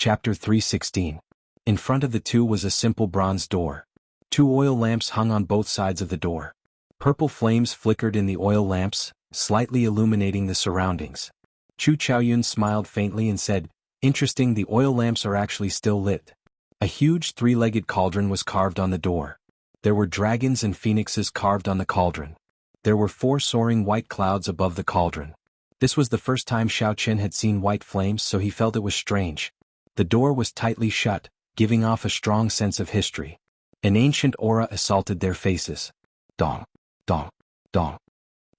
Chapter 316. In front of the two was a simple bronze door. 2 oil lamps hung on both sides of the door. Purple flames flickered in the oil lamps, slightly illuminating the surroundings. Chu Chaoyun smiled faintly and said, "Interesting, the oil lamps are actually still lit." A huge 3-legged cauldron was carved on the door. There were dragons and phoenixes carved on the cauldron. There were 4 soaring white clouds above the cauldron. This was the first time Xiao Qian had seen white flames, so he felt it was strange. The door was tightly shut, giving off a strong sense of history. An ancient aura assaulted their faces. Dong, dong, dong.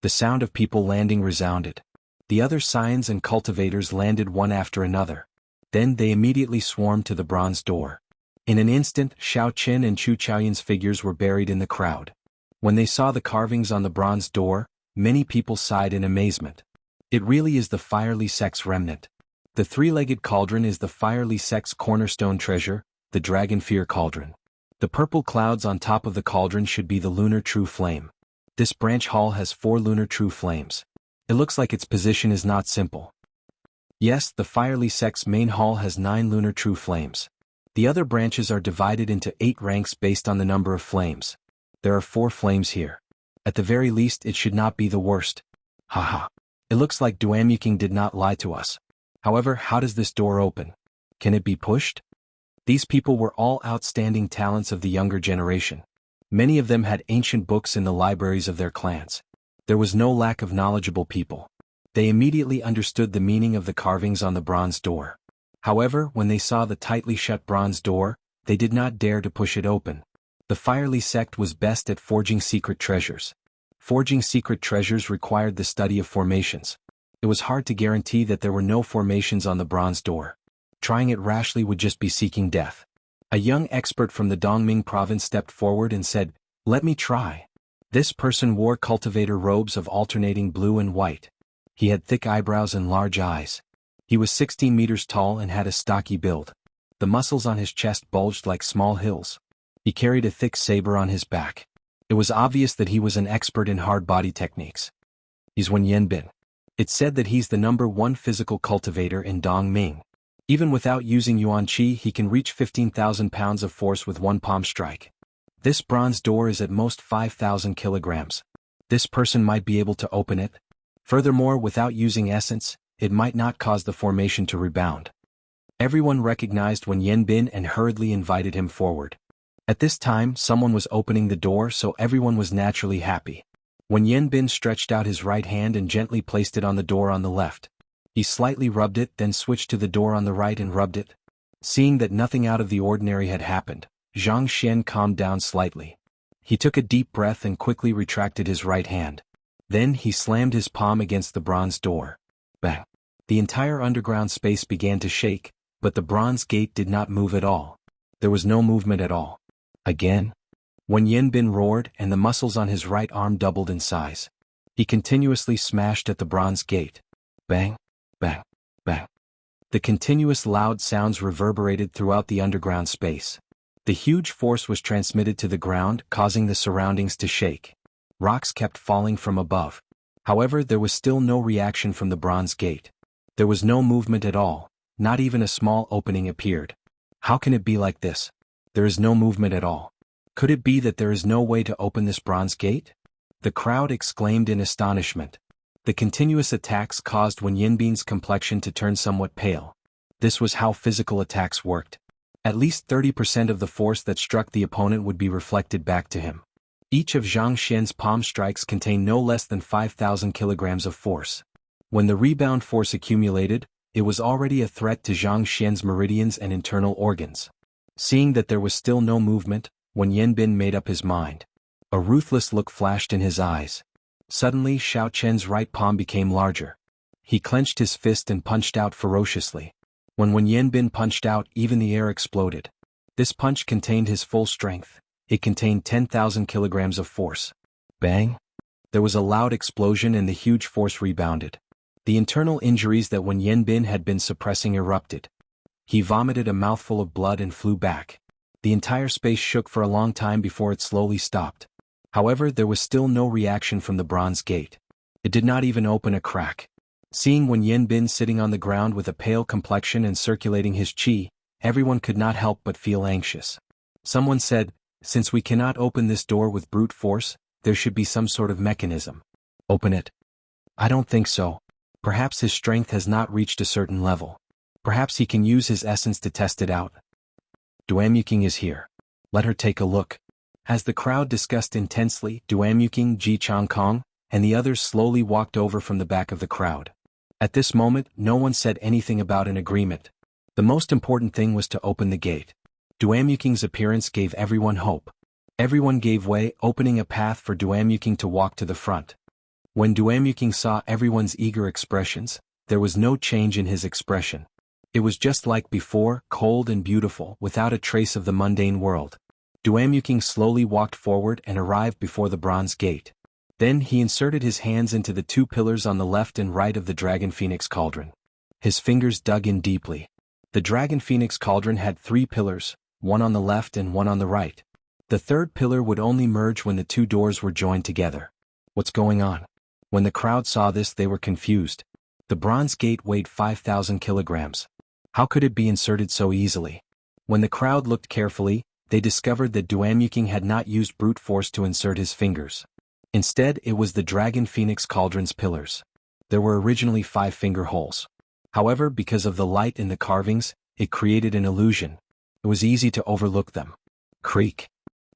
The sound of people landing resounded. The other scions and cultivators landed one after another. Then they immediately swarmed to the bronze door. In an instant, Xiao Qian and Chu Chaoyun's figures were buried in the crowd. When they saw the carvings on the bronze door, many people sighed in amazement. It really is the fiery sect's remnant. The 3-legged cauldron is the fiery sect's cornerstone treasure, the Dragon Fear Cauldron. The purple clouds on top of the cauldron should be the lunar true flame. This branch hall has 4 lunar true flames. It looks like its position is not simple. Yes, the fiery sect's main hall has 9 lunar true flames. The other branches are divided into 8 ranks based on the number of flames. There are 4 flames here. At the very least, it should not be the worst. Haha. It looks like Duanyuking did not lie to us. However, how does this door open? Can it be pushed? These people were all outstanding talents of the younger generation. Many of them had ancient books in the libraries of their clans. There was no lack of knowledgeable people. They immediately understood the meaning of the carvings on the bronze door. However, when they saw the tightly shut bronze door, they did not dare to push it open. The fiery sect was best at forging secret treasures. Forging secret treasures required the study of formations. It was hard to guarantee that there were no formations on the bronze door. Trying it rashly would just be seeking death. A young expert from the Dongming province stepped forward and said, "Let me try." This person wore cultivator robes of alternating blue and white. He had thick eyebrows and large eyes. He was 16 meters tall and had a stocky build. The muscles on his chest bulged like small hills. He carried a thick saber on his back. It was obvious that he was an expert in hard body techniques. He's Wen Yanbin. It's said that he's the #1 physical cultivator in Dongming. Even without using Yuan Qi, he can reach 15,000 pounds of force with one palm strike. This bronze door is at most 5,000 kilograms. This person might be able to open it. Furthermore, without using essence, it might not cause the formation to rebound. Everyone recognized Wen Yanbin and hurriedly invited him forward. At this time, someone was opening the door, so everyone was naturally happy. Wen Yanbin stretched out his right hand and gently placed it on the door on the left. He slightly rubbed it, then switched to the door on the right and rubbed it. Seeing that nothing out of the ordinary had happened, Zhang Xian calmed down slightly. He took a deep breath and quickly retracted his right hand. Then he slammed his palm against the bronze door. Bang! The entire underground space began to shake, but the bronze gate did not move at all. There was no movement at all. Again? Wen Yanbin roared, and the muscles on his right arm doubled in size. He continuously smashed at the bronze gate. Bang! Bang! Bang! The continuous loud sounds reverberated throughout the underground space. The huge force was transmitted to the ground, causing the surroundings to shake. Rocks kept falling from above. However, there was still no reaction from the bronze gate. There was no movement at all, not even a small opening appeared. How can it be like this? There is no movement at all. Could it be that there is no way to open this bronze gate? The crowd exclaimed in astonishment. The continuous attacks caused Wen Yanbin's complexion to turn somewhat pale. This was how physical attacks worked. At least 30% of the force that struck the opponent would be reflected back to him. Each of Zhang Xian's palm strikes contained no less than 5,000 kilograms of force. When the rebound force accumulated, it was already a threat to Zhang Xian's meridians and internal organs. Seeing that there was still no movement, Wen Yanbin made up his mind. A ruthless look flashed in his eyes. Suddenly, Xiao Qian's right palm became larger. He clenched his fist and punched out ferociously. When Wen Yanbin punched out, even the air exploded. This punch contained his full strength. It contained 10,000 kilograms of force. Bang! There was a loud explosion and the huge force rebounded. The internal injuries that Wen Yanbin had been suppressing erupted. He vomited a mouthful of blood and flew back. The entire space shook for a long time before it slowly stopped. However, there was still no reaction from the bronze gate. It did not even open a crack. Seeing Wen Yanbin sitting on the ground with a pale complexion and circulating his qi, everyone could not help but feel anxious. Someone said, "Since we cannot open this door with brute force, there should be some sort of mechanism." "Open it." "I don't think so. Perhaps his strength has not reached a certain level. Perhaps he can use his essence to test it out." "Duamuking is here. Let her take a look." As the crowd discussed intensely, Duamuking, Ji Changkong, and the others slowly walked over from the back of the crowd. At this moment, no one said anything about an agreement. The most important thing was to open the gate. Duamuking's appearance gave everyone hope. Everyone gave way, opening a path for Duamuking to walk to the front. When Duamuking saw everyone's eager expressions, there was no change in his expression. It was just like before, cold and beautiful, without a trace of the mundane world. Duamuking slowly walked forward and arrived before the bronze gate. Then he inserted his hands into the two pillars on the left and right of the Dragon Phoenix cauldron. His fingers dug in deeply. The Dragon Phoenix cauldron had 3 pillars, one on the left and one on the right. The third pillar would only merge when the 2 doors were joined together. What's going on? When the crowd saw this, they were confused. The bronze gate weighed 5,000 kilograms. How could it be inserted so easily? When the crowd looked carefully, they discovered that Duamuking had not used brute force to insert his fingers. Instead, it was the Dragon Phoenix cauldron's pillars. There were originally 5 finger holes. However, because of the light in the carvings, it created an illusion. It was easy to overlook them. Creak.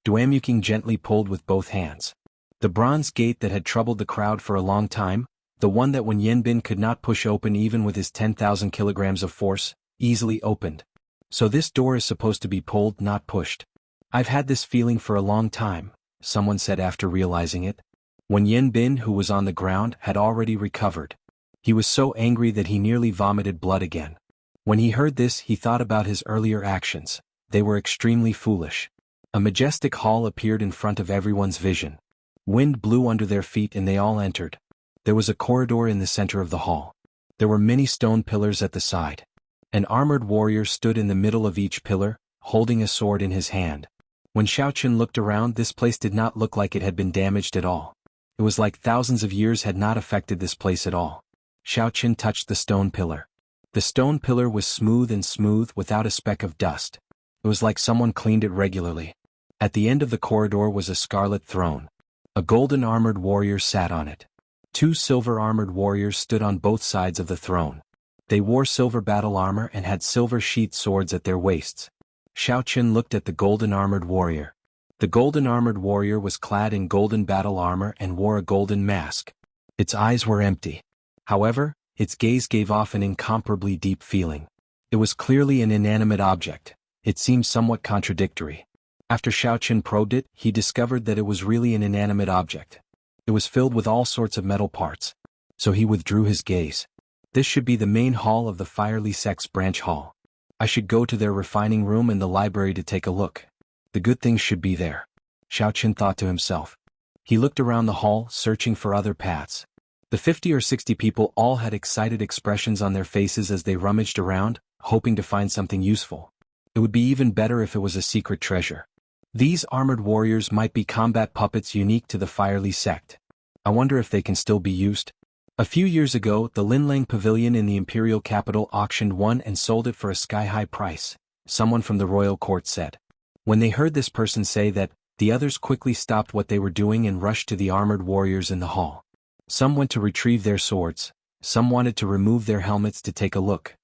Duamuking gently pulled with both hands. The bronze gate that had troubled the crowd for a long time, the one that Wen Yanbin could not push open even with his 10,000 kilograms of force, easily opened. So this door is supposed to be pulled, not pushed. "I've had this feeling for a long time," someone said after realizing it. Wen Yanbin, who was on the ground, had already recovered. He was so angry that he nearly vomited blood again. When he heard this, he thought about his earlier actions. They were extremely foolish. A majestic hall appeared in front of everyone's vision. Wind blew under their feet and they all entered. There was a corridor in the center of the hall. There were many stone pillars at the side. An armored warrior stood in the middle of each pillar, holding a sword in his hand. When Xiaoqun looked around, this place did not look like it had been damaged at all. It was like thousands of years had not affected this place at all. Xiaoqun touched the stone pillar. The stone pillar was smooth without a speck of dust. It was like someone cleaned it regularly. At the end of the corridor was a scarlet throne. A golden armored warrior sat on it. 2 silver armored warriors stood on both sides of the throne. They wore silver battle armor and had silver sheathed swords at their waists. Xiaoqun looked at the golden armored warrior. The golden armored warrior was clad in golden battle armor and wore a golden mask. Its eyes were empty. However, its gaze gave off an incomparably deep feeling. It was clearly an inanimate object. It seemed somewhat contradictory. After Xiaoqun probed it, he discovered that it was really an inanimate object. It was filled with all sorts of metal parts. So he withdrew his gaze. This should be the main hall of the Firely Sect's branch hall. I should go to their refining room and the library to take a look. The good things should be there. Xiaoqun thought to himself. He looked around the hall, searching for other paths. The 50 or 60 people all had excited expressions on their faces as they rummaged around, hoping to find something useful. It would be even better if it was a secret treasure. These armored warriors might be combat puppets unique to the Firely Sect. I wonder if they can still be used. A few years ago, the Linlang Pavilion in the imperial capital auctioned one and sold it for a sky-high price, someone from the royal court said. When they heard this person say that, the others quickly stopped what they were doing and rushed to the armored warriors in the hall. Some went to retrieve their swords, some wanted to remove their helmets to take a look.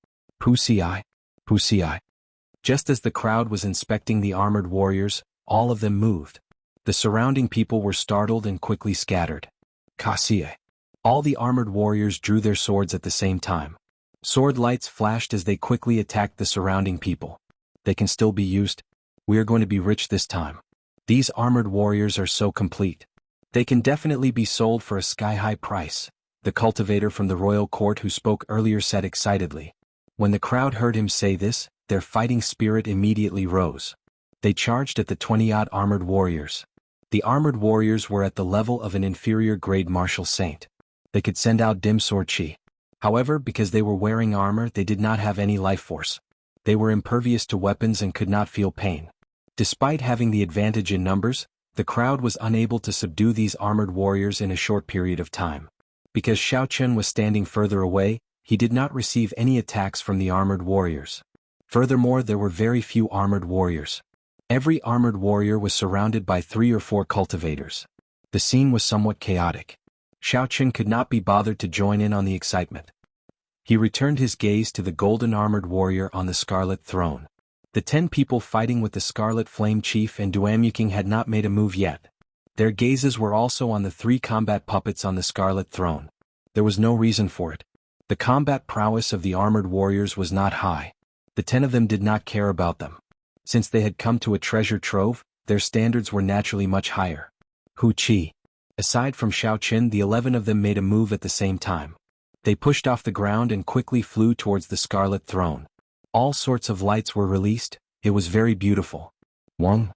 Pusi. Just as the crowd was inspecting the armored warriors, all of them moved. The surrounding people were startled and quickly scattered. Kasie. All the armored warriors drew their swords at the same time. Sword lights flashed as they quickly attacked the surrounding people. They can still be used. We are going to be rich this time. These armored warriors are so complete. They can definitely be sold for a sky-high price, the cultivator from the royal court who spoke earlier said excitedly. When the crowd heard him say this, their fighting spirit immediately rose. They charged at the 20-odd armored warriors. The armored warriors were at the level of an inferior grade martial saint. They could send out dim sword chi. However, because they were wearing armor, they did not have any life force. They were impervious to weapons and could not feel pain. Despite having the advantage in numbers, the crowd was unable to subdue these armored warriors in a short period of time. Because Xiao Chen was standing further away, he did not receive any attacks from the armored warriors. Furthermore, there were very few armored warriors. Every armored warrior was surrounded by 3 or 4 cultivators. The scene was somewhat chaotic. Xiao Chen could not be bothered to join in on the excitement. He returned his gaze to the golden armored warrior on the scarlet throne. The 10 people fighting with the Scarlet Flame Chief and Duamuking had not made a move yet. Their gazes were also on the 3 combat puppets on the scarlet throne. There was no reason for it. The combat prowess of the armored warriors was not high. The 10 of them did not care about them. Since they had come to a treasure trove, their standards were naturally much higher. Hu Qi. Aside from Xiao Chen, the 11 of them made a move at the same time. They pushed off the ground and quickly flew towards the scarlet throne. All sorts of lights were released. It was very beautiful. Wang.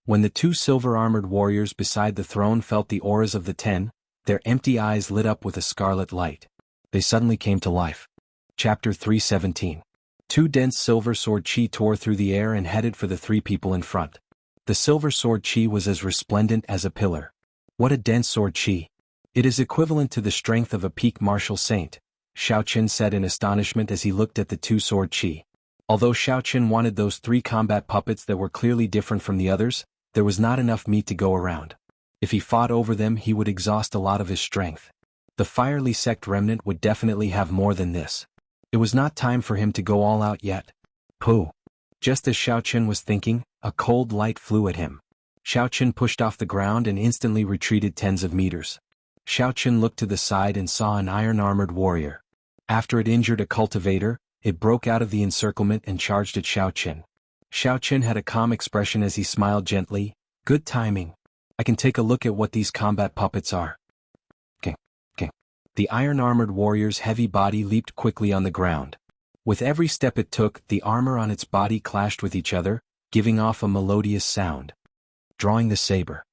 When the 2 silver-armored warriors beside the throne felt the auras of the 10, their empty eyes lit up with a scarlet light. They suddenly came to life. Chapter 317. 2 dense silver sword chi tore through the air and headed for the 3 people in front. The silver sword chi was as resplendent as a pillar. What a dense sword chi! It is equivalent to the strength of a peak martial saint, Xiao Chen said in astonishment as he looked at the 2 sword chi. Although Xiao Chen wanted those 3 combat puppets that were clearly different from the others, there was not enough meat to go around. If he fought over them, he would exhaust a lot of his strength. The Firely Sect remnant would definitely have more than this. It was not time for him to go all out yet. Pooh! Just as Xiao Chen was thinking, a cold light flew at him. Xiao Chen pushed off the ground and instantly retreated tens of meters. Xiao Chen looked to the side and saw an iron-armored warrior. After it injured a cultivator, it broke out of the encirclement and charged at Xiao Chen. Xiao Chen had a calm expression as he smiled gently. Good timing. I can take a look at what these combat puppets are. The iron-armored warrior's heavy body leaped quickly on the ground. With every step it took, the armor on its body clashed with each other, giving off a melodious sound. Drawing the saber.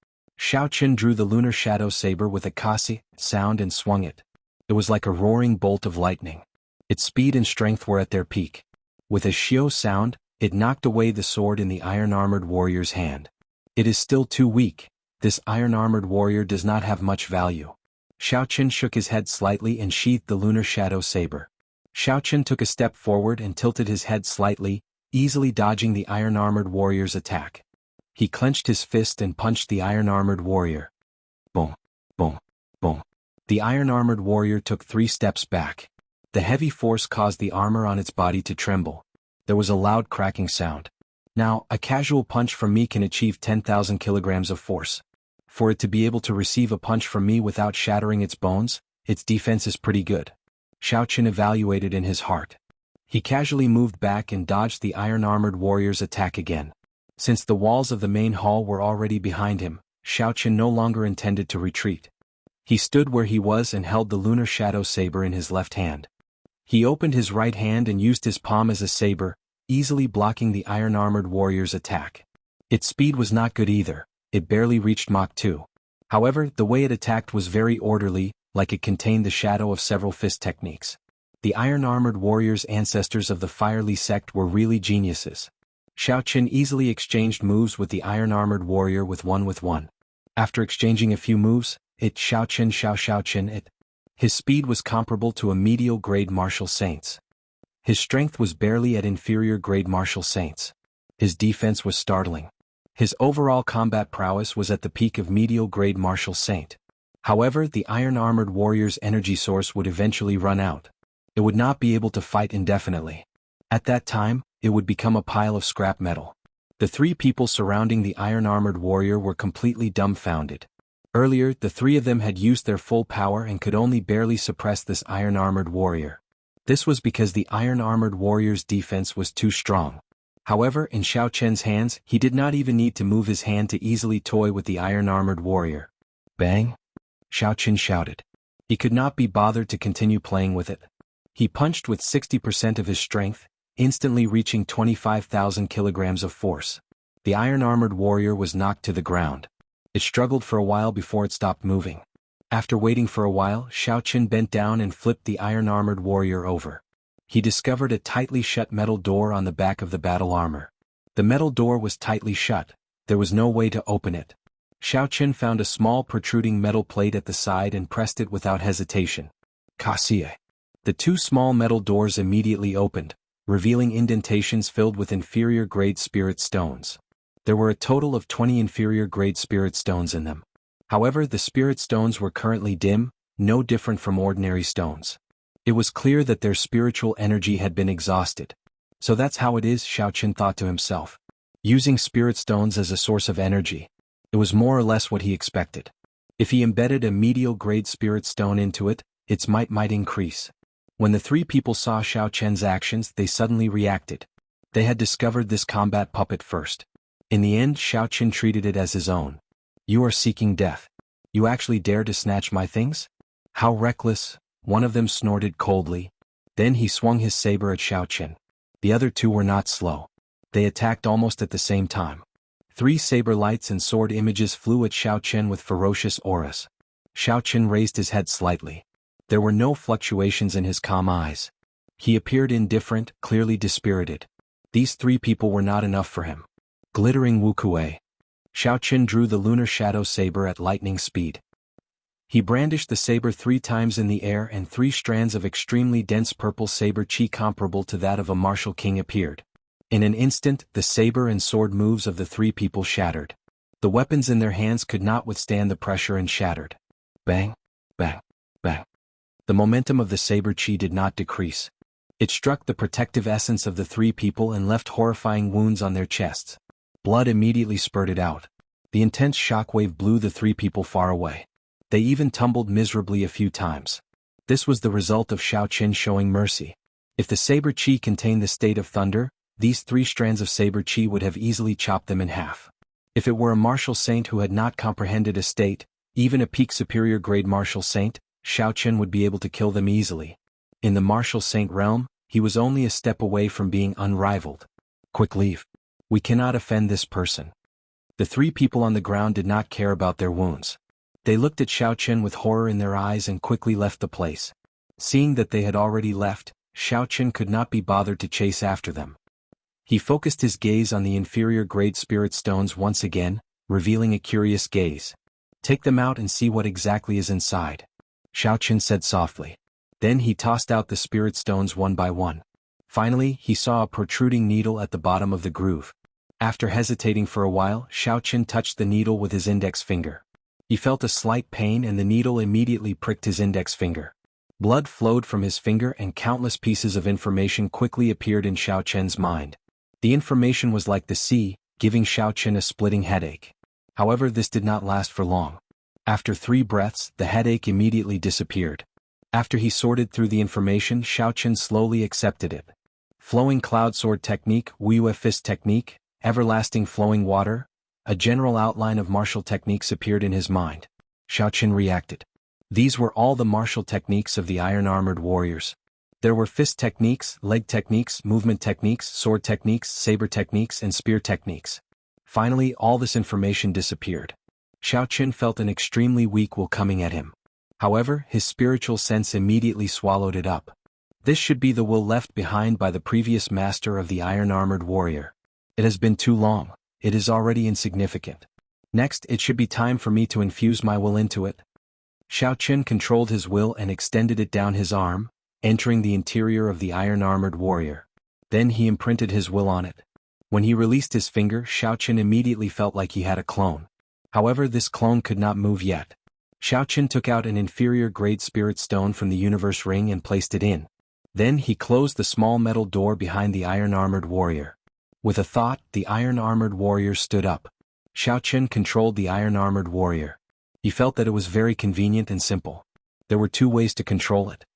Xiao Chen drew the lunar shadow saber with a kasi sound and swung it. It was like a roaring bolt of lightning. Its speed and strength were at their peak. With a shio sound, it knocked away the sword in the iron-armored warrior's hand. It is still too weak. This iron-armored warrior does not have much value. Xiao Chen shook his head slightly and sheathed the lunar shadow saber. Xiao Chen took a step forward and tilted his head slightly, easily dodging the iron-armored warrior's attack. He clenched his fist and punched the iron-armored warrior. Boom, boom, boom. The iron-armored warrior took 3 steps back. The heavy force caused the armor on its body to tremble. There was a loud cracking sound. Now, a casual punch from me can achieve 10,000 kilograms of force. For it to be able to receive a punch from me without shattering its bones, its defense is pretty good. Xiao Chen evaluated in his heart. He casually moved back and dodged the iron-armored warrior's attack again. Since the walls of the main hall were already behind him, Xiao Chen no longer intended to retreat. He stood where he was and held the lunar shadow saber in his left hand. He opened his right hand and used his palm as a saber, easily blocking the iron-armored warrior's attack. Its speed was not good either. It barely reached Mach 2. However, the way it attacked was very orderly, like it contained the shadow of several fist techniques. The iron-armored warrior's ancestors of the Firely Sect were really geniuses. Xiao Chen easily exchanged moves with the iron-armored warrior with one. After exchanging a few moves, Xiao Chen. His speed was comparable to a medial grade martial saint's. His strength was barely at inferior grade martial saint's. His defense was startling. His overall combat prowess was at the peak of medial grade martial saint. However, the iron-armored warrior's energy source would eventually run out. It would not be able to fight indefinitely. At that time, it would become a pile of scrap metal. The 3 people surrounding the iron-armored warrior were completely dumbfounded. Earlier, the 3 of them had used their full power and could only barely suppress this iron-armored warrior. This was because the iron-armored warrior's defense was too strong. However, in Xiao Chen's hands, he did not even need to move his hand to easily toy with the iron-armored warrior. Bang! Xiao Chen shouted. He could not be bothered to continue playing with it. He punched with 60% of his strength, instantly reaching 25,000 kilograms of force. The iron-armored warrior was knocked to the ground. It struggled for a while before it stopped moving. After waiting for a while, Xiao Chen bent down and flipped the iron-armored warrior over. He discovered a tightly shut metal door on the back of the battle armor. The metal door was tightly shut. There was no way to open it. Xiaoqin found a small protruding metal plate at the side and pressed it without hesitation. Cassie. The two small metal doors immediately opened, revealing indentations filled with inferior-grade spirit stones. There were a total of 20 inferior-grade spirit stones in them. However, the spirit stones were currently dim, no different from ordinary stones. It was clear that their spiritual energy had been exhausted. So that's how it is, Xiaoqin thought to himself. Using spirit stones as a source of energy. It was more or less what he expected. If he embedded a medial-grade spirit stone into it, its might increase. When the three people saw Xiaoqian's actions, they suddenly reacted. They had discovered this combat puppet first. In the end, Xiaoqin treated it as his own. You are seeking death. You actually dare to snatch my things? How reckless, one of them snorted coldly. Then he swung his saber at Xiaoqin. The other two were not slow. They attacked almost at the same time. 3 saber lights and sword images flew at Xiaoqin with ferocious auras. Xiaoqin raised his head slightly. There were no fluctuations in his calm eyes. He appeared indifferent, clearly dispirited. These 3 people were not enough for him. Glittering Wukuei. Xiaoqin drew the lunar shadow saber at lightning speed. He brandished the saber 3 times in the air and 3 strands of extremely dense purple saber chi comparable to that of a martial king appeared. In an instant, the saber and sword moves of the 3 people shattered. The weapons in their hands could not withstand the pressure and shattered. Bang, bang, bang. The momentum of the saber chi did not decrease. It struck the protective essence of the 3 people and left horrifying wounds on their chests. Blood immediately spurted out. The intense shockwave blew the 3 people far away. They even tumbled miserably a few times. This was the result of Xiaoqin showing mercy. If the saber chi contained the state of thunder, these 3 strands of saber chi would have easily chopped them in half. If it were a martial saint who had not comprehended a state, even a peak superior grade martial saint, Xiaoqin would be able to kill them easily. In the martial saint realm, he was only a step away from being unrivaled. Quick leave. We cannot offend this person. The 3 people on the ground did not care about their wounds. They looked at Xiaoqin with horror in their eyes and quickly left the place. Seeing that they had already left, Xiaoqin could not be bothered to chase after them. He focused his gaze on the inferior grade spirit stones once again, revealing a curious gaze. Take them out and see what exactly is inside. Xiaoqin said softly. Then he tossed out the spirit stones one by one. Finally, he saw a protruding needle at the bottom of the groove. After hesitating for a while, Xiaoqin touched the needle with his index finger. He felt a slight pain and the needle immediately pricked his index finger. Blood flowed from his finger and countless pieces of information quickly appeared in Xiaoqin's mind. The information was like the sea, giving Xiaoqin a splitting headache. However, this did not last for long. After 3 breaths, the headache immediately disappeared. After he sorted through the information, Xiaoqin slowly accepted it. Flowing cloud sword technique, Wuiyue fist technique, everlasting flowing water, a general outline of martial techniques appeared in his mind. Xiaoqin reacted. These were all the martial techniques of the iron-armored warriors. There were fist techniques, leg techniques, movement techniques, sword techniques, saber techniques, and spear techniques. Finally, all this information disappeared. Xiaoqin felt an extremely weak will coming at him. However, his spiritual sense immediately swallowed it up. This should be the will left behind by the previous master of the iron-armored warrior. It has been too long. It is already insignificant. Next, it should be time for me to infuse my will into it. Xiaoqin controlled his will and extended it down his arm, entering the interior of the iron-armored warrior. Then he imprinted his will on it. When he released his finger, Xiaoqin immediately felt like he had a clone. However, this clone could not move yet. Xiaoqin took out an inferior-grade spirit stone from the universe ring and placed it in. Then he closed the small metal door behind the iron-armored warrior. With a thought, the iron-armored warrior stood up. Xiaoqin controlled the iron-armored warrior. He felt that it was very convenient and simple. There were 2 ways to control it.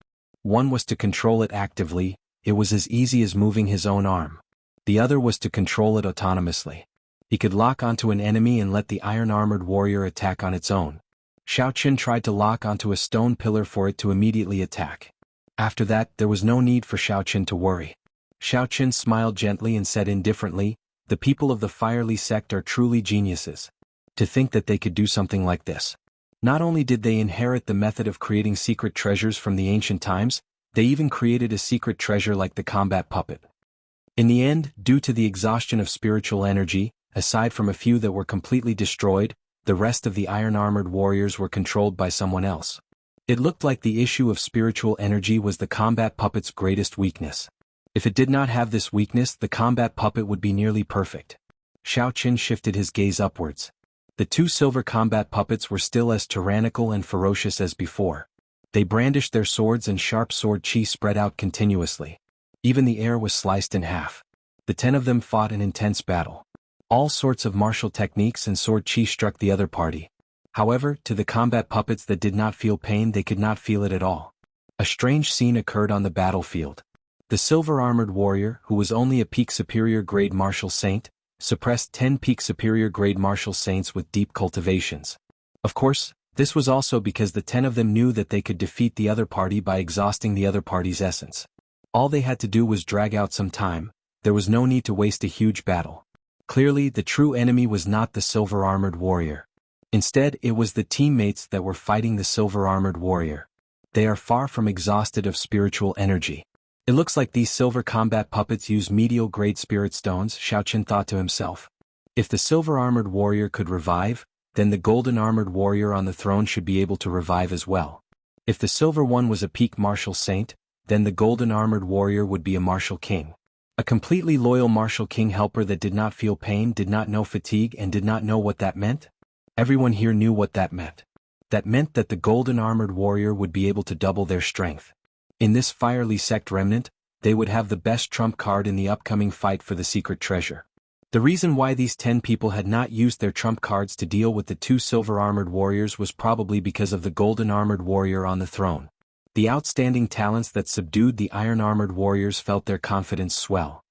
One was to control it actively, it was as easy as moving his own arm. The other was to control it autonomously. He could lock onto an enemy and let the iron-armored warrior attack on its own. Xiaoqin tried to lock onto a stone pillar for it to immediately attack. After that, there was no need for Xiaoqin to worry. Xiaoqin smiled gently and said indifferently, "The people of the Firely sect are truly geniuses. To think that they could do something like this. Not only did they inherit the method of creating secret treasures from the ancient times, they even created a secret treasure like the combat puppet." In the end, due to the exhaustion of spiritual energy, aside from a few that were completely destroyed, the rest of the iron-armored warriors were controlled by someone else. It looked like the issue of spiritual energy was the combat puppet's greatest weakness. If it did not have this weakness, the combat puppet would be nearly perfect. Xiao Qin shifted his gaze upwards. The two silver combat puppets were still as tyrannical and ferocious as before. They brandished their swords and sharp sword chi spread out continuously. Even the air was sliced in half. The 10 of them fought an intense battle. All sorts of martial techniques and sword chi struck the other party. However, to the combat puppets that did not feel pain, they could not feel it at all. A strange scene occurred on the battlefield. The silver-armored warrior, who was only a peak superior grade martial saint, suppressed 10 peak superior grade martial saints with deep cultivations. Of course, this was also because the 10 of them knew that they could defeat the other party by exhausting the other party's essence. All they had to do was drag out some time. There was no need to waste a huge battle. Clearly, the true enemy was not the silver-armored warrior. Instead, it was the teammates that were fighting the silver-armored warrior. They are far from exhausted of spiritual energy. It looks like these silver combat puppets use medial-grade spirit stones, Xiao Qin thought to himself. If the silver-armored warrior could revive, then the golden-armored warrior on the throne should be able to revive as well. If the silver one was a peak martial saint, then the golden-armored warrior would be a martial king. A completely loyal martial king helper that did not feel pain, did not know fatigue, and did not know what that meant? Everyone here knew what that meant. That meant that the golden-armored warrior would be able to double their strength. In this fiery sect remnant, they would have the best trump card in the upcoming fight for the secret treasure. The reason why these 10 people had not used their trump cards to deal with the two silver-armored warriors was probably because of the golden-armored warrior on the throne. The outstanding talents that subdued the iron-armored warriors felt their confidence swell.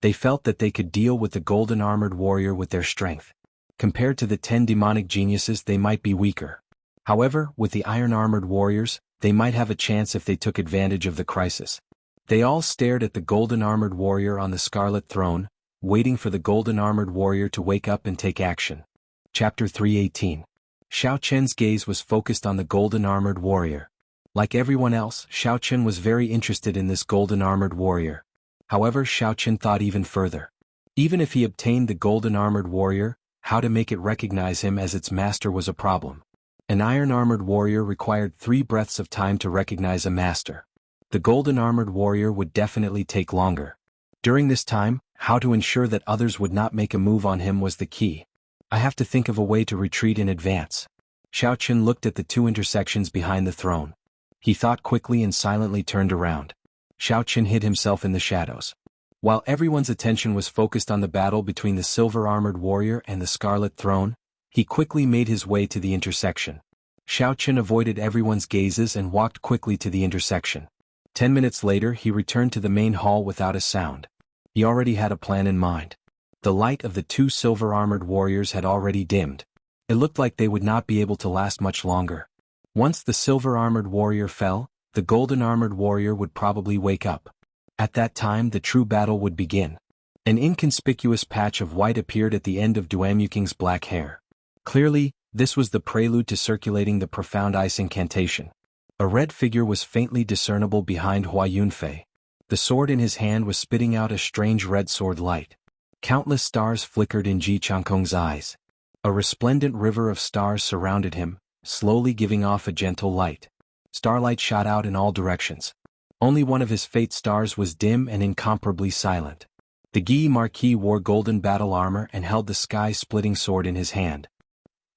They felt that they could deal with the golden-armored warrior with their strength. Compared to the 10 demonic geniuses, they might be weaker. However, with the iron-armored warriors, they might have a chance if they took advantage of the crisis. They all stared at the golden-armored warrior on the scarlet throne, waiting for the golden-armored warrior to wake up and take action. Chapter 318. Xiao Qian's gaze was focused on the golden-armored warrior. Like everyone else, Xiao Qian was very interested in this golden-armored warrior. However, Xiao Qian thought even further. Even if he obtained the golden-armored warrior, how to make it recognize him as its master was a problem. An iron-armored warrior required 3 breaths of time to recognize a master. The golden-armored warrior would definitely take longer. During this time, how to ensure that others would not make a move on him was the key. I have to think of a way to retreat in advance. Xiao Qian looked at the 2 intersections behind the throne. He thought quickly and silently turned around. Xiao Qian hid himself in the shadows. While everyone's attention was focused on the battle between the silver-armored warrior and the scarlet throne, he quickly made his way to the intersection. Xiao Qian avoided everyone's gazes and walked quickly to the intersection. 10 minutes later, he returned to the main hall without a sound. He already had a plan in mind. The light of the 2 silver-armored warriors had already dimmed. It looked like they would not be able to last much longer. Once the silver-armored warrior fell, the golden-armored warrior would probably wake up. At that time, the true battle would begin. An inconspicuous patch of white appeared at the end of Duamuking's black hair. Clearly, this was the prelude to circulating the profound ice incantation. A red figure was faintly discernible behind Hua Yunfei. The sword in his hand was spitting out a strange red sword light. Countless stars flickered in Ji Changkong's eyes. A resplendent river of stars surrounded him, slowly giving off a gentle light. Starlight shot out in all directions. Only one of his fate stars was dim and incomparably silent. The Guy Marquis wore golden battle armor and held the sky-splitting sword in his hand.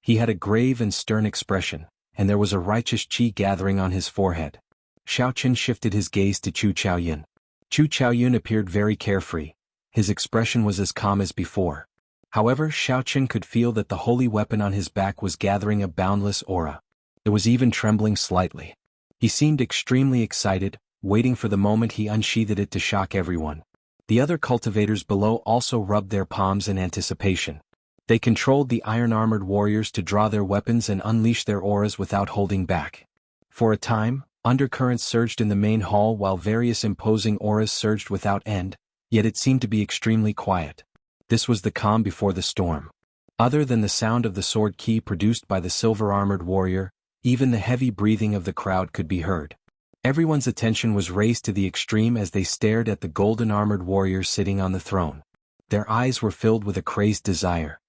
He had a grave and stern expression, and there was a righteous chi gathering on his forehead. Xiao Qian shifted his gaze to Chu Chaoyun. Chu Chaoyun appeared very carefree. His expression was as calm as before. However, Xiao Qian could feel that the holy weapon on his back was gathering a boundless aura. It was even trembling slightly. He seemed extremely excited, waiting for the moment he unsheathed it to shock everyone. The other cultivators below also rubbed their palms in anticipation. They controlled the iron-armored warriors to draw their weapons and unleash their auras without holding back. For a time, undercurrents surged in the main hall while various imposing auras surged without end, yet it seemed to be extremely quiet. This was the calm before the storm. Other than the sound of the sword key produced by the silver-armored warrior, even the heavy breathing of the crowd could be heard. Everyone's attention was raised to the extreme as they stared at the golden-armored warrior sitting on the throne. Their eyes were filled with a crazed desire.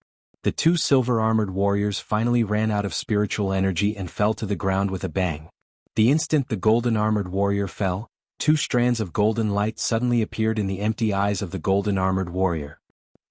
The two silver-armored warriors finally ran out of spiritual energy and fell to the ground with a bang. The instant the golden-armored warrior fell, two strands of golden light suddenly appeared in the empty eyes of the golden-armored warrior.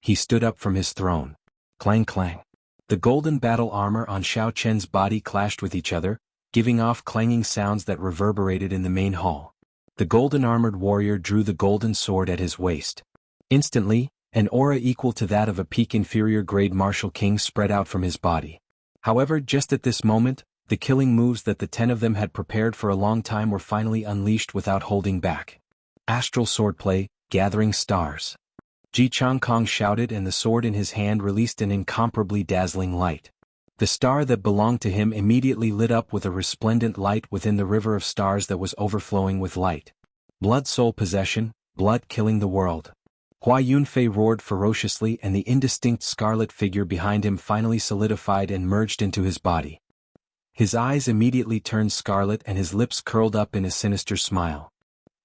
He stood up from his throne. Clang clang. The golden battle armor on Xiao Chen's body clashed with each other, giving off clanging sounds that reverberated in the main hall. The golden-armored warrior drew the golden sword at his waist. Instantly, an aura equal to that of a peak inferior grade martial king spread out from his body. However, just at this moment, the killing moves that the 10 of them had prepared for a long time were finally unleashed without holding back. Astral swordplay, gathering stars. Ji Changkong shouted, and the sword in his hand released an incomparably dazzling light. The star that belonged to him immediately lit up with a resplendent light within the river of stars that was overflowing with light. Blood soul possession, blood killing the world. Hua Yunfei roared ferociously, and the indistinct scarlet figure behind him finally solidified and merged into his body. His eyes immediately turned scarlet and his lips curled up in a sinister smile.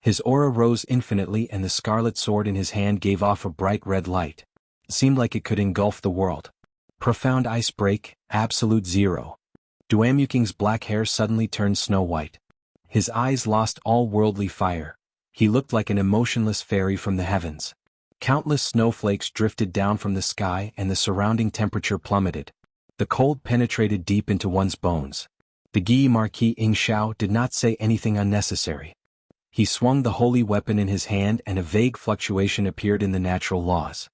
His aura rose infinitely, and the scarlet sword in his hand gave off a bright red light. It seemed like it could engulf the world. Profound ice break, absolute zero. Duamuking's black hair suddenly turned snow white. His eyes lost all worldly fire. He looked like an emotionless fairy from the heavens. Countless snowflakes drifted down from the sky and the surrounding temperature plummeted. The cold penetrated deep into one's bones. The Guy Marquis Ing Shao did not say anything unnecessary. He swung the holy weapon in his hand, and a vague fluctuation appeared in the natural laws.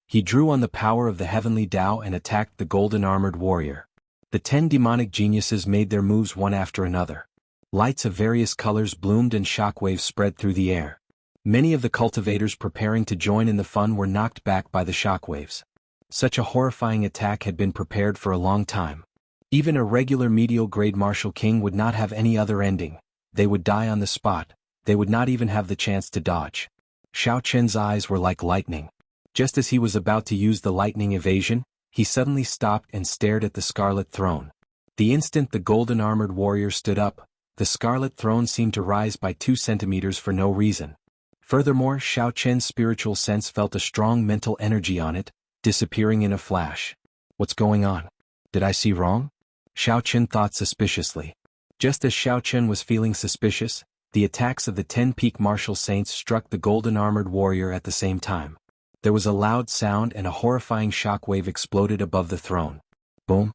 He drew on the power of the heavenly Tao and attacked the golden-armored warrior. The 10 demonic geniuses made their moves one after another. Lights of various colors bloomed and shockwaves spread through the air. Many of the cultivators preparing to join in the fun were knocked back by the shockwaves. Such a horrifying attack had been prepared for a long time. Even a regular medial grade martial king would not have any other ending. They would die on the spot. They would not even have the chance to dodge. Xiao Chen's eyes were like lightning. Just as he was about to use the lightning evasion, he suddenly stopped and stared at the scarlet throne. The instant the golden-armored warrior stood up, the scarlet throne seemed to rise by 2 centimeters for no reason. Furthermore, Xiao Chen's spiritual sense felt a strong mental energy on it, disappearing in a flash. What's going on? Did I see wrong? Xiao Chen thought suspiciously. Just as Xiao Chen was feeling suspicious, the attacks of the 10 peak martial saints struck the golden-armored warrior at the same time. There was a loud sound and a horrifying shockwave exploded above the throne. Boom!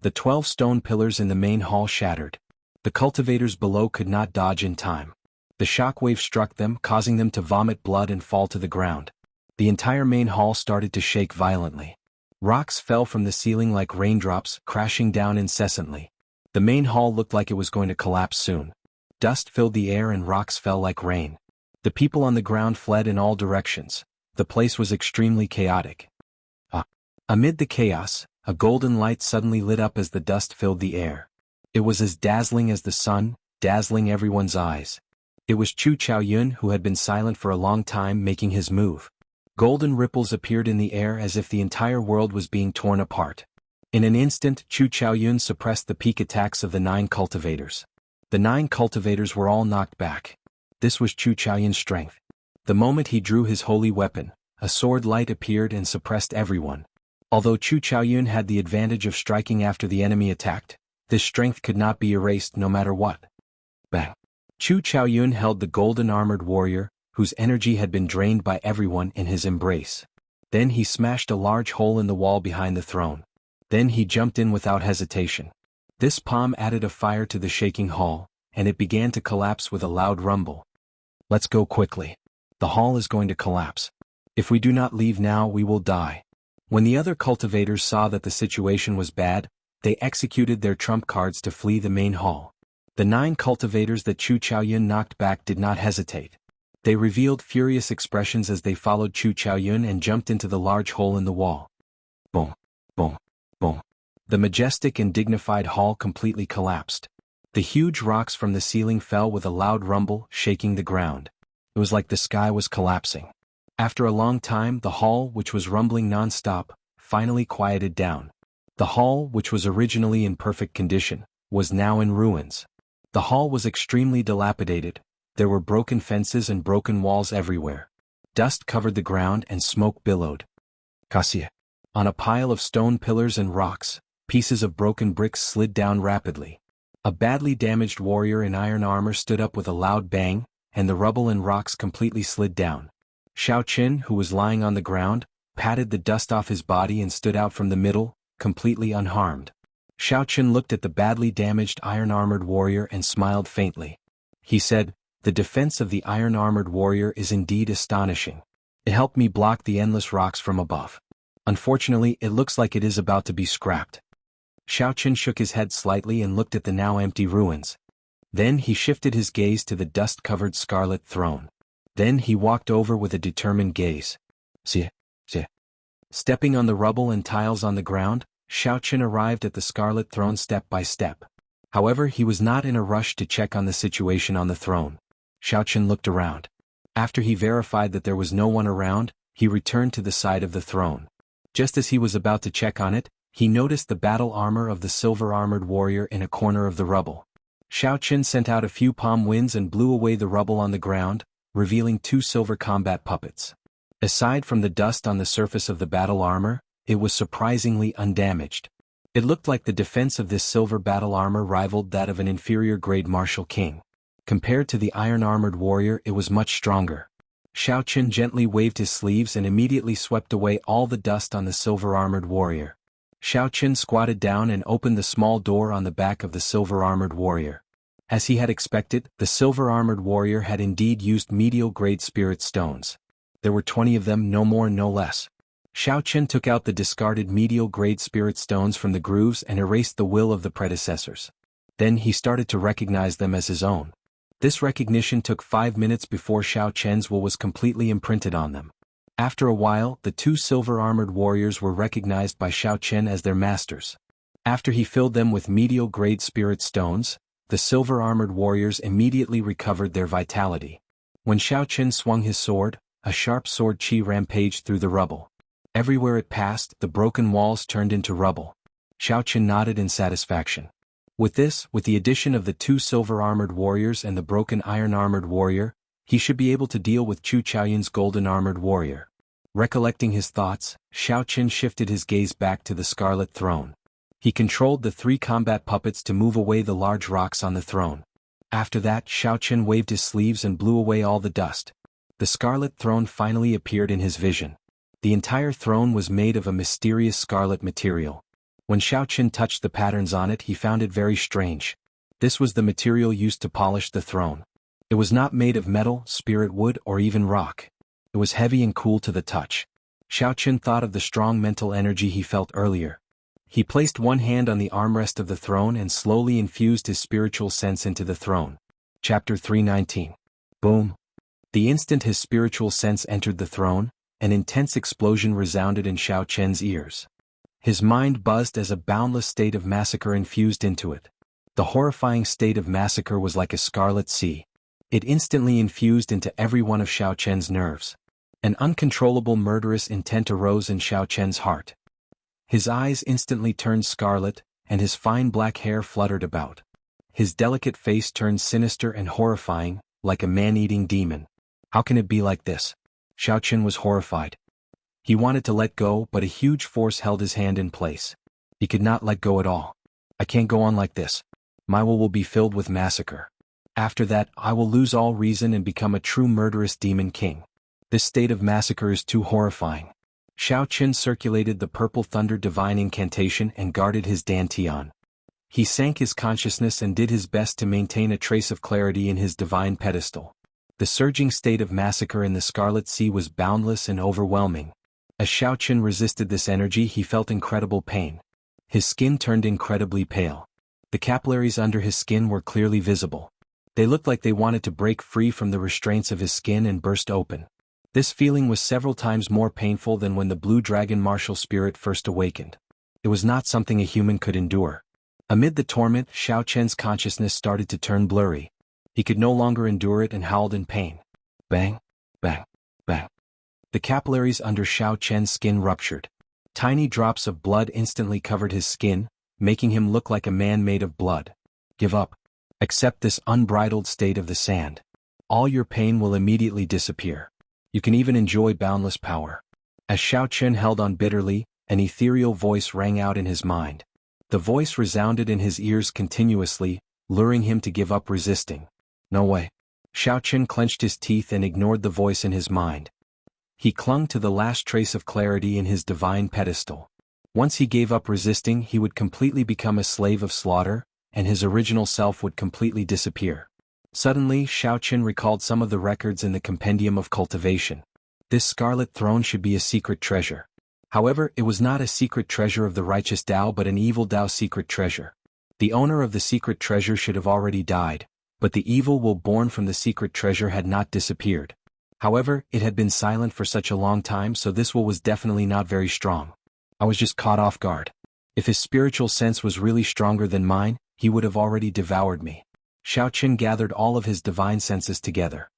The 12 stone pillars in the main hall shattered. The cultivators below could not dodge in time. The shockwave struck them, causing them to vomit blood and fall to the ground. The entire main hall started to shake violently. Rocks fell from the ceiling like raindrops, crashing down incessantly. The main hall looked like it was going to collapse soon. Dust filled the air and rocks fell like rain. The people on the ground fled in all directions. The place was extremely chaotic. Amid the chaos, a golden light suddenly lit up as the dust filled the air. It was as dazzling as the sun, dazzling everyone's eyes. It was Chu Chaoyun, who had been silent for a long time, making his move. Golden ripples appeared in the air as if the entire world was being torn apart. In an instant, Chu Chaoyun suppressed the peak attacks of the 9 cultivators. The 9 cultivators were all knocked back. This was Chu Chaoyun's strength. The moment he drew his holy weapon, a sword light appeared and suppressed everyone. Although Chu Chaoyun had the advantage of striking after the enemy attacked, this strength could not be erased no matter what. Bang! Chu Chaoyun held the golden-armored warrior, whose energy had been drained by everyone, in his embrace. Then he smashed a large hole in the wall behind the throne. Then he jumped in without hesitation. This palm added a fire to the shaking hall, and it began to collapse with a loud rumble. Let's go quickly. The hall is going to collapse. If we do not leave now, we will die. When the other cultivators saw that the situation was bad, they executed their trump cards to flee the main hall. The 9 cultivators that Chu Chaoyun knocked back did not hesitate. They revealed furious expressions as they followed Chu Chaoyun and jumped into the large hole in the wall. Boom! Boom! Boom! The majestic and dignified hall completely collapsed. The huge rocks from the ceiling fell with a loud rumble, shaking the ground. It was like the sky was collapsing. After a long time, the hall, which was rumbling non-stop, finally quieted down. The hall, which was originally in perfect condition, was now in ruins. The hall was extremely dilapidated. There were broken fences and broken walls everywhere. Dust covered the ground and smoke billowed. Cassia. On a pile of stone pillars and rocks, pieces of broken bricks slid down rapidly. A badly damaged warrior in iron armor stood up with a loud bang, and the rubble and rocks completely slid down. Xiao Qin, who was lying on the ground, patted the dust off his body and stood out from the middle, completely unharmed. Xiao Qin looked at the badly damaged iron-armored warrior and smiled faintly. He said, "The defense of the iron-armored warrior is indeed astonishing. It helped me block the endless rocks from above. Unfortunately, it looks like it is about to be scrapped." Xiao Qin shook his head slightly and looked at the now empty ruins. Then he shifted his gaze to the dust-covered scarlet throne. Then he walked over with a determined gaze. "See. Stepping on the rubble and tiles on the ground, Xiao Qin arrived at the scarlet throne step by step. However, he was not in a rush to check on the situation on the throne. Xiao Qin looked around. After he verified that there was no one around, he returned to the side of the throne. Just as he was about to check on it, he noticed the battle armor of the silver-armored warrior in a corner of the rubble. Xiao Qin sent out a few palm winds and blew away the rubble on the ground, revealing 2 silver combat puppets. Aside from the dust on the surface of the battle armor, it was surprisingly undamaged. It looked like the defense of this silver battle armor rivaled that of an inferior-grade martial king. Compared to the iron-armored warrior, it was much stronger. Xiao Qin gently waved his sleeves and immediately swept away all the dust on the silver-armored warrior. Xiao Qin squatted down and opened the small door on the back of the silver-armored warrior. As he had expected, the silver-armored warrior had indeed used medial-grade spirit stones. There were 20 of them, no more no less. Xiao Qin took out the discarded medial-grade spirit stones from the grooves and erased the will of the predecessors. Then he started to recognize them as his own. This recognition took 5 minutes before Xiao Qin's will was completely imprinted on them. After a while, the 2 silver-armored warriors were recognized by Xiao Qin as their masters. After he filled them with medial-grade spirit stones, the silver-armored warriors immediately recovered their vitality. When Xiao Qin swung his sword, a sharp sword chi rampaged through the rubble. Everywhere it passed, the broken walls turned into rubble. Xiao Qin nodded in satisfaction. With the addition of the 2 silver-armored warriors and the broken iron-armored warrior, he should be able to deal with Chu Chaoyun's golden-armored warrior. Recollecting his thoughts, Xiao Qin shifted his gaze back to the scarlet throne. He controlled the 3 combat puppets to move away the large rocks on the throne. After that, Xiao Qin waved his sleeves and blew away all the dust. The scarlet throne finally appeared in his vision. The entire throne was made of a mysterious scarlet material. When Xiao Qin touched the patterns on it, he found it very strange. This was the material used to polish the throne. It was not made of metal, spirit wood, or even rock. It was heavy and cool to the touch. Xiao Qin thought of the strong mental energy he felt earlier. He placed one hand on the armrest of the throne and slowly infused his spiritual sense into the throne. Chapter 319. Boom. The instant his spiritual sense entered the throne, an intense explosion resounded in Xiao Qin's ears. His mind buzzed as a boundless state of massacre infused into it. The horrifying state of massacre was like a scarlet sea. It instantly infused into every one of Xiao Qin's nerves. An uncontrollable murderous intent arose in Xiao Qin's heart. His eyes instantly turned scarlet, and his fine black hair fluttered about. His delicate face turned sinister and horrifying, like a man-eating demon. How can it be like this? Xiao Qin was horrified. He wanted to let go, but a huge force held his hand in place. He could not let go at all. I can't go on like this. My will be filled with massacre. After that, I will lose all reason and become a true murderous demon king. This state of massacre is too horrifying. Xiao Qin circulated the purple thunder divine incantation and guarded his dantian. He sank his consciousness and did his best to maintain a trace of clarity in his divine pedestal. The surging state of massacre in the Scarlet Sea was boundless and overwhelming. As Xiao Qin resisted this energy, he felt incredible pain. His skin turned incredibly pale. The capillaries under his skin were clearly visible. They looked like they wanted to break free from the restraints of his skin and burst open. This feeling was several times more painful than when the blue dragon martial spirit first awakened. It was not something a human could endure. Amid the torment, Xiao Qin's consciousness started to turn blurry. He could no longer endure it and howled in pain. Bang, bang, bang. The capillaries under Xiao Qin's skin ruptured. Tiny drops of blood instantly covered his skin, making him look like a man made of blood. Give up. Accept this unbridled state of the sand. All your pain will immediately disappear. You can even enjoy boundless power. As Xiao Qin held on bitterly, An ethereal voice rang out in his mind. The voice resounded in his ears continuously, luring him to give up resisting. No way. Xiaoqun clenched his teeth and ignored the voice in his mind. He clung to the last trace of clarity in his divine pedestal. Once he gave up resisting, he would completely become a slave of slaughter, and his original self would completely disappear. Suddenly, Xiaoqun recalled some of the records in the Compendium of Cultivation. This scarlet throne should be a secret treasure. However, it was not a secret treasure of the righteous Tao but an evil Tao secret treasure. The owner of the secret treasure should have already died, but the evil will born from the secret treasure had not disappeared. However, it had been silent for such a long time, so this will was definitely not very strong. I was just caught off guard. If his spiritual sense was really stronger than mine, he would have already devoured me. Xiaoqun gathered all of his divine senses together.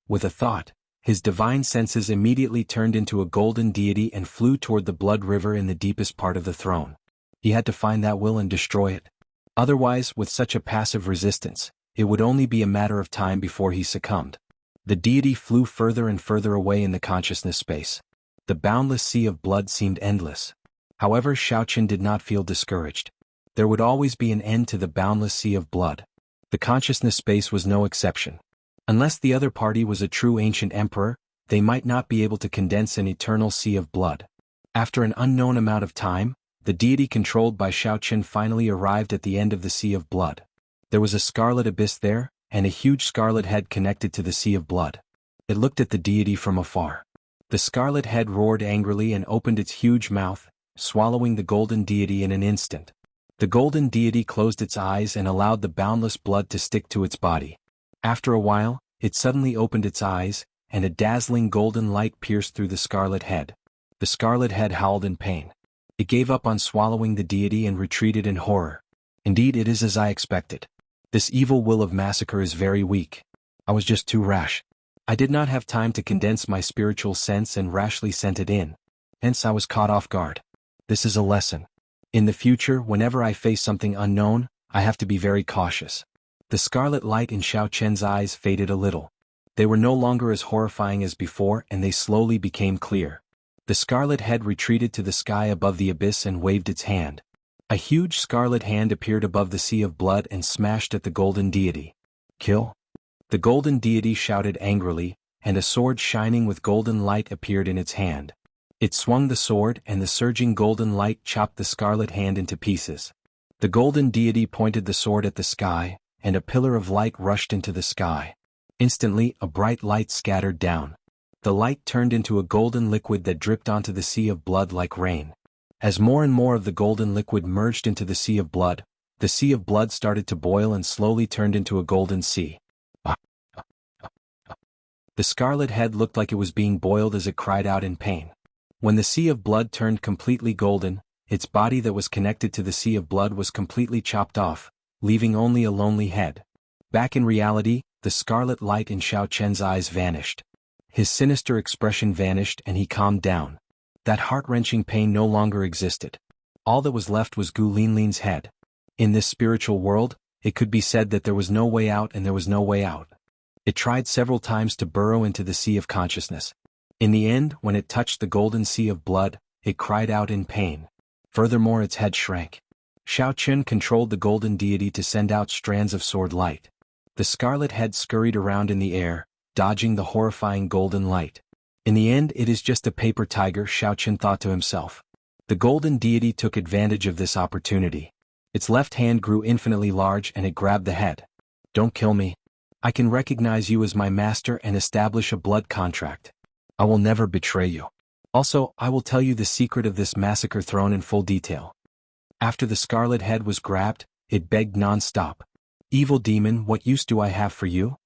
With a thought, his divine senses immediately turned into a golden deity and flew toward the blood river in the deepest part of the throne. He had to find that will and destroy it. Otherwise, with such a passive resistance, it would only be a matter of time before he succumbed. The deity flew further and further away in the consciousness space. The boundless sea of blood seemed endless. However, Xiaoqun did not feel discouraged. There would always be an end to the boundless sea of blood. The consciousness space was no exception. Unless the other party was a true ancient emperor, they might not be able to condense an eternal sea of blood. After an unknown amount of time, the deity controlled by Xiaoqun finally arrived at the end of the sea of blood. There was a scarlet abyss there, and a huge scarlet head connected to the sea of blood. It looked at the deity from afar. The scarlet head roared angrily and opened its huge mouth, swallowing the golden deity in an instant. The golden deity closed its eyes and allowed the boundless blood to stick to its body. After a while, it suddenly opened its eyes, and a dazzling golden light pierced through the scarlet head. The scarlet head howled in pain. It gave up on swallowing the deity and retreated in horror. Indeed, it is as I expected. This evil will of massacre is very weak. I was just too rash. I did not have time to condense my spiritual sense and rashly sent it in. Hence I was caught off guard. This is a lesson. In the future, whenever I face something unknown, I have to be very cautious. The scarlet light in Xiaoqun's eyes faded a little. They were no longer as horrifying as before, and they slowly became clear. The scarlet head retreated to the sky above the abyss and waved its hand. A huge scarlet hand appeared above the sea of blood and smashed at the golden deity. Kill? The golden deity shouted angrily, and a sword shining with golden light appeared in its hand. It swung the sword, and the surging golden light chopped the scarlet hand into pieces. The golden deity pointed the sword at the sky, and a pillar of light rushed into the sky. Instantly, a bright light scattered down. The light turned into a golden liquid that dripped onto the sea of blood like rain. As more and more of the golden liquid merged into the sea of blood started to boil and slowly turned into a golden sea. The scarlet head looked like it was being boiled as it cried out in pain. When the sea of blood turned completely golden, its body that was connected to the sea of blood was completely chopped off, leaving only a lonely head. Back in reality, the scarlet light in Xiaoqun's eyes vanished. His sinister expression vanished and he calmed down. That heart-wrenching pain no longer existed. All that was left was Gu Linlin's head. In this spiritual world, it could be said that there was no way out and there was no way out. It tried several times to burrow into the sea of consciousness. In the end, when it touched the golden sea of blood, it cried out in pain. Furthermore, its head shrank. Xiaoqun controlled the golden deity to send out strands of sword light. The scarlet head scurried around in the air, dodging the horrifying golden light. In the end, it is just a paper tiger, Xiaoqun thought to himself. The golden deity took advantage of this opportunity. Its left hand grew infinitely large and it grabbed the head. Don't kill me. I can recognize you as my master and establish a blood contract. I will never betray you. Also, I will tell you the secret of this massacre throne in full detail. After the scarlet head was grabbed, it begged non-stop. Evil demon, what use do I have for you?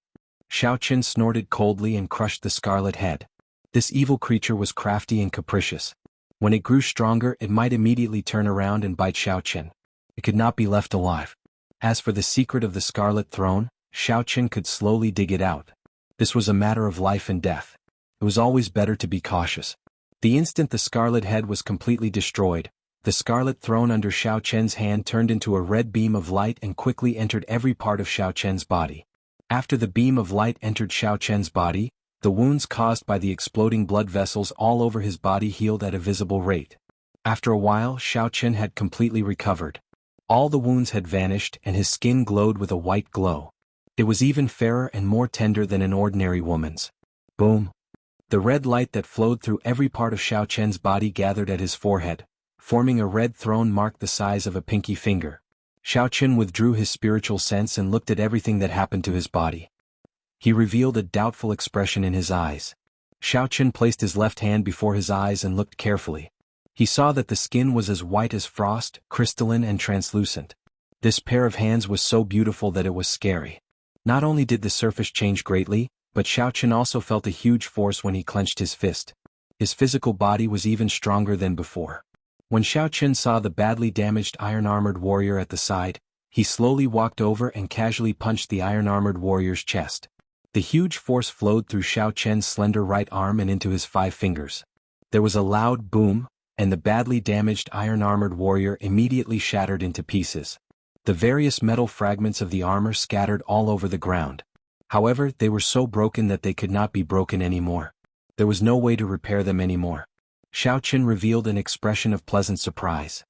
Xiaoqun snorted coldly and crushed the scarlet head. This evil creature was crafty and capricious. When it grew stronger, it might immediately turn around and bite Xiaoqun. It could not be left alive. As for the secret of the scarlet throne, Xiaoqun could slowly dig it out. This was a matter of life and death. It was always better to be cautious. The instant the scarlet head was completely destroyed, the scarlet throne under Xiaoqun's hand turned into a red beam of light and quickly entered every part of Xiaoqun's body. After the beam of light entered Xiaoqun's body, the wounds caused by the exploding blood vessels all over his body healed at a visible rate. After a while, Xiao Chen had completely recovered. All the wounds had vanished and his skin glowed with a white glow. It was even fairer and more tender than an ordinary woman's. Boom! The red light that flowed through every part of Xiao Chen's body gathered at his forehead, forming a red throne mark the size of a pinky finger. Xiao Chen withdrew his spiritual sense and looked at everything that happened to his body. He revealed a doubtful expression in his eyes. Xiao Chen placed his left hand before his eyes and looked carefully. He saw that the skin was as white as frost, crystalline and translucent. This pair of hands was so beautiful that it was scary. Not only did the surface change greatly, but Xiao Chen also felt a huge force when he clenched his fist. His physical body was even stronger than before. When Xiao Chen saw the badly damaged iron-armored warrior at the side, he slowly walked over and casually punched the iron-armored warrior's chest. The huge force flowed through Xiao Chen's slender right arm and into his 5 fingers. There was a loud boom, and the badly damaged iron-armored warrior immediately shattered into pieces. The various metal fragments of the armor scattered all over the ground. However, they were so broken that they could not be broken anymore. There was no way to repair them anymore. Xiao Chen revealed an expression of pleasant surprise.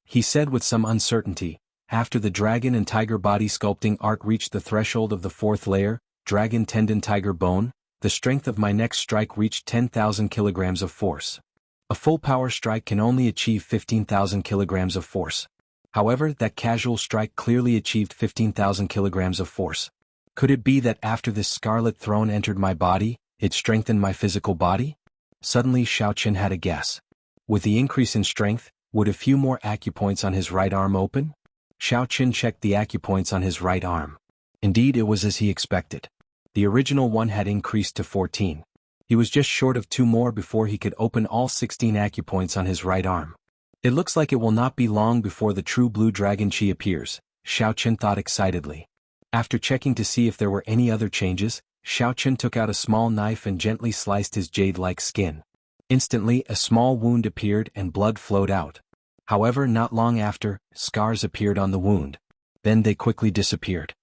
He said with some uncertainty, "After the dragon and tiger body sculpting art reached the threshold of the 4th layer, dragon tendon tiger bone, the strength of my next strike reached 10,000 kilograms of force. A full power strike can only achieve 15,000 kilograms of force. However, that casual strike clearly achieved 15,000 kilograms of force. Could it be that after this scarlet throne entered my body, it strengthened my physical body?" Suddenly Xiao Chen had a guess. With the increase in strength, would a few more acupoints on his right arm open? Xiao Chen checked the acupoints on his right arm. Indeed, it was as he expected. The original one had increased to 14. He was just short of 2 more before he could open all 16 acupoints on his right arm. It looks like it will not be long before the true blue dragon chi appears, Xiao Chen thought excitedly. After checking to see if there were any other changes, Xiao Chen took out a small knife and gently sliced his jade-like skin. Instantly, a small wound appeared and blood flowed out. However, not long after, scars appeared on the wound. Then they quickly disappeared.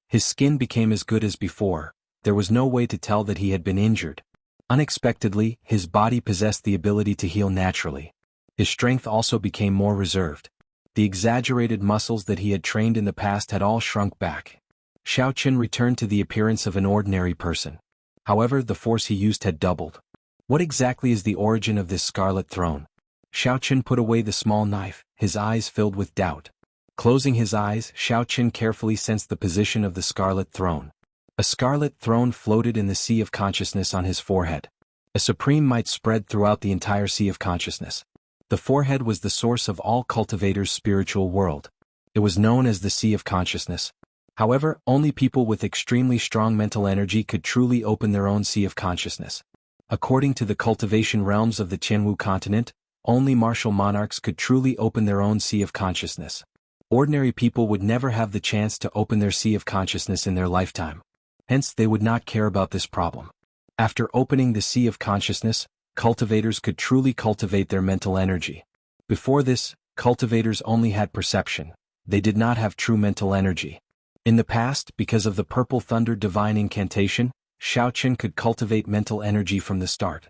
His skin became as good as before. There was no way to tell that he had been injured. Unexpectedly, his body possessed the ability to heal naturally. His strength also became more reserved. The exaggerated muscles that he had trained in the past had all shrunk back. Xiao Chen returned to the appearance of an ordinary person. However, the force he used had doubled. What exactly is the origin of this scarlet throne? Xiao Chen put away the small knife, his eyes filled with doubt. Closing his eyes, Xiao Chen carefully sensed the position of the scarlet throne. A scarlet throne floated in the sea of consciousness on his forehead. A supreme might spread throughout the entire sea of consciousness. The forehead was the source of all cultivators' spiritual world. It was known as the sea of consciousness. However, only people with extremely strong mental energy could truly open their own sea of consciousness. According to the cultivation realms of the Qianwu continent, only martial monarchs could truly open their own sea of consciousness. Ordinary people would never have the chance to open their sea of consciousness in their lifetime. Hence, they would not care about this problem. After opening the sea of consciousness, cultivators could truly cultivate their mental energy. Before this, cultivators only had perception. They did not have true mental energy. In the past, because of the Purple Thunder divine incantation, Xiao Chen could cultivate mental energy from the start.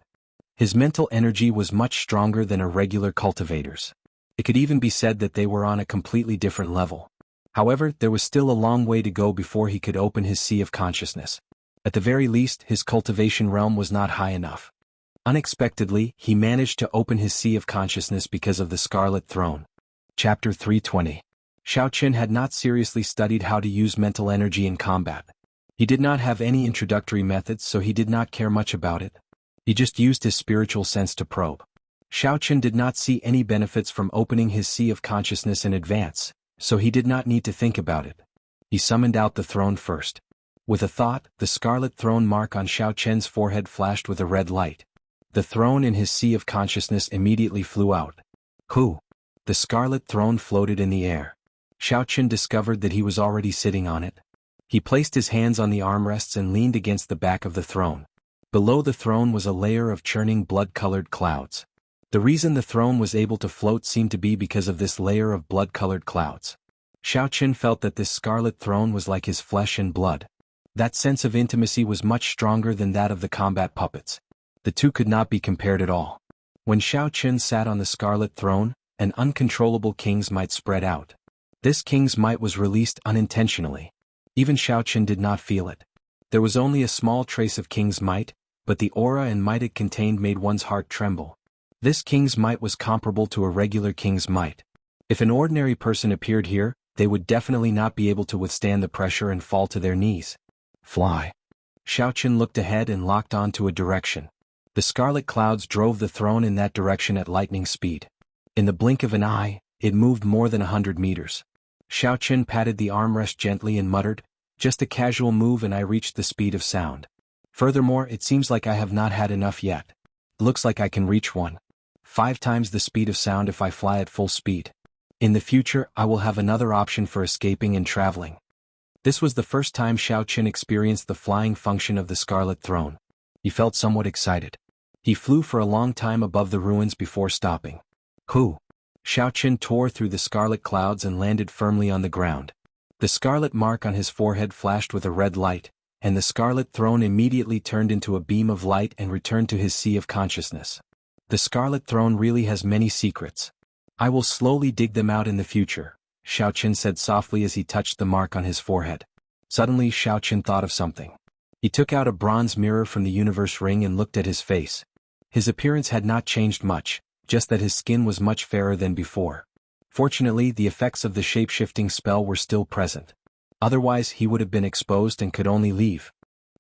His mental energy was much stronger than a regular cultivator's. It could even be said that they were on a completely different level. However, there was still a long way to go before he could open his sea of consciousness. At the very least, his cultivation realm was not high enough. Unexpectedly, he managed to open his sea of consciousness because of the Scarlet Throne. Chapter 320. Xiao Chen had not seriously studied how to use mental energy in combat. He did not have any introductory methods, so he did not care much about it. He just used his spiritual sense to probe. Xiao Chen did not see any benefits from opening his sea of consciousness in advance, so he did not need to think about it. He summoned out the throne first. With a thought, the scarlet throne mark on Xiao Chen's forehead flashed with a red light. The throne in his sea of consciousness immediately flew out. Hoo! The scarlet throne floated in the air. Xiao Chen discovered that he was already sitting on it. He placed his hands on the armrests and leaned against the back of the throne. Below the throne was a layer of churning blood-colored clouds. The reason the throne was able to float seemed to be because of this layer of blood-colored clouds. Xiao Chen felt that this scarlet throne was like his flesh and blood. That sense of intimacy was much stronger than that of the combat puppets. The two could not be compared at all. When Xiao Qin sat on the scarlet throne, an uncontrollable king's might spread out. This king's might was released unintentionally. Even Xiao Qin did not feel it. There was only a small trace of king's might, but the aura and might it contained made one's heart tremble. This king's might was comparable to a regular king's might. If an ordinary person appeared here, they would definitely not be able to withstand the pressure and fall to their knees. Fly. Xiao Qin looked ahead and locked on to a direction. The scarlet clouds drove the throne in that direction at lightning speed. In the blink of an eye, it moved more than 100 meters. Xiao Qin patted the armrest gently and muttered, "Just a casual move and I reached the speed of sound. Furthermore, it seems like I have not had enough yet. Looks like I can reach 5 times the speed of sound if I fly at full speed. In the future, I will have another option for escaping and traveling." This was the first time Xiao Qin experienced the flying function of the Scarlet Throne. He felt somewhat excited. He flew for a long time above the ruins before stopping. Hoo! Xiao Qin tore through the scarlet clouds and landed firmly on the ground. The scarlet mark on his forehead flashed with a red light, and the Scarlet Throne immediately turned into a beam of light and returned to his sea of consciousness. The Scarlet Throne really has many secrets. I will slowly dig them out in the future, Xiao Qin said softly as he touched the mark on his forehead. Suddenly Xiao Qin thought of something. He took out a bronze mirror from the universe ring and looked at his face. His appearance had not changed much, just that his skin was much fairer than before. Fortunately, the effects of the shape-shifting spell were still present. Otherwise, he would have been exposed and could only leave.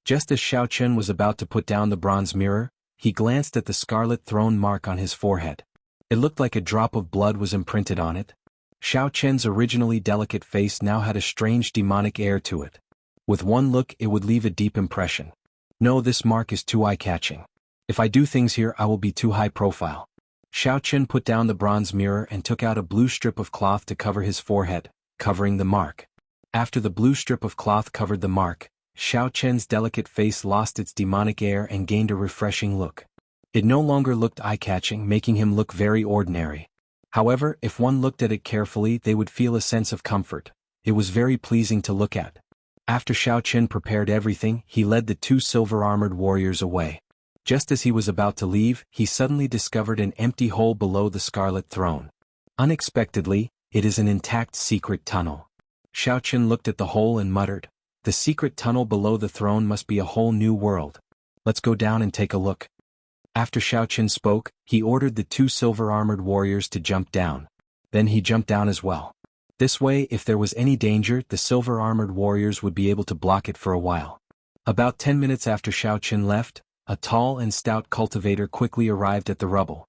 Just as Xiao Qin was about to put down the bronze mirror, he glanced at the Scarlet Throne mark on his forehead. It looked like a drop of blood was imprinted on it. Xiao Qin's originally delicate face now had a strange demonic air to it. With one look, it would leave a deep impression. No, this mark is too eye-catching. If I do things here, I will be too high profile. Xiao Qin put down the bronze mirror and took out a blue strip of cloth to cover his forehead, covering the mark. After the blue strip of cloth covered the mark, Xiao Qin's delicate face lost its demonic air and gained a refreshing look. It no longer looked eye-catching, making him look very ordinary. However, if one looked at it carefully, they would feel a sense of comfort. It was very pleasing to look at. After Xiao Qin prepared everything, he led the 2 silver-armored warriors away. Just as he was about to leave, he suddenly discovered an empty hole below the Scarlet Throne. Unexpectedly, it is an intact secret tunnel. Xiao Qin looked at the hole and muttered, "The secret tunnel below the throne must be a whole new world. Let's go down and take a look." After Xiao Qin spoke, he ordered the 2 silver-armored warriors to jump down. Then he jumped down as well. This way, if there was any danger, the silver-armored warriors would be able to block it for a while. About 10 minutes after Xiao Qin left, a tall and stout cultivator quickly arrived at the rubble.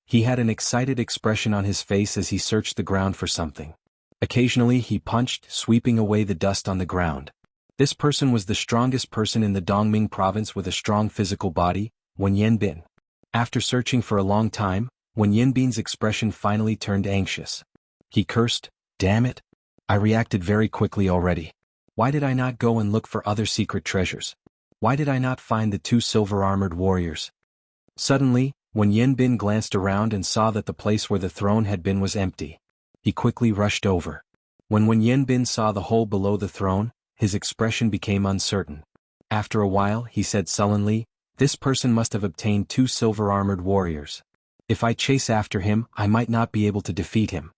He had an excited expression on his face as he searched the ground for something. Occasionally he punched, sweeping away the dust on the ground. This person was the strongest person in the Dongming province with a strong physical body, Wen Yanbin. After searching for a long time, Wen Yanbin's expression finally turned anxious. He cursed, "Damn it! I reacted very quickly already. Why did I not go and look for other secret treasures? Why did I not find the 2 silver-armored warriors?" Suddenly, when Yanbin glanced around and saw that the place where the throne had been was empty, he quickly rushed over. When Yanbin saw the hole below the throne, his expression became uncertain. After a while, he said sullenly, "This person must have obtained 2 silver-armored warriors. If I chase after him, I might not be able to defeat him.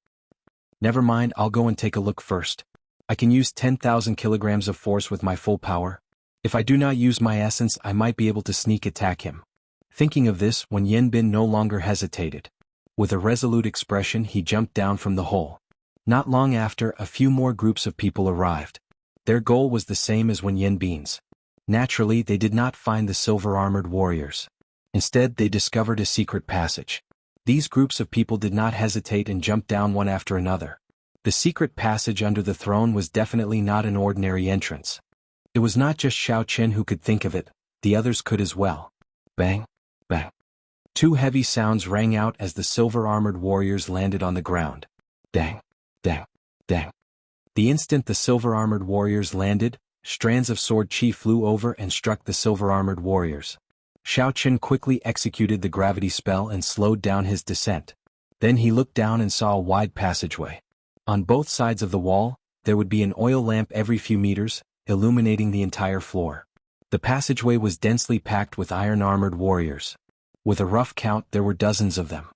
Never mind, I'll go and take a look first. I can use 10,000 kilograms of force with my full power. If I do not use my essence, I might be able to sneak attack him." Thinking of this, when Yanbin no longer hesitated. With a resolute expression, he jumped down from the hole. Not long after, a few more groups of people arrived. Their goal was the same as when Yanbin's. Naturally, they did not find the silver-armored warriors. Instead, they discovered a secret passage. These groups of people did not hesitate and jumped down one after another. The secret passage under the throne was definitely not an ordinary entrance. It was not just Xiao Qin who could think of it, the others could as well. Bang, bang. 2 heavy sounds rang out as the silver-armored warriors landed on the ground. Dang, dang, dang. The instant the silver-armored warriors landed, strands of sword chi flew over and struck the silver-armored warriors. Xiao Qin quickly executed the gravity spell and slowed down his descent. Then he looked down and saw a wide passageway. On both sides of the wall, there would be an oil lamp every few meters, illuminating the entire floor. The passageway was densely packed with iron-armored warriors. With a rough count, there were dozens of them.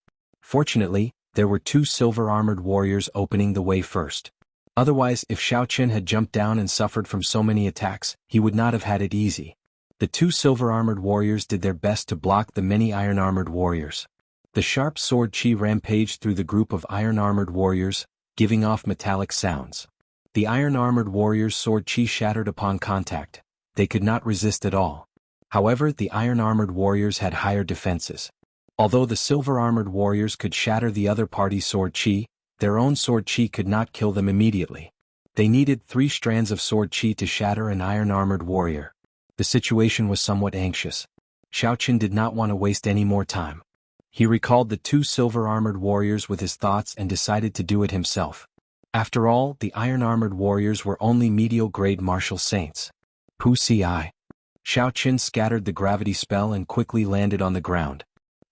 Fortunately, there were 2 silver-armored warriors opening the way first. Otherwise, if Xiaoqin had jumped down and suffered from so many attacks, he would not have had it easy. The 2 silver-armored warriors did their best to block the many iron-armored warriors. The sharp sword chi rampaged through the group of iron-armored warriors, giving off metallic sounds. The iron-armored warriors' sword chi shattered upon contact. They could not resist at all. However, the iron-armored warriors had higher defenses. Although the silver-armored warriors could shatter the other party's sword chi, their own sword chi could not kill them immediately. They needed 3 strands of sword chi to shatter an iron-armored warrior. The situation was somewhat anxious. Xiaoqin did not want to waste any more time. He recalled the 2 silver-armored warriors with his thoughts and decided to do it himself. After all, the iron-armored warriors were only medial-grade martial saints. Pu Si. Xiaoqin scattered the gravity spell and quickly landed on the ground.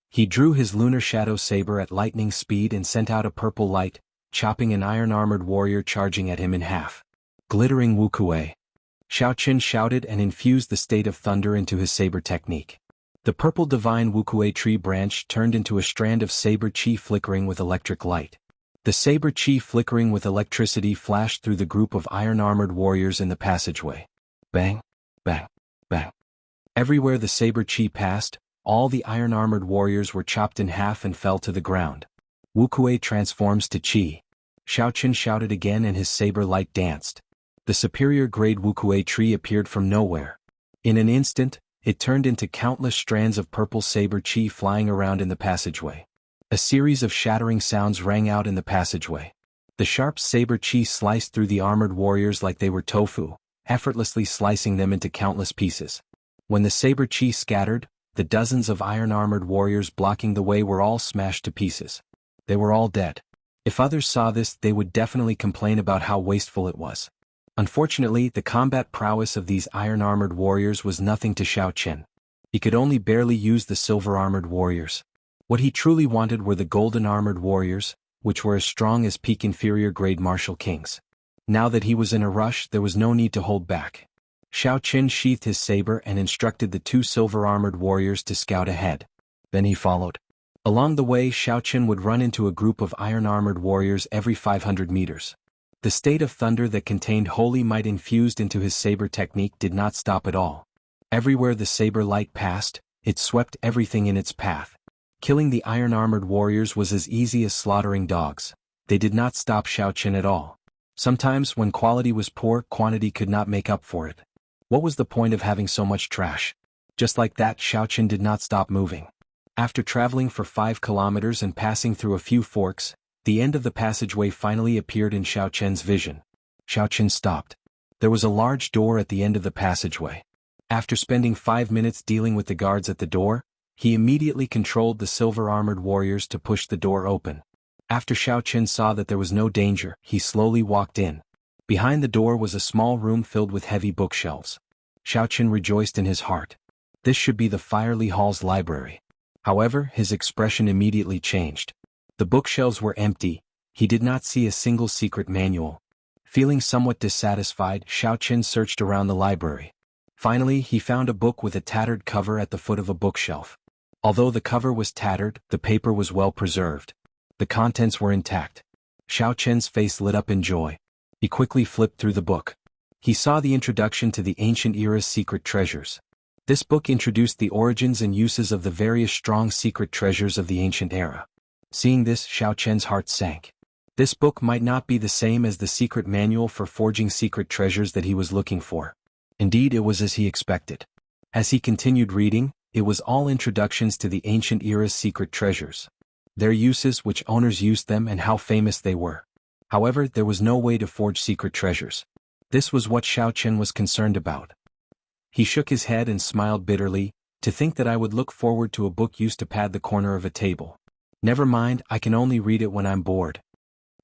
He drew his lunar shadow saber at lightning speed and sent out a purple light, chopping an iron-armored warrior charging at him in half. Glittering Wukuei. Xiaoqin shouted and infused the state of thunder into his saber technique. The purple divine Wukuei tree branch turned into a strand of saber chi flickering with electric light. The saber chi flickering with electricity flashed through the group of iron-armored warriors in the passageway. Bang, bang, bang. Everywhere the saber chi passed, all the iron-armored warriors were chopped in half and fell to the ground. Wukuei transforms to chi. Xiaoqin shouted again and his saber light danced. The superior-grade Wukuei tree appeared from nowhere. In an instant, it turned into countless strands of purple saber chi flying around in the passageway. A series of shattering sounds rang out in the passageway. The sharp saber chi sliced through the armored warriors like they were tofu, effortlessly slicing them into countless pieces. When the saber chi scattered, the dozens of iron-armored warriors blocking the way were all smashed to pieces. They were all dead. If others saw this, they would definitely complain about how wasteful it was. Unfortunately, the combat prowess of these iron-armored warriors was nothing to Xiaoqin. He could only barely use the silver-armored warriors. What he truly wanted were the golden-armored warriors, which were as strong as peak inferior-grade martial kings. Now that he was in a rush, there was no need to hold back. Xiaoqin sheathed his saber and instructed the 2 silver-armored warriors to scout ahead. Then he followed. Along the way, Xiaoqin would run into a group of iron-armored warriors every 500 meters. The state of thunder that contained holy might infused into his saber technique did not stop at all. Everywhere the saber light passed, it swept everything in its path. Killing the iron-armored warriors was as easy as slaughtering dogs. They did not stop Xiaoqin at all. Sometimes, when quality was poor, quantity could not make up for it. What was the point of having so much trash? Just like that, Xiaoqin did not stop moving. After traveling for 5 kilometers and passing through a few forks, the end of the passageway finally appeared in Xiaoqin's vision. Xiaoqin stopped. There was a large door at the end of the passageway. After spending 5 minutes dealing with the guards at the door, he immediately controlled the silver-armored warriors to push the door open. After Xiaoqin saw that there was no danger, he slowly walked in. Behind the door was a small room filled with heavy bookshelves. Xiaoqin rejoiced in his heart. This should be the Firely Hall's library. However, his expression immediately changed. The bookshelves were empty. He did not see a single secret manual. Feeling somewhat dissatisfied, Xiaoqin searched around the library. Finally, he found a book with a tattered cover at the foot of a bookshelf. Although the cover was tattered, the paper was well preserved. The contents were intact. Xiaoqin's face lit up in joy. He quickly flipped through the book. He saw the introduction to the ancient era's secret treasures. This book introduced the origins and uses of the various strong secret treasures of the ancient era. Seeing this, Xiaoqin's heart sank. This book might not be the same as the secret manual for forging secret treasures that he was looking for. Indeed, it was as he expected. As he continued reading, it was all introductions to the ancient era's secret treasures. Their uses, which owners used them, and how famous they were. However, there was no way to forge secret treasures. This was what Xiaoqin was concerned about. He shook his head and smiled bitterly. To think that I would look forward to a book used to pad the corner of a table. Never mind, I can only read it when I'm bored.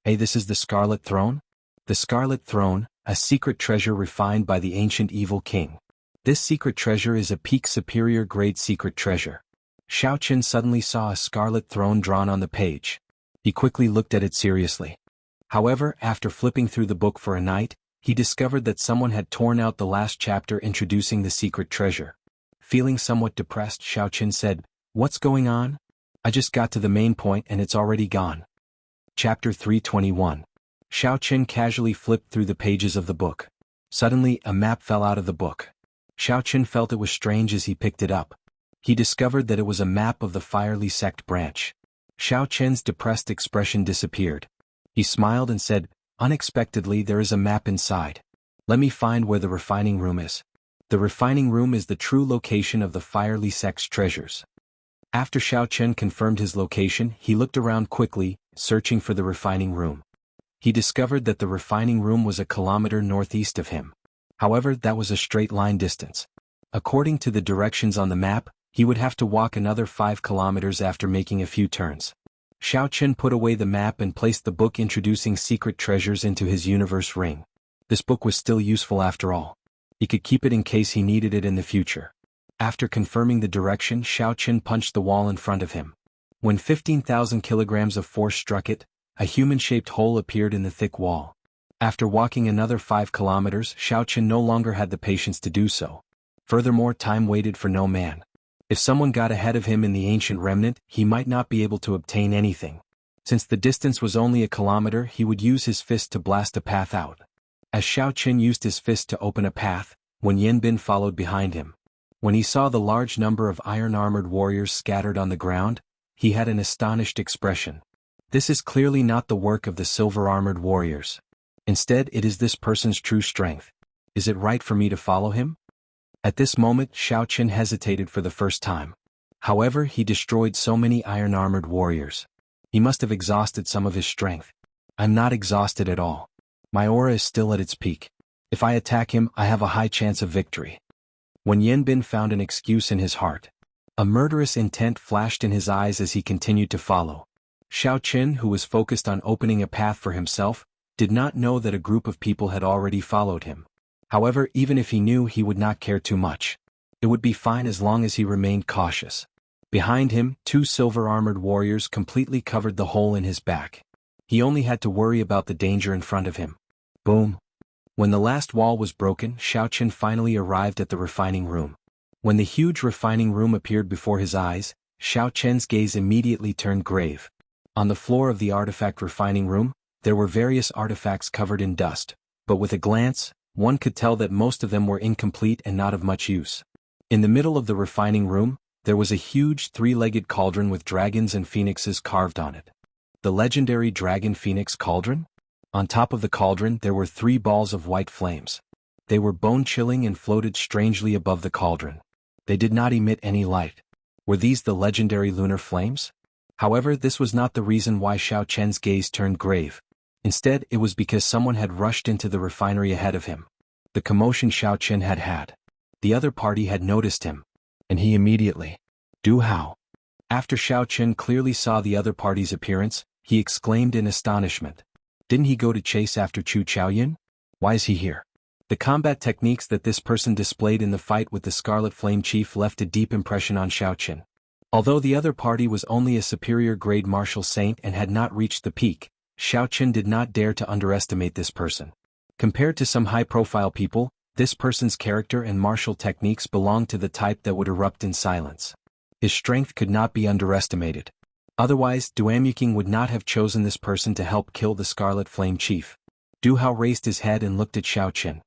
Hey, this is the Scarlet Throne? The Scarlet Throne, a secret treasure refined by the ancient evil king. This secret treasure is a peak superior grade secret treasure. Xiaoqin suddenly saw a scarlet throne drawn on the page. He quickly looked at it seriously. However, after flipping through the book for a night, he discovered that someone had torn out the last chapter introducing the secret treasure. Feeling somewhat depressed, Xiaoqin said, What's going on? I just got to the main point and it's already gone. Chapter 321. Xiao Qin casually flipped through the pages of the book. Suddenly, a map fell out of the book. Xiao Qin felt it was strange as he picked it up. He discovered that it was a map of the Firely Sect branch. Xiao Qin's depressed expression disappeared. He smiled and said, "Unexpectedly, there is a map inside. Let me find where the refining room is." The refining room is the true location of the Firely Sect's treasures. After Xiao Qin confirmed his location, he looked around quickly, searching for the refining room. He discovered that the refining room was a kilometer northeast of him. However, that was a straight line distance. According to the directions on the map, he would have to walk another 5 kilometers after making a few turns. Xiao Qin put away the map and placed the book introducing secret treasures into his universe ring. This book was still useful after all. He could keep it in case he needed it in the future. After confirming the direction, Xiao Qin punched the wall in front of him. When 15,000 kilograms of force struck it, a human-shaped hole appeared in the thick wall. After walking another 5 kilometers, Xiao Qin no longer had the patience to do so. Furthermore, time waited for no man. If someone got ahead of him in the ancient remnant, he might not be able to obtain anything. Since the distance was only a kilometer, he would use his fist to blast a path out. As Xiao Qin used his fist to open a path, Wen Yanbin followed behind him. When he saw the large number of iron-armored warriors scattered on the ground, he had an astonished expression. This is clearly not the work of the silver-armored warriors. Instead, it is this person's true strength. Is it right for me to follow him? At this moment, Xiao Qin hesitated for the first time. However, he destroyed so many iron-armored warriors. He must have exhausted some of his strength. I'm not exhausted at all. My aura is still at its peak. If I attack him, I have a high chance of victory. When Yanbin found an excuse in his heart. A murderous intent flashed in his eyes as he continued to follow. Xiao Qin, who was focused on opening a path for himself, did not know that a group of people had already followed him. However, even if he knew, he would not care too much. It would be fine as long as he remained cautious. Behind him, 2 silver-armored warriors completely covered the hole in his back. He only had to worry about the danger in front of him. Boom. When the last wall was broken, Xiao Qin finally arrived at the refining room. When the huge refining room appeared before his eyes, Xiao Qin's gaze immediately turned grave. On the floor of the artifact refining room, there were various artifacts covered in dust, but with a glance, one could tell that most of them were incomplete and not of much use. In the middle of the refining room, there was a huge 3-legged cauldron with dragons and phoenixes carved on it. The legendary Dragon Phoenix Cauldron? On top of the cauldron there were 3 balls of white flames. They were bone-chilling and floated strangely above the cauldron. They did not emit any light. Were these the legendary lunar flames? However, this was not the reason why Xiao Qin's gaze turned grave. Instead, it was because someone had rushed into the refinery ahead of him. The commotion Xiao Qin had had. The other party had noticed him. And he immediately. Du Hao. After Xiao Qin clearly saw the other party's appearance, he exclaimed in astonishment. Didn't he go to chase after Chu Chaoyin? Why is he here? The combat techniques that this person displayed in the fight with the Scarlet Flame Chief left a deep impression on Xiao Qin. Although the other party was only a superior grade martial saint and had not reached the peak, Xiao Qin did not dare to underestimate this person. Compared to some high-profile people, this person's character and martial techniques belonged to the type that would erupt in silence. His strength could not be underestimated. Otherwise, Duamuking would not have chosen this person to help kill the Scarlet Flame Chief. Du Hao raised his head and looked at Xiao Qin.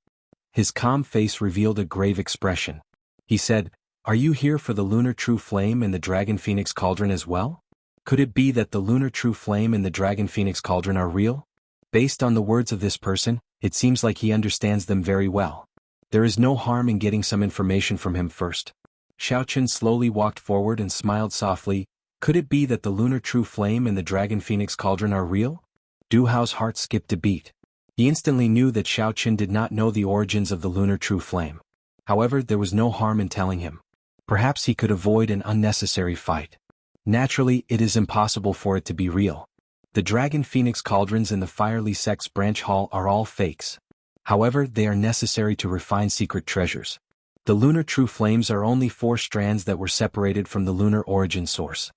His calm face revealed a grave expression. He said, "Are you here for the Lunar True Flame and the Dragon Phoenix Cauldron as well? Could it be that the Lunar True Flame and the Dragon Phoenix Cauldron are real?" Based on the words of this person, it seems like he understands them very well. There is no harm in getting some information from him first. Xiao Qin slowly walked forward and smiled softly. Could it be that the Lunar True Flame and the Dragon Phoenix Cauldron are real? Du Hao's heart skipped a beat. He instantly knew that Xiao Qin did not know the origins of the Lunar True Flame. However, there was no harm in telling him. Perhaps he could avoid an unnecessary fight. Naturally, it is impossible for it to be real. The Dragon Phoenix Cauldrons in the Firely Sect's branch hall are all fakes. However, they are necessary to refine secret treasures. The Lunar True Flames are only 4 strands that were separated from the lunar origin source.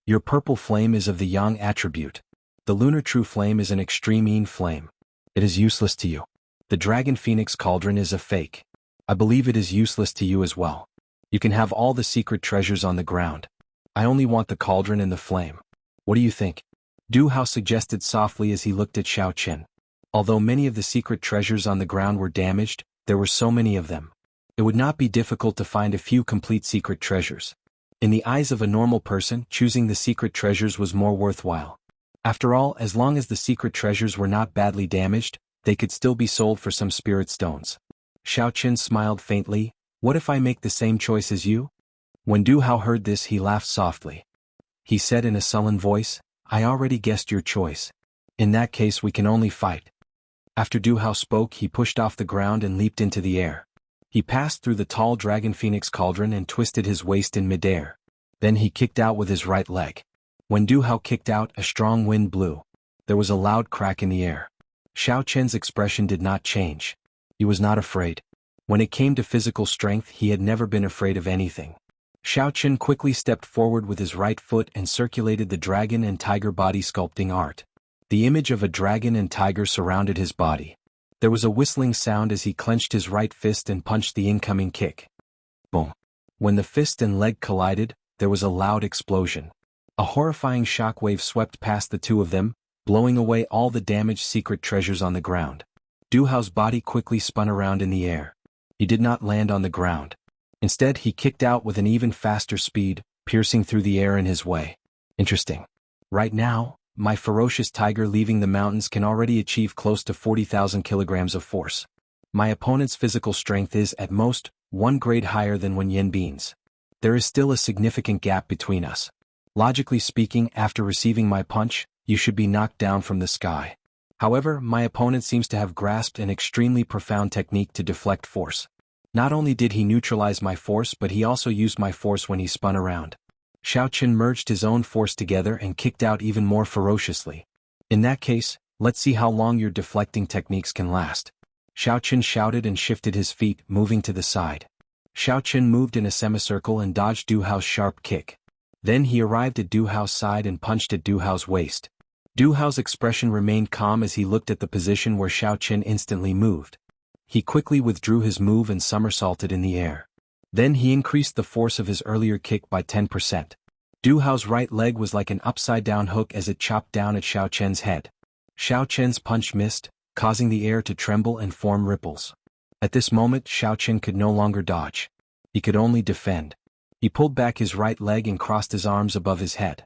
Your purple flame is of the Yang attribute. The Lunar True Flame is an extreme Yin flame. It is useless to you. The Dragon Phoenix Cauldron is a fake. I believe it is useless to you as well. You can have all the secret treasures on the ground. I only want the cauldron and the flame. What do you think? Du Hao suggested softly as he looked at Xiao Qin. Although many of the secret treasures on the ground were damaged, there were so many of them. It would not be difficult to find a few complete secret treasures. In the eyes of a normal person, choosing the secret treasures was more worthwhile. After all, as long as the secret treasures were not badly damaged, they could still be sold for some spirit stones. Xiao Qin smiled faintly. What if I make the same choice as you? When Du Hao heard this, he laughed softly. He said in a sullen voice, I already guessed your choice. In that case we can only fight. After Du Hao spoke, he pushed off the ground and leaped into the air. He passed through the tall dragon phoenix cauldron and twisted his waist in midair. Then he kicked out with his right leg. When Du Hao kicked out, a strong wind blew. There was a loud crack in the air. Xiao Qin's expression did not change. He was not afraid. When it came to physical strength, he had never been afraid of anything. Xiao Qin quickly stepped forward with his right foot and circulated the dragon and tiger body sculpting art. The image of a dragon and tiger surrounded his body. There was a whistling sound as he clenched his right fist and punched the incoming kick. Boom. When the fist and leg collided, there was a loud explosion. A horrifying shockwave swept past the two of them, blowing away all the damaged secret treasures on the ground. Du Hao's body quickly spun around in the air. He did not land on the ground. Instead, he kicked out with an even faster speed, piercing through the air in his way. Interesting. Right now, my ferocious tiger leaving the mountains can already achieve close to 40,000 kilograms of force. My opponent's physical strength is, at most, 1 grade higher than Wen Yin Bean's. There is still a significant gap between us. Logically speaking, after receiving my punch, you should be knocked down from the sky. However, my opponent seems to have grasped an extremely profound technique to deflect force. Not only did he neutralize my force, but he also used my force when he spun around. Xiao Qin merged his own force together and kicked out even more ferociously. In that case, let's see how long your deflecting techniques can last. Xiao Qin shouted and shifted his feet, moving to the side. Xiao Qin moved in a semicircle and dodged Du Hao's sharp kick. Then he arrived at Du Hao's side and punched at Du Hao's waist. Du Hao's expression remained calm as he looked at the position where Xiao Qin instantly moved. He quickly withdrew his move and somersaulted in the air. Then he increased the force of his earlier kick by 10%. Du Hao's right leg was like an upside-down hook as it chopped down at Xiao Qin's head. Xiao Qin's punch missed, causing the air to tremble and form ripples. At this moment, Xiao Qin could no longer dodge. He could only defend. He pulled back his right leg and crossed his arms above his head.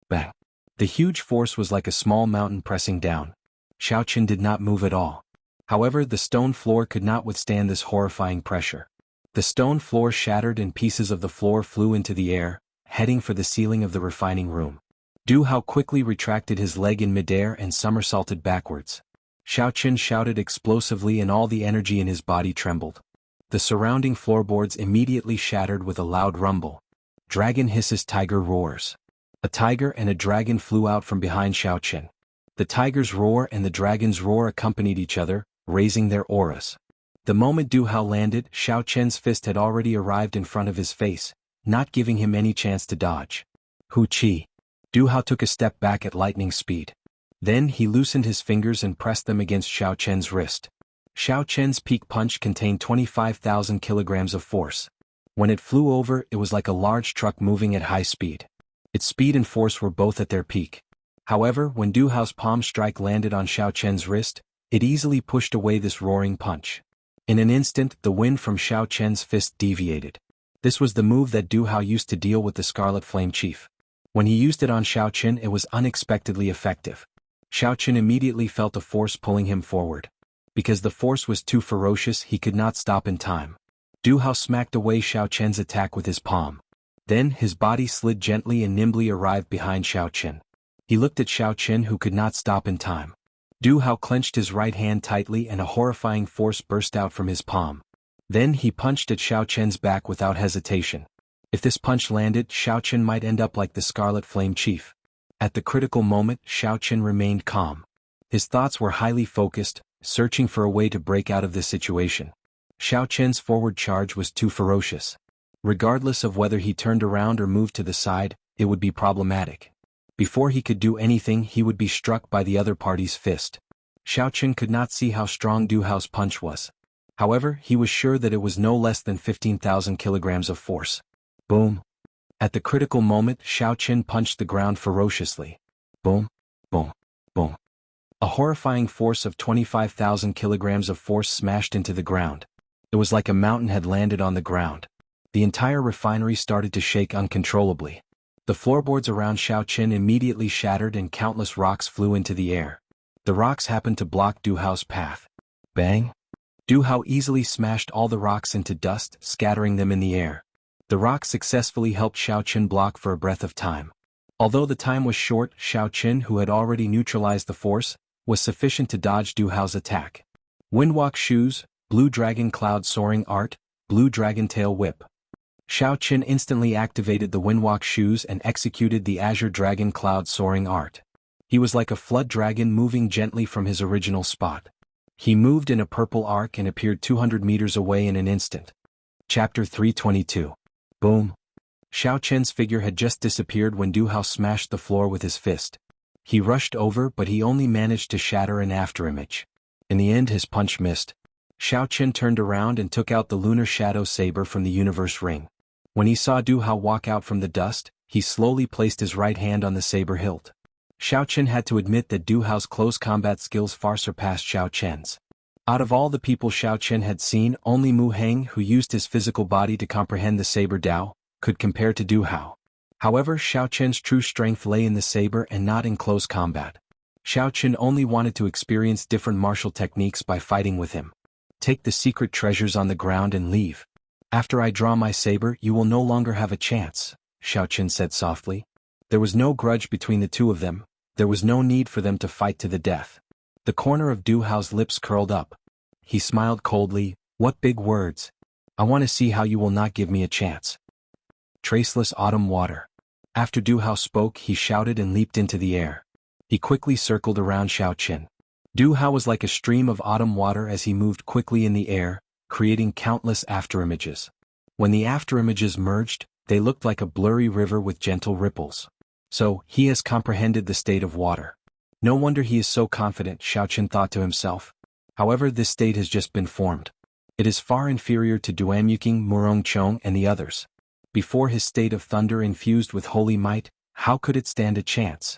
Bang! The huge force was like a small mountain pressing down. Xiao Qin did not move at all. However, the stone floor could not withstand this horrifying pressure. The stone floor shattered and pieces of the floor flew into the air, heading for the ceiling of the refining room. Du Hao quickly retracted his leg in midair and somersaulted backwards. Xiao Qin shouted explosively and all the energy in his body trembled. The surrounding floorboards immediately shattered with a loud rumble. Dragon hisses, tiger roars. A tiger and a dragon flew out from behind Xiao Qin. The tiger's roar and the dragon's roar accompanied each other, raising their auras. The moment Du Hao landed, Xiao Qin's fist had already arrived in front of his face, not giving him any chance to dodge. Hu Qi. Du Hao took a step back at lightning speed. Then he loosened his fingers and pressed them against Xiao Qin's wrist. Xiao Qin's peak punch contained 25,000 kilograms of force. When it flew over, it was like a large truck moving at high speed. Its speed and force were both at their peak. However, when Du Hao's palm strike landed on Xiao Qin's wrist, it easily pushed away this roaring punch. In an instant, the wind from Xiao Qin's fist deviated. This was the move that Du Hao used to deal with the Scarlet Flame Chief. When he used it on Xiao Qin, it was unexpectedly effective. Xiao Qin immediately felt a force pulling him forward. Because the force was too ferocious, he could not stop in time. Du Hao smacked away Xiao Qin's attack with his palm. Then, his body slid gently and nimbly arrived behind Xiao Qin. He looked at Xiao Qin, who could not stop in time. Du Hao clenched his right hand tightly and a horrifying force burst out from his palm. Then he punched at Xiao Qin's back without hesitation. If this punch landed, Xiao Qin might end up like the Scarlet Flame Chief. At the critical moment, Xiao Qin remained calm. His thoughts were highly focused, searching for a way to break out of this situation. Xiao Qin's forward charge was too ferocious. Regardless of whether he turned around or moved to the side, it would be problematic. Before he could do anything, he would be struck by the other party's fist. Xiao Qin could not see how strong Du Hao's punch was. However, he was sure that it was no less than 15,000 kilograms of force. Boom! At the critical moment, Xiao Qin punched the ground ferociously. Boom, boom, boom. A horrifying force of 25,000 kilograms of force smashed into the ground. It was like a mountain had landed on the ground. The entire refinery started to shake uncontrollably. The floorboards around Xiao Qin immediately shattered and countless rocks flew into the air. The rocks happened to block Du Hao's path. Bang! Du Hao easily smashed all the rocks into dust, scattering them in the air. The rocks successfully helped Xiao Qin block for a breath of time. Although the time was short, Xiao Qin, who had already neutralized the force, was sufficient to dodge Du Hao's attack. Windwalk shoes, blue dragon cloud soaring art, blue dragon tail whip. Xiao Qin instantly activated the windwalk shoes and executed the azure dragon cloud soaring art. He was like a flood dragon moving gently from his original spot. He moved in a purple arc and appeared 200 meters away in an instant. Chapter 322. Boom. Xiao Qin's figure had just disappeared when Du Hao smashed the floor with his fist. He rushed over, but he only managed to shatter an afterimage. In the end, his punch missed. Xiao Qin turned around and took out the lunar shadow saber from the universe ring. When he saw Du Hao walk out from the dust, he slowly placed his right hand on the saber hilt. Xiao Qin had to admit that Du Hao's close combat skills far surpassed Xiao Qian's. Out of all the people Xiao Qin had seen, only Mu Heng, who used his physical body to comprehend the saber Dao, could compare to Du Hao. However, Xiao Qian's true strength lay in the saber and not in close combat. Xiao Qin only wanted to experience different martial techniques by fighting with him. Take the secret treasures on the ground and leave. After I draw my saber, you will no longer have a chance, Xiao Qin said softly. There was no grudge between the two of them. There was no need for them to fight to the death. The corner of Du Hao's lips curled up. He smiled coldly. What big words. I want to see how you will not give me a chance. Traceless autumn water. After Du Hao spoke, he shouted and leaped into the air. He quickly circled around Xiao Qin. Du Hao was like a stream of autumn water as he moved quickly in the air, creating countless afterimages. When the afterimages merged, they looked like a blurry river with gentle ripples. So, he has comprehended the state of water. No wonder he is so confident, Xiao Qin thought to himself. However, this state has just been formed. It is far inferior to Duanyuking, Murongchong and the others. Before his state of thunder infused with holy might, how could it stand a chance?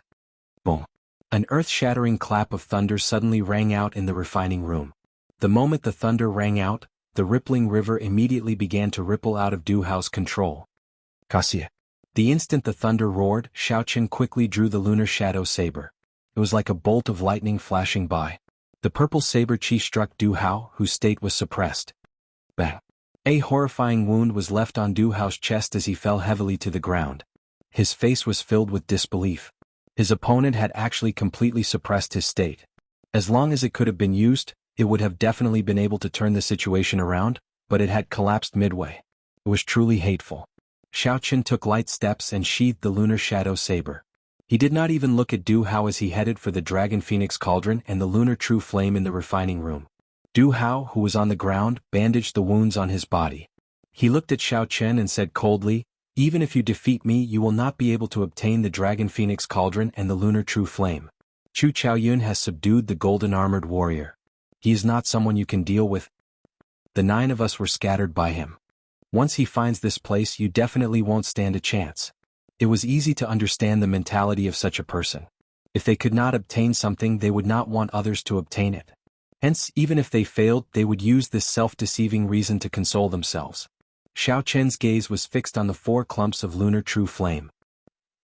Boom. An earth-shattering clap of thunder suddenly rang out in the refining room. The moment the thunder rang out, the rippling river immediately began to ripple out of Du Hao's control. Cassia. The instant the thunder roared, Xiao Qin quickly drew the lunar shadow saber. It was like a bolt of lightning flashing by. The purple saber chi struck Du Hao, whose state was suppressed. Bang. A horrifying wound was left on Du Hao's chest as he fell heavily to the ground. His face was filled with disbelief. His opponent had actually completely suppressed his state. As long as it could have been used, it would have definitely been able to turn the situation around, but it had collapsed midway. It was truly hateful. Xiao Qin took light steps and sheathed the lunar shadow saber. He did not even look at Du Hao as he headed for the Dragon Phoenix Cauldron and the lunar true flame in the refining room. Du Hao, who was on the ground, bandaged the wounds on his body. He looked at Xiao Qin and said coldly, "Even if you defeat me, you will not be able to obtain the Dragon Phoenix Cauldron and the lunar true flame. Chu Chaoyun has subdued the golden armored warrior. He is not someone you can deal with." The 9 of us were scattered by him. Once he finds this place, you definitely won't stand a chance. It was easy to understand the mentality of such a person. If they could not obtain something, they would not want others to obtain it. Hence, even if they failed, they would use this self-deceiving reason to console themselves. Xiao Qian's gaze was fixed on the 4 clumps of lunar true flame.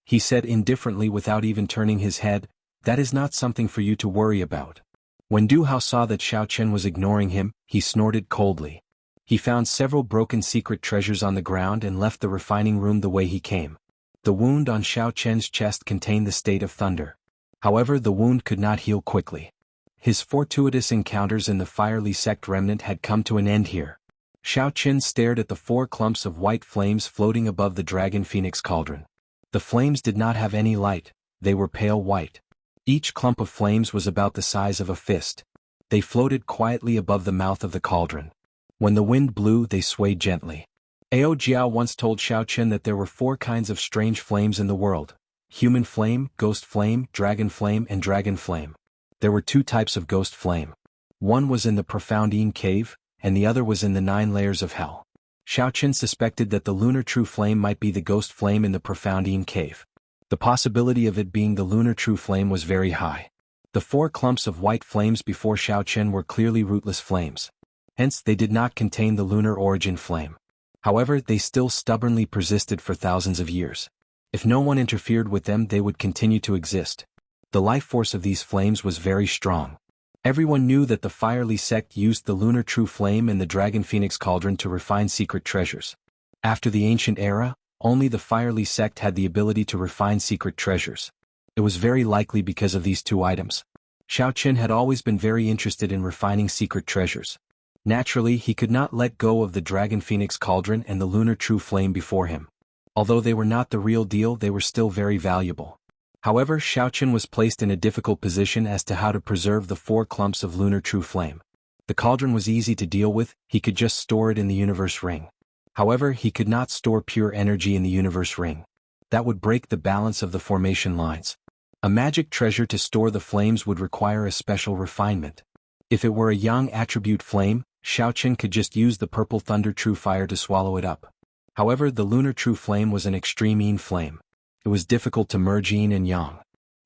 He said indifferently without even turning his head, "That is not something for you to worry about." When Du Hao saw that Xiao Qian was ignoring him, he snorted coldly. He found several broken secret treasures on the ground and left the refining room the way he came. The wound on Xiao Qian's chest contained the state of thunder. However, the wound could not heal quickly. His fortuitous encounters in the fiery sect remnant had come to an end here. Xiao Qin stared at the 4 clumps of white flames floating above the Dragon Phoenix Cauldron. The flames did not have any light, they were pale white. Each clump of flames was about the size of a fist. They floated quietly above the mouth of the cauldron. When the wind blew, they swayed gently. Ao Jiao once told Xiao Qin that there were 4 kinds of strange flames in the world: human flame, ghost flame, dragon flame, and dragon flame. There were 2 types of ghost flame. One was in the profound Yin cave, and the other was in the 9 layers of hell. Xiaoqian suspected that the lunar true flame might be the ghost flame in the Profoundine cave. The possibility of it being the lunar true flame was very high. The 4 clumps of white flames before Xiaoqian were clearly rootless flames. Hence, they did not contain the lunar origin flame. However, they still stubbornly persisted for thousands of years. If no one interfered with them, they would continue to exist. The life force of these flames was very strong. Everyone knew that the Firely sect used the lunar true flame and the Dragon Phoenix cauldron to refine secret treasures. After the ancient era, only the Firely sect had the ability to refine secret treasures. It was very likely because of these 2 items. Xiaoqian had always been very interested in refining secret treasures. Naturally, he could not let go of the Dragon Phoenix cauldron and the lunar true flame before him. Although they were not the real deal, they were still very valuable. However, Xiaoqian was placed in a difficult position as to how to preserve the 4 clumps of lunar true flame. The cauldron was easy to deal with, he could just store it in the universe ring. However, he could not store pure energy in the universe ring. That would break the balance of the formation lines. A magic treasure to store the flames would require a special refinement. If it were a yang attribute flame, Xiaoqian could just use the purple thunder true fire to swallow it up. However, the lunar true flame was an extreme yin flame. It was difficult to merge yin and yang.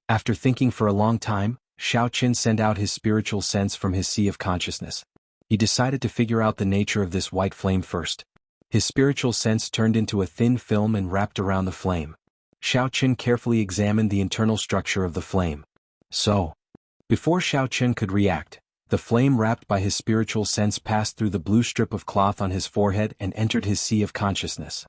After thinking for a long time, Xiaoqian sent out his spiritual sense from his sea of consciousness. He decided to figure out the nature of this white flame first. His spiritual sense turned into a thin film and wrapped around the flame. Xiaoqian carefully examined the internal structure of the flame. Before Xiaoqian could react, the flame wrapped by his spiritual sense passed through the blue strip of cloth on his forehead and entered his sea of consciousness.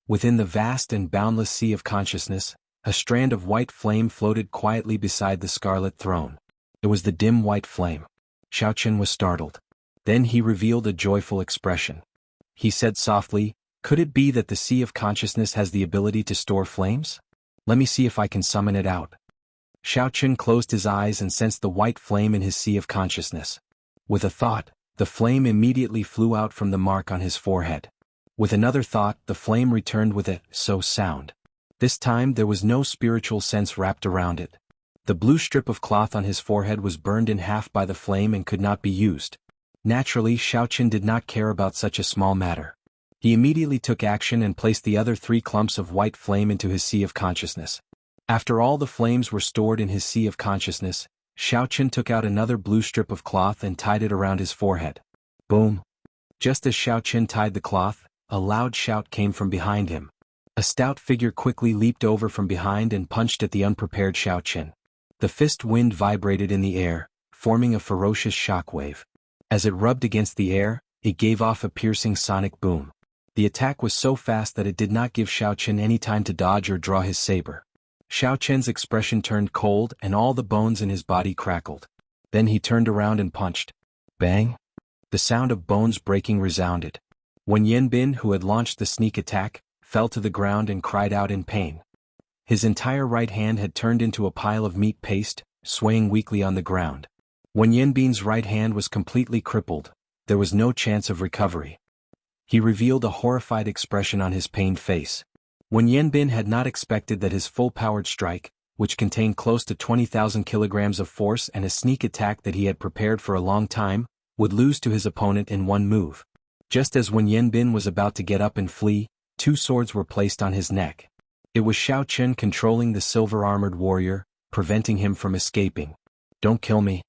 Within the vast and boundless sea of consciousness, a strand of white flame floated quietly beside the scarlet throne. It was the dim white flame. Xiaoqian was startled. Then he revealed a joyful expression. He said softly, "Could it be that the sea of consciousness has the ability to store flames? Let me see if I can summon it out." Xiaoqian closed his eyes and sensed the white flame in his sea of consciousness. With a thought, the flame immediately flew out from the mark on his forehead. With another thought, the flame returned with a "so" sound. This time there was no spiritual sense wrapped around it. The blue strip of cloth on his forehead was burned in half by the flame and could not be used. Naturally, Xiaoqian did not care about such a small matter. He immediately took action and placed the other 3 clumps of white flame into his sea of consciousness. After all the flames were stored in his sea of consciousness, Xiaoqian took out another blue strip of cloth and tied it around his forehead. Boom! Just as Xiaoqian tied the cloth, a loud shout came from behind him. A stout figure quickly leaped over from behind and punched at the unprepared Xiaoqian. The fist wind vibrated in the air, forming a ferocious shock wave. As it rubbed against the air, it gave off a piercing sonic boom. The attack was so fast that it did not give Xiaoqian any time to dodge or draw his saber. Xiaoqian's expression turned cold and all the bones in his body crackled. Then he turned around and punched. Bang! The sound of bones breaking resounded. Wen Yanbin, who had launched the sneak attack, fell to the ground and cried out in pain. His entire right hand had turned into a pile of meat paste, swaying weakly on the ground. Wen Yanbin's right hand was completely crippled. There was no chance of recovery. He revealed a horrified expression on his pained face. Wen Yanbin had not expected that his full-powered strike, which contained close to 20,000 kilograms of force and a sneak attack that he had prepared for a long time, would lose to his opponent in one move. Just as Wen Yanbin was about to get up and flee, 2 swords were placed on his neck. It was Xiaoqian controlling the silver-armored warrior, preventing him from escaping. "Don't kill me.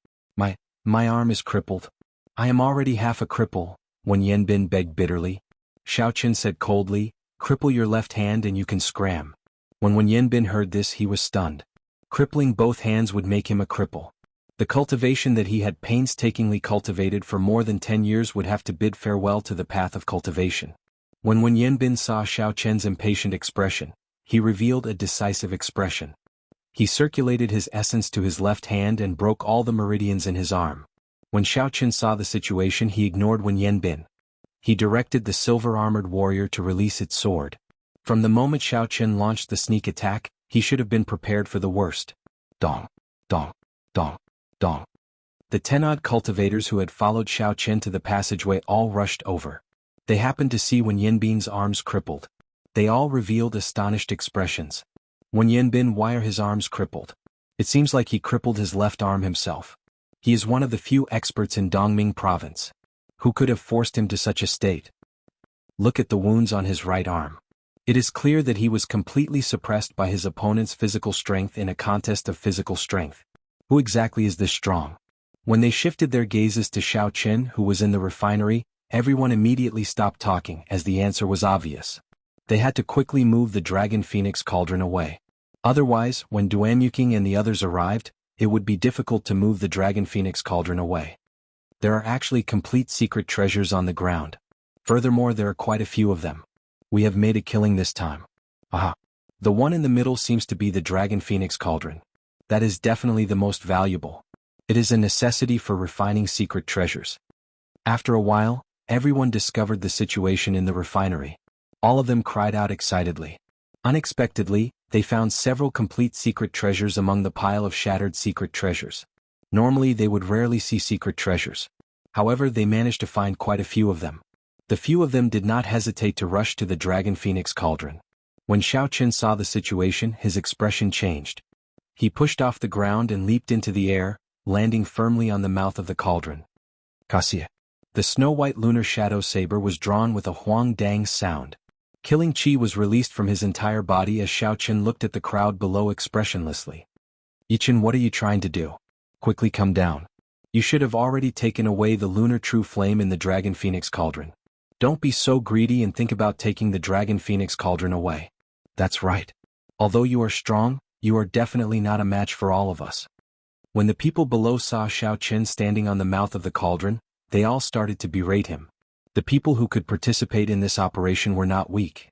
My arm is crippled. I am already half a cripple," Wen Yanbin begged bitterly. Xiaoqian said coldly, "Cripple your left hand and you can scram." When Wen Yanbin heard this, he was stunned. Crippling both hands would make him a cripple. The cultivation that he had painstakingly cultivated for more than 10 years would have to bid farewell to the path of cultivation. When Wen Yanbin saw Xiaoqian's impatient expression, he revealed a decisive expression. He circulated his essence to his left hand and broke all the meridians in his arm. When Xiaoqian saw the situation, he ignored Wen Yanbin. He directed the silver-armored warrior to release its sword. From the moment Xiaoqian launched the sneak attack, he should have been prepared for the worst. Dong, dong, dong, dong. The 10-odd cultivators who had followed Xiaoqian to the passageway all rushed over. They happened to see Wen Yanbin's arms crippled. They all revealed astonished expressions. Wen Yanbin, why are his arms crippled? It seems like he crippled his left arm himself. He is one of the few experts in Dongming province. Who could have forced him to such a state? Look at the wounds on his right arm. It is clear that he was completely suppressed by his opponent's physical strength in a contest of physical strength. Who exactly is this strong? When they shifted their gazes to Xiao Qin, who was in the refinery, everyone immediately stopped talking as the answer was obvious. They had to quickly move the Dragon Phoenix cauldron away. Otherwise, when Duanyuking and the others arrived, it would be difficult to move the Dragon Phoenix cauldron away. There are actually complete secret treasures on the ground. Furthermore, there are quite a few of them. We have made a killing this time. Aha. The one in the middle seems to be the Dragon Phoenix cauldron. That is definitely the most valuable. It is a necessity for refining secret treasures. After a while, everyone discovered the situation in the refinery. All of them cried out excitedly. Unexpectedly, they found several complete secret treasures among the pile of shattered secret treasures. Normally they would rarely see secret treasures. However, they managed to find quite a few of them. The few of them did not hesitate to rush to the Dragon Phoenix cauldron. When Xiao Qin saw the situation, his expression changed. He pushed off the ground and leaped into the air, landing firmly on the mouth of the cauldron. Cassia. The snow-white lunar shadow saber was drawn with a huang dang sound. Killing chi was released from his entire body as Xiao Qin looked at the crowd below expressionlessly. Yichen, what are you trying to do? Quickly come down. You should have already taken away the lunar true flame in the Dragon Phoenix cauldron. Don't be so greedy and think about taking the Dragon Phoenix cauldron away. That's right. Although you are strong, you are definitely not a match for all of us. When the people below saw Xiao Qin standing on the mouth of the cauldron, they all started to berate him. The people who could participate in this operation were not weak.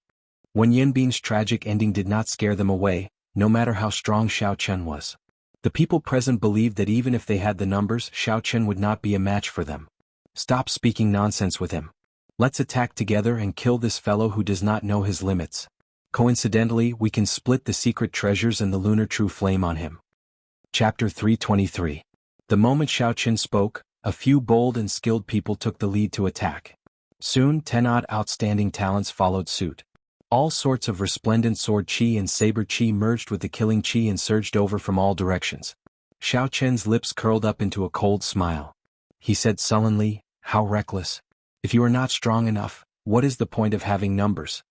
Wen Yanbing's tragic ending did not scare them away, no matter how strong Xiao Qin was. The people present believed that even if they had the numbers, Xiao Qin would not be a match for them. Stop speaking nonsense with him. Let's attack together and kill this fellow who does not know his limits. Coincidentally, we can split the secret treasures and the lunar true flame on him. Chapter 323. The moment Xiao Qin spoke, a few bold and skilled people took the lead to attack. Soon 10-odd outstanding talents followed suit. All sorts of resplendent sword chi and saber chi merged with the killing chi and surged over from all directions. Xiao Qin's lips curled up into a cold smile. He said sullenly, "How reckless. If you are not strong enough, what is the point of having numbers?"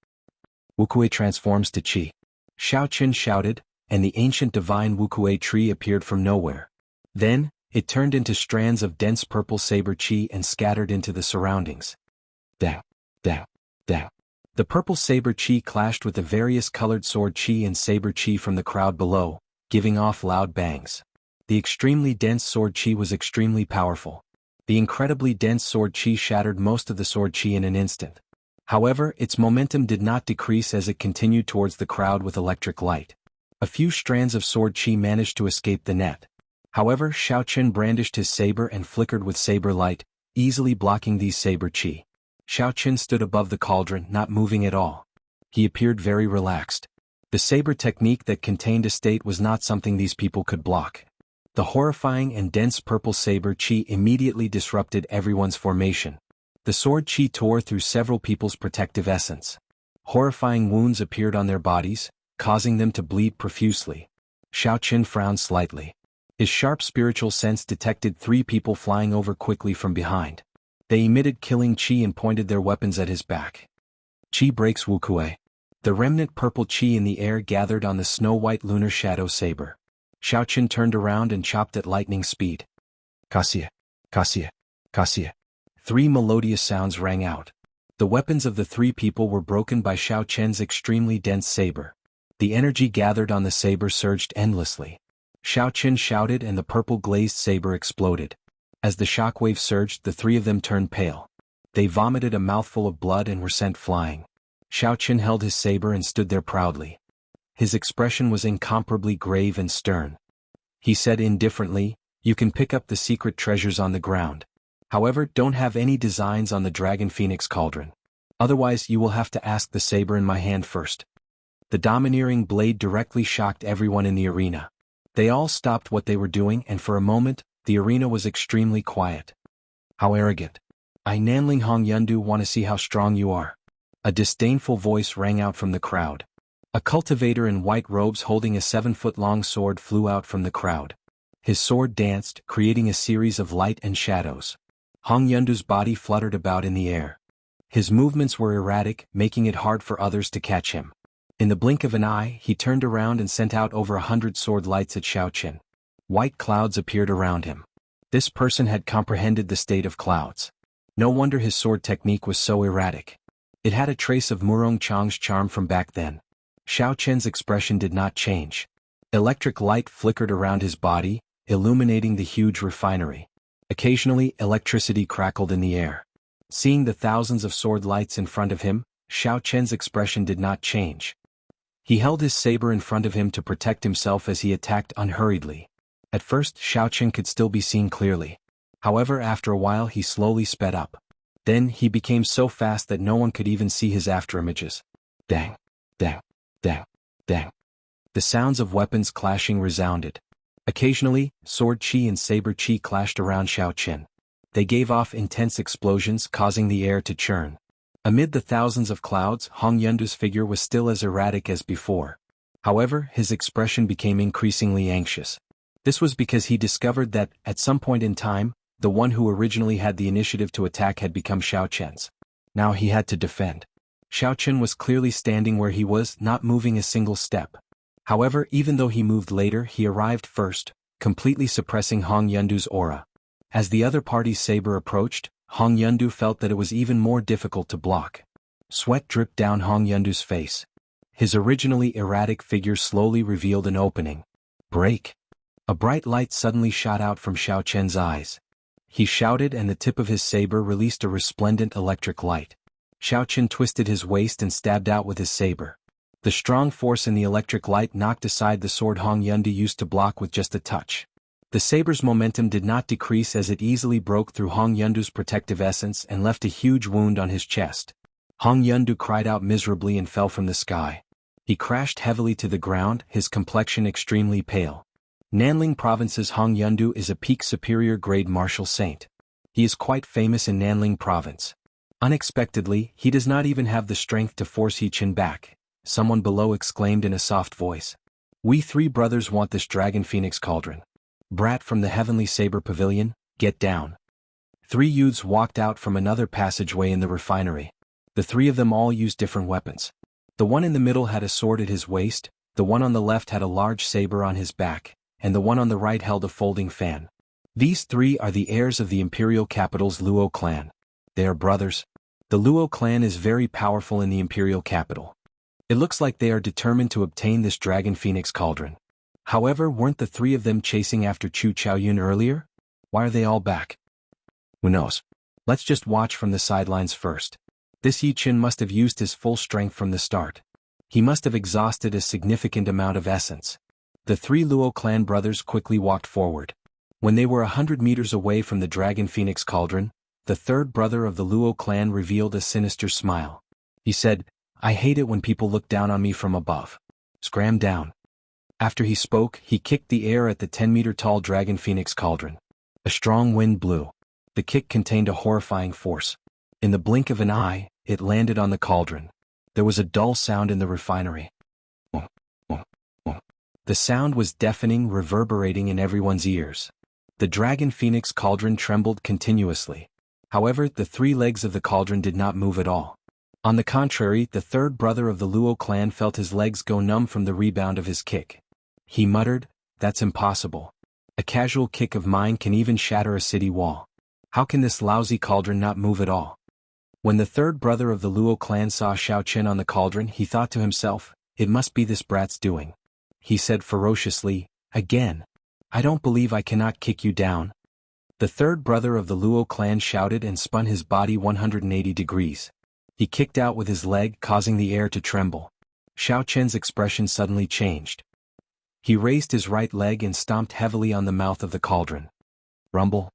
Wukue transforms to chi. Xiao Qin shouted, and the ancient divine Wukue tree appeared from nowhere. Then, it turned into strands of dense purple saber chi and scattered into the surroundings. Da, da, da. The purple saber chi clashed with the various colored sword chi and saber chi from the crowd below, giving off loud bangs. The extremely dense sword chi was extremely powerful. The incredibly dense sword chi shattered most of the sword chi in an instant. However, its momentum did not decrease as it continued towards the crowd with electric light. A few strands of sword chi managed to escape the net. However, Xiao Qin brandished his saber and flickered with saber light, easily blocking these saber chi. Xiao Qin stood above the cauldron, not moving at all. He appeared very relaxed. The saber technique that contained a state was not something these people could block. The horrifying and dense purple saber chi immediately disrupted everyone's formation. The sword chi tore through several people's protective essence. Horrifying wounds appeared on their bodies, causing them to bleed profusely. Xiao Qin frowned slightly. His sharp spiritual sense detected 3 people flying over quickly from behind. They emitted killing chi and pointed their weapons at his back. Chi breaks Wukue. The remnant purple chi in the air gathered on the snow-white lunar shadow saber. Xiao Qin turned around and chopped at lightning speed. Cassia, Cassia, Cassia. 3 melodious sounds rang out. The weapons of the 3 people were broken by Xiao Qin's extremely dense saber. The energy gathered on the saber surged endlessly. Xiao Qin shouted and the purple glazed saber exploded. As the shockwave surged, the 3 of them turned pale. They vomited a mouthful of blood and were sent flying. Xiao Qin held his saber and stood there proudly. His expression was incomparably grave and stern. He said indifferently, "You can pick up the secret treasures on the ground. However, don't have any designs on the Dragon Phoenix cauldron. Otherwise you will have to ask the saber in my hand first." The domineering blade directly shocked everyone in the arena. They all stopped what they were doing, and for a moment, the arena was extremely quiet. "How arrogant. I Nanling Hong Yundu want to see how strong you are." A disdainful voice rang out from the crowd. A cultivator in white robes holding a 7-foot-long sword flew out from the crowd. His sword danced, creating a series of light and shadows. Hong Yundu's body fluttered about in the air. His movements were erratic, making it hard for others to catch him. In the blink of an eye, he turned around and sent out over 100 sword lights at Xiaoqin. White clouds appeared around him. This person had comprehended the state of clouds. No wonder his sword technique was so erratic. It had a trace of Murong Chang's charm from back then. Xiaoqin's expression did not change. Electric light flickered around his body, illuminating the huge refinery. Occasionally, electricity crackled in the air. Seeing the thousands of sword lights in front of him, Xiaoqin's expression did not change. He held his saber in front of him to protect himself as he attacked unhurriedly. At first, Xiaoqin could still be seen clearly. However, after a while he slowly sped up. Then, he became so fast that no one could even see his afterimages. Dang! Dang! Dang! Dang! The sounds of weapons clashing resounded. Occasionally, sword chi and saber chi clashed around Xiaoqin. They gave off intense explosions, causing the air to churn. Amid the thousands of clouds, Hong Yundu's figure was still as erratic as before. However, his expression became increasingly anxious. This was because he discovered that, at some point in time, the one who originally had the initiative to attack had become Xiaoqin's. Now he had to defend. Xiaoqin was clearly standing where he was, not moving a single step. However, even though he moved later, he arrived first, completely suppressing Hong Yundu's aura. As the other party's saber approached, Hong Yundu felt that it was even more difficult to block. Sweat dripped down Hong Yundu's face. His originally erratic figure slowly revealed an opening. Break! A bright light suddenly shot out from Xiaoqin's eyes. He shouted and the tip of his saber released a resplendent electric light. Xiaoqin twisted his waist and stabbed out with his saber. The strong force in the electric light knocked aside the sword Hong Yundu used to block with just a touch. The saber's momentum did not decrease as it easily broke through Hong Yundu's protective essence and left a huge wound on his chest. Hong Yundu cried out miserably and fell from the sky. He crashed heavily to the ground, his complexion extremely pale. Nanling Province's Hong Yundu is a peak superior grade martial saint. He is quite famous in Nanling Province. Unexpectedly, he does not even have the strength to force He-Chin back. Someone below exclaimed in a soft voice. We three brothers want this Dragon Phoenix Cauldron. Brat from the Heavenly Saber Pavilion, get down. Three youths walked out from another passageway in the refinery. The three of them all used different weapons. The one in the middle had a sword at his waist, the one on the left had a large saber on his back, and the one on the right held a folding fan. These three are the heirs of the imperial capital's Luo clan. They are brothers. The Luo clan is very powerful in the imperial capital. It looks like they are determined to obtain this Dragon Phoenix Cauldron. However, weren't the three of them chasing after Chu Chaoyun earlier? Why are they all back? Who knows? Let's just watch from the sidelines first. This Yi-Chin must have used his full strength from the start. He must have exhausted a significant amount of essence. The three Luo clan brothers quickly walked forward. When they were 100 meters away from the Dragon Phoenix Cauldron, the third brother of the Luo clan revealed a sinister smile. He said, I hate it when people look down on me from above. Scram down. After he spoke, he kicked the air at the 10-meter-tall Dragon Phoenix Cauldron. A strong wind blew. The kick contained a horrifying force. In the blink of an eye, it landed on the cauldron. There was a dull sound in the refinery. The sound was deafening, reverberating in everyone's ears. The Dragon Phoenix Cauldron trembled continuously. However, the three legs of the cauldron did not move at all. On the contrary, the third brother of the Luo clan felt his legs go numb from the rebound of his kick. He muttered, that's impossible. A casual kick of mine can even shatter a city wall. How can this lousy cauldron not move at all? When the third brother of the Luo clan saw Xiaoqin on the cauldron, he thought to himself, it must be this brat's doing. He said ferociously, again. I don't believe I cannot kick you down. The third brother of the Luo clan shouted and spun his body 180 degrees. He kicked out with his leg, causing the air to tremble. Xiaoqin's expression suddenly changed. He raised his right leg and stomped heavily on the mouth of the cauldron. Rumble.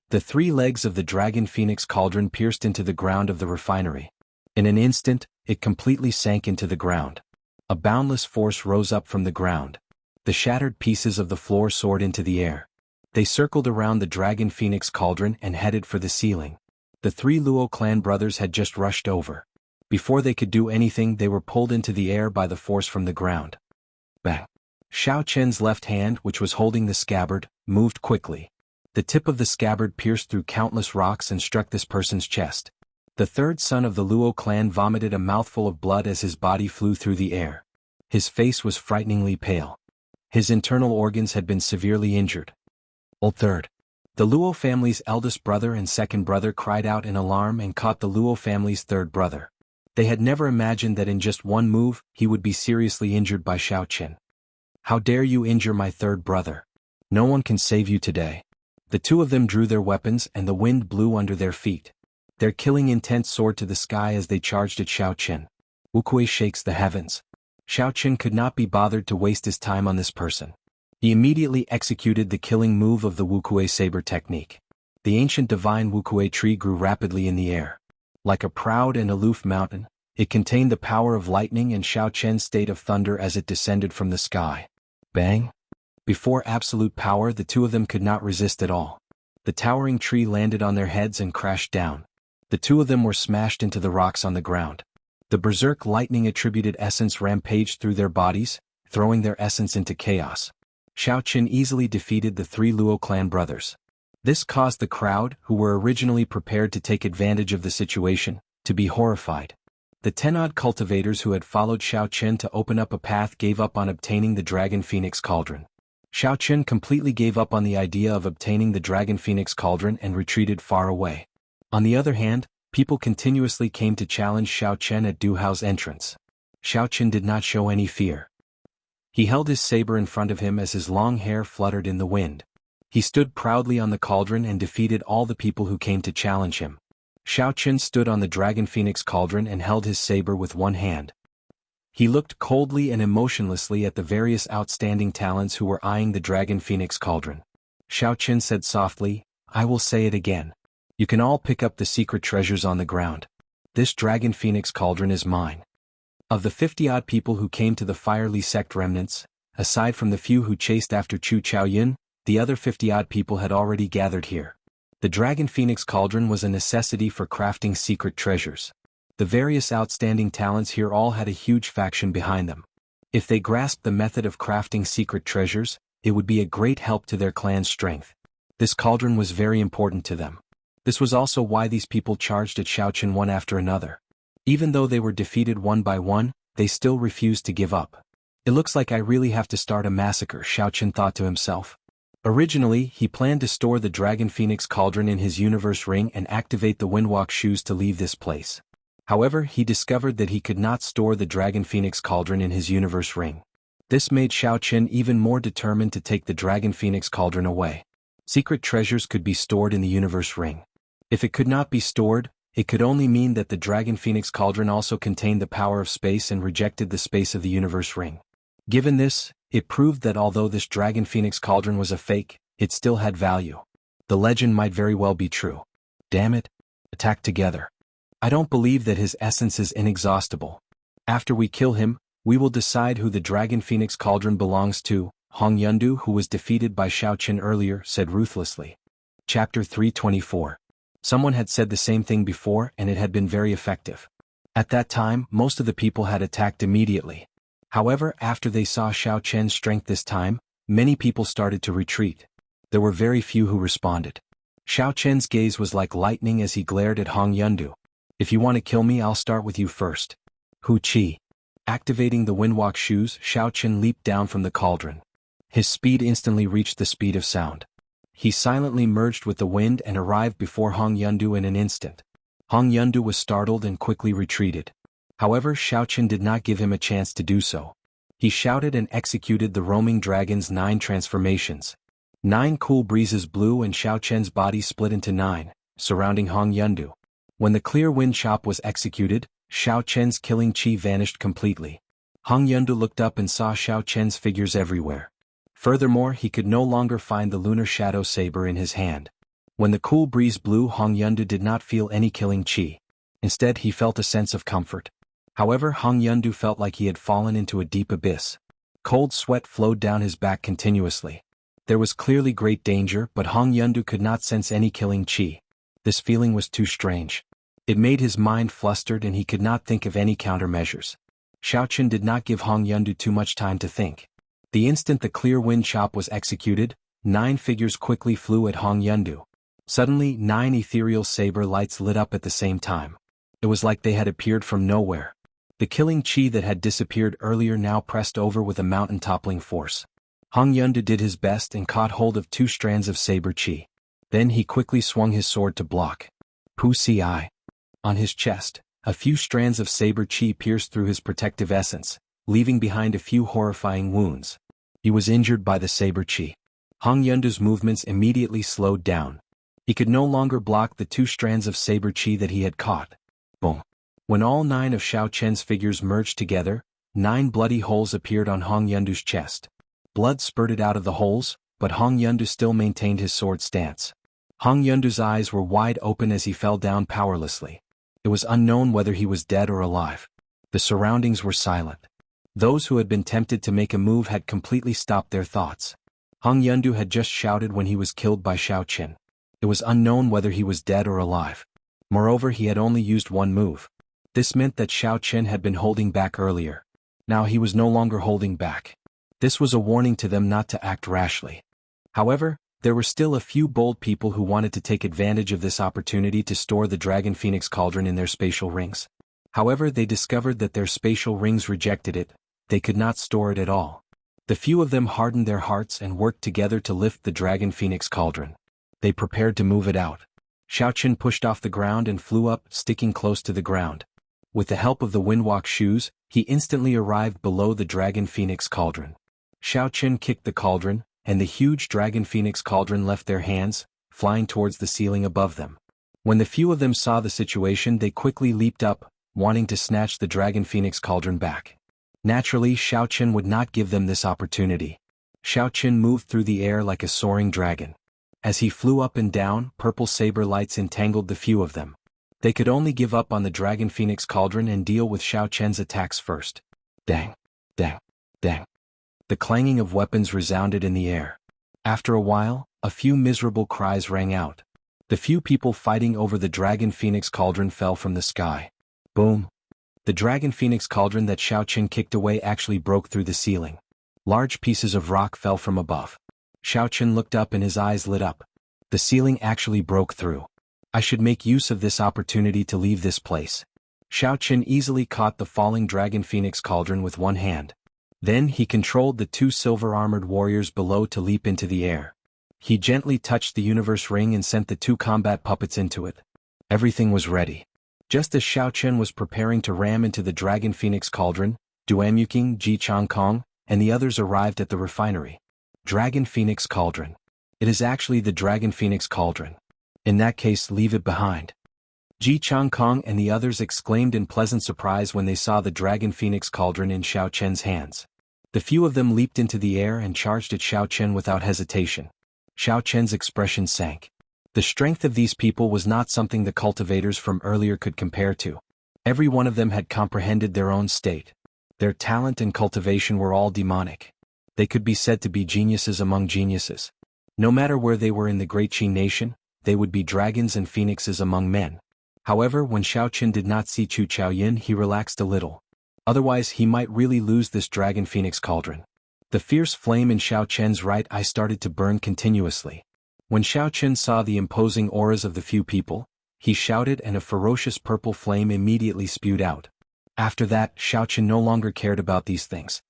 The three legs of the Dragon Phoenix Cauldron pierced into the ground of the refinery. In an instant, it completely sank into the ground. A boundless force rose up from the ground. The shattered pieces of the floor soared into the air. They circled around the Dragon Phoenix Cauldron and headed for the ceiling. The three Luo clan brothers had just rushed over. Before they could do anything, they were pulled into the air by the force from the ground. Bang! Xiaoqin's left hand, which was holding the scabbard, moved quickly. The tip of the scabbard pierced through countless rocks and struck this person's chest. The third son of the Luo clan vomited a mouthful of blood as his body flew through the air. His face was frighteningly pale. His internal organs had been severely injured. Third. The Luo family's eldest brother and second brother cried out in alarm and caught the Luo family's third brother. They had never imagined that in just one move, he would be seriously injured by Xiaoqin. "How dare you injure my third brother? No one can save you today." The two of them drew their weapons and the wind blew under their feet. Their killing intent soared to the sky as they charged at Xiaoqin. Wukuei shakes the heavens. Xiaoqin could not be bothered to waste his time on this person. He immediately executed the killing move of the Wukuei saber technique. The ancient divine Wukuei tree grew rapidly in the air. Like a proud and aloof mountain, it contained the power of lightning and Xiaoqian's state of thunder as it descended from the sky. Bang! Before absolute power, the two of them could not resist at all. The towering tree landed on their heads and crashed down. The two of them were smashed into the rocks on the ground. The berserk lightning attributed essence rampaged through their bodies, throwing their essence into chaos. Xiaoqin easily defeated the three Luo clan brothers. This caused the crowd, who were originally prepared to take advantage of the situation, to be horrified. The 10-odd cultivators who had followed Xiaoqin to open up a path gave up on obtaining the Dragon Phoenix Cauldron. Xiaoqin completely gave up on the idea of obtaining the Dragon Phoenix Cauldron and retreated far away. On the other hand, people continuously came to challenge Xiaoqin at Du Hao's entrance. Xiaoqin did not show any fear. He held his saber in front of him as his long hair fluttered in the wind. He stood proudly on the cauldron and defeated all the people who came to challenge him. Xiaoqin stood on the Dragon Phoenix Cauldron and held his saber with one hand. He looked coldly and emotionlessly at the various outstanding talents who were eyeing the Dragon Phoenix Cauldron. Xiaoqin said softly, "I will say it again. You can all pick up the secret treasures on the ground. This Dragon Phoenix Cauldron is mine." Of the 50-odd people who came to the Firely sect remnants, aside from the few who chased after Chu Chaoyun, the other 50-odd people had already gathered here. The Dragon Phoenix Cauldron was a necessity for crafting secret treasures. The various outstanding talents here all had a huge faction behind them. If they grasped the method of crafting secret treasures, it would be a great help to their clan's strength. This cauldron was very important to them. This was also why these people charged at Xiaoqin one after another. Even though they were defeated one by one, they still refused to give up. "It looks like I really have to start a massacre," Xiaoqin thought to himself. Originally, he planned to store the Dragon Phoenix Cauldron in his universe ring and activate the Windwalk shoes to leave this place. However, he discovered that he could not store the Dragon Phoenix Cauldron in his universe ring. This made Xiaoqin even more determined to take the Dragon Phoenix Cauldron away. Secret treasures could be stored in the universe ring. If it could not be stored, it could only mean that the Dragon Phoenix Cauldron also contained the power of space and rejected the space of the universe ring. Given this, it proved that although this Dragon Phoenix Cauldron was a fake, it still had value. The legend might very well be true. Damn it! Attack together. I don't believe that his essence is inexhaustible. After we kill him, we will decide who the Dragon Phoenix Cauldron belongs to. Hong Yundu, who was defeated by Xiaoqin earlier, said ruthlessly. Chapter 324. Someone had said the same thing before and it had been very effective. At that time, most of the people had attacked immediately. However, after they saw Xiaoqin's strength this time, many people started to retreat. There were very few who responded. Xiaoqin's gaze was like lightning as he glared at Hong Yundu. "If you want to kill me, I'll start with you first." Hu Qi. Activating the Windwalk shoes, Xiaoqin leaped down from the cauldron. His speed instantly reached the speed of sound. He silently merged with the wind and arrived before Hong Yundu in an instant. Hong Yundu was startled and quickly retreated. However, Xiaoqin did not give him a chance to do so. He shouted and executed the roaming dragon's 9 transformations. 9 cool breezes blew and Xiaoqin's body split into 9, surrounding Hong Yundu. When the clear wind chop was executed, Xiaoqin's killing chi vanished completely. Hong Yundu looked up and saw Xiaoqin's figures everywhere. Furthermore, he could no longer find the lunar shadow saber in his hand. When the cool breeze blew, Hong Yundu did not feel any killing chi. Instead, he felt a sense of comfort. However, Hong Yundu felt like he had fallen into a deep abyss. Cold sweat flowed down his back continuously. There was clearly great danger, but Hong Yundu could not sense any killing chi. This feeling was too strange. It made his mind flustered and he could not think of any countermeasures. Xiaoqin did not give Hong Yundu too much time to think. The instant the clear wind chop was executed, 9 figures quickly flew at Hong Yundu. Suddenly, 9 ethereal saber lights lit up at the same time. It was like they had appeared from nowhere. The killing chi that had disappeared earlier now pressed over with a mountain-toppling force. Hong Yundu did his best and caught hold of 2 strands of saber chi. Then he quickly swung his sword to block. Pu Si. On his chest, a few strands of saber chi pierced through his protective essence, leaving behind a few horrifying wounds. He was injured by the saber chi. Hong Yundu's movements immediately slowed down. He could no longer block the 2 strands of saber chi that he had caught. Boom. When all 9 of Xiao Chen's figures merged together, 9 bloody holes appeared on Hong Yundu's chest. Blood spurted out of the holes, but Hong Yundu still maintained his sword stance. Hong Yundu's eyes were wide open as he fell down powerlessly. It was unknown whether he was dead or alive. The surroundings were silent. Those who had been tempted to make a move had completely stopped their thoughts. Hong Yundu had just shouted when he was killed by Xiao Chen. It was unknown whether he was dead or alive. Moreover, he had only used one move. This meant that Xiao Chen had been holding back earlier. Now he was no longer holding back. This was a warning to them not to act rashly. However, there were still a few bold people who wanted to take advantage of this opportunity to store the Dragon Phoenix Cauldron in their spatial rings. However, they discovered that their spatial rings rejected it. They could not store it at all. The few of them hardened their hearts and worked together to lift the Dragon Phoenix Cauldron. They prepared to move it out. Xiao Chen pushed off the ground and flew up, sticking close to the ground. With the help of the windwalk shoes, he instantly arrived below the Dragon Phoenix Cauldron. Xiao Chen kicked the cauldron, and the huge Dragon Phoenix Cauldron left their hands, flying towards the ceiling above them. When the few of them saw the situation, they quickly leaped up, wanting to snatch the Dragon Phoenix Cauldron back. Naturally, Xiao Chen would not give them this opportunity. Xiao Chen moved through the air like a soaring dragon. As he flew up and down, purple saber lights entangled the few of them. They could only give up on the Dragon Phoenix Cauldron and deal with Xiao Chen's attacks first. Dang! Dang! Dang! The clanging of weapons resounded in the air. After a while, a few miserable cries rang out. The few people fighting over the Dragon Phoenix Cauldron fell from the sky. Boom! The Dragon Phoenix Cauldron that Xiao Chen kicked away actually broke through the ceiling. Large pieces of rock fell from above. Xiao Chen looked up and his eyes lit up. The ceiling actually broke through. I should make use of this opportunity to leave this place. Xiao Chen easily caught the falling Dragon Phoenix Cauldron with one hand. Then he controlled the 2 silver-armored warriors below to leap into the air. He gently touched the universe ring and sent the 2 combat puppets into it. Everything was ready. Just as Xiao Chen was preparing to ram into the Dragon Phoenix Cauldron, Duamuking, Ji Changkong, and the others arrived at the refinery. Dragon Phoenix Cauldron. It is actually the Dragon Phoenix Cauldron. In that case, leave it behind. Ji Changkong and the others exclaimed in pleasant surprise when they saw the Dragon Phoenix Cauldron in Xiao Chen's hands. The few of them leaped into the air and charged at Xiao Chen without hesitation. Xiao Chen's expression sank. The strength of these people was not something the cultivators from earlier could compare to. Every one of them had comprehended their own state. Their talent and cultivation were all demonic. They could be said to be geniuses among geniuses. No matter where they were in the Great Qi nation, they would be dragons and phoenixes among men. However, when Xiao Chen did not see Chu Chaoyin, he relaxed a little. Otherwise, he might really lose this Dragon Phoenix Cauldron. The fierce flame in Xiao Chen's right eye started to burn continuously. When Xiao Chen saw the imposing auras of the few people, he shouted and a ferocious purple flame immediately spewed out. After that, Xiao Chen no longer cared about these things.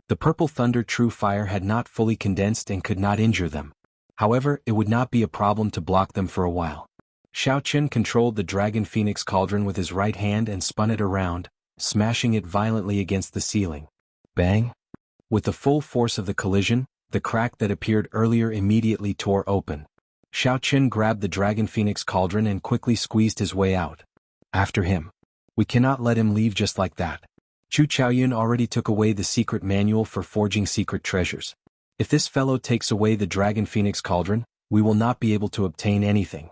The purple thunder true fire had not fully condensed and could not injure them. However, it would not be a problem to block them for a while. Xiao Chen controlled the Dragon Phoenix Cauldron with his right hand and spun it around, smashing it violently against the ceiling. Bang! With the full force of the collision, the crack that appeared earlier immediately tore open. Xiao Chen grabbed the Dragon Phoenix Cauldron and quickly squeezed his way out. After him. We cannot let him leave just like that. Chu Chaoyin already took away the secret manual for forging secret treasures. If this fellow takes away the Dragon Phoenix Cauldron, we will not be able to obtain anything.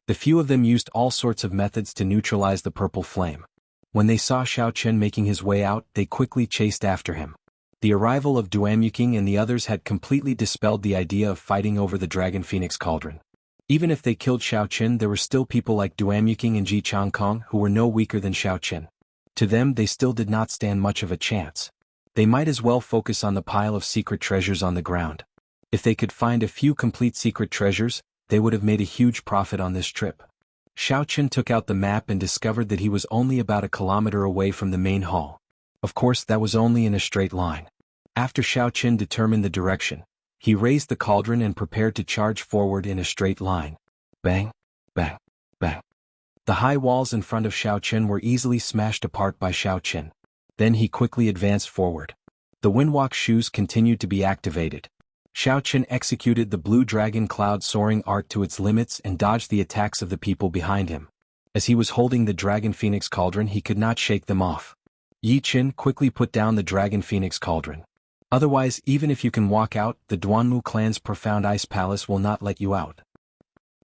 The few of them used all sorts of methods to neutralize the purple flame. When they saw Xiao Chen making his way out, they quickly chased after him. The arrival of Duamuking and the others had completely dispelled the idea of fighting over the Dragon Phoenix Cauldron. Even if they killed Xiao Chen, there were still people like Duamuking and Ji Changkong who were no weaker than Xiao Chen. To them, they still did not stand much of a chance. They might as well focus on the pile of secret treasures on the ground. If they could find a few complete secret treasures, they would have made a huge profit on this trip. Xiao Chen took out the map and discovered that he was only about a kilometer away from the main hall. Of course, that was only in a straight line. After Xiao Chen determined the direction, he raised the cauldron and prepared to charge forward in a straight line. Bang, bang, bang. The high walls in front of Xiao Chen were easily smashed apart by Xiao Chen. Then he quickly advanced forward. The windwalk shoes continued to be activated. Xiao Chen executed the blue dragon cloud soaring art to its limits and dodged the attacks of the people behind him. As he was holding the dragon phoenix cauldron, he could not shake them off. Yi Qin quickly put down the dragon phoenix cauldron. Otherwise, even if you can walk out, the Duanmu clan's profound ice palace will not let you out.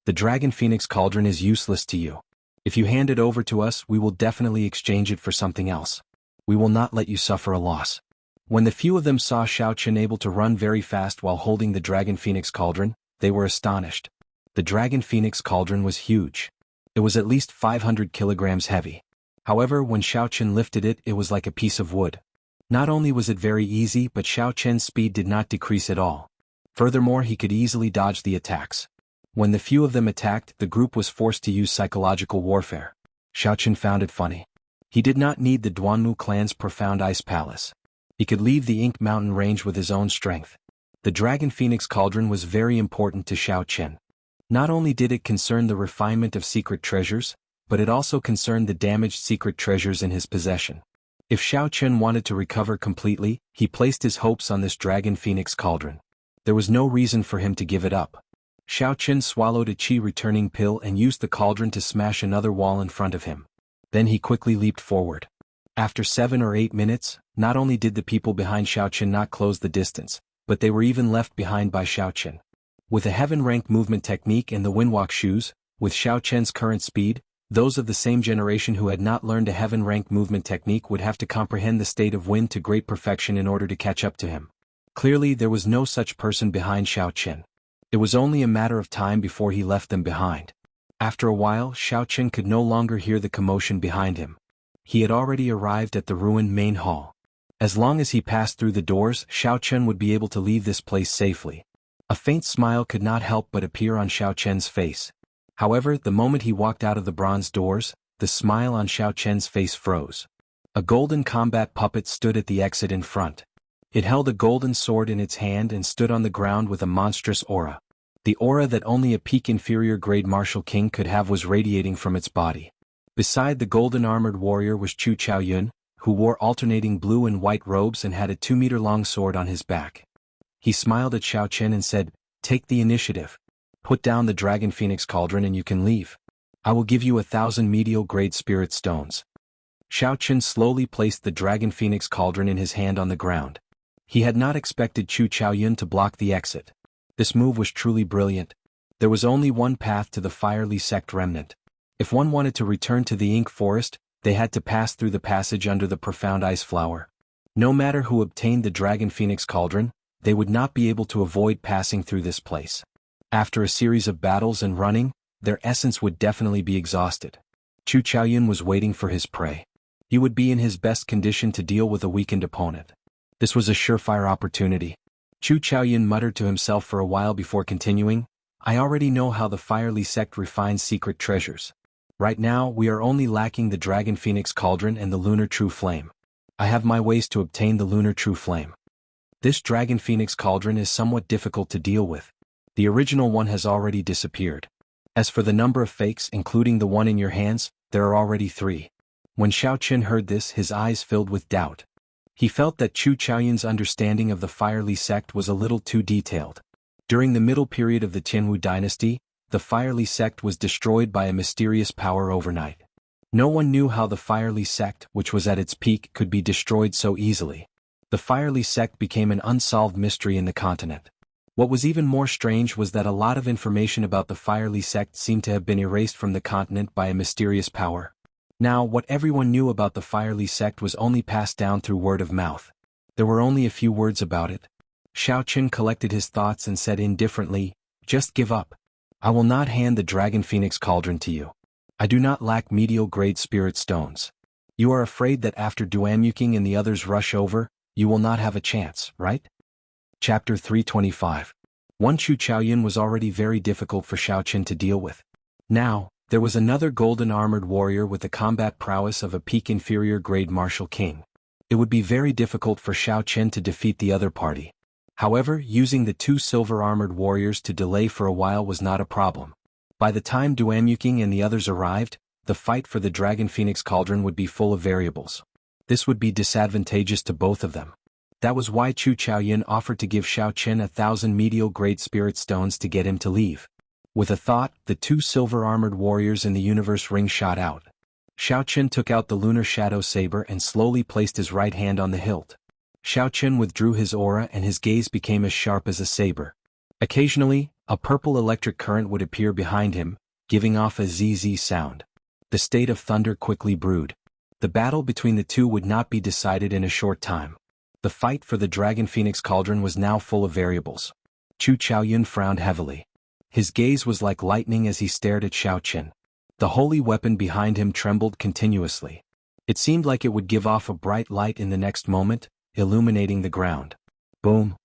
The dragon phoenix cauldron is useless to you. If you hand it over to us, we will definitely exchange it for something else. We will not let you suffer a loss. When the few of them saw Xiao Chen able to run very fast while holding the dragon phoenix cauldron, they were astonished. The dragon phoenix cauldron was huge. It was at least 500 kilograms heavy. However, when Xiao Chen lifted it, it was like a piece of wood. Not only was it very easy, but Xiao Chen's speed did not decrease at all. Furthermore, he could easily dodge the attacks. When the few of them attacked, the group was forced to use psychological warfare. Xiao Chen found it funny. He did not need the Duanmu clan's profound ice palace. He could leave the Ink Mountain range with his own strength. The Dragon Phoenix Cauldron was very important to Xiao Chen. Not only did it concern the refinement of secret treasures, but it also concerned the damaged secret treasures in his possession. If Xiao Chen wanted to recover completely, he placed his hopes on this Dragon Phoenix Cauldron. There was no reason for him to give it up. Xiao Chen swallowed a chi-returning pill and used the cauldron to smash another wall in front of him. Then he quickly leaped forward. After 7 or 8 minutes, not only did the people behind Xiao Chen not close the distance, but they were even left behind by Xiao Chen. With a heaven-rank movement technique and the windwalk shoes, with Xiao Chen's current speed, those of the same generation who had not learned a heaven-rank movement technique would have to comprehend the state of wind to great perfection in order to catch up to him. Clearly, there was no such person behind Xiao Chen. It was only a matter of time before he left them behind. After a while, Xiao Chen could no longer hear the commotion behind him. He had already arrived at the ruined main hall. As long as he passed through the doors, Xiao Chen would be able to leave this place safely. A faint smile could not help but appear on Xiao Chen's face. However, the moment he walked out of the bronze doors, the smile on Xiao Chen's face froze. A golden combat puppet stood at the exit in front. It held a golden sword in its hand and stood on the ground with a monstrous aura. The aura that only a peak inferior grade martial king could have was radiating from its body. Beside the golden armored warrior was Chu Chaoyun, who wore alternating blue and white robes and had a 2-meter-long sword on his back. He smiled at Xiao Chen and said, "Take the initiative. Put down the Dragon Phoenix Cauldron and you can leave. I will give you 1,000 medial-grade spirit stones." Xiao Chen slowly placed the Dragon Phoenix Cauldron in his hand on the ground. He had not expected Chu Chaoyun to block the exit. This move was truly brilliant. There was only one path to the Firely Sect remnant. If one wanted to return to the Ink Forest, they had to pass through the passage under the profound ice flower. No matter who obtained the Dragon Phoenix Cauldron, they would not be able to avoid passing through this place. After a series of battles and running, their essence would definitely be exhausted. Chu Chaoyun was waiting for his prey. He would be in his best condition to deal with a weakened opponent. This was a surefire opportunity. Chu Chaoyun muttered to himself for a while before continuing, "I already know how the Firely Sect refines secret treasures. Right now, we are only lacking the Dragon Phoenix Cauldron and the Lunar True Flame. I have my ways to obtain the Lunar True Flame. This Dragon Phoenix Cauldron is somewhat difficult to deal with. The original one has already disappeared. As for the number of fakes, including the one in your hands, there are already 3. When Xiao Chen heard this, his eyes filled with doubt. He felt that Chu Chaoyun's understanding of the Firely Sect was a little too detailed. During the middle period of the Tianwu dynasty, the Firely Sect was destroyed by a mysterious power overnight. No one knew how the Firely Sect, which was at its peak, could be destroyed so easily. The Firely Sect became an unsolved mystery in the continent. What was even more strange was that a lot of information about the Firely Sect seemed to have been erased from the continent by a mysterious power. Now, what everyone knew about the Firely Sect was only passed down through word of mouth. There were only a few words about it. Xiao Chen collected his thoughts and said indifferently, "Just give up. I will not hand the Dragon Phoenix Cauldron to you. I do not lack medial-grade spirit stones. You are afraid that after Duanmuking and the others rush over, you will not have a chance, right?" Chapter 325. One Chu Chaoyun was already very difficult for Xiao Chen to deal with. Now, There was another golden armored warrior with the combat prowess of a peak inferior grade martial king. It would be very difficult for Xiao Qian to defeat the other party. However, using the two silver armored warriors to delay for a while was not a problem. By the time Duamuking and the others arrived, the fight for the Dragon Phoenix Cauldron would be full of variables. This would be disadvantageous to both of them. That was why Chu Chaoyun offered to give Xiao Qian 1,000 medial-grade spirit stones to get him to leave. With a thought, the two silver-armored warriors in the universe ring shot out. Xiao Qian took out the lunar shadow saber and slowly placed his right hand on the hilt. Xiao Qian withdrew his aura and his gaze became as sharp as a saber. Occasionally, a purple electric current would appear behind him, giving off a ZZ sound. The state of thunder quickly brewed. The battle between the two would not be decided in a short time. The fight for the Dragon Phoenix Cauldron was now full of variables. Chu Chaoyun frowned heavily. His gaze was like lightning as he stared at Xiao Qian. The holy weapon behind him trembled continuously. It seemed like it would give off a bright light in the next moment, illuminating the ground. Boom!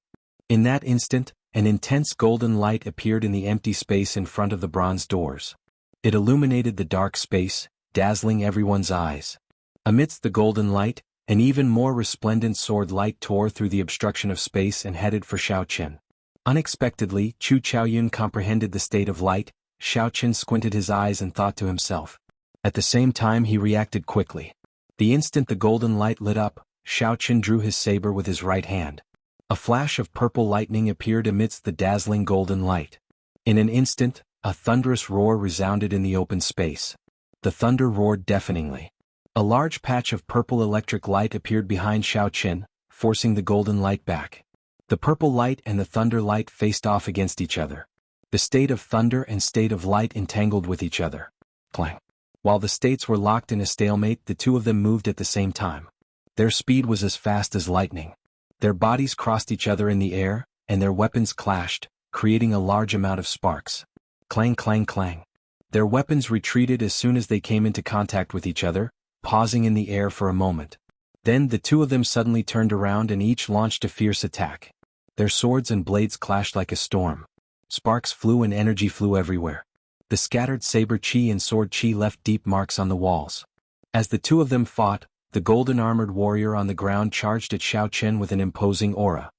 In that instant, an intense golden light appeared in the empty space in front of the bronze doors. It illuminated the dark space, dazzling everyone's eyes. Amidst the golden light, an even more resplendent sword light tore through the obstruction of space and headed for Xiao Qian. Unexpectedly, Chu Chaoyun comprehended the state of light. Xiao Qian squinted his eyes and thought to himself. At the same time he reacted quickly. The instant the golden light lit up, Xiao Qian drew his saber with his right hand. A flash of purple lightning appeared amidst the dazzling golden light. In an instant, a thunderous roar resounded in the open space. The thunder roared deafeningly. A large patch of purple electric light appeared behind Xiao Qian, forcing the golden light back. The purple light and the thunder light faced off against each other. The state of thunder and state of light entangled with each other. Clang. While the states were locked in a stalemate, the two of them moved at the same time. Their speed was as fast as lightning. Their bodies crossed each other in the air, and their weapons clashed, creating a large amount of sparks. Clang clang clang. Their weapons retreated as soon as they came into contact with each other, pausing in the air for a moment. Then the two of them suddenly turned around and each launched a fierce attack. Their swords and blades clashed like a storm. Sparks flew and energy flew everywhere. The scattered saber chi and sword chi left deep marks on the walls. As the two of them fought, the golden armored warrior on the ground charged at Xiao Qian with an imposing aura.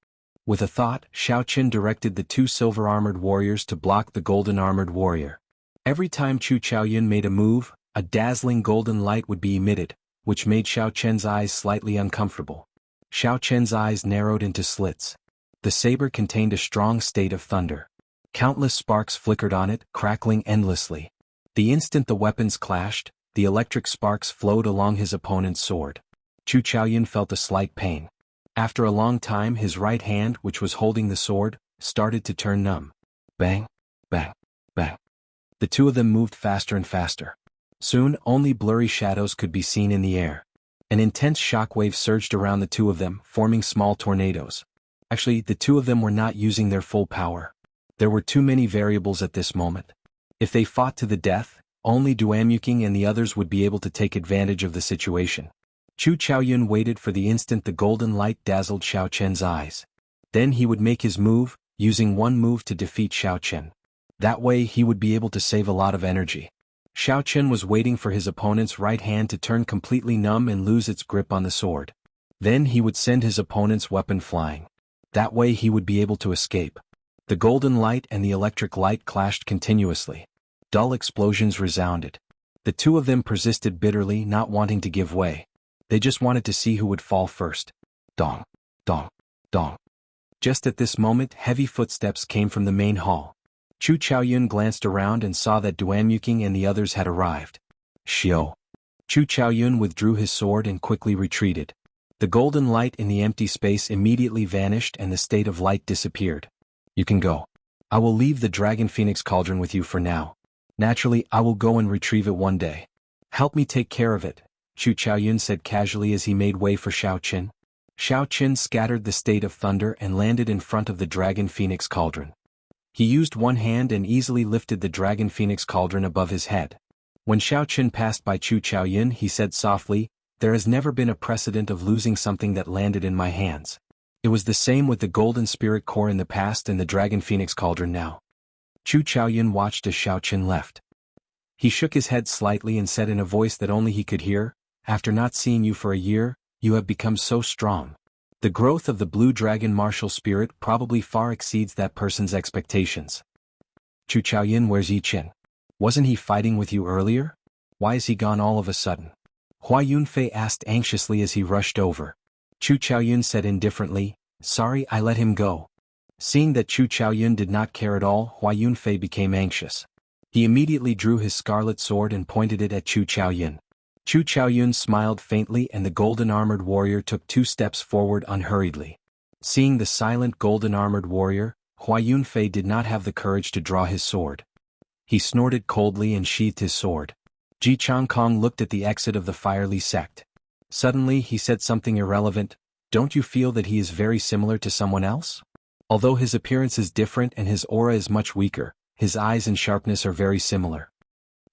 With a thought, Xiao Qian directed the two silver armored warriors to block the golden armored warrior. Every time Chu Chaoyun made a move, a dazzling golden light would be emitted, which made Xiao Qian's eyes slightly uncomfortable. Xiao Qian's eyes narrowed into slits. The saber contained a strong state of thunder. Countless sparks flickered on it, crackling endlessly. The instant the weapons clashed, the electric sparks flowed along his opponent's sword. Chu Chaoyun felt a slight pain. After a long time his right hand, which was holding the sword, started to turn numb. Bang, bang, bang. The two of them moved faster and faster. Soon, only blurry shadows could be seen in the air. An intense shockwave surged around the two of them, forming small tornadoes. Actually, the two of them were not using their full power. There were too many variables at this moment. If they fought to the death, only Duamuking and the others would be able to take advantage of the situation. Chu Chaoyun waited for the instant the golden light dazzled Xiao Qian's eyes. Then he would make his move, using one move to defeat Xiao Qian. That way he would be able to save a lot of energy. Xiao Qian was waiting for his opponent's right hand to turn completely numb and lose its grip on the sword. Then he would send his opponent's weapon flying. That way he would be able to escape. The golden light and the electric light clashed continuously. Dull explosions resounded. The two of them persisted bitterly, not wanting to give way. They just wanted to see who would fall first. Dong, dong, dong. Just at this moment, heavy footsteps came from the main hall. Chu Chaoyun glanced around and saw that Duamuking and the others had arrived. Xiao. Chu Chaoyun withdrew his sword and quickly retreated. The golden light in the empty space immediately vanished and the state of light disappeared. You can go. I will leave the Dragon Phoenix Cauldron with you for now. Naturally, I will go and retrieve it one day. Help me take care of it, Chu Chaoyun said casually as he made way for Xiao Qian. Xiao Qian scattered the state of thunder and landed in front of the Dragon Phoenix Cauldron. He used one hand and easily lifted the Dragon Phoenix Cauldron above his head. When Xiao Qian passed by Chu Chaoyun, he said softly, "There has never been a precedent of losing something that landed in my hands." It was the same with the Golden Spirit Core in the past and the Dragon Phoenix Cauldron now. Chu Chaoyun watched as Xiao Qian left. He shook his head slightly and said in a voice that only he could hear, "After not seeing you for a year, you have become so strong. The growth of the blue dragon martial spirit probably far exceeds that person's expectations." "Chu Chaoyin, where's Yi Qin? Wasn't he fighting with you earlier? Why is he gone all of a sudden?" Hua Yunfei asked anxiously as he rushed over. Chu Chaoyun said indifferently, "Sorry, I let him go." Seeing that Chu Chaoyun did not care at all, Hua Yunfei became anxious. He immediately drew his scarlet sword and pointed it at Chu Chaoyun. Chu Chaoyun smiled faintly and the golden-armored warrior took 2 steps forward unhurriedly. Seeing the silent golden-armored warrior, Hua Yunfei did not have the courage to draw his sword. He snorted coldly and sheathed his sword. Ji Changkong looked at the exit of the fiery sect. Suddenly he said something irrelevant, "Don't you feel that he is very similar to someone else? Although his appearance is different and his aura is much weaker, his eyes and sharpness are very similar."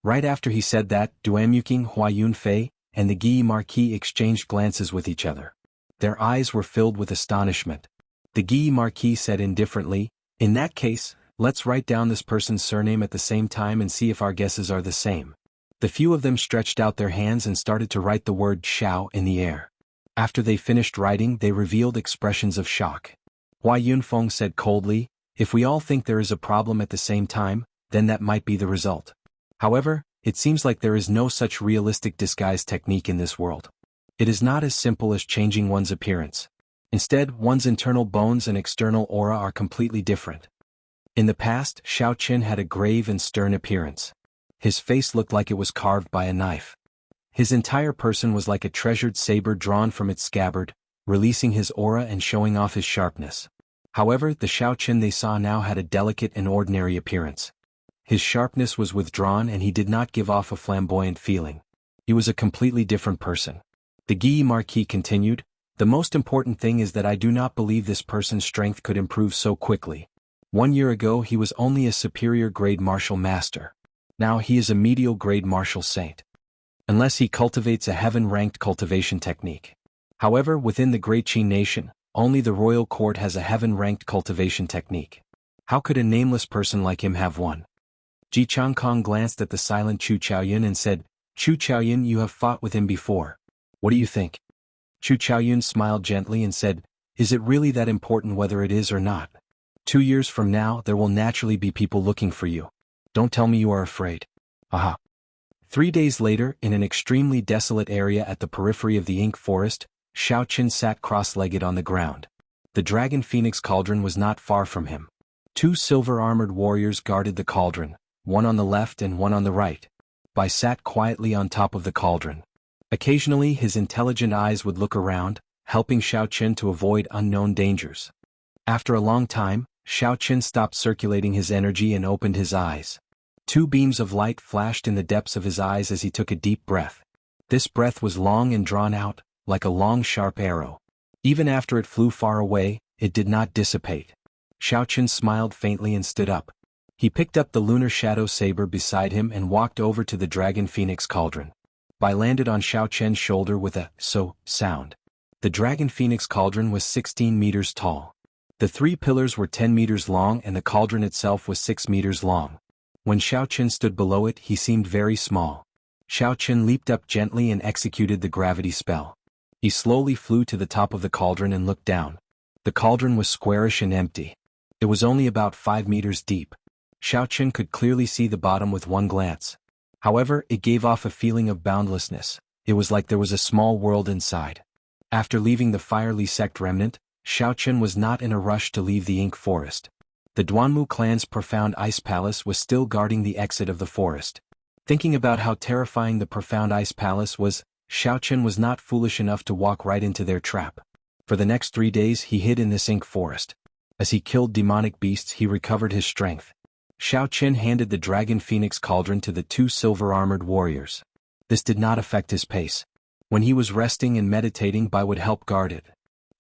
Right after he said that, Duamuking, Hua Yunfei, and the Guy Marquis exchanged glances with each other. Their eyes were filled with astonishment. The Guy Marquis said indifferently, "In that case, let's write down this person's surname at the same time and see if our guesses are the same." The few of them stretched out their hands and started to write the word Xiao in the air. After they finished writing, they revealed expressions of shock. Hua Yunfeng said coldly, "If we all think there is a problem at the same time, then that might be the result. However, it seems like there is no such realistic disguise technique in this world. It is not as simple as changing one's appearance. Instead, one's internal bones and external aura are completely different." In the past, Xiao Qin had a grave and stern appearance. His face looked like it was carved by a knife. His entire person was like a treasured saber drawn from its scabbard, releasing his aura and showing off his sharpness. However, the Xiao Qin they saw now had a delicate and ordinary appearance. His sharpness was withdrawn and he did not give off a flamboyant feeling. He was a completely different person. The Guy Marquis continued, "The most important thing is that I do not believe this person's strength could improve so quickly. 1 year ago he was only a superior grade martial master. Now he is a medial grade martial saint. Unless he cultivates a heaven-ranked cultivation technique. However, within the Great Qin nation, only the royal court has a heaven-ranked cultivation technique. How could a nameless person like him have one?" Ji Changkong glanced at the silent Chu Chaoyun and said, "Chu Chaoyun, you have fought with him before. What do you think?" Chu Chaoyun smiled gently and said, "Is it really that important whether it is or not? 2 years from now there will naturally be people looking for you. Don't tell me you are afraid." Aha. 3 days later, in an extremely desolate area at the periphery of the ink forest, Xiao Qin sat cross-legged on the ground. The dragon phoenix cauldron was not far from him. 2 silver-armored warriors guarded the cauldron, one on the left and one on the right. Bai sat quietly on top of the cauldron. Occasionally his intelligent eyes would look around, helping Xiao Qin to avoid unknown dangers. After a long time, Xiao Qin stopped circulating his energy and opened his eyes. 2 beams of light flashed in the depths of his eyes as he took a deep breath. This breath was long and drawn out, like a long sharp arrow. Even after it flew far away, it did not dissipate. Xiao Qin smiled faintly and stood up. He picked up the lunar shadow saber beside him and walked over to the dragon phoenix cauldron. Bai landed on Xiao Qin's shoulder with a "so" sound. The dragon phoenix cauldron was 16 meters tall. The 3 pillars were 10 meters long and the cauldron itself was 6 meters long. When Xiao Qin stood below it, he seemed very small. Xiao Qin leaped up gently and executed the gravity spell. He slowly flew to the top of the cauldron and looked down. The cauldron was squarish and empty. It was only about 5 meters deep. Xiao Qin could clearly see the bottom with one glance. However, it gave off a feeling of boundlessness. It was like there was a small world inside. After leaving the fiery sect remnant, Xiao Qin was not in a rush to leave the ink forest. The Duanmu clan's profound ice palace was still guarding the exit of the forest. Thinking about how terrifying the profound ice palace was, Xiao Qin was not foolish enough to walk right into their trap. For the next 3 days he hid in this ink forest. As he killed demonic beasts he recovered his strength. Xiao Qin handed the dragon phoenix cauldron to the 2 silver-armored warriors. This did not affect his pace. When he was resting and meditating, Bai would help guard it.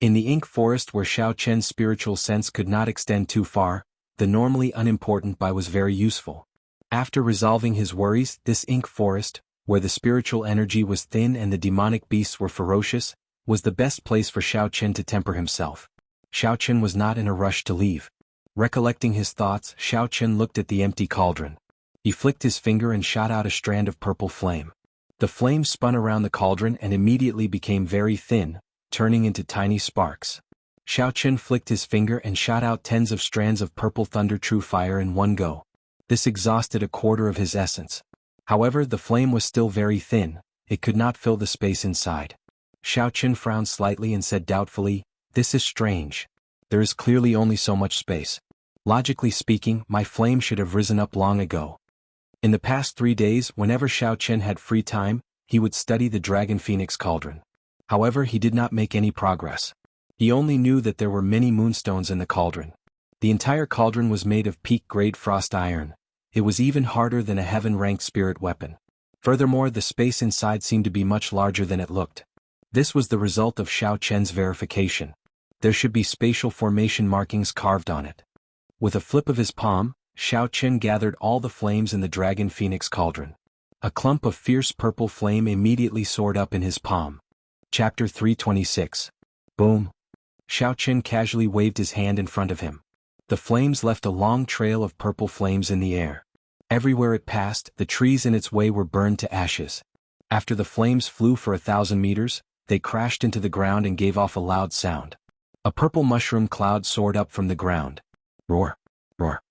In the ink forest where Xiao Qin's spiritual sense could not extend too far, the normally unimportant Bai was very useful. After resolving his worries, this ink forest, where the spiritual energy was thin and the demonic beasts were ferocious, was the best place for Xiao Qin to temper himself. Xiao Qin was not in a rush to leave. Recollecting his thoughts, Xiao Qin looked at the empty cauldron. He flicked his finger and shot out a strand of purple flame. The flame spun around the cauldron and immediately became very thin, turning into tiny sparks. Xiao Chen flicked his finger and shot out tens of strands of purple thunder true fire in one go. This exhausted a quarter of his essence. However, the flame was still very thin, it could not fill the space inside. Xiao Chen frowned slightly and said doubtfully, "This is strange. There is clearly only so much space. Logically speaking, my flame should have risen up long ago." In the past 3 days, whenever Xiao Chen had free time, he would study the Dragon Phoenix Cauldron. However, he did not make any progress. He only knew that there were many moonstones in the cauldron. The entire cauldron was made of peak-grade frost iron. It was even harder than a heaven-ranked spirit weapon. Furthermore, the space inside seemed to be much larger than it looked. This was the result of Xiao Chen's verification. There should be spatial formation markings carved on it. With a flip of his palm, Xiao Chen gathered all the flames in the Dragon Phoenix Cauldron. A clump of fierce purple flame immediately soared up in his palm. Chapter 326. Boom. Xiao Chen casually waved his hand in front of him. The flames left a long trail of purple flames in the air. Everywhere it passed, the trees in its way were burned to ashes. After the flames flew for 1,000 meters, they crashed into the ground and gave off a loud sound. A purple mushroom cloud soared up from the ground. Roar, roar.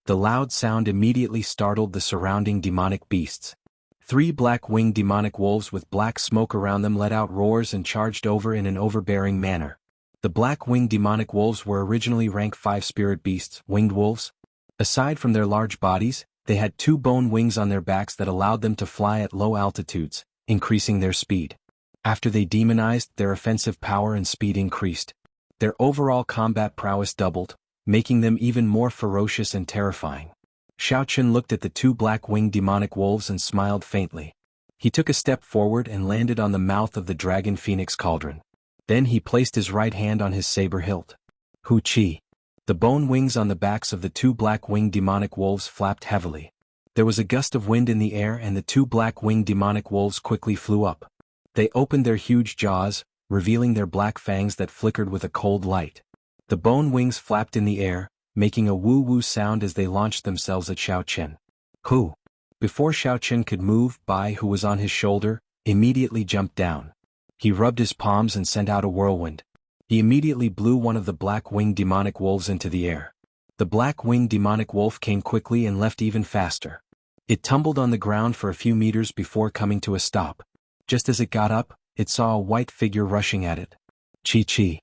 The loud sound immediately startled the surrounding demonic beasts. 3 black-winged demonic wolves with black smoke around them let out roars and charged over in an overbearing manner. The black-winged demonic wolves were originally rank 5 spirit beasts, winged wolves. Aside from their large bodies, they had 2 bone wings on their backs that allowed them to fly at low altitudes, increasing their speed. After they demonized, their offensive power and speed increased. Their overall combat prowess doubled, making them even more ferocious and terrifying. Xiao Chen looked at the 2 black-winged demonic wolves and smiled faintly. He took a step forward and landed on the mouth of the Dragon Phoenix Cauldron. Then he placed his right hand on his saber hilt. Hu Qi. The bone wings on the backs of the 2 black-winged demonic wolves flapped heavily. There was a gust of wind in the air and the 2 black-winged demonic wolves quickly flew up. They opened their huge jaws, revealing their black fangs that flickered with a cold light. The bone wings flapped in the air, making a woo-woo sound as they launched themselves at Xiao Chen. Hu. Before Xiao Chen could move, Bai, who was on his shoulder, immediately jumped down. He rubbed his palms and sent out a whirlwind. He immediately blew one of the black-winged demonic wolves into the air. The black-winged demonic wolf came quickly and left even faster. It tumbled on the ground for a few meters before coming to a stop. Just as it got up, it saw a white figure rushing at it. Chi.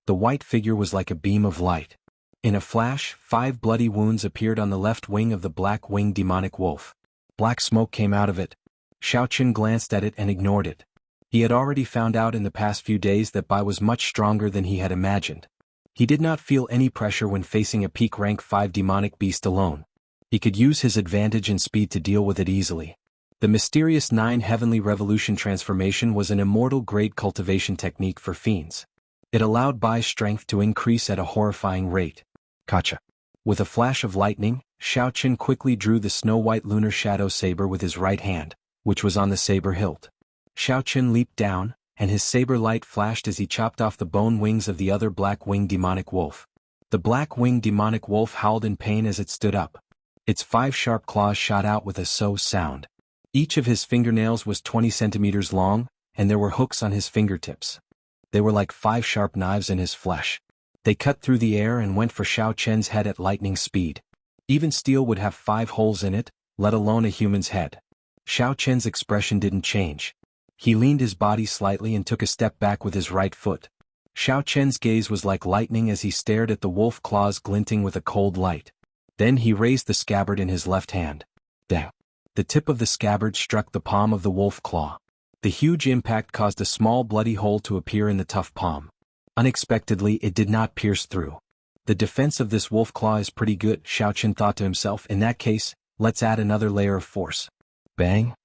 The white figure was like a beam of light. In a flash, 5 bloody wounds appeared on the left wing of the black-winged demonic wolf. Black smoke came out of it. Xiao Chen glanced at it and ignored it. He had already found out in the past few days that Bai was much stronger than he had imagined. He did not feel any pressure when facing a peak rank 5 demonic beast alone. He could use his advantage and speed to deal with it easily. The mysterious 9 Heavenly Revolution transformation was an immortal-grade cultivation technique for fiends. It allowed Bai's strength to increase at a horrifying rate. Kacha. With a flash of lightning, Xiao Chen quickly drew the snow-white lunar shadow saber with his right hand, which was on the saber hilt. Xiao Chen leaped down, and his saber light flashed as he chopped off the bone wings of the other black-winged demonic wolf. The black-winged demonic wolf howled in pain as it stood up. Its 5 sharp claws shot out with a "so" sound. Each of his fingernails was 20 centimeters long, and there were hooks on his fingertips. They were like 5 sharp knives in his flesh. They cut through the air and went for Xiao Chen's head at lightning speed. Even steel would have 5 holes in it, let alone a human's head. Xiao Chen's expression didn't change. He leaned his body slightly and took a step back with his right foot. Xiao Chen's gaze was like lightning as he stared at the wolf claws glinting with a cold light. Then he raised the scabbard in his left hand. Dang. The tip of the scabbard struck the palm of the wolf claw. The huge impact caused a small bloody hole to appear in the tough palm. Unexpectedly, it did not pierce through. The defense of this wolf claw is pretty good, Xiao Chen thought to himself. In that case, let's add another layer of force. Bang!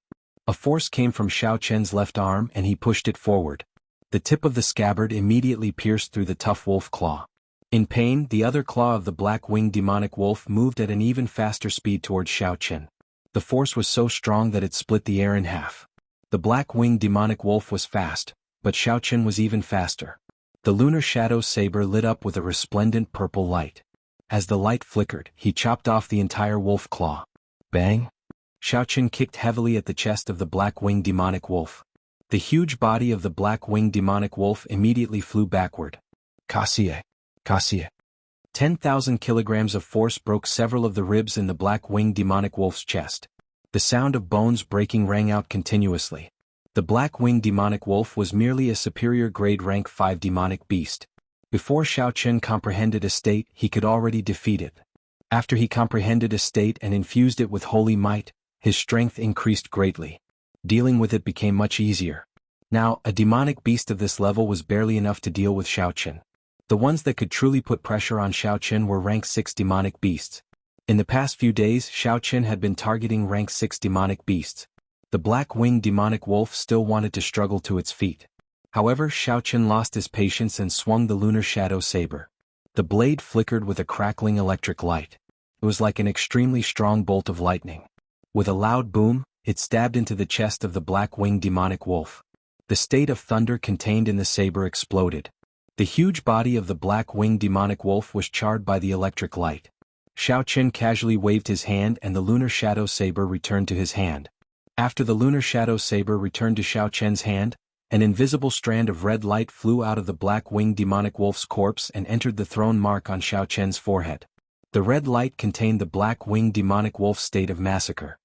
A force came from Xiao Chen's left arm and he pushed it forward. The tip of the scabbard immediately pierced through the tough wolf claw. In pain, the other claw of the black-winged demonic wolf moved at an even faster speed towards Xiao Chen. The force was so strong that it split the air in half. The black-winged demonic wolf was fast, but Xiao Chen was even faster. The lunar shadow saber lit up with a resplendent purple light. As the light flickered, he chopped off the entire wolf claw. Bang! Xiaoqin kicked heavily at the chest of the black-winged demonic wolf. The huge body of the black-winged demonic wolf immediately flew backward. Cassie! Cassie! 10,000 kilograms of force broke several of the ribs in the black-winged demonic wolf's chest. The sound of bones breaking rang out continuously. The black-winged demonic wolf was merely a superior grade rank 5 demonic beast. Before Xiaoqin comprehended a state, he could already defeat it. After he comprehended a state and infused it with holy might, his strength increased greatly. Dealing with it became much easier. Now, a demonic beast of this level was barely enough to deal with Xiaoqin. The ones that could truly put pressure on Xiaoqin were rank 6 demonic beasts. In the past few days, Xiaoqin had been targeting rank 6 demonic beasts. The black-winged demonic wolf still wanted to struggle to its feet. However, Xiaoqin lost his patience and swung the lunar shadow saber. The blade flickered with a crackling electric light. It was like an extremely strong bolt of lightning. With a loud boom, it stabbed into the chest of the black-winged demonic wolf. The state of thunder contained in the saber exploded. The huge body of the black-winged demonic wolf was charred by the electric light. Xiaoqin casually waved his hand and the lunar shadow saber returned to his hand. After the lunar shadow saber returned to Xiaoqin's hand, an invisible strand of red light flew out of the black-winged demonic wolf's corpse and entered the throne mark on Xiaoqin's forehead. The red light contained the black-winged demonic wolf's state of massacre.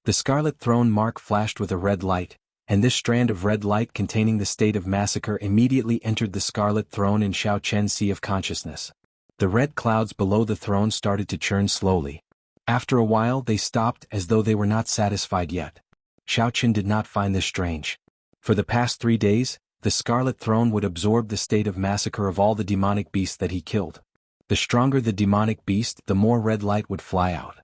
The scarlet throne mark flashed with a red light, and this strand of red light containing the state of massacre immediately entered the scarlet throne in Xiaoqin's sea of consciousness. The red clouds below the throne started to churn slowly. After a while they stopped as though they were not satisfied yet. Xiaoqin did not find this strange. For the past 3 days, the scarlet throne would absorb the state of massacre of all the demonic beasts that he killed. The stronger the demonic beast, the more red light would fly out.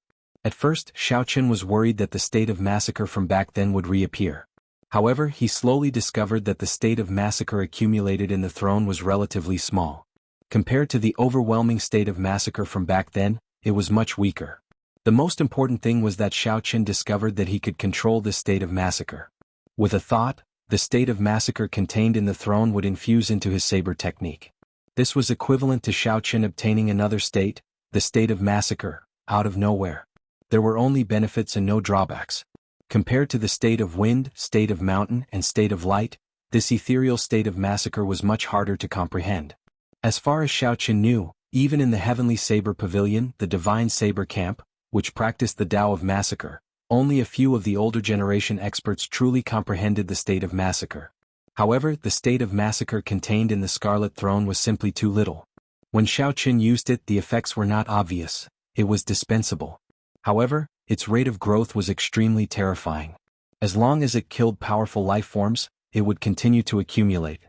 At first, Xiaoqin was worried that the state of massacre from back then would reappear. However, he slowly discovered that the state of massacre accumulated in the throne was relatively small. Compared to the overwhelming state of massacre from back then, it was much weaker. The most important thing was that Xiaoqin discovered that he could control the state of massacre. With a thought, the state of massacre contained in the throne would infuse into his saber technique. This was equivalent to Xiaoqin obtaining another state, the state of massacre, out of nowhere. There were only benefits and no drawbacks. Compared to the state of wind, state of mountain, and state of light, this ethereal state of massacre was much harder to comprehend. As far as Xiaoqin knew, even in the heavenly saber pavilion, the divine saber camp, which practiced the Tao of massacre, only a few of the older generation experts truly comprehended the state of massacre. However, the state of massacre contained in the Scarlet Throne was simply too little. When Xiaoqin used it, the effects were not obvious. It was dispensable. However, its rate of growth was extremely terrifying. As long as it killed powerful life forms, it would continue to accumulate.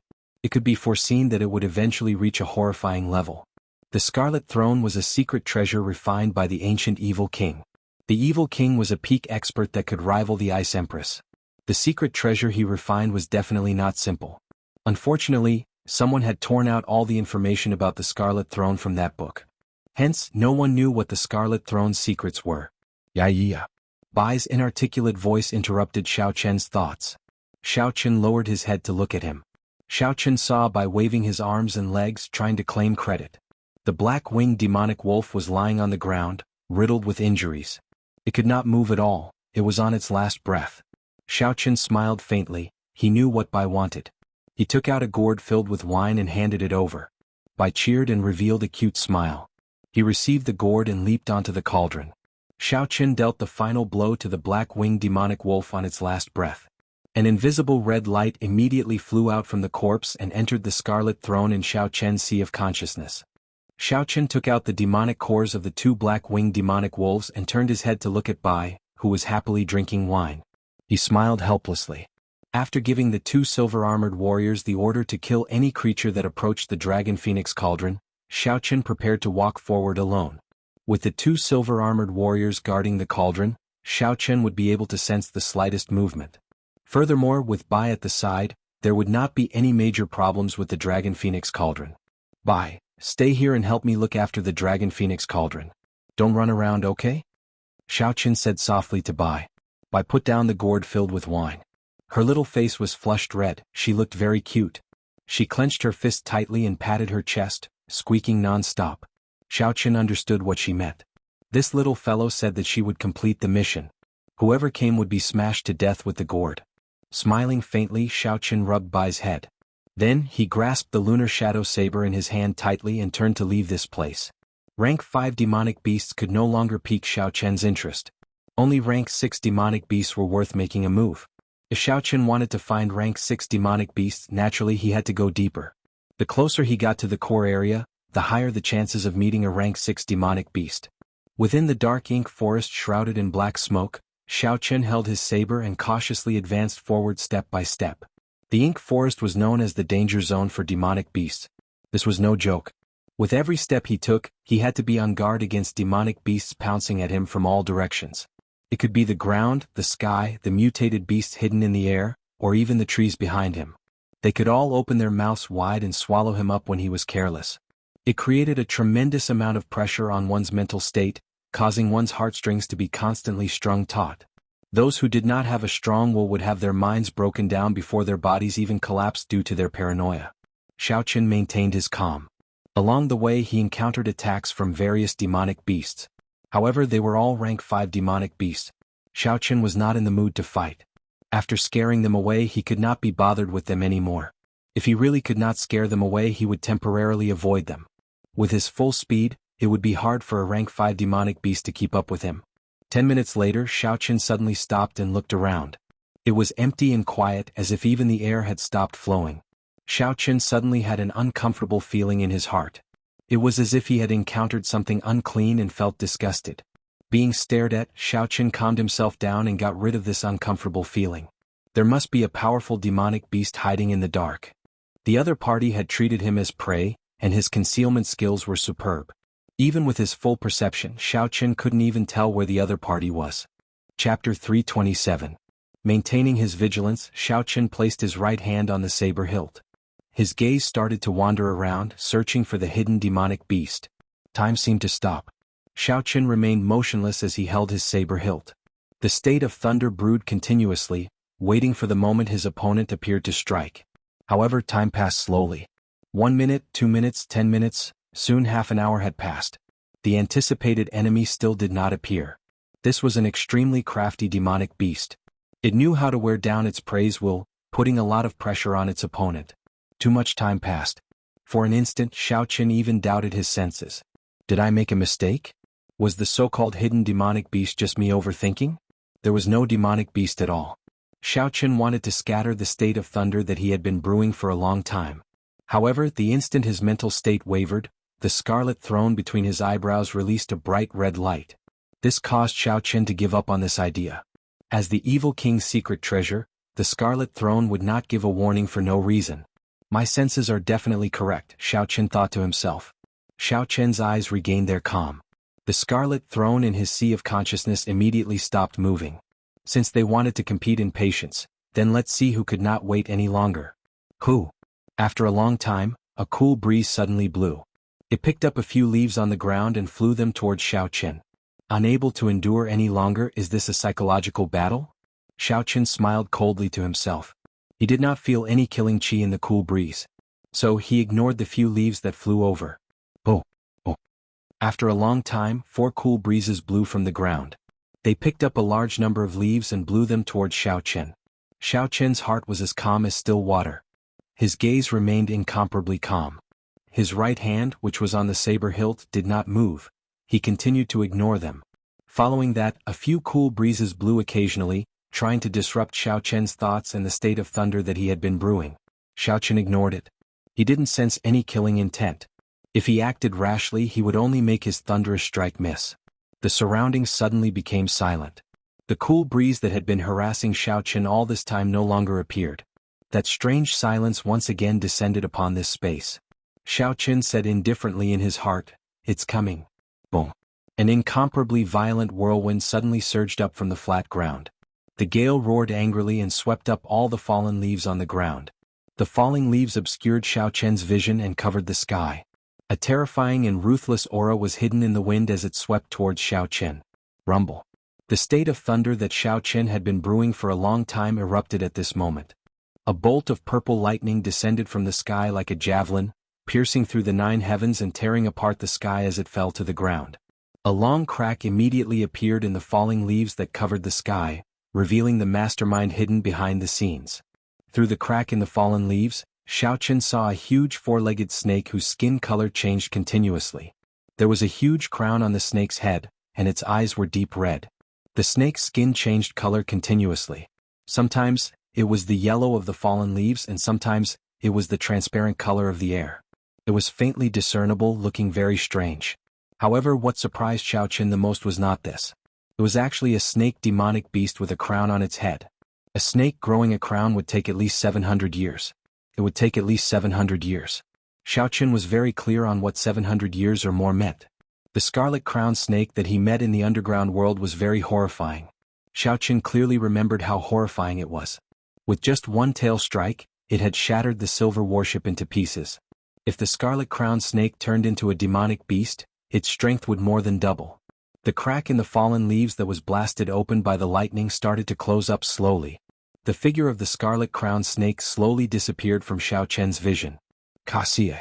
It could be foreseen that it would eventually reach a horrifying level. The Scarlet Throne was a secret treasure refined by the ancient Evil King. The Evil King was a peak expert that could rival the Ice Empress. The secret treasure he refined was definitely not simple. Unfortunately, someone had torn out all the information about the Scarlet Throne from that book. Hence, no one knew what the Scarlet Throne's secrets were. Yeah. Bai's inarticulate voice interrupted Xiaoqin's thoughts. Xiaoqin lowered his head to look at him. Xiaoqin saw Bai waving his arms and legs, trying to claim credit. The black-winged demonic wolf was lying on the ground, riddled with injuries. It could not move at all, it was on its last breath. Xiaoqin smiled faintly, he knew what Bai wanted. He took out a gourd filled with wine and handed it over. Bai cheered and revealed a cute smile. He received the gourd and leaped onto the cauldron. Xiaoqin dealt the final blow to the black-winged demonic wolf on its last breath. An invisible red light immediately flew out from the corpse and entered the Scarlet Throne in Xiaoqin's sea of consciousness. Xiaoqin took out the demonic cores of the 2 black-winged demonic wolves and turned his head to look at Bai, who was happily drinking wine. He smiled helplessly. After giving the 2 silver-armored warriors the order to kill any creature that approached the Dragon Phoenix Cauldron, Xiaoqin prepared to walk forward alone. With the 2 silver-armored warriors guarding the cauldron, Xiaoqin would be able to sense the slightest movement. Furthermore, with Bai at the side, there would not be any major problems with the Dragon Phoenix Cauldron. Bai, stay here and help me look after the Dragon Phoenix Cauldron. Don't run around, okay? Xiaoqin said softly to Bai. Bai put down the gourd filled with wine. Her little face was flushed red, she looked very cute. She clenched her fist tightly and patted her chest, squeaking non-stop. Xiaoqin understood what she meant. This little fellow said that she would complete the mission. Whoever came would be smashed to death with the gourd. Smiling faintly, Xiaochen rubbed Bai's head. Then, he grasped the lunar shadow saber in his hand tightly and turned to leave this place. Rank 5 demonic beasts could no longer pique Xiaochen's interest. Only rank 6 demonic beasts were worth making a move. If Xiaochen wanted to find rank 6 demonic beasts, naturally he had to go deeper. The closer he got to the core area, the higher the chances of meeting a rank 6 demonic beast. Within the dark ink forest shrouded in black smoke, Xiaochen held his saber and cautiously advanced forward step by step. The ink forest was known as the danger zone for demonic beasts. This was no joke. With every step he took, he had to be on guard against demonic beasts pouncing at him from all directions. It could be the ground, the sky, the mutated beasts hidden in the air, or even the trees behind him. They could all open their mouths wide and swallow him up when he was careless. It created a tremendous amount of pressure on one's mental state, causing one's heartstrings to be constantly strung taut. Those who did not have a strong will would have their minds broken down before their bodies even collapsed due to their paranoia. Xiaochen maintained his calm. Along the way he encountered attacks from various demonic beasts. However, they were all rank 5 demonic beasts. Xiaochen was not in the mood to fight. After scaring them away, he could not be bothered with them anymore. If he really could not scare them away, he would temporarily avoid them. With his full speed, it would be hard for a rank 5 demonic beast to keep up with him. 10 minutes later, Xiaochen suddenly stopped and looked around. It was empty and quiet, as if even the air had stopped flowing. Xiaochen suddenly had an uncomfortable feeling in his heart. It was as if he had encountered something unclean and felt disgusted. Being stared at, Xiaochen calmed himself down and got rid of this uncomfortable feeling. There must be a powerful demonic beast hiding in the dark. The other party had treated him as prey, and his concealment skills were superb. Even with his full perception, Xiaochen couldn't even tell where the other party was. Chapter 327. Maintaining his vigilance, Xiaochen placed his right hand on the saber hilt. His gaze started to wander around, searching for the hidden demonic beast. Time seemed to stop. Xiaochen remained motionless as he held his saber hilt. The state of thunder brewed continuously, waiting for the moment his opponent appeared to strike. However, time passed slowly. 1 minute, 2 minutes, 10 minutes, soon half an hour had passed. The anticipated enemy still did not appear. This was an extremely crafty demonic beast. It knew how to wear down its prey's will, putting a lot of pressure on its opponent. Too much time passed. For an instant, Xiaochen even doubted his senses. Did I make a mistake? Was the so-called hidden demonic beast just me overthinking? There was no demonic beast at all. Xiaochen wanted to scatter the state of thunder that he had been brewing for a long time. However, the instant his mental state wavered, the scarlet throne between his eyebrows released a bright red light. This caused Xiaochen to give up on this idea. As the evil king's secret treasure, the scarlet throne would not give a warning for no reason. My senses are definitely correct, Xiaochen thought to himself. Xiaochen's eyes regained their calm. The scarlet throne in his sea of consciousness immediately stopped moving. Since they wanted to compete in patience, then let's see who could not wait any longer. Who? After a long time, a cool breeze suddenly blew. It picked up a few leaves on the ground and flew them towards Xiaochen. Unable to endure any longer, is this a psychological battle? Xiaochen smiled coldly to himself. He did not feel any killing chi in the cool breeze. So he ignored the few leaves that flew over. Oh. After a long time, 4 cool breezes blew from the ground. They picked up a large number of leaves and blew them towards Xiaochen. Xiaochen's heart was as calm as still water. His gaze remained incomparably calm. His right hand, which was on the saber hilt, did not move. He continued to ignore them. Following that, a few cool breezes blew occasionally, trying to disrupt Xiaochen's thoughts and the state of thunder that he had been brewing. Xiaochen ignored it. He didn't sense any killing intent. If he acted rashly, he would only make his thunderous strike miss. The surroundings suddenly became silent. The cool breeze that had been harassing Xiaochen all this time no longer appeared. That strange silence once again descended upon this space. Xiaochen said indifferently in his heart, "It's coming." Boom. An incomparably violent whirlwind suddenly surged up from the flat ground. The gale roared angrily and swept up all the fallen leaves on the ground. The falling leaves obscured Xiaochen's vision and covered the sky. A terrifying and ruthless aura was hidden in the wind as it swept towards Xiaochen. Rumble. The state of thunder that Xiaochen had been brewing for a long time erupted at this moment. A bolt of purple lightning descended from the sky like a javelin, piercing through the 9 heavens and tearing apart the sky as it fell to the ground. A long crack immediately appeared in the falling leaves that covered the sky, revealing the mastermind hidden behind the scenes. Through the crack in the fallen leaves, Xiaochen saw a huge four-legged snake whose skin color changed continuously. There was a huge crown on the snake's head, and its eyes were deep red. The snake's skin changed color continuously. Sometimes, it was the yellow of the fallen leaves, and sometimes, it was the transparent color of the air. It was faintly discernible, looking very strange. However, what surprised Xiaochen the most was not this. It was actually a snake demonic beast with a crown on its head. A snake growing a crown would take at least 700 years. It would take at least 700 years. Xiaochen was very clear on what 700 years or more meant. The scarlet crown snake that he met in the underground world was very horrifying. Xiaochen clearly remembered how horrifying it was. With just one tail strike, it had shattered the silver warship into pieces. If the scarlet crown snake turned into a demonic beast, its strength would more than double. The crack in the fallen leaves that was blasted open by the lightning started to close up slowly. The figure of the scarlet crown snake slowly disappeared from Xiaochen's vision. Cassie.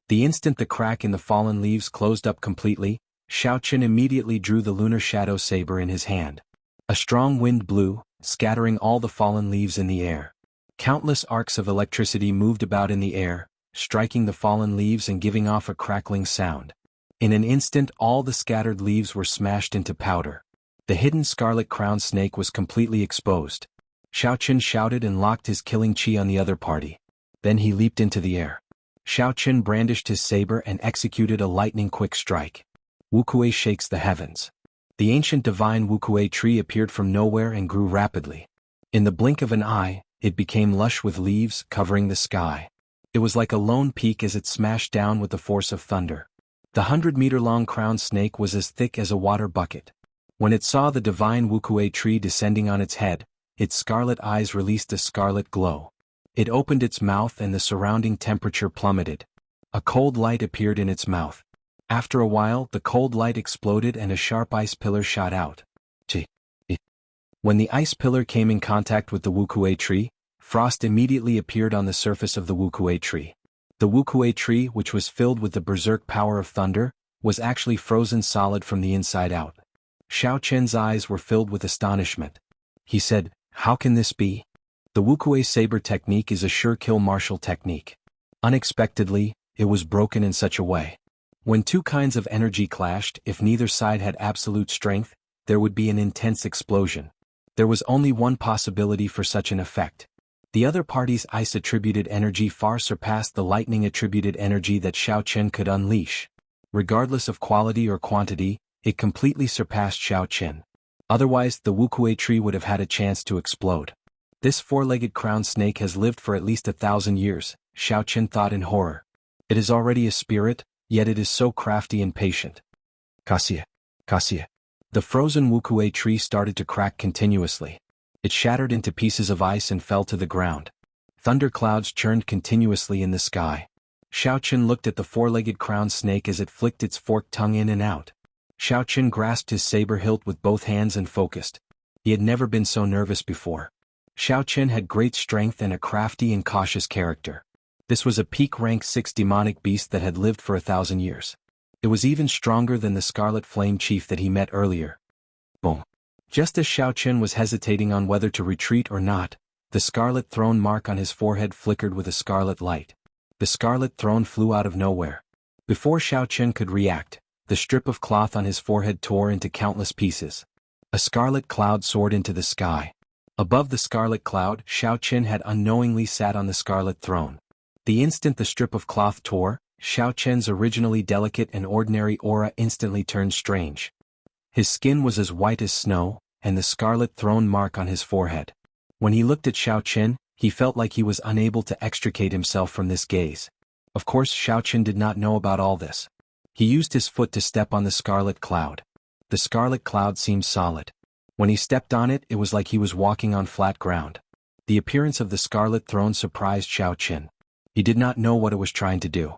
The instant the crack in the fallen leaves closed up completely, Xiaochen immediately drew the lunar shadow saber in his hand. A strong wind blew, scattering all the fallen leaves in the air. Countless arcs of electricity moved about in the air, striking the fallen leaves and giving off a crackling sound. In an instant all the scattered leaves were smashed into powder. The hidden scarlet crown snake was completely exposed. Xiaochen shouted and locked his killing chi on the other party. Then he leaped into the air. Xiaochen brandished his saber and executed a lightning-quick strike. Wukuei shakes the heavens. The ancient divine Wukuei tree appeared from nowhere and grew rapidly. In the blink of an eye, it became lush with leaves covering the sky. It was like a lone peak as it smashed down with the force of thunder. The 100-meter-long crown snake was as thick as a water bucket. When it saw the divine Wukuei tree descending on its head, its scarlet eyes released a scarlet glow. It opened its mouth and the surrounding temperature plummeted. A cold light appeared in its mouth. After a while, the cold light exploded and a sharp ice pillar shot out. When the ice pillar came in contact with the Wukuei tree, frost immediately appeared on the surface of the Wukuei tree. The Wukuei tree, which was filled with the berserk power of thunder, was actually frozen solid from the inside out. Xiaochen's eyes were filled with astonishment. He said, "How can this be?" The Wukuei saber technique is a sure-kill martial technique. Unexpectedly, it was broken in such a way. When two kinds of energy clashed, if neither side had absolute strength, there would be an intense explosion. There was only one possibility for such an effect. The other party's ice-attributed energy far surpassed the lightning-attributed energy that Xiaochen could unleash. Regardless of quality or quantity, it completely surpassed Xiaochen. Otherwise, the Wukuei tree would have had a chance to explode. This four-legged crown snake has lived for at least 1,000 years, Xiaochen thought in horror. It is already a spirit, yet it is so crafty and patient. Cassie. The frozen Wukuei tree started to crack continuously. It shattered into pieces of ice and fell to the ground. Thunderclouds churned continuously in the sky. Xiaochen looked at the four-legged crown snake as it flicked its forked tongue in and out. Xiaochen grasped his saber hilt with both hands and focused. He had never been so nervous before. Xiaochen had great strength and a crafty and cautious character. This was a peak rank 6 demonic beast that had lived for 1,000 years. It was even stronger than the Scarlet Flame Chief that he met earlier. Boom. Just as Xiaochen was hesitating on whether to retreat or not, the scarlet throne mark on his forehead flickered with a scarlet light. The scarlet throne flew out of nowhere. Before Xiaochen could react, the strip of cloth on his forehead tore into countless pieces. A scarlet cloud soared into the sky. Above the scarlet cloud, Xiaochen had unknowingly sat on the scarlet throne. The instant the strip of cloth tore, Xiaochen's originally delicate and ordinary aura instantly turned strange. His skin was as white as snow, and the scarlet throne mark on his forehead. When he looked at Xiaochen, he felt like he was unable to extricate himself from this gaze. Of course, Xiaochen did not know about all this. He used his foot to step on the scarlet cloud. The scarlet cloud seemed solid. When he stepped on it, it was like he was walking on flat ground. The appearance of the scarlet throne surprised Xiaochen. He did not know what it was trying to do.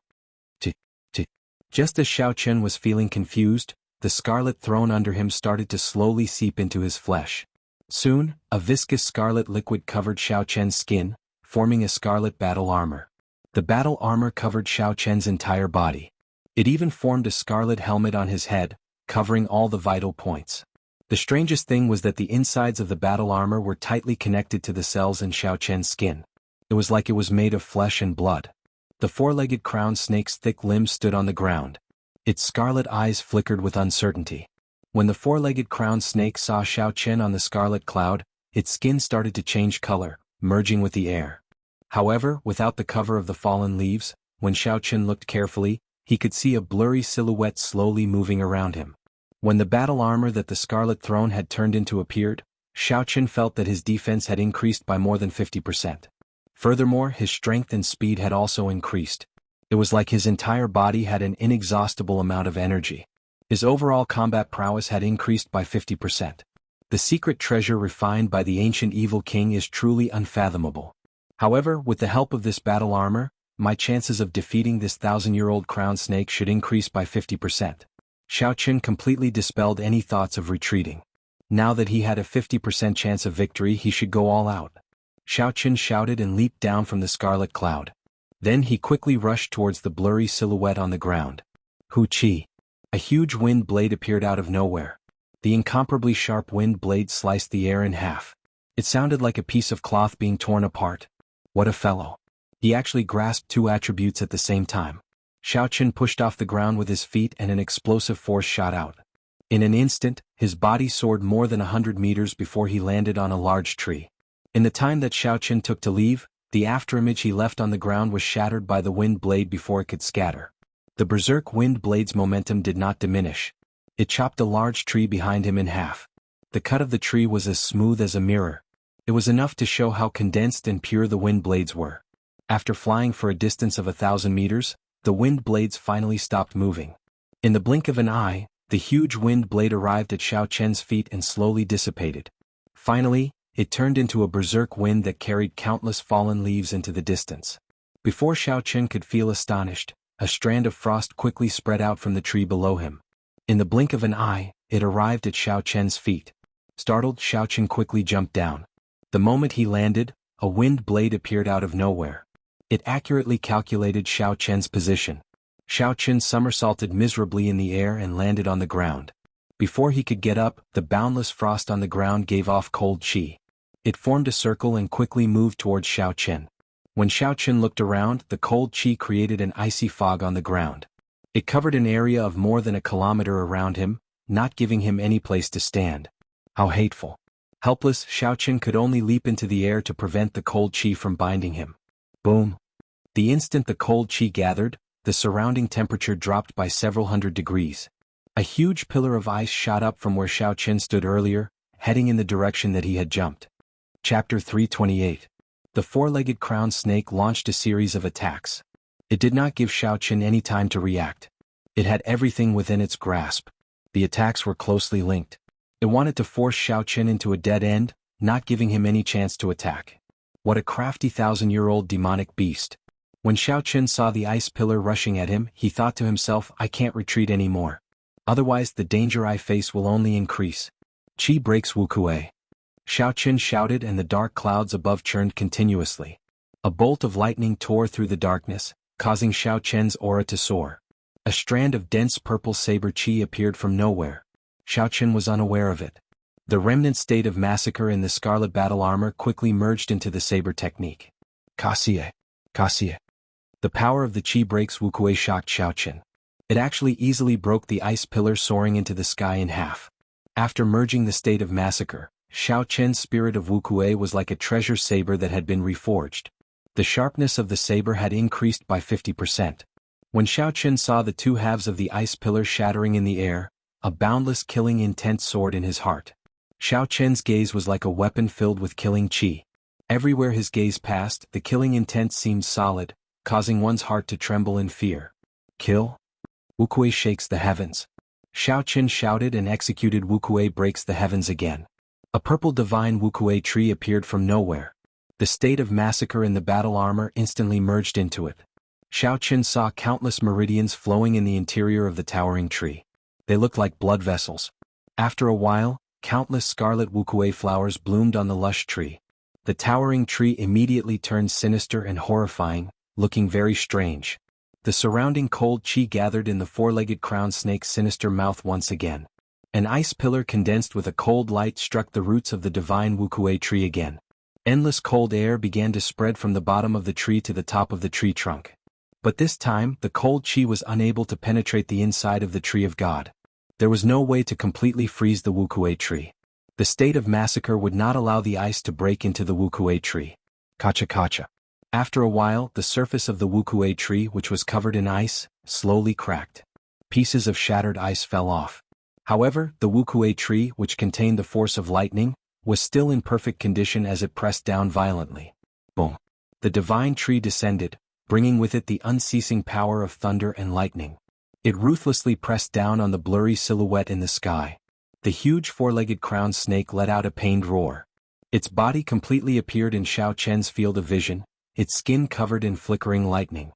Just as Xiaochen was feeling confused, the scarlet throne under him started to slowly seep into his flesh. Soon, a viscous scarlet liquid covered Xiaochen's skin, forming a scarlet battle armor. The battle armor covered Xiaochen's entire body. It even formed a scarlet helmet on his head, covering all the vital points. The strangest thing was that the insides of the battle armor were tightly connected to the cells in Xiao Chen's skin. It was like it was made of flesh and blood. The four-legged crowned snake's thick limbs stood on the ground. Its scarlet eyes flickered with uncertainty. When the four-legged crowned snake saw Xiao Chen on the scarlet cloud, its skin started to change color, merging with the air. However, without the cover of the fallen leaves, when Xiao Chen looked carefully, he could see a blurry silhouette slowly moving around him. When the battle armor that the Scarlet Throne had turned into appeared, Xiao Chen felt that his defense had increased by more than 50%. Furthermore, his strength and speed had also increased. It was like his entire body had an inexhaustible amount of energy. His overall combat prowess had increased by 50%. The secret treasure refined by the ancient evil king is truly unfathomable. However, with the help of this battle armor, my chances of defeating this 1,000-year-old crowned snake should increase by 50%. Xiao Chen completely dispelled any thoughts of retreating. Now that he had a 50% chance of victory, he should go all out. Xiao Chen shouted and leaped down from the scarlet cloud. Then he quickly rushed towards the blurry silhouette on the ground. Hu Qi. A huge wind blade appeared out of nowhere. The incomparably sharp wind blade sliced the air in half. It sounded like a piece of cloth being torn apart. What a fellow. He actually grasped two attributes at the same time. Xiao Chen pushed off the ground with his feet and an explosive force shot out. In an instant, his body soared more than 100 meters before he landed on a large tree. In the time that Xiao Chen took to leave, the afterimage he left on the ground was shattered by the wind blade before it could scatter. The berserk wind blade's momentum did not diminish. It chopped a large tree behind him in half. The cut of the tree was as smooth as a mirror. It was enough to show how condensed and pure the wind blades were. After flying for a distance of 1,000 meters, the wind blades finally stopped moving. In the blink of an eye, the huge wind blade arrived at Xiao Chen's feet and slowly dissipated. Finally, it turned into a berserk wind that carried countless fallen leaves into the distance. Before Xiao Chen could feel astonished, a strand of frost quickly spread out from the tree below him. In the blink of an eye, it arrived at Xiao Chen's feet. Startled, Xiao Chen quickly jumped down. The moment he landed, a wind blade appeared out of nowhere. It accurately calculated Xiao Chen's position. Xiao Chen somersaulted miserably in the air and landed on the ground. Before he could get up, the boundless frost on the ground gave off cold qi. It formed a circle and quickly moved towards Xiao Chen. When Xiao Chen looked around, the cold qi created an icy fog on the ground. It covered an area of more than a kilometer around him, not giving him any place to stand. How hateful. Helpless, Xiao Chen could only leap into the air to prevent the cold qi from binding him. Boom. The instant the cold qi gathered, the surrounding temperature dropped by several hundred degrees. A huge pillar of ice shot up from where Xiao Chen stood earlier, heading in the direction that he had jumped. Chapter 328. The four-legged crowned snake launched a series of attacks. It did not give Xiao Chen any time to react. It had everything within its grasp. The attacks were closely linked. It wanted to force Xiao Chen into a dead end, not giving him any chance to attack. What a crafty 1,000-year-old demonic beast. When Xiao Chen saw the ice pillar rushing at him, he thought to himself, I can't retreat anymore. Otherwise the danger I face will only increase. Qi breaks Wu Kuei. Xiao Chen shouted and the dark clouds above churned continuously. A bolt of lightning tore through the darkness, causing Xiao Chen's aura to soar. A strand of dense purple saber qi appeared from nowhere. Xiao Chen was unaware of it. The remnant state of massacre in the scarlet battle armor quickly merged into the saber technique. Kasie. Kasie. The power of the qi breaks Wu Kuei shocked Xiao Chen. It actually easily broke the ice pillar soaring into the sky in half. After merging the state of massacre, Xiao Chen's spirit of Wu Kuei was like a treasure saber that had been reforged. The sharpness of the saber had increased by 50%. When Xiao Chen saw the two halves of the ice pillar shattering in the air, a boundless killing intent soared in his heart. Xiao Chen's gaze was like a weapon filled with killing qi. Everywhere his gaze passed, the killing intent seemed solid, causing one's heart to tremble in fear. Kill? Wu Kuei shakes the heavens. Xiao Chen shouted and executed Wu Kuei breaks the heavens again. A purple divine Wu Kuei tree appeared from nowhere. The state of massacre in the battle armor instantly merged into it. Xiao Chen saw countless meridians flowing in the interior of the towering tree. They looked like blood vessels. After a while, countless scarlet Wu Kuei flowers bloomed on the lush tree. The towering tree immediately turned sinister and horrifying, looking very strange. The surrounding cold chi gathered in the four-legged crowned snake's sinister mouth once again. An ice pillar condensed with a cold light struck the roots of the divine Wukue tree again. Endless cold air began to spread from the bottom of the tree to the top of the tree trunk. But this time, the cold chi was unable to penetrate the inside of the tree of God. There was no way to completely freeze the Wukue tree. The state of massacre would not allow the ice to break into the Wukue tree. Kacha kacha. After a while, the surface of the Wukue tree, which was covered in ice, slowly cracked. Pieces of shattered ice fell off. However, the Wukue tree, which contained the force of lightning, was still in perfect condition as it pressed down violently. Boom. The divine tree descended, bringing with it the unceasing power of thunder and lightning. It ruthlessly pressed down on the blurry silhouette in the sky. The huge four-legged crowned snake let out a pained roar. Its body completely appeared in Xiao Chen's field of vision, its skin covered in flickering lightning.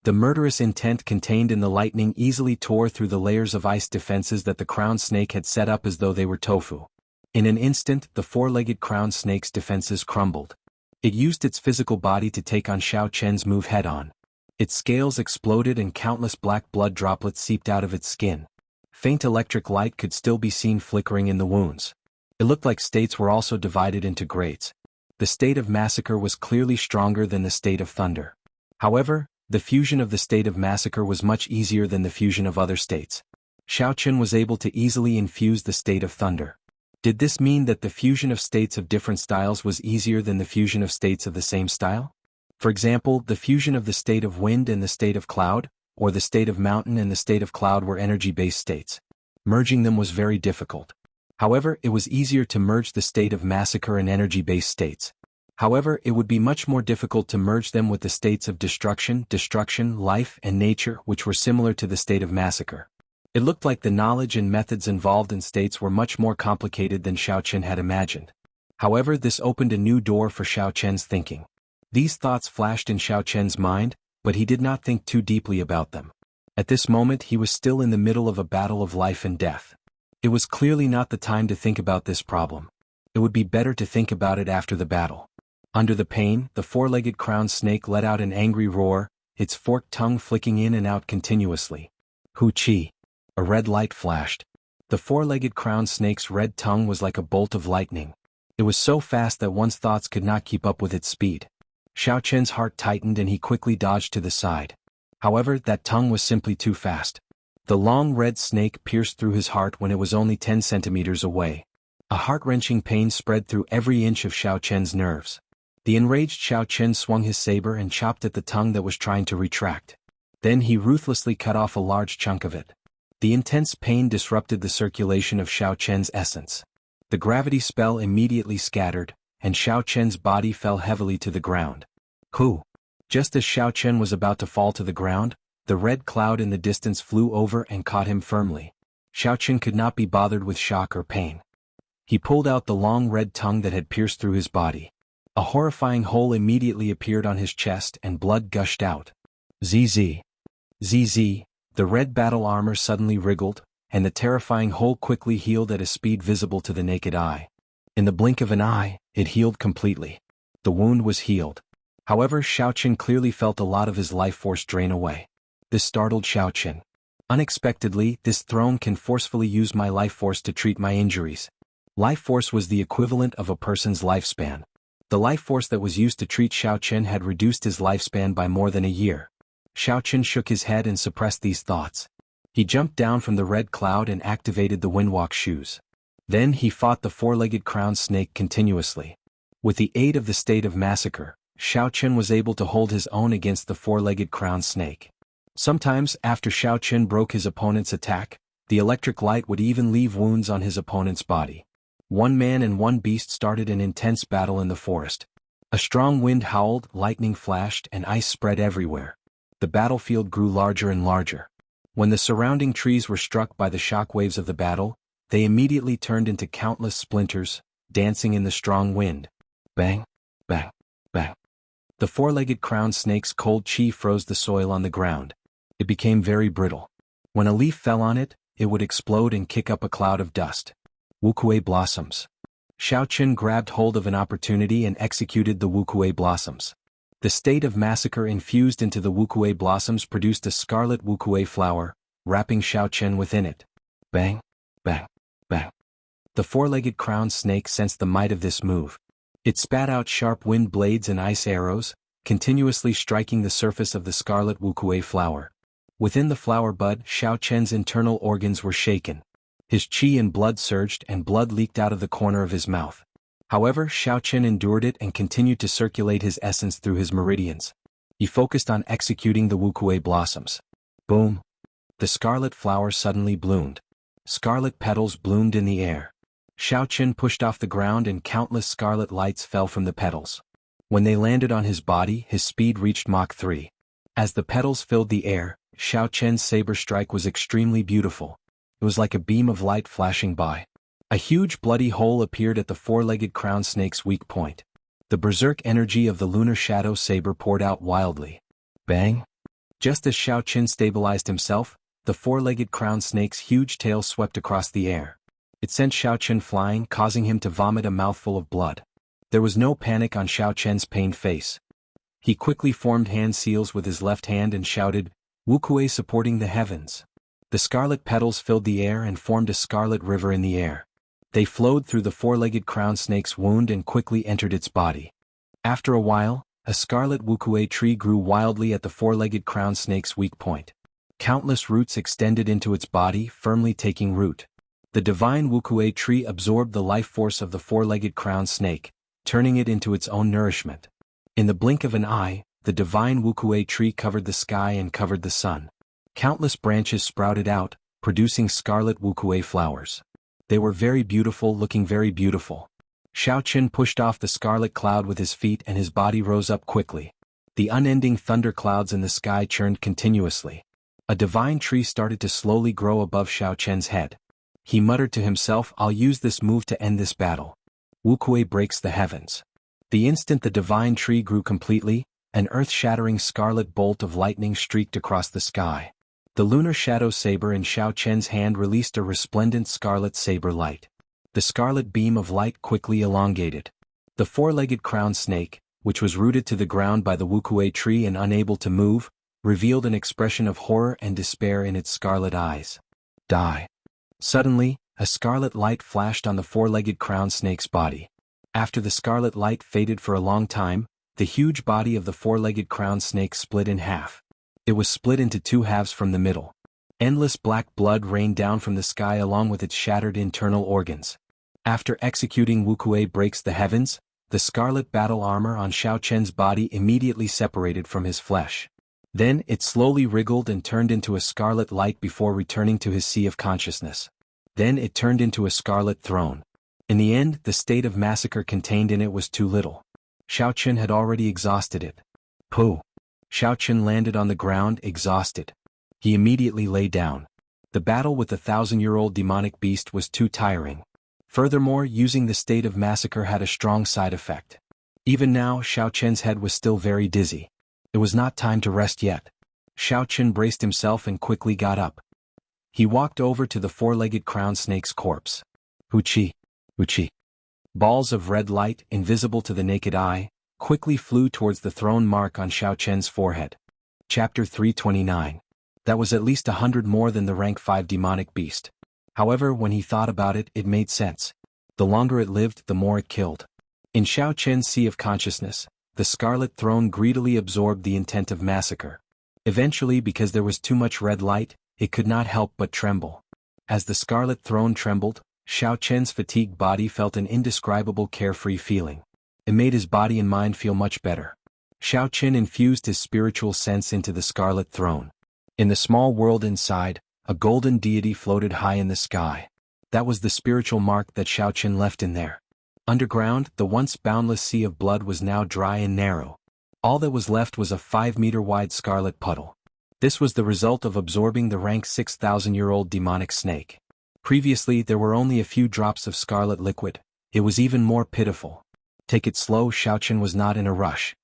The murderous intent contained in the lightning easily tore through the layers of ice defenses that the crowned snake had set up as though they were tofu. In an instant, the four-legged crowned snake's defenses crumbled. It used its physical body to take on Xiao Chen's move head-on. Its scales exploded and countless black blood droplets seeped out of its skin. Faint electric light could still be seen flickering in the wounds. It looked like states were also divided into grades. The state of massacre was clearly stronger than the state of thunder. However, the fusion of the state of massacre was much easier than the fusion of other states. Xiao Chen was able to easily infuse the state of thunder. Did this mean that the fusion of states of different styles was easier than the fusion of states of the same style? For example, the fusion of the state of wind and the state of cloud, or the state of mountain and the state of cloud were energy-based states. Merging them was very difficult. However, it was easier to merge the state of massacre and energy-based states. However, it would be much more difficult to merge them with the states of destruction, life, and nature, which were similar to the state of massacre. It looked like the knowledge and methods involved in states were much more complicated than Xiao Chen had imagined. However, this opened a new door for Xiao Chen's thinking. These thoughts flashed in Xiao Chen's mind, but he did not think too deeply about them. At this moment he was still in the middle of a battle of life and death. It was clearly not the time to think about this problem. It would be better to think about it after the battle. Under the pain, the four-legged crowned snake let out an angry roar, its forked tongue flicking in and out continuously. Hu Chi. A red light flashed. The four-legged crowned snake's red tongue was like a bolt of lightning. It was so fast that one's thoughts could not keep up with its speed. Xiao Chen's heart tightened and he quickly dodged to the side. However, that tongue was simply too fast. The long red snake pierced through his heart when it was only 10 centimeters away. A heart-wrenching pain spread through every inch of Xiao Chen's nerves. The enraged Xiao Chen swung his saber and chopped at the tongue that was trying to retract. Then he ruthlessly cut off a large chunk of it. The intense pain disrupted the circulation of Xiao Chen's essence. The gravity spell immediately scattered, and Xiao Chen's body fell heavily to the ground. Hu! Just as Xiao Chen was about to fall to the ground, the red cloud in the distance flew over and caught him firmly. Xiao Chen could not be bothered with shock or pain. He pulled out the long red tongue that had pierced through his body. A horrifying hole immediately appeared on his chest and blood gushed out. ZZ. ZZ. The red battle armor suddenly wriggled, and the terrifying hole quickly healed at a speed visible to the naked eye. In the blink of an eye, it healed completely. The wound was healed. However, Xiao Chen clearly felt a lot of his life force drain away. This startled Xiao Chen. Unexpectedly, this throne can forcefully use my life force to treat my injuries. Life force was the equivalent of a person's lifespan. The life force that was used to treat Xiao Chen had reduced his lifespan by more than a year. Xiao Chen shook his head and suppressed these thoughts. He jumped down from the red cloud and activated the windwalk shoes. Then he fought the four-legged crowned snake continuously. With the aid of the state of massacre, Xiao Chen was able to hold his own against the four-legged crowned snake. Sometimes, after Xiao Chen broke his opponent's attack, the electric light would even leave wounds on his opponent's body. One man and one beast started an intense battle in the forest. A strong wind howled, lightning flashed, and ice spread everywhere. The battlefield grew larger and larger. When the surrounding trees were struck by the shock waves of the battle, they immediately turned into countless splinters, dancing in the strong wind. Bang, bang, bang. The four-legged crowned snake's cold chi froze the soil on the ground. It became very brittle. When a leaf fell on it, it would explode and kick up a cloud of dust. Wukue blossoms. Xiao Chen grabbed hold of an opportunity and executed the Wukue blossoms. The state of massacre infused into the wukuei blossoms produced a scarlet wukuei flower, wrapping Xiaochen within it. Bang, bang, bang. The four-legged crowned snake sensed the might of this move. It spat out sharp wind blades and ice arrows, continuously striking the surface of the scarlet wukuei flower. Within the flower bud, Xiaochen's internal organs were shaken. His qi and blood surged and blood leaked out of the corner of his mouth. However, Xiaochen endured it and continued to circulate his essence through his meridians. He focused on executing the wukuei blossoms. Boom! The scarlet flower suddenly bloomed. Scarlet petals bloomed in the air. Xiaochen pushed off the ground and countless scarlet lights fell from the petals. When they landed on his body, his speed reached Mach 3. As the petals filled the air, Xiaochen's saber strike was extremely beautiful. It was like a beam of light flashing by. A huge bloody hole appeared at the four-legged crown snake's weak point. The berserk energy of the lunar shadow saber poured out wildly. Bang! Just as Xiaochen stabilized himself, the four-legged crown snake's huge tail swept across the air. It sent Xiaochen flying, causing him to vomit a mouthful of blood. There was no panic on Xiaochen's pained face. He quickly formed hand seals with his left hand and shouted, "Wukuei supporting the heavens." The scarlet petals filled the air and formed a scarlet river in the air. They flowed through the four-legged crown snake's wound and quickly entered its body. After a while, a scarlet wukuei tree grew wildly at the four-legged crown snake's weak point. Countless roots extended into its body, firmly taking root. The divine wukuei tree absorbed the life force of the four-legged crown snake, turning it into its own nourishment. In the blink of an eye, the divine wukuei tree covered the sky and covered the sun. Countless branches sprouted out, producing scarlet wukuei flowers. They were very beautiful, looking very beautiful. Xiaochen pushed off the scarlet cloud with his feet and his body rose up quickly. The unending thunder clouds in the sky churned continuously. A divine tree started to slowly grow above Xiaochen's head. He muttered to himself, "I'll use this move to end this battle." Wukuei breaks the heavens. The instant the divine tree grew completely, an earth-shattering scarlet bolt of lightning streaked across the sky. The lunar shadow saber in Xiaochen's hand released a resplendent scarlet saber light. The scarlet beam of light quickly elongated. The four-legged crown snake, which was rooted to the ground by the wukuei tree and unable to move, revealed an expression of horror and despair in its scarlet eyes. Die. Suddenly, a scarlet light flashed on the four-legged crown snake's body. After the scarlet light faded for a long time, the huge body of the four-legged crown snake split in half. It was split into two halves from the middle. Endless black blood rained down from the sky along with its shattered internal organs. After executing wukuei breaks the heavens, the scarlet battle armor on Xiaochen's body immediately separated from his flesh. Then it slowly wriggled and turned into a scarlet light before returning to his sea of consciousness. Then it turned into a scarlet throne. In the end, the state of massacre contained in it was too little. Xiaochen had already exhausted it. Pooh! Xiaochen landed on the ground, exhausted. He immediately lay down. The battle with the 1,000-year-old demonic beast was too tiring. Furthermore, using the state of massacre had a strong side effect. Even now, Xiaochen's head was still very dizzy. It was not time to rest yet. Xiaochen braced himself and quickly got up. He walked over to the four-legged crown snake's corpse. Uchi, uchi. Balls of red light, invisible to the naked eye, quickly flew towards the throne mark on Xiaochen's forehead. Chapter 329. That was at least 100 more than the rank 5 demonic beast. However, when he thought about it, it made sense. The longer it lived, the more it killed. In Xiaochen's sea of consciousness, the scarlet throne greedily absorbed the intent of massacre. Eventually, because there was too much red light, it could not help but tremble. As the scarlet throne trembled, Xiaochen's fatigued body felt an indescribable carefree feeling. It made his body and mind feel much better. Xiaochen infused his spiritual sense into the scarlet throne. In the small world inside, a golden deity floated high in the sky. That was the spiritual mark that Xiaochen left in there. Underground, the once boundless sea of blood was now dry and narrow. All that was left was a 5-meter-wide scarlet puddle. This was the result of absorbing the rank 6,000-year-old demonic snake. Previously, there were only a few drops of scarlet liquid. It was even more pitiful. Take it slow. Xiaochen was not in a rush.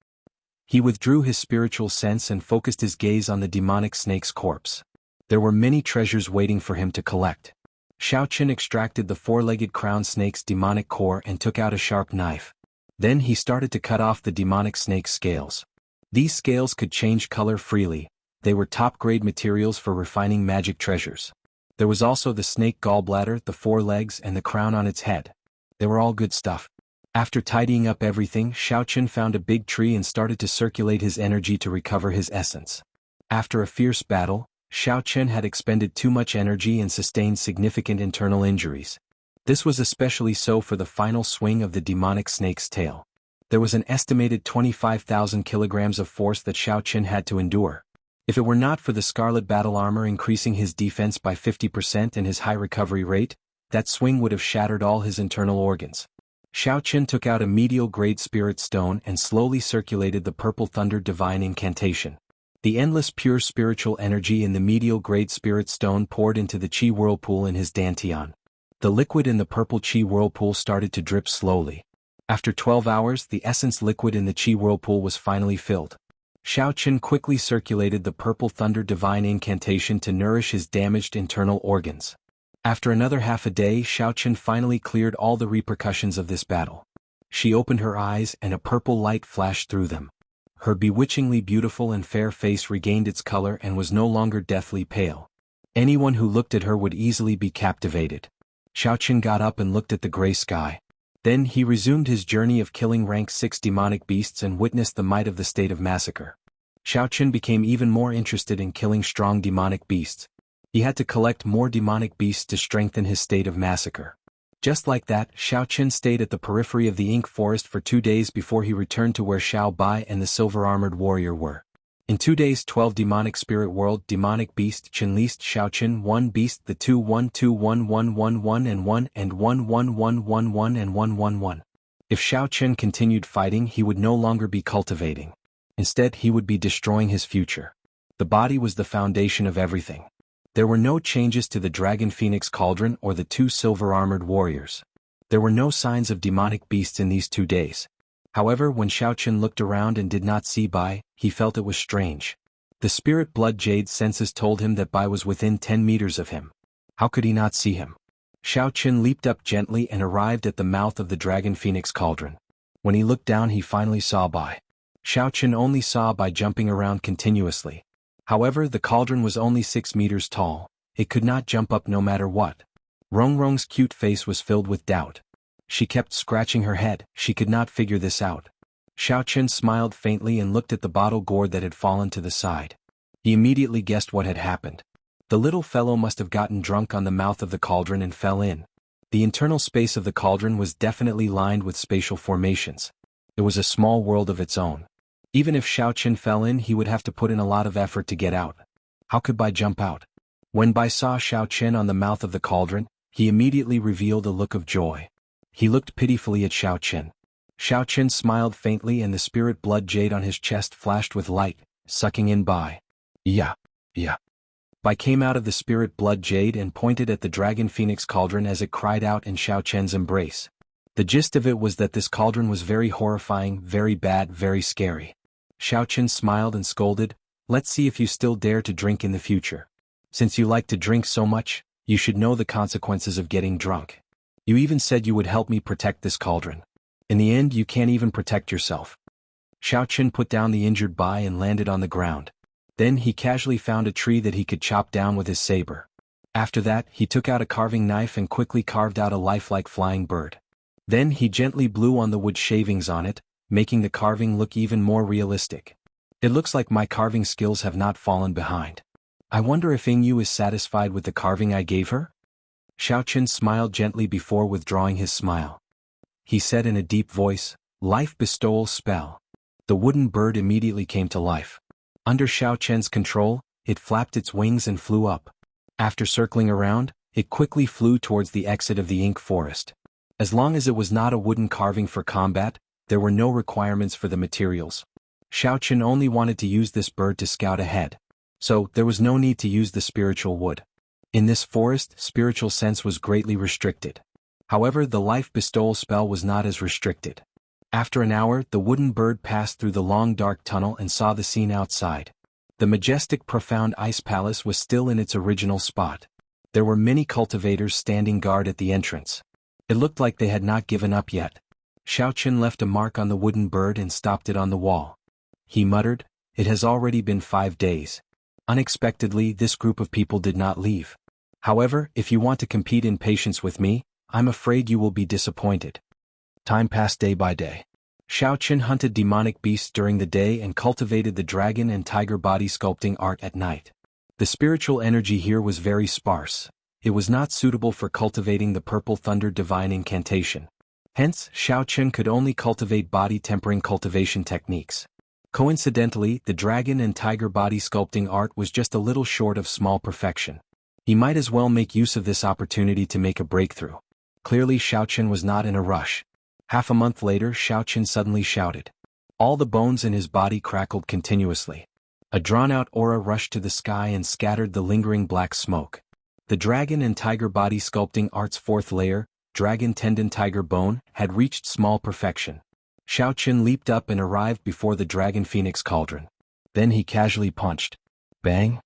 He withdrew his spiritual sense and focused his gaze on the demonic snake's corpse. There were many treasures waiting for him to collect. Xiaochen extracted the four-legged crown snake's demonic core and took out a sharp knife. Then he started to cut off the demonic snake's scales. These scales could change color freely. They were top-grade materials for refining magic treasures. There was also the snake gallbladder, the 4 legs, and the crown on its head. They were all good stuff. After tidying up everything, Xiaoqun found a big tree and started to circulate his energy to recover his essence. After a fierce battle, Xiaoqun had expended too much energy and sustained significant internal injuries. This was especially so for the final swing of the demonic snake's tail. There was an estimated 25,000 kilograms of force that Xiaoqun had to endure. If it were not for the scarlet battle armor increasing his defense by 50% and his high recovery rate, that swing would have shattered all his internal organs. Xiaoqun took out a medial-grade spirit stone and slowly circulated the purple thunder divine incantation. The endless pure spiritual energy in the medial-grade spirit stone poured into the chi whirlpool in his dantian. The liquid in the purple chi whirlpool started to drip slowly. After 12 hours, the essence liquid in the chi whirlpool was finally filled. Xiaoqun quickly circulated the purple thunder divine incantation to nourish his damaged internal organs. After another half a day, Xiaoqun finally cleared all the repercussions of this battle. She opened her eyes and a purple light flashed through them. Her bewitchingly beautiful and fair face regained its color and was no longer deathly pale. Anyone who looked at her would easily be captivated. Xiaoqun got up and looked at the gray sky. Then he resumed his journey of killing rank 6 demonic beasts and witnessed the might of the state of massacre. Xiaoqun became even more interested in killing strong demonic beasts. He had to collect more demonic beasts to strengthen his state of massacre. Just like that, Xiaoqun stayed at the periphery of the ink forest for 2 days before he returned to where Xiao Bai and the silver-armored warrior were. In 2 days 12 demonic spirit world demonic beast Chen least Xiaoqun 1 beast the 2 1 2 1 1 1 1 and 1 and 1 1 1 1 1 and 1 1 1. If Xiaoqun continued fighting, he would no longer be cultivating. Instead, he would be destroying his future. The body was the foundation of everything. There were no changes to the Dragon Phoenix Cauldron or the 2 silver-armored warriors. There were no signs of demonic beasts in these 2 days. However, when Xiaoqun looked around and did not see Bai, he felt it was strange. The spirit blood jade senses told him that Bai was within 10 meters of him. How could he not see him? Xiaoqun leaped up gently and arrived at the mouth of the Dragon Phoenix Cauldron. When he looked down, he finally saw Bai. Xiaoqun only saw Bai jumping around continuously. However, the cauldron was only 6 meters tall. It could not jump up no matter what. Rongrong's cute face was filled with doubt. She kept scratching her head. She could not figure this out. Xiaoqun smiled faintly and looked at the bottle gourd that had fallen to the side. He immediately guessed what had happened. The little fellow must have gotten drunk on the mouth of the cauldron and fell in. The internal space of the cauldron was definitely lined with spatial formations. It was a small world of its own. Even if Xiaoqun fell in, he would have to put in a lot of effort to get out. How could Bai jump out? When Bai saw Xiaoqun on the mouth of the cauldron, he immediately revealed a look of joy. He looked pitifully at Xiaoqun. Xiaoqun smiled faintly and the spirit blood jade on his chest flashed with light, sucking in Bai. Yeah. Bai came out of the spirit blood jade and pointed at the Dragon Phoenix Cauldron as it cried out in Xiaoqun's embrace. The gist of it was that this cauldron was very horrifying, very bad, very scary. Xiaoqun smiled and scolded, "Let's see if you still dare to drink in the future. Since you like to drink so much, you should know the consequences of getting drunk. You even said you would help me protect this cauldron. In the end, you can't even protect yourself." Xiaoqun put down the injured Bai and landed on the ground. Then he casually found a tree that he could chop down with his saber. After that, he took out a carving knife and quickly carved out a lifelike flying bird. Then he gently blew on the wood shavings on it, making the carving look even more realistic. "It looks like my carving skills have not fallen behind. I wonder if Yingyu is satisfied with the carving I gave her?" Xiaoqun smiled gently before withdrawing his smile. He said in a deep voice, "Life bestowal spell." The wooden bird immediately came to life. Under Xiaoqun's control, it flapped its wings and flew up. After circling around, it quickly flew towards the exit of the ink forest. As long as it was not a wooden carving for combat, there were no requirements for the materials. Xiaoqun only wanted to use this bird to scout ahead. So, there was no need to use the spiritual wood. In this forest, spiritual sense was greatly restricted. However, the life bestowal spell was not as restricted. After an hour, the wooden bird passed through the long dark tunnel and saw the scene outside. The majestic profound ice palace was still in its original spot. There were many cultivators standing guard at the entrance. It looked like they had not given up yet. Xiaoqun left a mark on the wooden bird and stopped it on the wall. he muttered. It has already been 5 days. Unexpectedly, this group of people did not leave. However, if you want to compete in patience with me, I'm afraid you will be disappointed. Time passed day by day. Xiaoqin hunted demonic beasts during the day and cultivated the dragon and tiger body sculpting art at night. The spiritual energy here was very sparse. It was not suitable for cultivating the purple thunder divine incantation. Hence, Xiaoqin could only cultivate body tempering cultivation techniques. Coincidentally, the dragon and tiger body sculpting art was just a little short of small perfection. He might as well make use of this opportunity to make a breakthrough. Clearly, Xiaoqin was not in a rush. Half a month later, Xiaoqin suddenly shouted. All the bones in his body crackled continuously. A drawn-out aura rushed to the sky and scattered the lingering black smoke. The dragon and tiger body sculpting art's fourth layer, dragon tendon tiger bone, had reached small perfection. Xiaoqin leaped up and arrived before the dragon phoenix cauldron. Then he casually punched. Bang!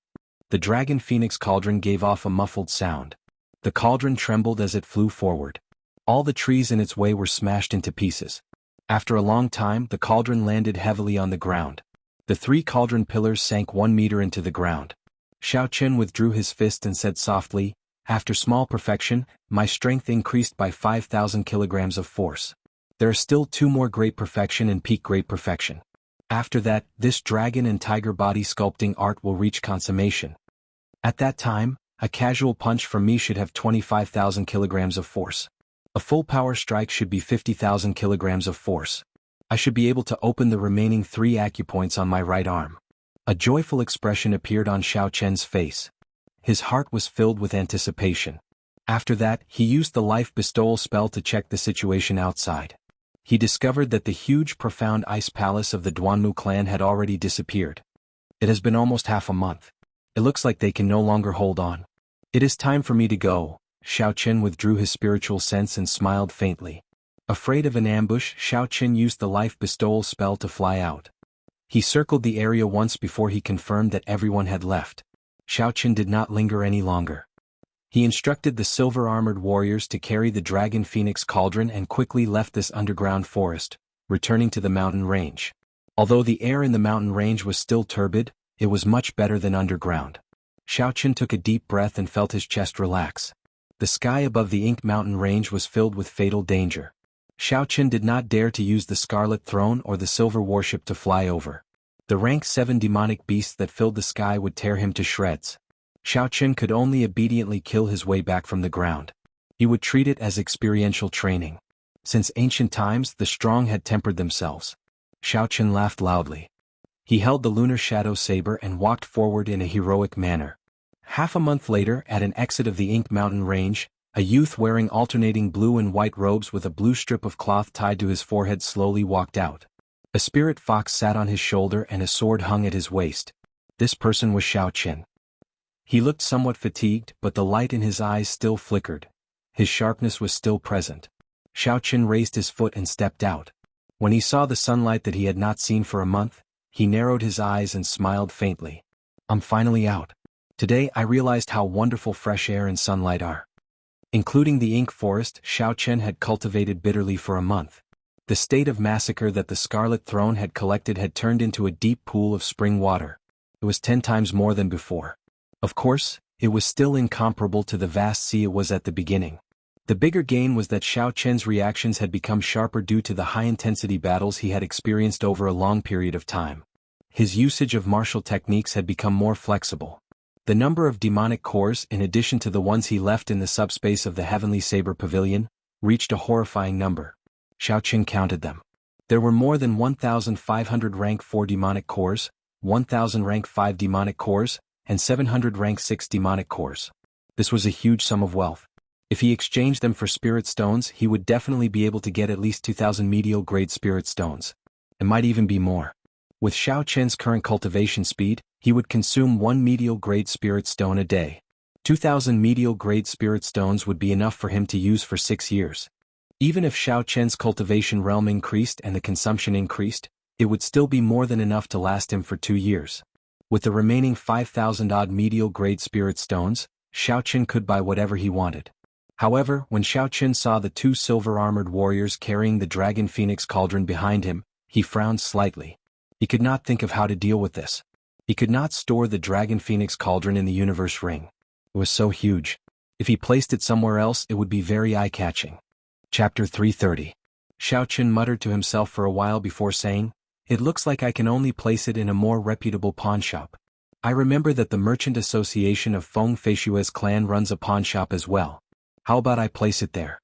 The dragon phoenix cauldron gave off a muffled sound. The cauldron trembled as it flew forward. All the trees in its way were smashed into pieces. After a long time, the cauldron landed heavily on the ground. The 3 cauldron pillars sank 1 meter into the ground. Xiaoqin withdrew his fist and said softly, after small perfection, my strength increased by 5,000 kilograms of force. There are still 2 more great perfection and peak great perfection. After that, this dragon and tiger body sculpting art will reach consummation. At that time, a casual punch from me should have 25,000 kilograms of force. A full power strike should be 50,000 kilograms of force. I should be able to open the remaining 3 acupoints on my right arm. A joyful expression appeared on Xiaoqian's face. His heart was filled with anticipation. After that, he used the life bestowal spell to check the situation outside. He discovered that the huge profound ice palace of the Duanmu clan had already disappeared. It has been almost half a month. It looks like they can no longer hold on. It is time for me to go. Xiaoqin withdrew his spiritual sense and smiled faintly. Afraid of an ambush, Xiaoqin used the life bestowal spell to fly out. He circled the area once before he confirmed that everyone had left. Xiaoqin did not linger any longer. He instructed the silver-armored warriors to carry the dragon phoenix cauldron and quickly left this underground forest, returning to the mountain range. Although the air in the mountain range was still turbid, it was much better than underground. Xiaoqin took a deep breath and felt his chest relax. The sky above the Ink Mountain range was filled with fatal danger. Xiaoqin did not dare to use the Scarlet Throne or the Silver Warship to fly over. The rank 7 demonic beasts that filled the sky would tear him to shreds. Xiaoqin could only obediently kill his way back from the ground. He would treat it as experiential training. Since ancient times, the strong had tempered themselves. Xiaoqin laughed loudly. He held the lunar shadow saber and walked forward in a heroic manner. Half a month later, at an exit of the Ink Mountain range, a youth wearing alternating blue and white robes with a blue strip of cloth tied to his forehead slowly walked out. A spirit fox sat on his shoulder and a sword hung at his waist. This person was Xiaoqin. He looked somewhat fatigued, but the light in his eyes still flickered. His sharpness was still present. Xiaoqin raised his foot and stepped out. When he saw the sunlight that he had not seen for a month, he narrowed his eyes and smiled faintly. I'm finally out. Today I realized how wonderful fresh air and sunlight are. Including the ink forest Xiaoqin had cultivated bitterly for a month. The state of massacre that the Scarlet Throne had collected had turned into a deep pool of spring water. It was 10 times more than before. Of course, it was still incomparable to the vast sea it was at the beginning. The bigger gain was that Xiaoqin's reactions had become sharper due to the high-intensity battles he had experienced over a long period of time. His usage of martial techniques had become more flexible. The number of demonic cores, in addition to the ones he left in the subspace of the Heavenly Saber Pavilion, reached a horrifying number. Xiaoqin counted them. There were more than 1,500 rank 4 demonic cores, 1,000 rank 5 demonic cores, and 700 rank 6 demonic cores. This was a huge sum of wealth. If he exchanged them for spirit stones, he would definitely be able to get at least 2,000 medial grade spirit stones. It might even be more. With Xiaoqin's current cultivation speed, he would consume 1 medial grade spirit stone a day. 2,000 medial grade spirit stones would be enough for him to use for 6 years. Even if Xiaoqin's cultivation realm increased and the consumption increased, it would still be more than enough to last him for 2 years. With the remaining 5,000-odd medial grade spirit stones, Xiaoqin could buy whatever he wanted. However, when Xiaoqin saw the 2 silver-armored warriors carrying the dragon phoenix cauldron behind him, he frowned slightly. He could not think of how to deal with this. He could not store the Dragon Phoenix cauldron in the universe ring. It was so huge. If he placed it somewhere else, it would be very eye-catching. Chapter 330. Xiaoqun muttered to himself for a while before saying, "It looks like I can only place it in a more reputable pawnshop. I remember that the Merchant Association of Feng Feishue's clan runs a pawnshop as well. How about I place it there?"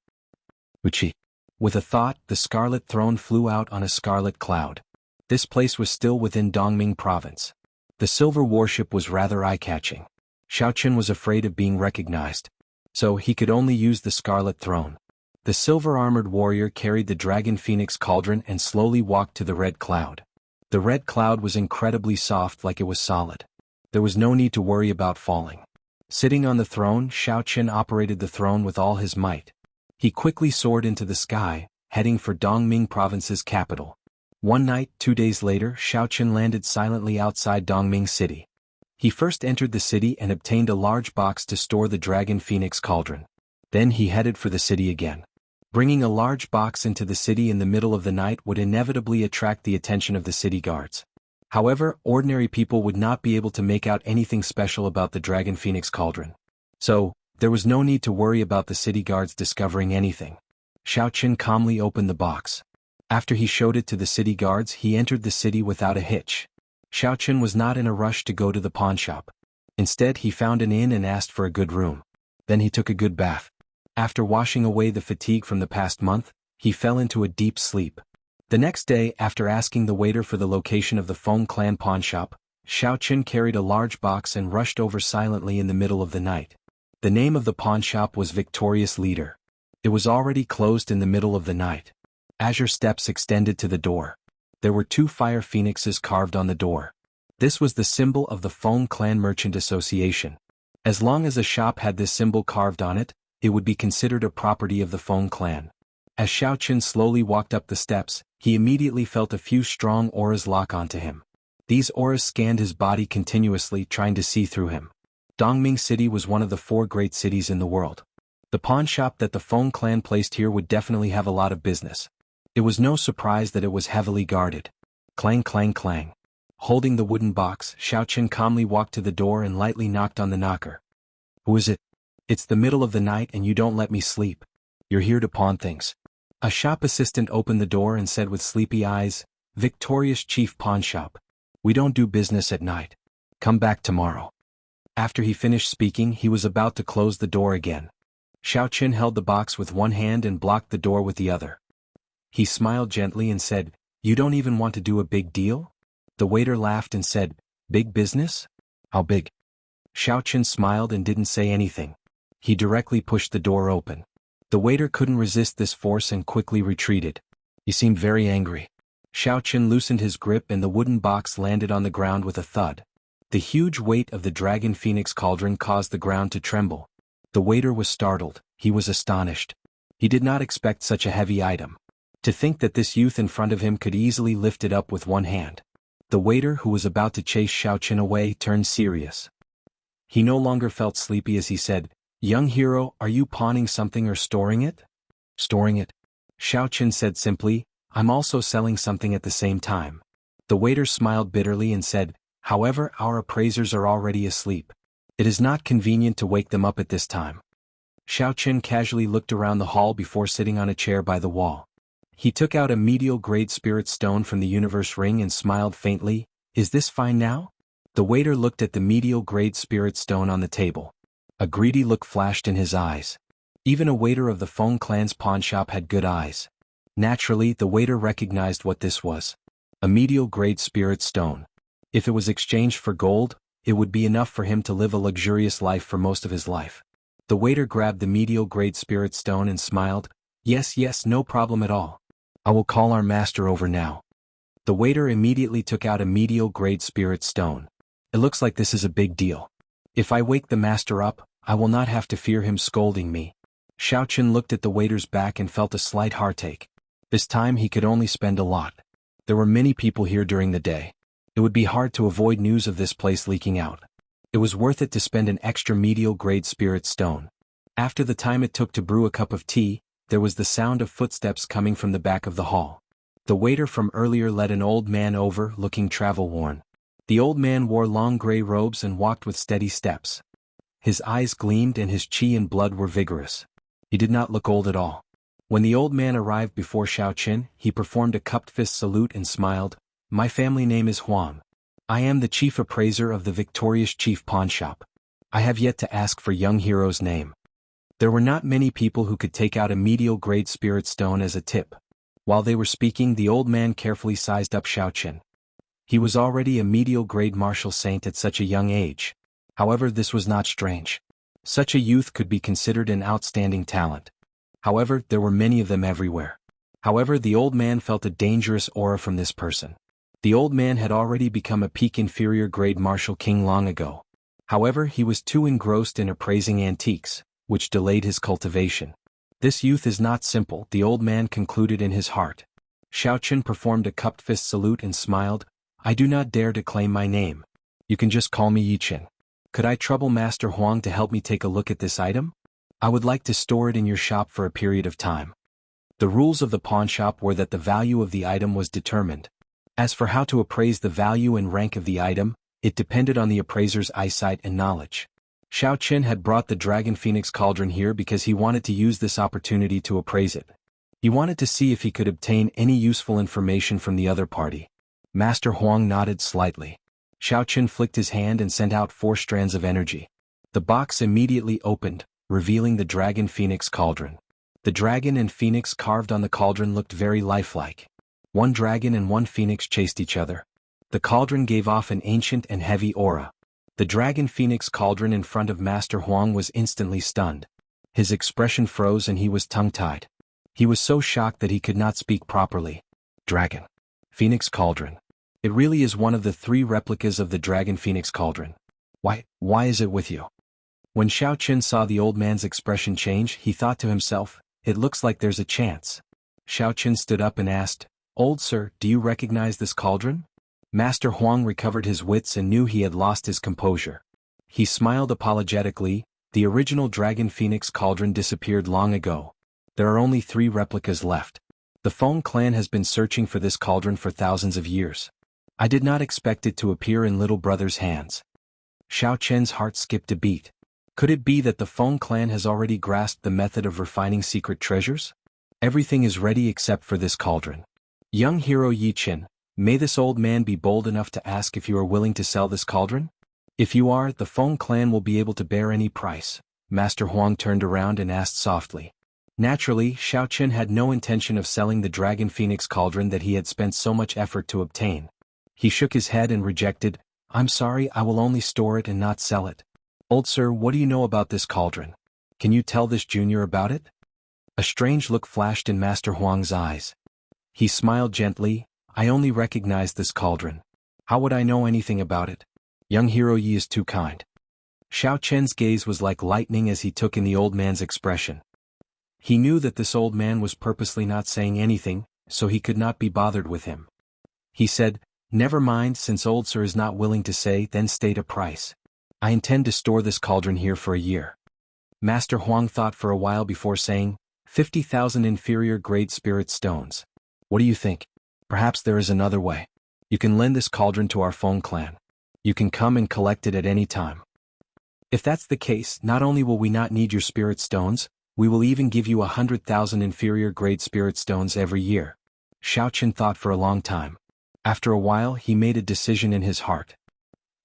Uchi. With a thought, the Scarlet Throne flew out on a scarlet cloud. This place was still within Dongming province. The silver warship was rather eye-catching. Xiaoqun was afraid of being recognized. So he could only use the Scarlet Throne. The silver-armored warrior carried the Dragon Phoenix cauldron and slowly walked to the red cloud. The red cloud was incredibly soft, like it was solid. There was no need to worry about falling. Sitting on the throne, Xiaoqun operated the throne with all his might. He quickly soared into the sky, heading for Dongming province's capital. One night, 2 days later, Xiaoqun landed silently outside Dongming city. He first entered the city and obtained a large box to store the Dragon Phoenix cauldron. Then he headed for the city again. Bringing a large box into the city in the middle of the night would inevitably attract the attention of the city guards. However, ordinary people would not be able to make out anything special about the Dragon Phoenix cauldron. So, there was no need to worry about the city guards discovering anything. Xiaoqun calmly opened the box. After he showed it to the city guards, he entered the city without a hitch. Xiaoqun was not in a rush to go to the pawnshop. Instead, he found an inn and asked for a good room. Then he took a good bath. After washing away the fatigue from the past month, he fell into a deep sleep. The next day, after asking the waiter for the location of the Feng clan pawnshop, Xiaoqun carried a large box and rushed over silently in the middle of the night. The name of the pawnshop was Victorious Leader. It was already closed in the middle of the night. Azure steps extended to the door. There were 2 fire phoenixes carved on the door. This was the symbol of the Feng Clan Merchant Association. As long as a shop had this symbol carved on it, it would be considered a property of the Feng clan. As Xiaoqun slowly walked up the steps, he immediately felt a few strong auras lock onto him. These auras scanned his body continuously, trying to see through him. Dongming City was one of the 4 great cities in the world. The pawnshop that the Feng clan placed here would definitely have a lot of business. It was no surprise that it was heavily guarded. Clang clang clang. Holding the wooden box, Xiaoqun calmly walked to the door and lightly knocked on the knocker. "Who is it?" "It's the middle of the night and you don't let me sleep. You're here to pawn things." A shop assistant opened the door and said with sleepy eyes, "Victorious Chief Pawnshop. We don't do business at night. Come back tomorrow." After he finished speaking, he was about to close the door again. Xiaoqun held the box with one hand and blocked the door with the other. He smiled gently and said, "You don't even want to do a big deal?" The waiter laughed and said, "Big business? How big?" Xiaoqun smiled and didn't say anything. He directly pushed the door open. The waiter couldn't resist this force and quickly retreated. He seemed very angry. Xiaoqun loosened his grip and the wooden box landed on the ground with a thud. The huge weight of the Dragon Phoenix cauldron caused the ground to tremble. The waiter was startled. He was astonished. He did not expect such a heavy item. To think that this youth in front of him could easily lift it up with one hand. The waiter, who was about to chase Xiaoqun away, turned serious. He no longer felt sleepy as he said, "Young hero, are you pawning something or storing it?" "Storing it," Xiaoqun said simply. "I'm also selling something at the same time." The waiter smiled bitterly and said, "However, our appraisers are already asleep. It is not convenient to wake them up at this time." Xiaoqun casually looked around the hall before sitting on a chair by the wall. He took out a medial-grade spirit stone from the universe ring and smiled faintly. "Is this fine now?" The waiter looked at the medial-grade spirit stone on the table. A greedy look flashed in his eyes. Even a waiter of the Feng clan's pawnshop had good eyes. Naturally, the waiter recognized what this was. A medial-grade spirit stone. If it was exchanged for gold, it would be enough for him to live a luxurious life for most of his life. The waiter grabbed the medial-grade spirit stone and smiled. Yes, no problem at all. I will call our master over now." The waiter immediately took out a medial-grade spirit stone. "It looks like this is a big deal. If I wake the master up, I will not have to fear him scolding me." Xiaoqun looked at the waiter's back and felt a slight heartache. This time he could only spend a lot. There were many people here during the day. It would be hard to avoid news of this place leaking out. It was worth it to spend an extra medial-grade spirit stone. After the time it took to brew a cup of tea, there was the sound of footsteps coming from the back of the hall. The waiter from earlier led an old man over, looking travel-worn. The old man wore long gray robes and walked with steady steps. His eyes gleamed and his chi and blood were vigorous. He did not look old at all. When the old man arrived before Xiaoqin, he performed a cupped fist salute and smiled. "My family name is Huang. I am the chief appraiser of the victorious chief pawnshop. I have yet to ask for young hero's name." There were not many people who could take out a medial-grade spirit stone as a tip. While they were speaking, the old man carefully sized up Xiaoqin. He was already a medial-grade martial saint at such a young age. However, this was not strange. Such a youth could be considered an outstanding talent. However, there were many of them everywhere. However, the old man felt a dangerous aura from this person. The old man had already become a peak inferior grade martial king long ago. However, he was too engrossed in appraising antiques, which delayed his cultivation. This youth is not simple, the old man concluded in his heart. Xiaoqin performed a cupped fist salute and smiled. "I do not dare to claim my name. You can just call me Yiqin. Could I trouble Master Huang to help me take a look at this item? I would like to store it in your shop for a period of time." The rules of the pawnshop were that the value of the item was determined. As for how to appraise the value and rank of the item, it depended on the appraiser's eyesight and knowledge. Xiaoqin had brought the Dragon Phoenix Cauldron here because he wanted to use this opportunity to appraise it. He wanted to see if he could obtain any useful information from the other party. Master Huang nodded slightly. Xiaoqin flicked his hand and sent out 4 strands of energy. The box immediately opened, revealing the Dragon Phoenix Cauldron. The dragon and phoenix carved on the cauldron looked very lifelike. One dragon and one phoenix chased each other. The cauldron gave off an ancient and heavy aura. The Dragon Phoenix Cauldron in front of Master Huang was instantly stunned. His expression froze and he was tongue-tied. He was so shocked that he could not speak properly. Dragon Phoenix Cauldron. It really is one of the 3 replicas of the Dragon Phoenix Cauldron. Why is it with you? When Xiaoqin saw the old man's expression change, he thought to himself, "It looks like there's a chance." Xiaoqin stood up and asked, "Old sir, do you recognize this cauldron?" Master Huang recovered his wits and knew he had lost his composure. He smiled apologetically. The original Dragon Phoenix Cauldron disappeared long ago. There are only 3 replicas left. The Feng clan has been searching for this cauldron for thousands of years. I did not expect it to appear in little brother's hands. Xiaoqin's heart skipped a beat. Could it be that the Feng clan has already grasped the method of refining secret treasures? Everything is ready except for this cauldron. Young hero Yiqin, may this old man be bold enough to ask if you are willing to sell this cauldron? If you are, the Feng clan will be able to bear any price. Master Huang turned around and asked softly. Naturally, Xiaoqin had no intention of selling the Dragon Phoenix Cauldron that he had spent so much effort to obtain. He shook his head and rejected. "I'm sorry, I will only store it and not sell it." "Old sir, what do you know about this cauldron? Can you tell this junior about it?" A strange look flashed in Master Huang's eyes. He smiled gently. "I only recognize this cauldron. How would I know anything about it? Young hero Yi is too kind." Xiaoqin's gaze was like lightning as he took in the old man's expression. He knew that this old man was purposely not saying anything, so he could not be bothered with him. He said, "Never mind, since old sir is not willing to say, then state a price. I intend to store this cauldron here for a year." Master Huang thought for a while before saying, 50,000 inferior grade spirit stones. What do you think? Perhaps there is another way. You can lend this cauldron to our Feng clan. You can come and collect it at any time. If that's the case, not only will we not need your spirit stones, we will even give you 100,000 inferior grade spirit stones every year. Xiaoqin thought for a long time. After a while, he made a decision in his heart.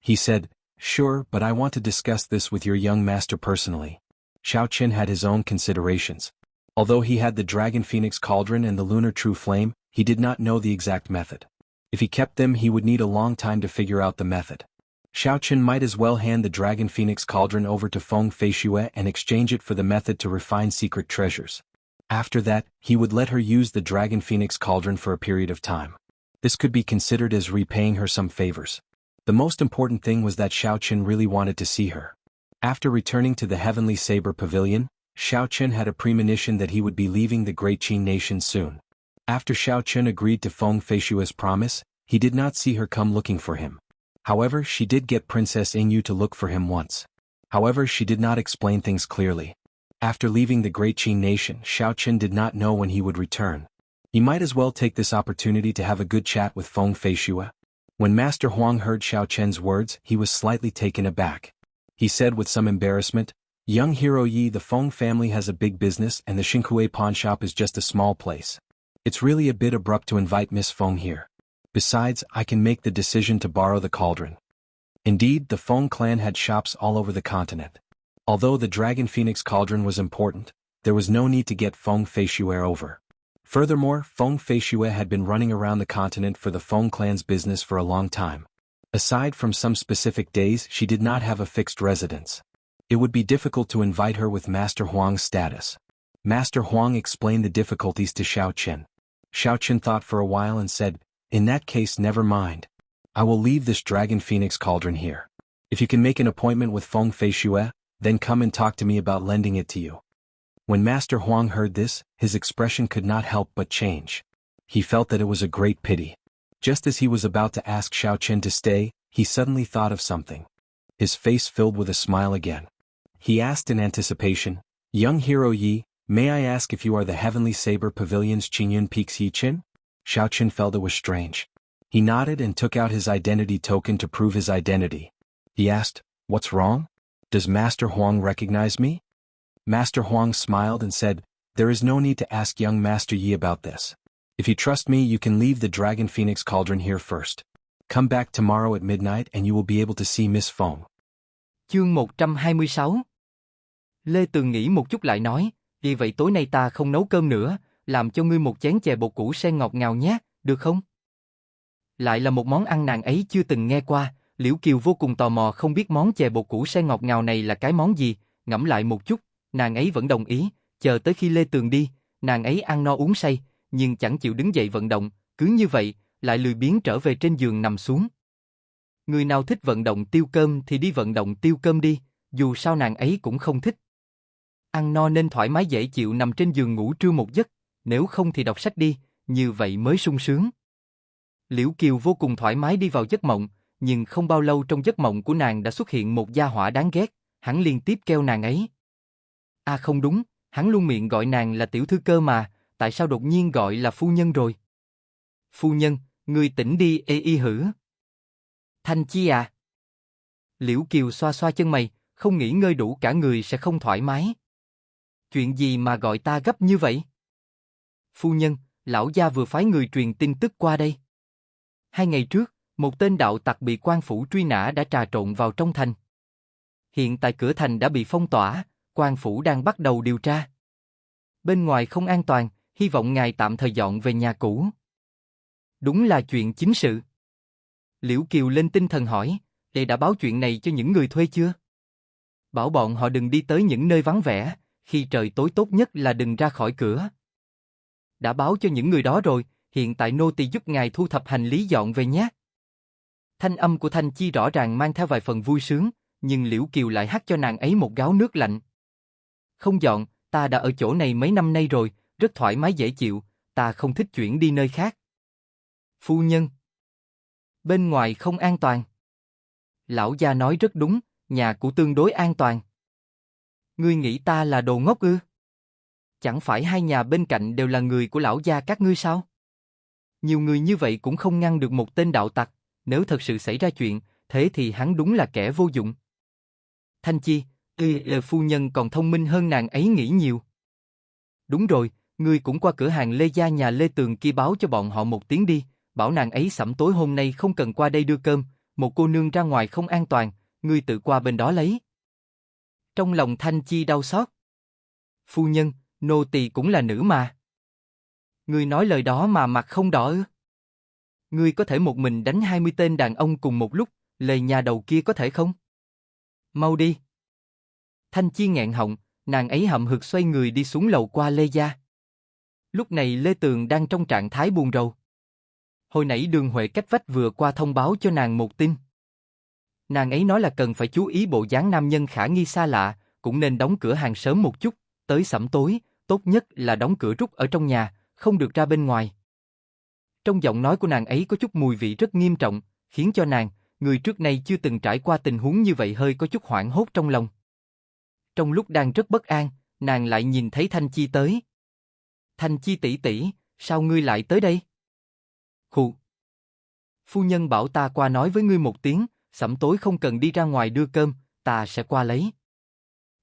He said, "Sure, but I want to discuss this with your young master personally." Xiaoqin had his own considerations. Although he had the Dragon Phoenix Cauldron and the Lunar True Flame, he did not know the exact method. If he kept them, he would need a long time to figure out the method. Xiaoqin might as well hand the Dragon Phoenix Cauldron over to Feng Feishue and exchange it for the method to refine secret treasures. After that, he would let her use the Dragon Phoenix Cauldron for a period of time. This could be considered as repaying her some favors. The most important thing was that Xiaoqin really wanted to see her. After returning to the Heavenly Saber Pavilion, Xiaoqin had a premonition that he would be leaving the Great Qin nation soon. After Xiaoqin agreed to Feng Feishue's promise, he did not see her come looking for him. However, she did get Princess Yingyu to look for him once. However, she did not explain things clearly. After leaving the Great Qin nation, Xiaoqin did not know when he would return. He might as well take this opportunity to have a good chat with Feng Feishue. When Master Huang heard Xiao Chen's words, he was slightly taken aback. He said with some embarrassment, "Young Hero Yi, the Feng family has a big business and the Xinkuei pawn shop is just a small place. It's really a bit abrupt to invite Miss Feng here. Besides, I can make the decision to borrow the cauldron." Indeed, the Feng clan had shops all over the continent. Although the Dragon Phoenix cauldron was important, there was no need to get Feng Feishue over. Furthermore, Feng Feishue had been running around the continent for the Feng clan's business for a long time. Aside from some specific days, she did not have a fixed residence. It would be difficult to invite her with Master Huang's status. Master Huang explained the difficulties to Xiao Chen. Xiao Chen thought for a while and said, "In that case, never mind. I will leave this Dragon Phoenix cauldron here. If you can make an appointment with Feng Feishue, then come and talk to me about lending it to you." When Master Huang heard this, his expression could not help but change. He felt that it was a great pity. Just as he was about to ask Xiao Chen to stay, he suddenly thought of something. His face filled with a smile again. He asked in anticipation, "Young Hero Yi, may I ask if you are the Heavenly Saber Pavilion's Qingyun Peaks Yi Chen?" Xiao Chen felt it was strange. He nodded and took out his identity token to prove his identity. He asked, "What's wrong? Does Master Huang recognize me?" Master Huang smiled and said, "There is no need to ask young Master Yi about this. If you trust me, you can leave the Dragon Phoenix cauldron here first. Come back tomorrow at midnight and you will be able to see Miss Feng." Chương 126. Lê Tường nghĩ một chút lại nói, "Vì vậy tối nay ta không nấu cơm nữa, làm cho ngươi một chén chè bột củ sen ngọt ngào nhé, được không?" Lại là một món ăn nàng ấy chưa từng nghe qua, Liễu Kiều vô cùng tò mò không biết món chè bột củ sen ngọt ngào này là cái món gì, ngẫm lại một chút, nàng ấy vẫn đồng ý, chờ tới khi Lê Tường đi, nàng ấy ăn no uống say, nhưng chẳng chịu đứng dậy vận động, cứ như vậy, lại lười biếng trở về trên giường nằm xuống. Người nào thích vận động tiêu cơm thì đi vận động tiêu cơm đi, dù sao nàng ấy cũng không thích. Ăn no nên thoải mái dễ chịu nằm trên giường ngủ trưa một giấc, nếu không thì đọc sách đi, như vậy mới sung sướng. Liễu Kiều vô cùng thoải mái đi vào giấc mộng, nhưng không bao lâu trong giấc mộng của nàng đã xuất hiện một gia hỏa đáng ghét, hắn liên tiếp kêu nàng ấy. À không đúng, hắn luôn miệng gọi nàng là tiểu thư cơ mà, tại sao đột nhiên gọi là phu nhân rồi? "Phu nhân, ngươi tỉnh đi ê y hử." "Thanh Chi à?" Liễu Kiều xoa xoa chân mày, không nghỉ ngơi đủ cả người sẽ không thoải mái. "Chuyện gì mà gọi ta gấp như vậy?" "Phu nhân, lão gia vừa phái người truyền tin tức qua đây. 2 ngày trước, một tên đạo tặc bị quan phủ truy nã đã trà trộn vào trong thành. Hiện tại cửa thành đã bị phong tỏa, quan phủ đang bắt đầu điều tra. Bên ngoài không an toàn, hy vọng ngài tạm thời dọn về nhà cũ." "Đúng là chuyện chính sự." Liễu Kiều lên tinh thần hỏi, "Đệ đã báo chuyện này cho những người thuê chưa?" "Bảo bọn họ đừng đi tới những nơi vắng vẻ, khi trời tối tốt nhất là đừng ra khỏi cửa." "Đã báo cho những người đó rồi, hiện tại nô tỳ giúp ngài thu thập hành lý dọn về nhé." Thanh âm của Thanh Chi rõ ràng mang theo vài phần vui sướng, nhưng Liễu Kiều lại hắt cho nàng ấy một gáo nước lạnh. "Không dọn, ta đã ở chỗ này mấy năm nay rồi, rất thoải mái dễ chịu, ta không thích chuyển đi nơi khác." "Phu nhân, bên ngoài không an toàn." "Lão gia nói rất đúng, nhà cũ tương đối an toàn." "Ngươi nghĩ ta là đồ ngốc ư? Chẳng phải 2 nhà bên cạnh đều là người của lão gia các ngươi sao? Nhiều người như vậy cũng không ngăn được một tên đạo tặc, nếu thật sự xảy ra chuyện, thế thì hắn đúng là kẻ vô dụng." Thanh Chi, phu nhân còn thông minh hơn nàng ấy nghĩ nhiều. "Đúng rồi, ngươi cũng qua cửa hàng Lê gia nhà Lê Tường kia báo cho bọn họ một tiếng đi, bảo nàng ấy sẵm tối hôm nay không cần qua đây đưa cơm, một cô nương ra ngoài không an toàn, ngươi tự qua bên đó lấy." Trong lòng Thanh Chi đau xót. "Phu nhân, nô tỳ cũng là nữ mà." "Ngươi nói lời đó mà mặt không đỏ ư? Ngươi có thể một mình đánh 20 tên đàn ông cùng một lúc, lời nhà đầu kia có thể không? Mau đi." Thanh Chi nghẹn họng, nàng ấy hậm hực xoay người đi xuống lầu qua Lê gia. Lúc này Lê Tường đang trong trạng thái buồn rầu. Hồi nãy Đường Huệ cách vách vừa qua thông báo cho nàng một tin. Nàng ấy nói là cần phải chú ý bộ dáng nam nhân khả nghi xa lạ, cũng nên đóng cửa hàng sớm một chút, tới sẩm tối, tốt nhất là đóng cửa rút ở trong nhà, không được ra bên ngoài. Trong giọng nói của nàng ấy có chút mùi vị rất nghiêm trọng, khiến cho nàng, người trước nay chưa từng trải qua tình huống như vậy hơi có chút hoảng hốt trong lòng. Trong lúc đang rất bất an, nàng lại nhìn thấy Thanh Chi tới. "Thanh Chi tỷ tỷ, Sao ngươi lại tới đây? Khụ. Phu nhân bảo ta qua nói với ngươi một tiếng, sẫm tối không cần đi ra ngoài đưa cơm, ta sẽ qua lấy.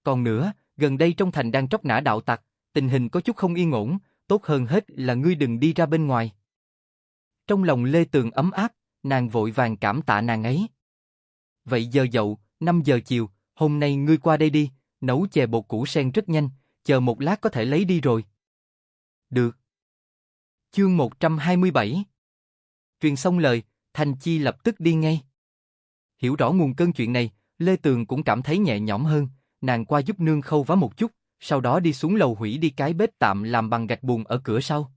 Còn nữa, gần đây trong thành đang tróc nã đạo tặc, tình hình có chút không yên ổn, tốt hơn hết là ngươi đừng đi ra bên ngoài. Trong lòng Lê Tường ấm áp, nàng vội vàng cảm tạ nàng ấy. Vậy giờ dậu, 5 giờ chiều, hôm nay ngươi qua đây đi, nấu chè bột củ sen rất nhanh, chờ một lát có thể lấy đi rồi. Được. Chương 127. Truyền xong lời, Thành Chi lập tức đi ngay. Hiểu rõ nguồn cơn chuyện này, Lê Tường cũng cảm thấy nhẹ nhõm hơn, nàng qua giúp Nương khâu vá một chút, sau đó đi xuống lầu hủy đi cái bếp tạm làm bằng gạch bùn ở cửa sau.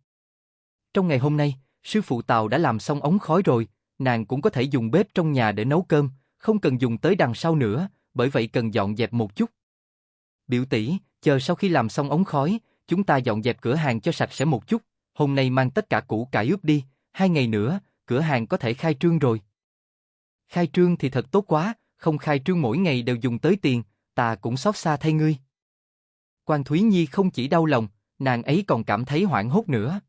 Trong ngày hôm nay, sư phụ Tào đã làm xong ống khói rồi, nàng cũng có thể dùng bếp trong nhà để nấu cơm, không cần dùng tới đằng sau nữa, bởi vậy cần dọn dẹp một chút. Biểu tỷ, chờ sau khi làm xong ống khói, chúng ta dọn dẹp cửa hàng cho sạch sẽ một chút, hôm nay mang tất cả củ cải ướp đi, 2 ngày nữa, cửa hàng có thể khai trương rồi. Khai trương thì thật tốt quá, không khai trương mỗi ngày đều dùng tới tiền, ta cũng xót xa thay ngươi. Quan Thúy Nhi không chỉ đau lòng, nàng ấy còn cảm thấy hoảng hốt nữa.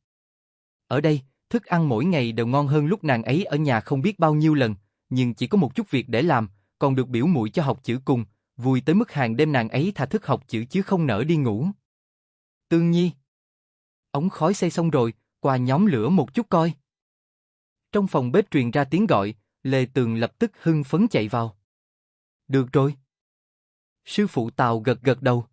Ở đây, thức ăn mỗi ngày đều ngon hơn lúc nàng ấy ở nhà không biết bao nhiêu lần, nhưng chỉ có một chút việc để làm, còn được biểu muội cho học chữ cùng, vui tới mức hàng đêm nàng ấy thà thức học chữ chứ không nỡ đi ngủ. Tương Nhi. Ống khói xây xong rồi, qua nhóm lửa một chút coi. Trong phòng bếp truyền ra tiếng gọi, Lê Tường lập tức hưng phấn chạy vào. Được rồi. Sư phụ Tào gật gật đầu.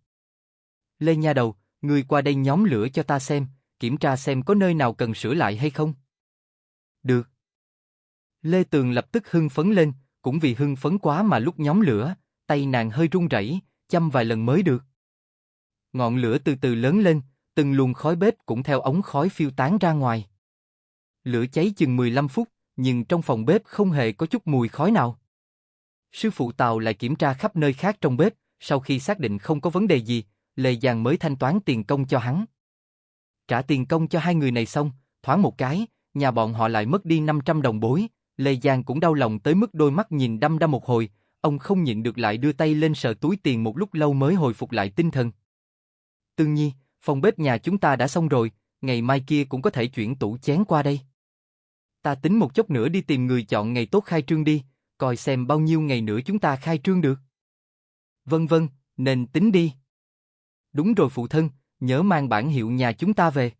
Lê nha đầu, ngươi qua đây nhóm lửa cho ta xem, kiểm tra xem có nơi nào cần sửa lại hay không. Được. Lê Tường lập tức hưng phấn lên, cũng vì hưng phấn quá mà lúc nhóm lửa, tay nàng hơi run rẩy, châm vài lần mới được. Ngọn lửa từ từ lớn lên, từng luồng khói bếp cũng theo ống khói phiêu tán ra ngoài. Lửa cháy chừng 15 phút, nhưng trong phòng bếp không hề có chút mùi khói nào. Sư phụ Tào lại kiểm tra khắp nơi khác trong bếp, sau khi xác định không có vấn đề gì, Lê Giang mới thanh toán tiền công cho hắn. Trả tiền công cho hai người này xong, thoáng một cái, nhà bọn họ lại mất đi 500 đồng bối, Lê Giang cũng đau lòng tới mức đôi mắt nhìn đăm đăm một hồi, ông không nhịn được lại đưa tay lên sờ túi tiền một lúc lâu mới hồi phục lại tinh thần. Tương Nhi, phòng bếp nhà chúng ta đã xong rồi, ngày mai kia cũng có thể chuyển tủ chén qua đây. Ta tính một chút nữa đi tìm người chọn ngày tốt khai trương đi, coi xem bao nhiêu ngày nữa chúng ta khai trương được. Vân vân, nên tính đi. Đúng rồi phụ thân, nhớ mang bản hiệu nhà chúng ta về.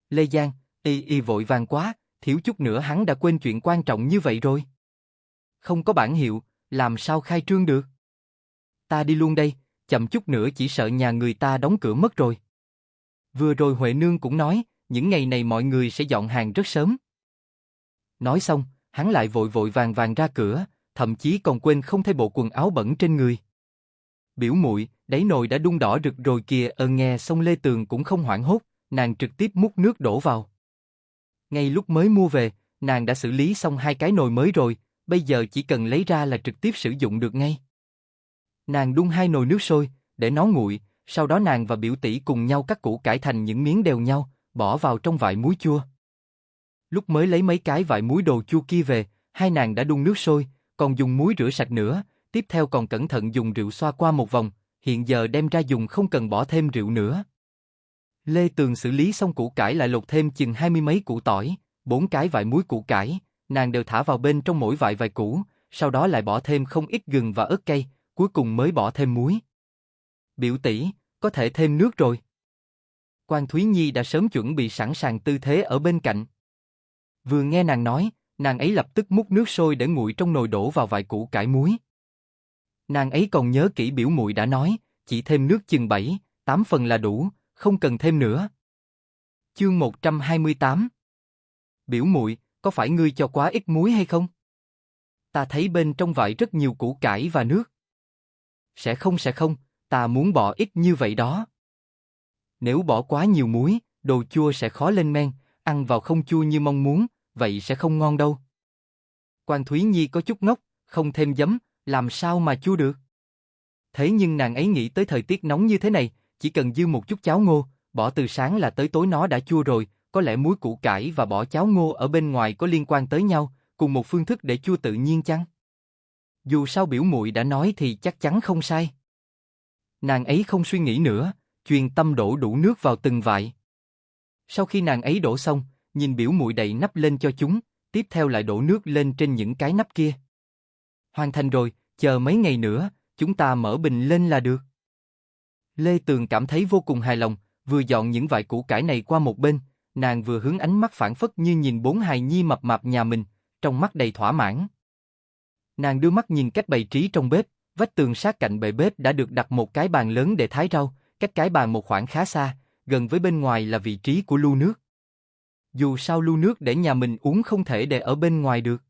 Lê Giang, y vội vàng quá, thiếu chút nữa hắn đã quên chuyện quan trọng như vậy rồi. Không có bản hiệu, làm sao khai trương được? Ta đi luôn đây, chậm chút nữa chỉ sợ nhà người ta đóng cửa mất rồi. Vừa rồi Huệ Nương cũng nói, những ngày này mọi người sẽ dọn hàng rất sớm. Nói xong, hắn lại vội vội vàng vàng ra cửa, thậm chí còn quên không thay bộ quần áo bẩn trên người. Biểu muội, đáy nồi đã đun đỏ rực rồi kìa. Nghe xong Lê Tường cũng không hoảng hốt, nàng trực tiếp múc nước đổ vào. Ngay lúc mới mua về, nàng đã xử lý xong 2 cái nồi mới rồi, bây giờ chỉ cần lấy ra là trực tiếp sử dụng được ngay. Nàng đun 2 nồi nước sôi, để nó nguội, sau đó nàng và biểu tỷ cùng nhau cắt củ cải thành những miếng đều nhau, bỏ vào trong vại muối chua. Lúc mới lấy mấy cái vại muối đồ chua kia về, hai nàng đã đun nước sôi, còn dùng muối rửa sạch nữa, tiếp theo còn cẩn thận dùng rượu xoa qua một vòng, hiện giờ đem ra dùng không cần bỏ thêm rượu nữa. Lê Tường xử lý xong củ cải lại lột thêm chừng 20 mấy củ tỏi, 4 cái vại muối củ cải, nàng đều thả vào bên trong mỗi vại vài củ, sau đó lại bỏ thêm không ít gừng và ớt cay, cuối cùng mới bỏ thêm muối. Biểu tỷ, có thể thêm nước rồi. Quan Thúy Nhi đã sớm chuẩn bị sẵn sàng tư thế ở bên cạnh. Vừa nghe nàng nói, nàng ấy lập tức múc nước sôi để nguội trong nồi đổ vào vại củ cải muối. Nàng ấy còn nhớ kỹ biểu muội đã nói, chỉ thêm nước chừng 7, 8 phần là đủ, không cần thêm nữa. Chương 128. Biểu muội, có phải ngươi cho quá ít muối hay không? Ta thấy bên trong vại rất nhiều củ cải và nước. Sẽ không, ta muốn bỏ ít như vậy đó. Nếu bỏ quá nhiều muối, đồ chua sẽ khó lên men, ăn vào không chua như mong muốn, vậy sẽ không ngon đâu. Quan Thúy Nhi có chút ngốc, không thêm giấm, làm sao mà chua được? Thế nhưng nàng ấy nghĩ tới thời tiết nóng như thế này, chỉ cần dư một chút cháo ngô, bỏ từ sáng là tới tối nó đã chua rồi, có lẽ muối củ cải và bỏ cháo ngô ở bên ngoài có liên quan tới nhau, cùng một phương thức để chua tự nhiên chăng? Dù sao biểu muội đã nói thì chắc chắn không sai. Nàng ấy không suy nghĩ nữa, chuyên tâm đổ đủ nước vào từng vại. Sau khi nàng ấy đổ xong, nhìn biểu muội đậy nắp lên cho chúng, tiếp theo lại đổ nước lên trên những cái nắp kia. Hoàn thành rồi, chờ mấy ngày nữa, chúng ta mở bình lên là được. Lê Tường cảm thấy vô cùng hài lòng, vừa dọn những vại củ cải này qua một bên, nàng vừa hướng ánh mắt phảng phất như nhìn bốn hài nhi mập mạp nhà mình, trong mắt đầy thỏa mãn. Nàng đưa mắt nhìn cách bày trí trong bếp, vách tường sát cạnh bệ bếp đã được đặt một cái bàn lớn để thái rau, cách cái bàn một khoảng khá xa, gần với bên ngoài là vị trí của lu nước. Dù sao lu nước để nhà mình uống không thể để ở bên ngoài được.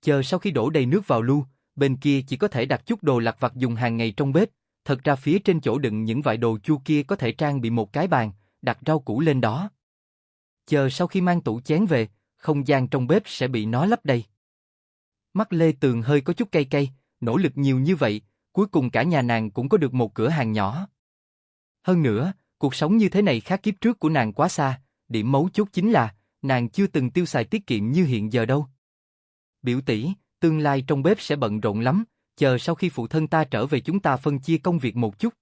Chờ sau khi đổ đầy nước vào lu, bên kia chỉ có thể đặt chút đồ lặt vặt dùng hàng ngày trong bếp, thật ra phía trên chỗ đựng những vại đồ chua kia có thể trang bị một cái bàn, đặt rau củ lên đó. Chờ sau khi mang tủ chén về, không gian trong bếp sẽ bị nó lấp đầy. Mắt Lê Tường hơi có chút cay cay, nỗ lực nhiều như vậy, cuối cùng cả nhà nàng cũng có được một cửa hàng nhỏ. Hơn nữa, cuộc sống như thế này khác kiếp trước của nàng quá xa, điểm mấu chốt chính là, nàng chưa từng tiêu xài tiết kiệm như hiện giờ đâu. Biểu tỷ, tương lai trong bếp sẽ bận rộn lắm, chờ sau khi phụ thân ta trở về chúng ta phân chia công việc một chút.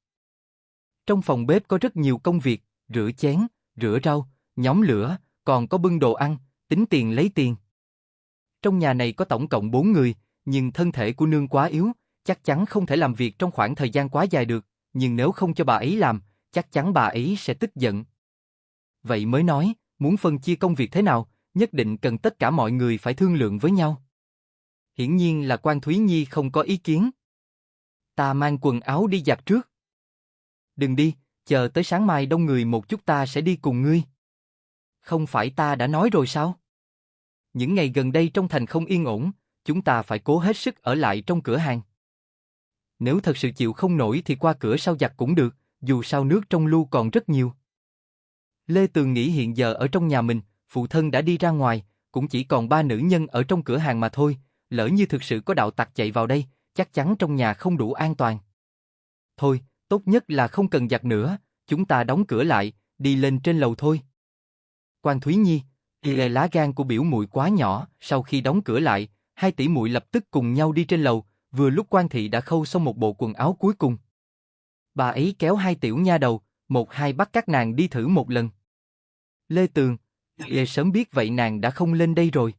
Trong phòng bếp có rất nhiều công việc, rửa chén, rửa rau, nhóm lửa, còn có bưng đồ ăn, tính tiền lấy tiền. Trong nhà này có tổng cộng 4 người, nhưng thân thể của nương quá yếu, chắc chắn không thể làm việc trong khoảng thời gian quá dài được, nhưng nếu không cho bà ấy làm, chắc chắn bà ấy sẽ tức giận. Vậy mới nói, muốn phân chia công việc thế nào, nhất định cần tất cả mọi người phải thương lượng với nhau. Hiển nhiên là Quan Thúy Nhi không có ý kiến. Ta mang quần áo đi giặt trước. Đừng đi, chờ tới sáng mai đông người một chút ta sẽ đi cùng ngươi. Không phải ta đã nói rồi sao? Những ngày gần đây trong thành không yên ổn, chúng ta phải cố hết sức ở lại trong cửa hàng. Nếu thật sự chịu không nổi thì qua cửa sau giặt cũng được, dù sao nước trong lu còn rất nhiều. Lê Tường nghĩ hiện giờ ở trong nhà mình, phụ thân đã đi ra ngoài, cũng chỉ còn 3 nữ nhân ở trong cửa hàng mà thôi, lỡ như thực sự có đạo tặc chạy vào đây, chắc chắn trong nhà không đủ an toàn. Thôi, tốt nhất là không cần giặt nữa, chúng ta đóng cửa lại, đi lên trên lầu thôi. Quan Thúy Nhi, lá gan của biểu muội quá nhỏ, sau khi đóng cửa lại, hai tỷ muội lập tức cùng nhau đi trên lầu, vừa lúc Quan thị đã khâu xong một bộ quần áo cuối cùng. Bà ấy kéo hai tiểu nha đầu, một hai bắt các nàng đi thử một lần. Lê Tường, sớm biết vậy nàng đã không lên đây rồi.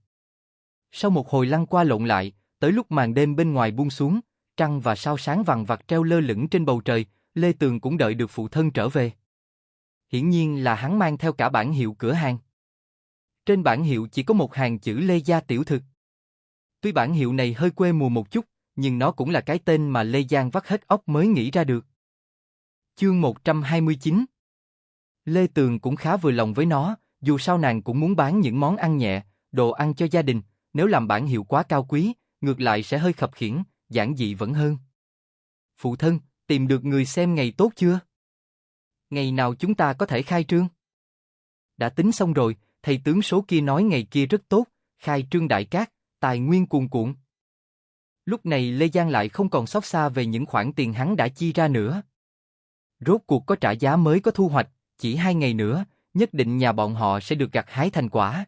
Sau một hồi lăn qua lộn lại, tới lúc màn đêm bên ngoài buông xuống, trăng và sao sáng vằng vặc treo lơ lửng trên bầu trời, Lê Tường cũng đợi được phụ thân trở về. Hiển nhiên là hắn mang theo cả bảng hiệu cửa hàng. Trên bảng hiệu chỉ có một hàng chữ Lê Gia Tiểu Thực. Tuy bảng hiệu này hơi quê mùa một chút, nhưng nó cũng là cái tên mà Lê Giang vắt hết óc mới nghĩ ra được. Chương 129. Lê Tường cũng khá vừa lòng với nó, dù sao nàng cũng muốn bán những món ăn nhẹ, đồ ăn cho gia đình, nếu làm bảng hiệu quá cao quý, ngược lại sẽ hơi khập khiễng, giản dị vẫn hơn. Phụ thân, tìm được người xem ngày tốt chưa? Ngày nào chúng ta có thể khai trương? Đã tính xong rồi, thầy tướng số kia nói ngày kia rất tốt, khai trương đại cát, tài nguyên cuồn cuộn. Lúc này Lê Giang lại không còn xót xa về những khoản tiền hắn đã chi ra nữa. Rốt cuộc có trả giá mới có thu hoạch, chỉ 2 ngày nữa, nhất định nhà bọn họ sẽ được gặt hái thành quả.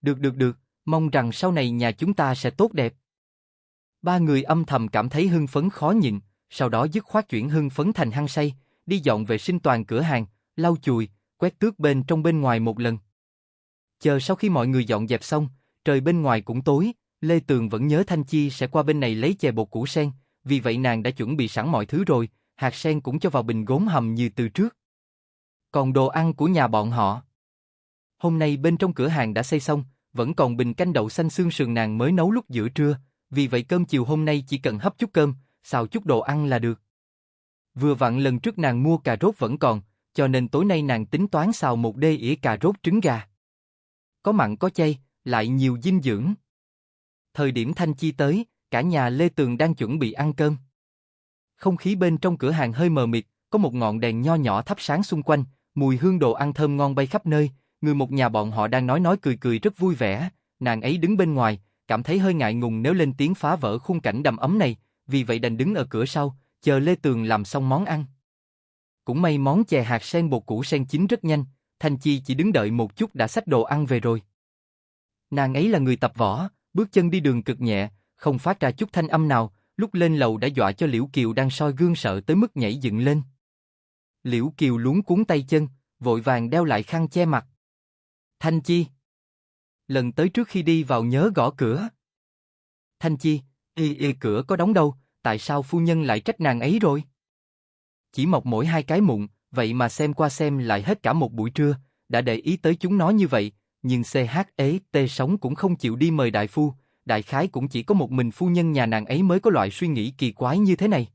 Được, mong rằng sau này nhà chúng ta sẽ tốt đẹp. Ba người âm thầm cảm thấy hưng phấn khó nhịn, sau đó dứt khoát chuyển hưng phấn thành hăng say, đi dọn vệ sinh toàn cửa hàng, lau chùi, quét tước bên trong bên ngoài một lần. Chờ sau khi mọi người dọn dẹp xong, trời bên ngoài cũng tối, Lê Tường vẫn nhớ Thanh Chi sẽ qua bên này lấy chè bột củ sen, vì vậy nàng đã chuẩn bị sẵn mọi thứ rồi, hạt sen cũng cho vào bình gốm hầm như từ trước. Còn đồ ăn của nhà bọn họ, hôm nay bên trong cửa hàng đã xây xong, vẫn còn bình canh đậu xanh xương sườn nàng mới nấu lúc giữa trưa, vì vậy cơm chiều hôm nay chỉ cần hấp chút cơm, xào chút đồ ăn là được. Vừa vặn lần trước nàng mua cà rốt vẫn còn, cho nên tối nay nàng tính toán xào một đê ỉa cà rốt trứng gà. Có mặn có chay, lại nhiều dinh dưỡng. Thời điểm Thanh Chi tới, cả nhà Lê Tường đang chuẩn bị ăn cơm. Không khí bên trong cửa hàng hơi mờ mịt, có một ngọn đèn nho nhỏ thắp sáng xung quanh, mùi hương đồ ăn thơm ngon bay khắp nơi, người một nhà bọn họ đang nói cười rất vui vẻ, nàng ấy đứng bên ngoài, cảm thấy hơi ngại ngùng nếu lên tiếng phá vỡ khung cảnh đầm ấm này, vì vậy đành đứng ở cửa sau, chờ Lê Tường làm xong món ăn. Cũng may món chè hạt sen bột củ sen chín rất nhanh, Thanh Chi chỉ đứng đợi một chút đã xách đồ ăn về rồi. Nàng ấy là người tập võ, bước chân đi đường cực nhẹ, không phát ra chút thanh âm nào, lúc lên lầu đã dọa cho Liễu Kiều đang soi gương sợ tới mức nhảy dựng lên. Liễu Kiều luống cuống tay chân, vội vàng đeo lại khăn che mặt. Thanh Chi. Lần tới trước khi đi vào nhớ gõ cửa. Thanh Chi, cửa có đóng đâu, tại sao phu nhân lại trách nàng ấy rồi? Chỉ mọc mỗi 2 cái mụn, vậy mà xem qua xem lại hết cả một buổi trưa, đã để ý tới chúng nó như vậy, nhưng CHT sống cũng không chịu đi mời đại phu, đại khái cũng chỉ có một mình phu nhân nhà nàng ấy mới có loại suy nghĩ kỳ quái như thế này.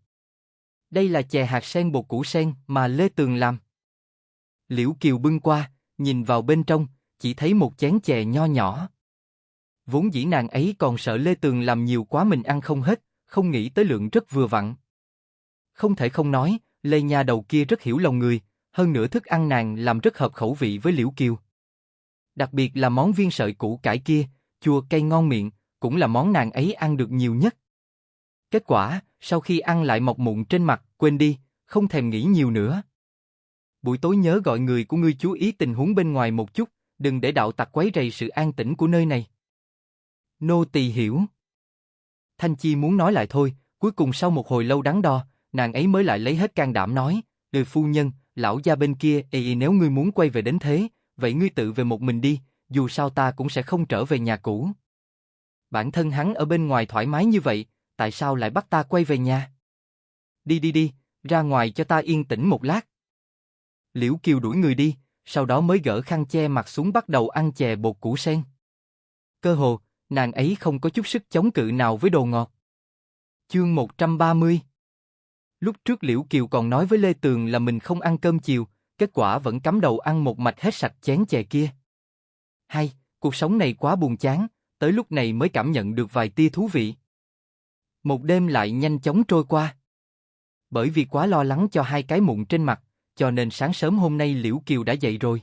Đây là chè hạt sen bột củ sen mà Lê Tường làm. Liễu Kiều bưng qua, nhìn vào bên trong, chỉ thấy một chén chè nho nhỏ. Vốn dĩ nàng ấy còn sợ Lê Tường làm nhiều quá mình ăn không hết, không nghĩ tới lượng rất vừa vặn. Không thể không nói, Lê nha đầu kia rất hiểu lòng người, hơn nữa thức ăn nàng làm rất hợp khẩu vị với Liễu Kiều. Đặc biệt là món viên sợi củ cải kia, chua cay ngon miệng, cũng là món nàng ấy ăn được nhiều nhất. Kết quả, sau khi ăn lại mọc mụn trên mặt, quên đi, không thèm nghĩ nhiều nữa. Buổi tối nhớ gọi người của ngươi chú ý tình huống bên ngoài một chút, đừng để đạo tặc quấy rầy sự an tĩnh của nơi này. Nô tỳ hiểu. Thanh Chi muốn nói lại thôi, cuối cùng sau một hồi lâu đắn đo, nàng ấy mới lại lấy hết can đảm nói, phu nhân, lão gia bên kia, nếu ngươi muốn quay về đến thế, vậy ngươi tự về một mình đi, dù sao ta cũng sẽ không trở về nhà cũ. Bản thân hắn ở bên ngoài thoải mái như vậy, tại sao lại bắt ta quay về nhà? Đi, ra ngoài cho ta yên tĩnh một lát. Liễu Kiều đuổi người đi, sau đó mới gỡ khăn che mặt xuống bắt đầu ăn chè bột củ sen. Cơ hồ, nàng ấy không có chút sức chống cự nào với đồ ngọt. Chương 130. Lúc trước Liễu Kiều còn nói với Lê Tường là mình không ăn cơm chiều, kết quả vẫn cắm đầu ăn một mạch hết sạch chén chè kia. Hay, cuộc sống này quá buồn chán, tới lúc này mới cảm nhận được vài tia thú vị. Một đêm lại nhanh chóng trôi qua. Bởi vì quá lo lắng cho 2 cái mụn trên mặt, cho nên sáng sớm hôm nay Liễu Kiều đã dậy rồi.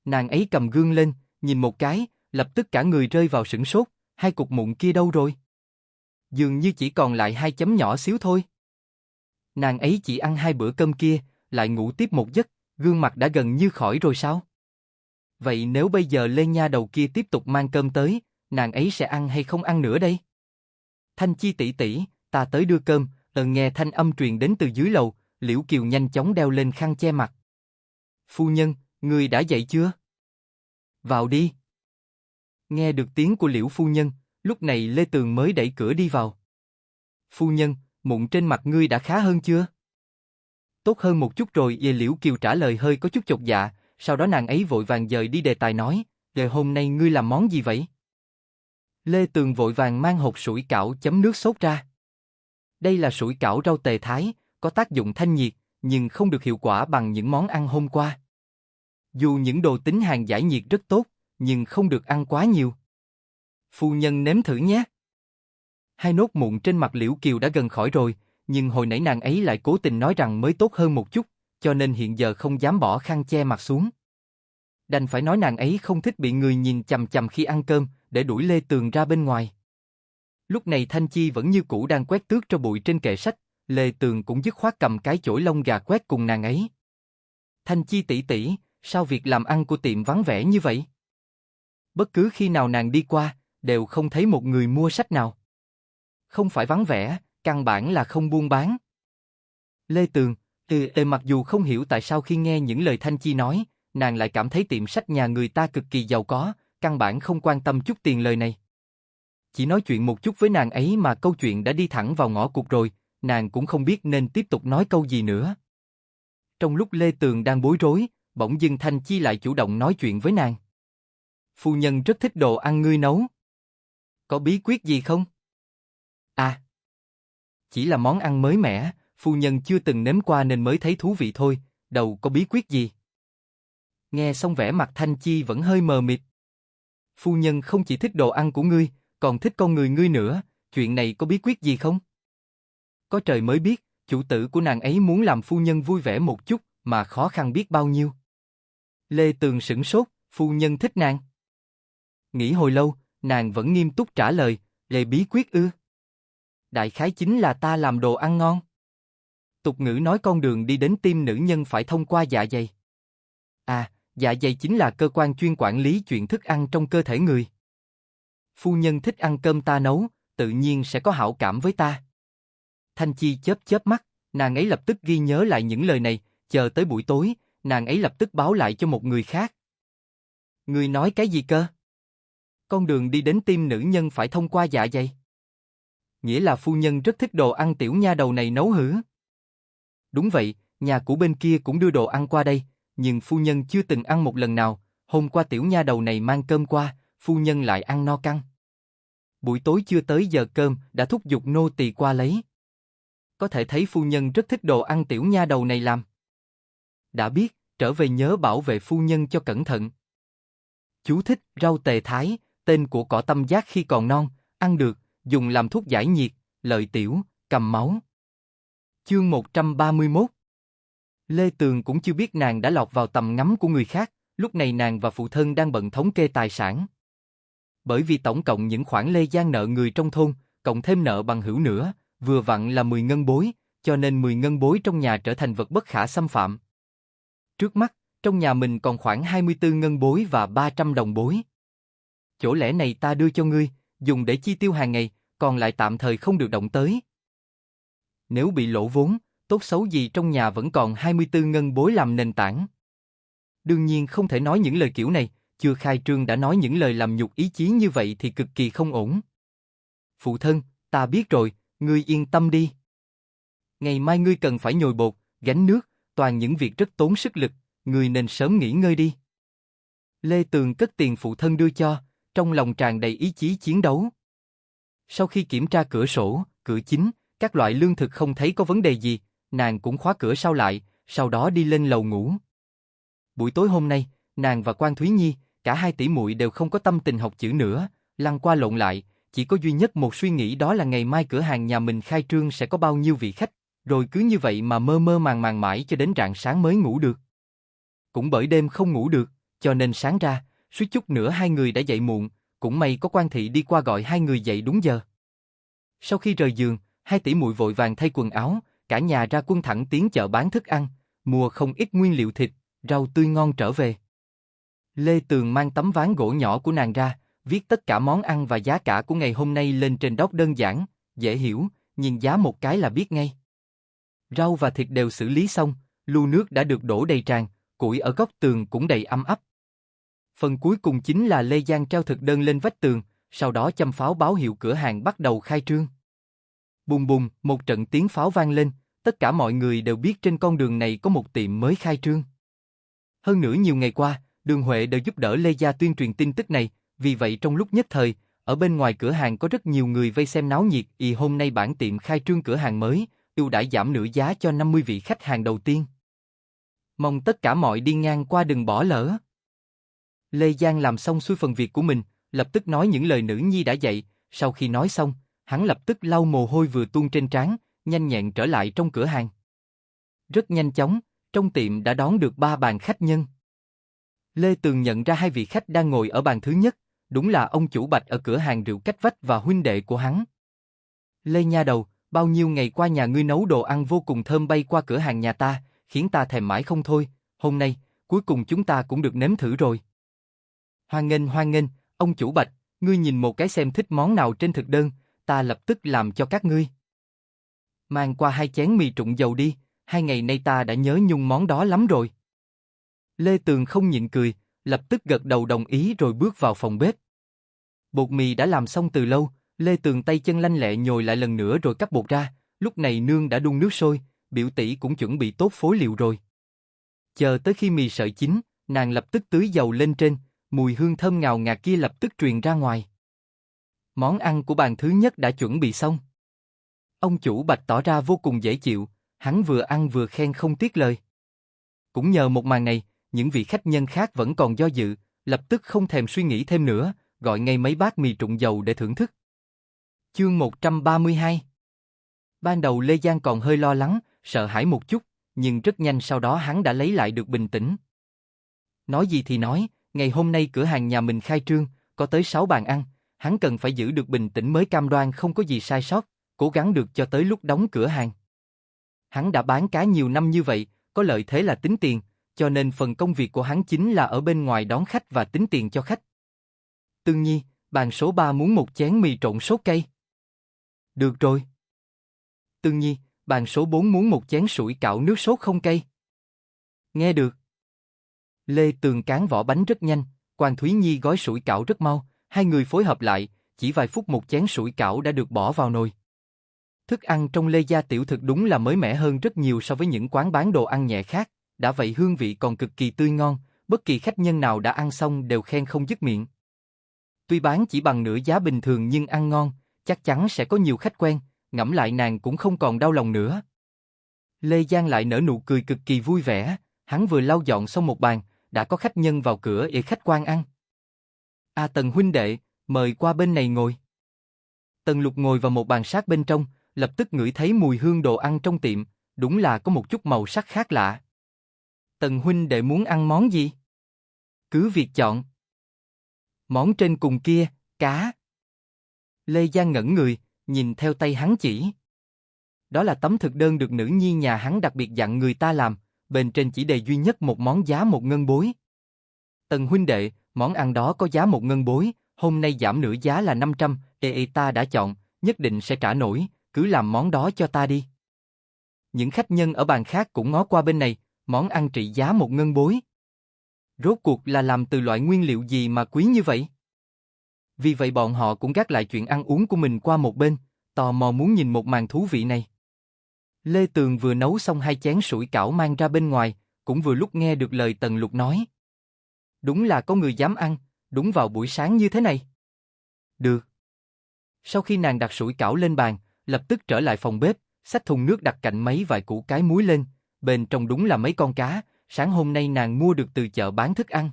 Nàng ấy cầm gương lên, nhìn một cái, lập tức cả người rơi vào sửng sốt, 2 cục mụn kia đâu rồi? Dường như chỉ còn lại 2 chấm nhỏ xíu thôi. Nàng ấy chỉ ăn 2 bữa cơm kia, lại ngủ tiếp một giấc, gương mặt đã gần như khỏi rồi sao? Vậy nếu bây giờ Lê nha đầu kia tiếp tục mang cơm tới, nàng ấy sẽ ăn hay không ăn nữa đây? Thanh Chi tỷ tỷ, ta tới đưa cơm, nghe thanh âm truyền đến từ dưới lầu, Liễu Kiều nhanh chóng đeo lên khăn che mặt. Phu nhân, người đã dậy chưa? Vào đi. Nghe được tiếng của Liễu phu nhân, lúc này Lê Tường mới đẩy cửa đi vào. Phu nhân, mụn trên mặt ngươi đã khá hơn chưa? Tốt hơn một chút rồi, Liễu Kiều trả lời hơi có chút chột dạ, sau đó nàng ấy vội vàng dời đi đề tài nói, hôm nay ngươi làm món gì vậy? Lê Tường vội vàng mang hột sủi cảo chấm nước sốt ra. Đây là sủi cảo rau tề Thái, có tác dụng thanh nhiệt, nhưng không được hiệu quả bằng những món ăn hôm qua. Dù những đồ tính hàng giải nhiệt rất tốt, nhưng không được ăn quá nhiều. Phu nhân nếm thử nhé. 2 nốt mụn trên mặt Liễu Kiều đã gần khỏi rồi, nhưng hồi nãy nàng ấy lại cố tình nói rằng mới tốt hơn một chút, cho nên hiện giờ không dám bỏ khăn che mặt xuống. Đành phải nói nàng ấy không thích bị người nhìn chằm chằm khi ăn cơm, để đuổi Lê Tường ra bên ngoài. Lúc này Thanh Chi vẫn như cũ đang quét tước tro bụi trên kệ sách, Lê Tường cũng dứt khoát cầm cái chổi lông gà quét cùng nàng ấy. Thanh Chi tỷ tỷ, sao việc làm ăn của tiệm vắng vẻ như vậy? Bất cứ khi nào nàng đi qua, đều không thấy một người mua sách nào. Không phải vắng vẻ, căn bản là không buôn bán. Lê Tường, mặc dù không hiểu tại sao khi nghe những lời Thanh Chi nói, nàng lại cảm thấy tiệm sách nhà người ta cực kỳ giàu có, căn bản không quan tâm chút tiền lời này. Chỉ nói chuyện một chút với nàng ấy mà câu chuyện đã đi thẳng vào ngõ cụt rồi, nàng cũng không biết nên tiếp tục nói câu gì nữa. Trong lúc Lê Tường đang bối rối, bỗng dưng Thanh Chi lại chủ động nói chuyện với nàng. Phu nhân rất thích đồ ăn ngươi nấu. Có bí quyết gì không? À, chỉ là món ăn mới mẻ, phu nhân chưa từng nếm qua nên mới thấy thú vị thôi, đâu có bí quyết gì. Nghe xong vẻ mặt Thanh Chi vẫn hơi mờ mịt. Phu nhân không chỉ thích đồ ăn của ngươi, còn thích con người ngươi nữa, chuyện này có bí quyết gì không? Có trời mới biết, chủ tử của nàng ấy muốn làm phu nhân vui vẻ một chút, mà khó khăn biết bao nhiêu. Lê Tường sửng sốt, phu nhân thích nàng. Nghĩ hồi lâu, nàng vẫn nghiêm túc trả lời, Lê bí quyết ư? Đại khái chính là ta làm đồ ăn ngon. Tục ngữ nói con đường đi đến tim nữ nhân phải thông qua dạ dày. À, dạ dày chính là cơ quan chuyên quản lý chuyện thức ăn trong cơ thể người. Phu nhân thích ăn cơm ta nấu, tự nhiên sẽ có hảo cảm với ta. Thanh Chi chớp chớp mắt, nàng ấy lập tức ghi nhớ lại những lời này, chờ tới buổi tối, nàng ấy lập tức báo lại cho một người khác. Người nói cái gì cơ? Con đường đi đến tim nữ nhân phải thông qua dạ dày. Nghĩa là phu nhân rất thích đồ ăn tiểu nha đầu này nấu hử? Đúng vậy, nhà của bên kia cũng đưa đồ ăn qua đây, nhưng phu nhân chưa từng ăn một lần nào, hôm qua tiểu nha đầu này mang cơm qua, phu nhân lại ăn no căng. Buổi tối chưa tới giờ cơm đã thúc giục nô tỳ qua lấy. Có thể thấy phu nhân rất thích đồ ăn tiểu nha đầu này làm. Đã biết, trở về nhớ bảo vệ phu nhân cho cẩn thận. Chú thích, rau tề thái, tên của cỏ tâm giác khi còn non, ăn được, dùng làm thuốc giải nhiệt, lợi tiểu, cầm máu. Chương 131. Lê Tường cũng chưa biết nàng đã lọt vào tầm ngắm của người khác, lúc này nàng và phụ thân đang bận thống kê tài sản. Bởi vì tổng cộng những khoản Lê Giang nợ người trong thôn, cộng thêm nợ bằng hữu nữa, vừa vặn là 10 ngân bối, cho nên 10 ngân bối trong nhà trở thành vật bất khả xâm phạm. Trước mắt, trong nhà mình còn khoảng 24 ngân bối và 300 đồng bối. Chỗ lẻ này ta đưa cho ngươi, dùng để chi tiêu hàng ngày, còn lại tạm thời không được động tới. Nếu bị lỗ vốn, tốt xấu gì trong nhà vẫn còn 24 ngân bối làm nền tảng. Đương nhiên không thể nói những lời kiểu này, chưa khai trương đã nói những lời làm nhục ý chí như vậy thì cực kỳ không ổn. Phụ thân, ta biết rồi, ngươi yên tâm đi. Ngày mai ngươi cần phải nhồi bột, gánh nước, toàn những việc rất tốn sức lực, ngươi nên sớm nghỉ ngơi đi. Lê Tường cất tiền phụ thân đưa cho, trong lòng tràn đầy ý chí chiến đấu. Sau khi kiểm tra cửa sổ, cửa chính, các loại lương thực không thấy có vấn đề gì, nàng cũng khóa cửa sau lại, sau đó đi lên lầu ngủ. Buổi tối hôm nay, nàng và Quan Thúy Nhi, cả hai tỷ muội đều không có tâm tình học chữ nữa, lăn qua lộn lại, chỉ có duy nhất một suy nghĩ đó là ngày mai cửa hàng nhà mình khai trương sẽ có bao nhiêu vị khách, rồi cứ như vậy mà mơ mơ màng màng mãi cho đến rạng sáng mới ngủ được. Cũng bởi đêm không ngủ được, cho nên sáng ra, suýt chút nữa hai người đã dậy muộn, cũng may có Quan thị đi qua gọi hai người dậy đúng giờ. Sau khi rời giường, hai tỷ muội vội vàng thay quần áo, cả nhà ra quân thẳng tiến chợ bán thức ăn, mua không ít nguyên liệu thịt, rau tươi ngon trở về. Lê Tường mang tấm ván gỗ nhỏ của nàng ra, viết tất cả món ăn và giá cả của ngày hôm nay lên trên doc đơn giản, dễ hiểu, nhìn giá một cái là biết ngay. Rau và thịt đều xử lý xong, lu nước đã được đổ đầy tràn, củi ở góc tường cũng đầy ấm áp. Phần cuối cùng chính là Lê Giang treo thực đơn lên vách tường, sau đó châm pháo báo hiệu cửa hàng bắt đầu khai trương. Bùng bùng, một trận tiếng pháo vang lên, tất cả mọi người đều biết trên con đường này có một tiệm mới khai trương. Hơn nữa nhiều ngày qua, Đường Huệ đều giúp đỡ Lê Gia tuyên truyền tin tức này, vì vậy trong lúc nhất thời, ở bên ngoài cửa hàng có rất nhiều người vây xem náo nhiệt. Hôm nay bản tiệm khai trương cửa hàng mới, ưu đãi giảm nửa giá cho 50 vị khách hàng đầu tiên. Mong tất cả mọi đi ngang qua đừng bỏ lỡ. Lê Giang làm xong xuôi phần việc của mình, lập tức nói những lời nữ nhi đã dạy, sau khi nói xong, hắn lập tức lau mồ hôi vừa tuôn trên trán, nhanh nhẹn trở lại trong cửa hàng. Rất nhanh chóng, trong tiệm đã đón được 3 bàn khách nhân. Lê Tường nhận ra hai vị khách đang ngồi ở bàn thứ nhất, đúng là ông chủ Bạch ở cửa hàng rượu cách vách và huynh đệ của hắn. Lê nha đầu, bao nhiêu ngày qua nhà ngươi nấu đồ ăn vô cùng thơm bay qua cửa hàng nhà ta, khiến ta thèm mãi không thôi, hôm nay, cuối cùng chúng ta cũng được nếm thử rồi. Hoan nghênh, ông chủ Bạch, ngươi nhìn một cái xem thích món nào trên thực đơn, ta lập tức làm cho các ngươi. Mang qua 2 chén mì trụng dầu đi, 2 ngày nay ta đã nhớ nhung món đó lắm rồi. Lê Tường không nhịn cười, lập tức gật đầu đồng ý rồi bước vào phòng bếp. Bột mì đã làm xong từ lâu, Lê Tường tay chân lanh lẹ nhồi lại lần nữa rồi cắt bột ra, lúc này Nương đã đun nước sôi, biểu tỷ cũng chuẩn bị tốt phối liệu rồi. Chờ tới khi mì sợi chín, nàng lập tức tưới dầu lên trên, mùi hương thơm ngào ngạt kia lập tức truyền ra ngoài. Món ăn của bàn thứ nhất đã chuẩn bị xong. Ông chủ Bạch tỏ ra vô cùng dễ chịu, hắn vừa ăn vừa khen không tiếc lời. Cũng nhờ một màn này, những vị khách nhân khác vẫn còn do dự, lập tức không thèm suy nghĩ thêm nữa, gọi ngay mấy bát mì trụng dầu để thưởng thức. Chương 132. Ban đầu Lê Giang còn hơi lo lắng, sợ hãi một chút, nhưng rất nhanh sau đó hắn đã lấy lại được bình tĩnh. Nói gì thì nói, ngày hôm nay cửa hàng nhà mình khai trương, có tới 6 bàn ăn, hắn cần phải giữ được bình tĩnh mới cam đoan không có gì sai sót, cố gắng được cho tới lúc đóng cửa hàng. Hắn đã bán cá nhiều năm như vậy, có lợi thế là tính tiền, cho nên phần công việc của hắn chính là ở bên ngoài đón khách và tính tiền cho khách. Tương Nhi, bàn số 3 muốn một chén mì trộn sốt cây. Được rồi. Tương Nhi, bàn số 4 muốn một chén sủi cảo nước sốt không cây. Nghe được. Lê Tường cán vỏ bánh rất nhanh, Quan Thúy Nhi gói sủi cảo rất mau, hai người phối hợp lại, chỉ vài phút một chén sủi cảo đã được bỏ vào nồi. Thức ăn trong Lê gia tiểu thực đúng là mới mẻ hơn rất nhiều so với những quán bán đồ ăn nhẹ khác, đã vậy hương vị còn cực kỳ tươi ngon, bất kỳ khách nhân nào đã ăn xong đều khen không dứt miệng. Tuy bán chỉ bằng nửa giá bình thường nhưng ăn ngon, chắc chắn sẽ có nhiều khách quen, ngẫm lại nàng cũng không còn đau lòng nữa. Lê Giang lại nở nụ cười cực kỳ vui vẻ, hắn vừa lau dọn xong một bàn, đã có khách nhân vào cửa để khách quan ăn. Tần huynh đệ, mời qua bên này ngồi. Tần Lục ngồi vào một bàn sát bên trong, lập tức ngửi thấy mùi hương đồ ăn trong tiệm, đúng là có một chút màu sắc khác lạ. Tần huynh đệ muốn ăn món gì? Cứ việc chọn. Món trên cùng kia, cá. Lê Giang ngẩn người, nhìn theo tay hắn chỉ. Đó là tấm thực đơn được nữ nhi nhà hắn đặc biệt dặn người ta làm, bên trên chỉ đề duy nhất một món giá 1 ngân bối. Tần huynh đệ, món ăn đó có giá 1 ngân bối, hôm nay giảm nửa giá là 500, ta đã chọn, nhất định sẽ trả nổi, cứ làm món đó cho ta đi. Những khách nhân ở bàn khác cũng ngó qua bên này, món ăn trị giá 1 ngân bối. Rốt cuộc là làm từ loại nguyên liệu gì mà quý như vậy? Vì vậy bọn họ cũng gác lại chuyện ăn uống của mình qua một bên, tò mò muốn nhìn một màn thú vị này. Lê Tường vừa nấu xong 2 chén sủi cảo mang ra bên ngoài, cũng vừa lúc nghe được lời Tần Lục nói. Đúng là có người dám ăn, đúng vào buổi sáng như thế này. Được. Sau khi nàng đặt sủi cảo lên bàn, lập tức trở lại phòng bếp, xách thùng nước đặt cạnh mấy vài củ cái muối lên, bên trong đúng là mấy con cá, sáng hôm nay nàng mua được từ chợ bán thức ăn.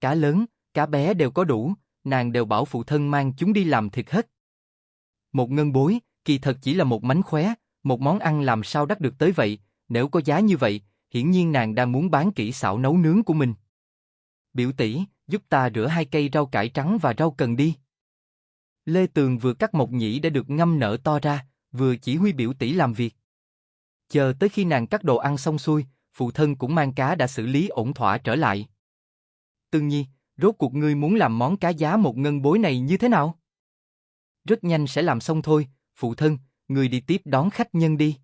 Cá lớn, cá bé đều có đủ, nàng đều bảo phụ thân mang chúng đi làm thịt hết. 1 ngân bối, kỳ thật chỉ là một mánh khóe, một món ăn làm sao đắt được tới vậy, nếu có giá như vậy, hiển nhiên nàng đang muốn bán kỹ xảo nấu nướng của mình. Biểu tỷ, giúp ta rửa 2 cây rau cải trắng và rau cần đi. Lê Tường vừa cắt mộc nhĩ đã được ngâm nở to ra, vừa chỉ huy biểu tỷ làm việc. Chờ tới khi nàng cắt đồ ăn xong xuôi, phụ thân cũng mang cá đã xử lý ổn thỏa trở lại. Tương Nhi, rốt cuộc ngươi muốn làm món cá giá 1 ngân bối này như thế nào? Rất nhanh sẽ làm xong thôi, phụ thân, ngươi đi tiếp đón khách nhân đi.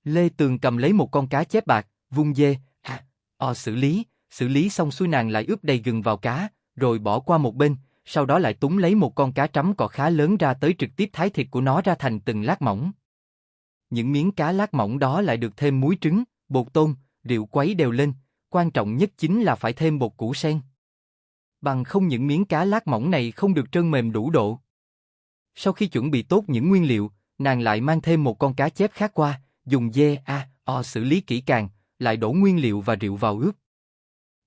Lê Tường cầm lấy một con cá chép bạc, vung dê, xử lý xong xuôi nàng lại ướp đầy gừng vào cá, rồi bỏ qua một bên, sau đó lại túm lấy một con cá trắm cò khá lớn ra tới trực tiếp thái thịt của nó ra thành từng lát mỏng. Những miếng cá lát mỏng đó lại được thêm muối trứng, bột tôm, rượu quấy đều lên, quan trọng nhất chính là phải thêm bột củ sen. Bằng không những miếng cá lát mỏng này không được trơn mềm đủ độ. Sau khi chuẩn bị tốt những nguyên liệu, nàng lại mang thêm một con cá chép khác qua, dùng dê, xử lý kỹ càng, lại đổ nguyên liệu và rượu vào ướp.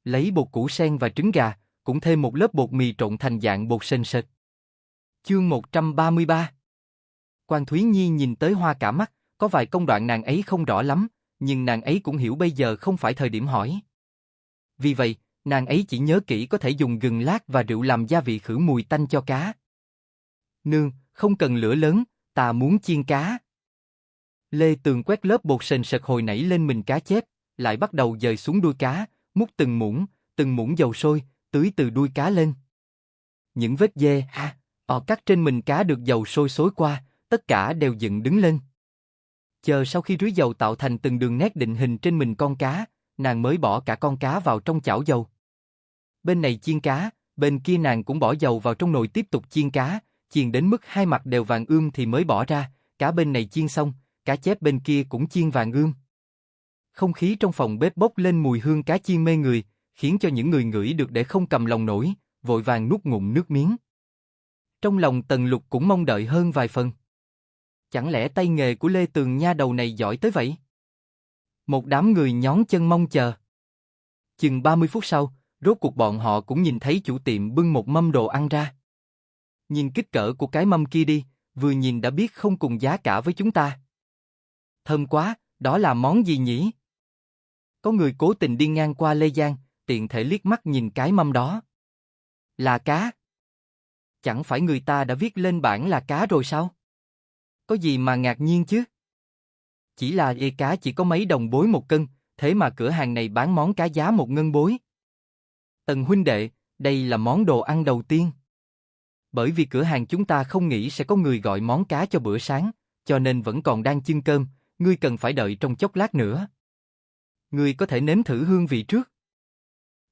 Lấy bột củ sen và trứng gà, cũng thêm một lớp bột mì trộn thành dạng bột sền sệt. Chương 133. Quan Thúy Nhi nhìn tới hoa cả mắt, có vài công đoạn nàng ấy không rõ lắm, nhưng nàng ấy cũng hiểu bây giờ không phải thời điểm hỏi. Vì vậy, nàng ấy chỉ nhớ kỹ có thể dùng gừng lát và rượu làm gia vị khử mùi tanh cho cá. Nương, không cần lửa lớn, ta muốn chiên cá. Lê Tường quét lớp bột sền sệt hồi nãy lên mình cá chép, lại bắt đầu dời xuống đuôi cá, múc từng muỗng dầu sôi, tưới từ đuôi cá lên. Những vết dê, cắt trên mình cá được dầu sôi xối qua, tất cả đều dựng đứng lên. Chờ sau khi rưới dầu tạo thành từng đường nét định hình trên mình con cá, nàng mới bỏ cả con cá vào trong chảo dầu. Bên này chiên cá, bên kia nàng cũng bỏ dầu vào trong nồi tiếp tục chiên cá, chiên đến mức 2 mặt đều vàng ươm thì mới bỏ ra, cá bên này chiên xong, cá chép bên kia cũng chiên vàng ươm. Không khí trong phòng bếp bốc lên mùi hương cá chiên mê người, khiến cho những người ngửi được để không cầm lòng nổi, vội vàng nuốt ngụm nước miếng. Trong lòng Tần Lục cũng mong đợi hơn vài phần. Chẳng lẽ tay nghề của Lê Tường nha đầu này giỏi tới vậy? Một đám người nhón chân mong chờ. Chừng 30 phút sau, rốt cuộc bọn họ cũng nhìn thấy chủ tiệm bưng một mâm đồ ăn ra. Nhìn kích cỡ của cái mâm kia đi, vừa nhìn đã biết không cùng giá cả với chúng ta. Thơm quá, đó là món gì nhỉ? Có người cố tình đi ngang qua Lê Giang, tiện thể liếc mắt nhìn cái mâm đó. Là cá. Chẳng phải người ta đã viết lên bảng là cá rồi sao? Có gì mà ngạc nhiên chứ? Chỉ là cá chỉ có mấy đồng bối 1 cân, thế mà cửa hàng này bán món cá giá 1 ngân bối. Tần huynh đệ, đây là món đồ ăn đầu tiên. Bởi vì cửa hàng chúng ta không nghĩ sẽ có người gọi món cá cho bữa sáng, cho nên vẫn còn đang chưng cơm, ngươi cần phải đợi trong chốc lát nữa. Ngươi có thể nếm thử hương vị trước.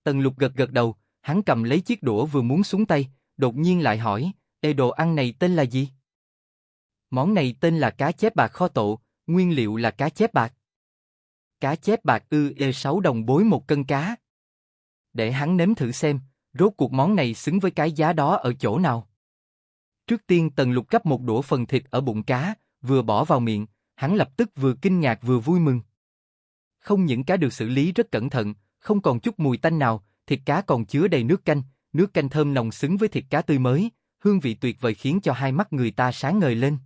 Tần Lục gật gật đầu, hắn cầm lấy chiếc đũa vừa muốn xuống tay, đột nhiên lại hỏi, ê đồ ăn này tên là gì? Món này tên là cá chép bạc kho tộ, nguyên liệu là cá chép bạc. Cá chép bạc 6 đồng bối một cân cá. Để hắn nếm thử xem, rốt cuộc món này xứng với cái giá đó ở chỗ nào. Trước tiên Tần Lục gắp một đũa phần thịt ở bụng cá, vừa bỏ vào miệng, hắn lập tức vừa kinh ngạc vừa vui mừng. Không những cá được xử lý rất cẩn thận, không còn chút mùi tanh nào, thịt cá còn chứa đầy nước canh thơm nồng xứng với thịt cá tươi mới, hương vị tuyệt vời khiến cho hai mắt người ta sáng ngời lên.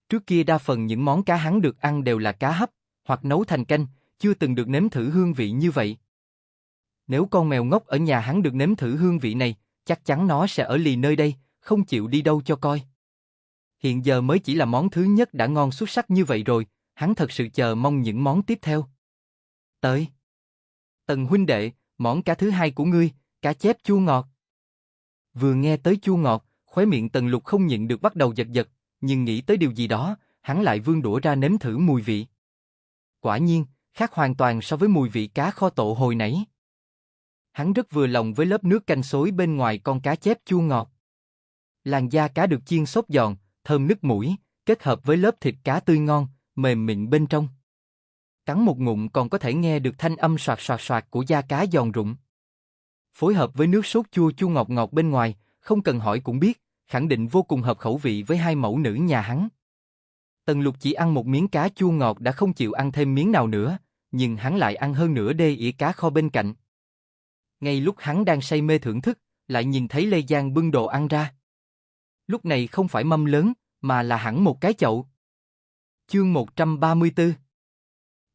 Trước kia đa phần những món cá hắn được ăn đều là cá hấp, hoặc nấu thành canh, chưa từng được nếm thử hương vị như vậy. Nếu con mèo ngốc ở nhà hắn được nếm thử hương vị này, chắc chắn nó sẽ ở lì nơi đây, không chịu đi đâu cho coi. Hiện giờ mới chỉ là món thứ nhất đã ngon xuất sắc như vậy rồi, hắn thật sự chờ mong những món tiếp theo. Tới. Tần huynh đệ, món cá thứ hai của ngươi, cá chép chua ngọt. Vừa nghe tới chua ngọt, khóe miệng Tần Lục không nhịn được bắt đầu giật giật, nhưng nghĩ tới điều gì đó, hắn lại vươn đũa ra nếm thử mùi vị. Quả nhiên, khác hoàn toàn so với mùi vị cá kho tộ hồi nãy. Hắn rất vừa lòng với lớp nước canh xối bên ngoài con cá chép chua ngọt. Làn da cá được chiên xốp giòn, thơm nức mũi, kết hợp với lớp thịt cá tươi ngon, mềm mịn bên trong. Cắn một ngụm còn có thể nghe được thanh âm soạt soạt soạt của da cá giòn rụm. Phối hợp với nước sốt chua chua ngọt ngọt bên ngoài, không cần hỏi cũng biết, khẳng định vô cùng hợp khẩu vị với hai mẫu nữ nhà hắn. Tần Lục chỉ ăn một miếng cá chua ngọt đã không chịu ăn thêm miếng nào nữa, nhưng hắn lại ăn hơn nửa đê ỉa cá kho bên cạnh. Ngay lúc hắn đang say mê thưởng thức, lại nhìn thấy Lê Giang bưng đồ ăn ra. Lúc này không phải mâm lớn, mà là hẳn một cái chậu. Chương 134.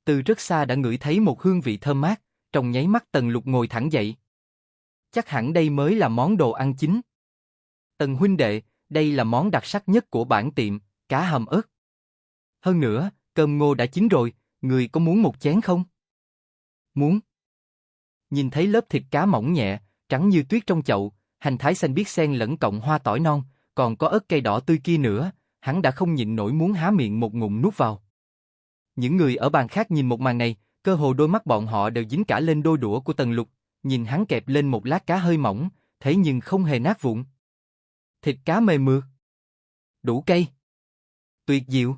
Từ rất xa đã ngửi thấy một hương vị thơm mát, trong nháy mắt Tần Lục ngồi thẳng dậy. Chắc hẳn đây mới là món đồ ăn chính. Tần huynh đệ, đây là món đặc sắc nhất của bản tiệm, cá hầm ớt. Hơn nữa, cơm ngô đã chín rồi, người có muốn một chén không? Muốn. Nhìn thấy lớp thịt cá mỏng nhẹ, trắng như tuyết trong chậu, hành thái xanh biếc xen lẫn cộng hoa tỏi non, còn có ớt cây đỏ tươi kia nữa, hắn đã không nhịn nổi muốn há miệng một ngụm nuốt vào. Những người ở bàn khác nhìn một màn này, cơ hồ đôi mắt bọn họ đều dính cả lên đôi đũa của Tần Lục, nhìn hắn kẹp lên một lát cá hơi mỏng, thế nhưng không hề nát vụn. Thịt cá mềm mượt, đủ cay, tuyệt diệu.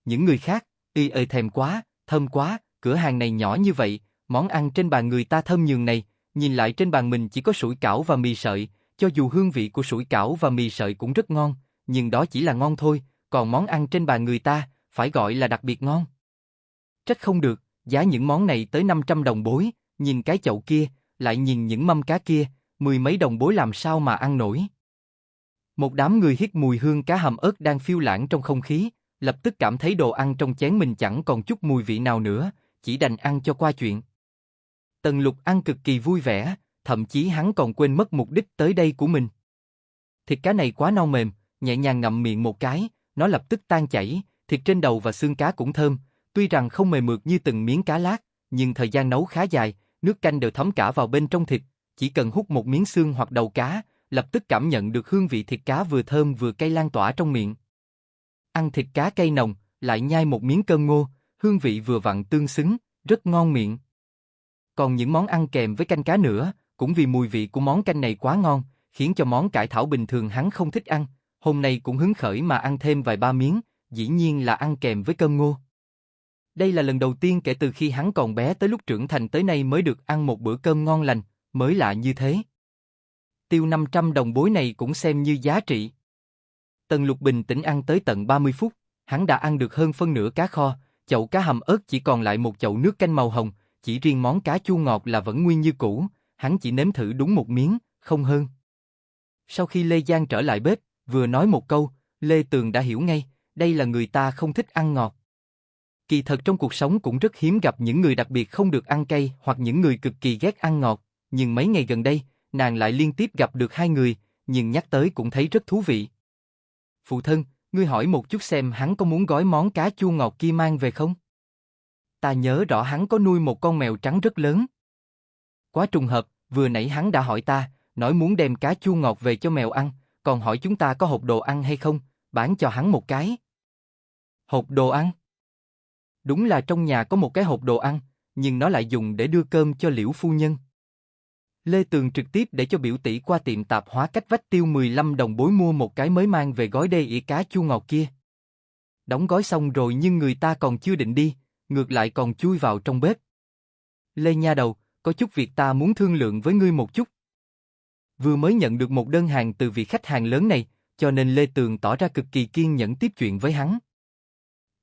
Những người khác, ơi thèm quá, thơm quá, cửa hàng này nhỏ như vậy, món ăn trên bàn người ta thơm nhường này, nhìn lại trên bàn mình chỉ có sủi cảo và mì sợi, cho dù hương vị của sủi cảo và mì sợi cũng rất ngon, nhưng đó chỉ là ngon thôi, còn món ăn trên bàn người ta, phải gọi là đặc biệt ngon. Trách không được, giá những món này tới 500 đồng bối, nhìn cái chậu kia, lại nhìn những mâm cá kia, mười mấy đồng bối làm sao mà ăn nổi. Một đám người hít mùi hương cá hầm ớt đang phiêu lãng trong không khí, lập tức cảm thấy đồ ăn trong chén mình chẳng còn chút mùi vị nào nữa, chỉ đành ăn cho qua chuyện. Tần Lục ăn cực kỳ vui vẻ, thậm chí hắn còn quên mất mục đích tới đây của mình. Thịt cá này quá non mềm, nhẹ nhàng ngậm miệng một cái, nó lập tức tan chảy, thịt trên đầu và xương cá cũng thơm, tuy rằng không mềm mượt như từng miếng cá lát, nhưng thời gian nấu khá dài, nước canh đều thấm cả vào bên trong thịt, chỉ cần hút một miếng xương hoặc đầu cá, lập tức cảm nhận được hương vị thịt cá vừa thơm vừa cay lan tỏa trong miệng. Ăn thịt cá cay nồng, lại nhai một miếng cơm ngô, hương vị vừa vặn tương xứng, rất ngon miệng. Còn những món ăn kèm với canh cá nữa, cũng vì mùi vị của món canh này quá ngon, khiến cho món cải thảo bình thường hắn không thích ăn, hôm nay cũng hứng khởi mà ăn thêm vài ba miếng, dĩ nhiên là ăn kèm với cơm ngô. Đây là lần đầu tiên kể từ khi hắn còn bé tới lúc trưởng thành tới nay mới được ăn một bữa cơm ngon lành, mới lạ như thế. Tiêu 500 đồng bối này cũng xem như giá trị. Tần Lục bình tĩnh ăn tới tận 30 phút, hắn đã ăn được hơn phân nửa cá kho, chậu cá hầm ớt chỉ còn lại một chậu nước canh màu hồng, chỉ riêng món cá chua ngọt là vẫn nguyên như cũ, hắn chỉ nếm thử đúng một miếng, không hơn. Sau khi Lê Giang trở lại bếp, vừa nói một câu, Lê Tường đã hiểu ngay, đây là người ta không thích ăn ngọt. Kỳ thật trong cuộc sống cũng rất hiếm gặp những người đặc biệt không được ăn cay hoặc những người cực kỳ ghét ăn ngọt, nhưng mấy ngày gần đây, nàng lại liên tiếp gặp được hai người, nhưng nhắc tới cũng thấy rất thú vị. Phụ thân, ngươi hỏi một chút xem hắn có muốn gói món cá chua ngọt kia mang về không? Ta nhớ rõ hắn có nuôi một con mèo trắng rất lớn. Quá trùng hợp, vừa nãy hắn đã hỏi ta, nói muốn đem cá chua ngọt về cho mèo ăn, còn hỏi chúng ta có hộp đồ ăn hay không, bán cho hắn một cái. Hộp đồ ăn? Đúng là trong nhà có một cái hộp đồ ăn, nhưng nó lại dùng để đưa cơm cho Liễu phu nhân. Lê Tường trực tiếp để cho biểu tỷ qua tiệm tạp hóa cách vách tiêu 15 đồng bối mua một cái mới mang về gói đê ỉa cá chua ngọt kia. Đóng gói xong rồi nhưng người ta còn chưa định đi, ngược lại còn chui vào trong bếp. Lê nha đầu, có chút việc ta muốn thương lượng với ngươi một chút. Vừa mới nhận được một đơn hàng từ vị khách hàng lớn này, cho nên Lê Tường tỏ ra cực kỳ kiên nhẫn tiếp chuyện với hắn.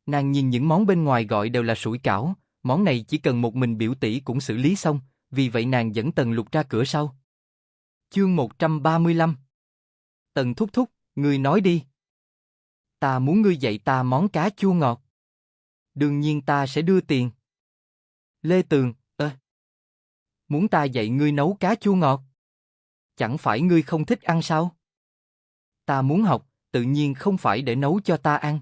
Nàng nhìn những món bên ngoài gọi đều là sủi cảo, món này chỉ cần một mình biểu tỷ cũng xử lý xong, vì vậy nàng dẫn Tần Lục ra cửa sau. Chương 135. Tần thúc thúc, ngươi nói đi. Ta muốn ngươi dạy ta món cá chua ngọt. Đương nhiên ta sẽ đưa tiền. Lê Tường, muốn ta dạy ngươi nấu cá chua ngọt? Chẳng phải ngươi không thích ăn sao? Ta muốn học, tự nhiên không phải để nấu cho ta ăn.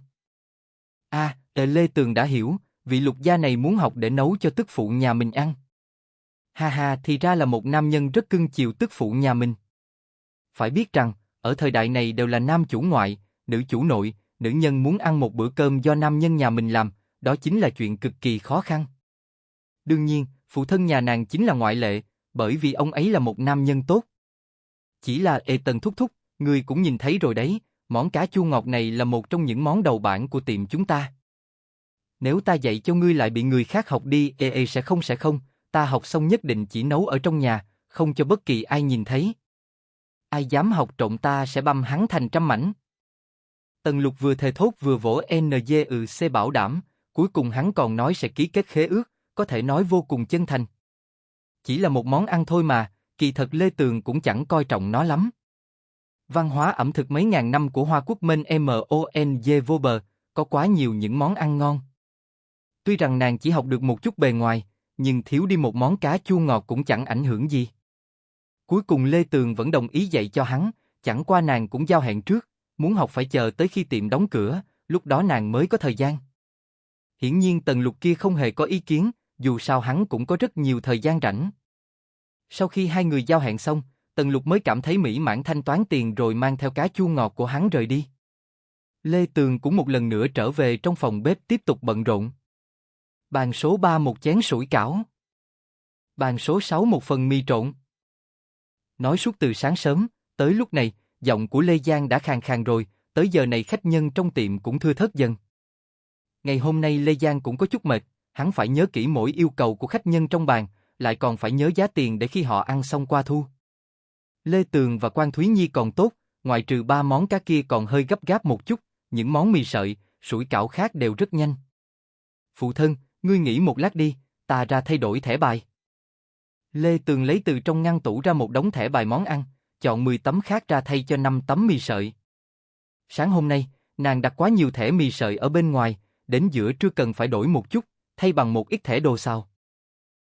Lê Tường đã hiểu, vị Lục gia này muốn học để nấu cho tức phụ nhà mình ăn. Ha ha, thì ra là một nam nhân rất cưng chiều tức phụ nhà mình. Phải biết rằng, ở thời đại này đều là nam chủ ngoại, nữ chủ nội, nữ nhân muốn ăn một bữa cơm do nam nhân nhà mình làm, đó chính là chuyện cực kỳ khó khăn. Đương nhiên, phụ thân nhà nàng chính là ngoại lệ, bởi vì ông ấy là một nam nhân tốt. Chỉ là Tần thúc thúc, ngươi cũng nhìn thấy rồi đấy, món cá chua ngọt này là một trong những món đầu bảng của tiệm chúng ta. Nếu ta dạy cho ngươi lại bị người khác học đi, sẽ không, ta học xong nhất định chỉ nấu ở trong nhà, không cho bất kỳ ai nhìn thấy. Ai dám học trộm ta sẽ băm hắn thành trăm mảnh. Tần Lục vừa thề thốt vừa vỗ NGC bảo đảm, cuối cùng hắn còn nói sẽ ký kết khế ước, có thể nói vô cùng chân thành. Chỉ là một món ăn thôi mà, kỳ thật Lê Tường cũng chẳng coi trọng nó lắm. Văn hóa ẩm thực mấy ngàn năm của Hoa Quốc mênh mông vô bờ, có quá nhiều những món ăn ngon. Tuy rằng nàng chỉ học được một chút bề ngoài, nhưng thiếu đi một món cá chua ngọt cũng chẳng ảnh hưởng gì. Cuối cùng Lê Tường vẫn đồng ý dạy cho hắn, chẳng qua nàng cũng giao hẹn trước, muốn học phải chờ tới khi tiệm đóng cửa, lúc đó nàng mới có thời gian. Hiển nhiên Tần Lục kia không hề có ý kiến, dù sao hắn cũng có rất nhiều thời gian rảnh. Sau khi hai người giao hẹn xong, Tần Lục mới cảm thấy mỹ mãn thanh toán tiền rồi mang theo cá chua ngọt của hắn rời đi. Lê Tường cũng một lần nữa trở về trong phòng bếp tiếp tục bận rộn. Bàn số 3 một chén sủi cảo. Bàn số 6 một phần mì trộn. Nói suốt từ sáng sớm, tới lúc này, giọng của Lê Giang đã khàn khàn rồi, tới giờ này khách nhân trong tiệm cũng thưa thớt dần. Ngày hôm nay Lê Giang cũng có chút mệt, hắn phải nhớ kỹ mỗi yêu cầu của khách nhân trong bàn, lại còn phải nhớ giá tiền để khi họ ăn xong qua thu. Lê Tường và Quan Thúy Nhi còn tốt, ngoại trừ 3 món cá kia còn hơi gấp gáp một chút, những món mì sợi, sủi cảo khác đều rất nhanh. Phụ thân, ngươi nghỉ một lát đi, ta ra thay đổi thẻ bài. Lê Tường lấy từ trong ngăn tủ ra một đống thẻ bài món ăn, chọn 10 tấm khác ra thay cho 5 tấm mì sợi. Sáng hôm nay, nàng đặt quá nhiều thẻ mì sợi ở bên ngoài, đến giữa trưa cần phải đổi một chút, thay bằng một ít thẻ đồ xào.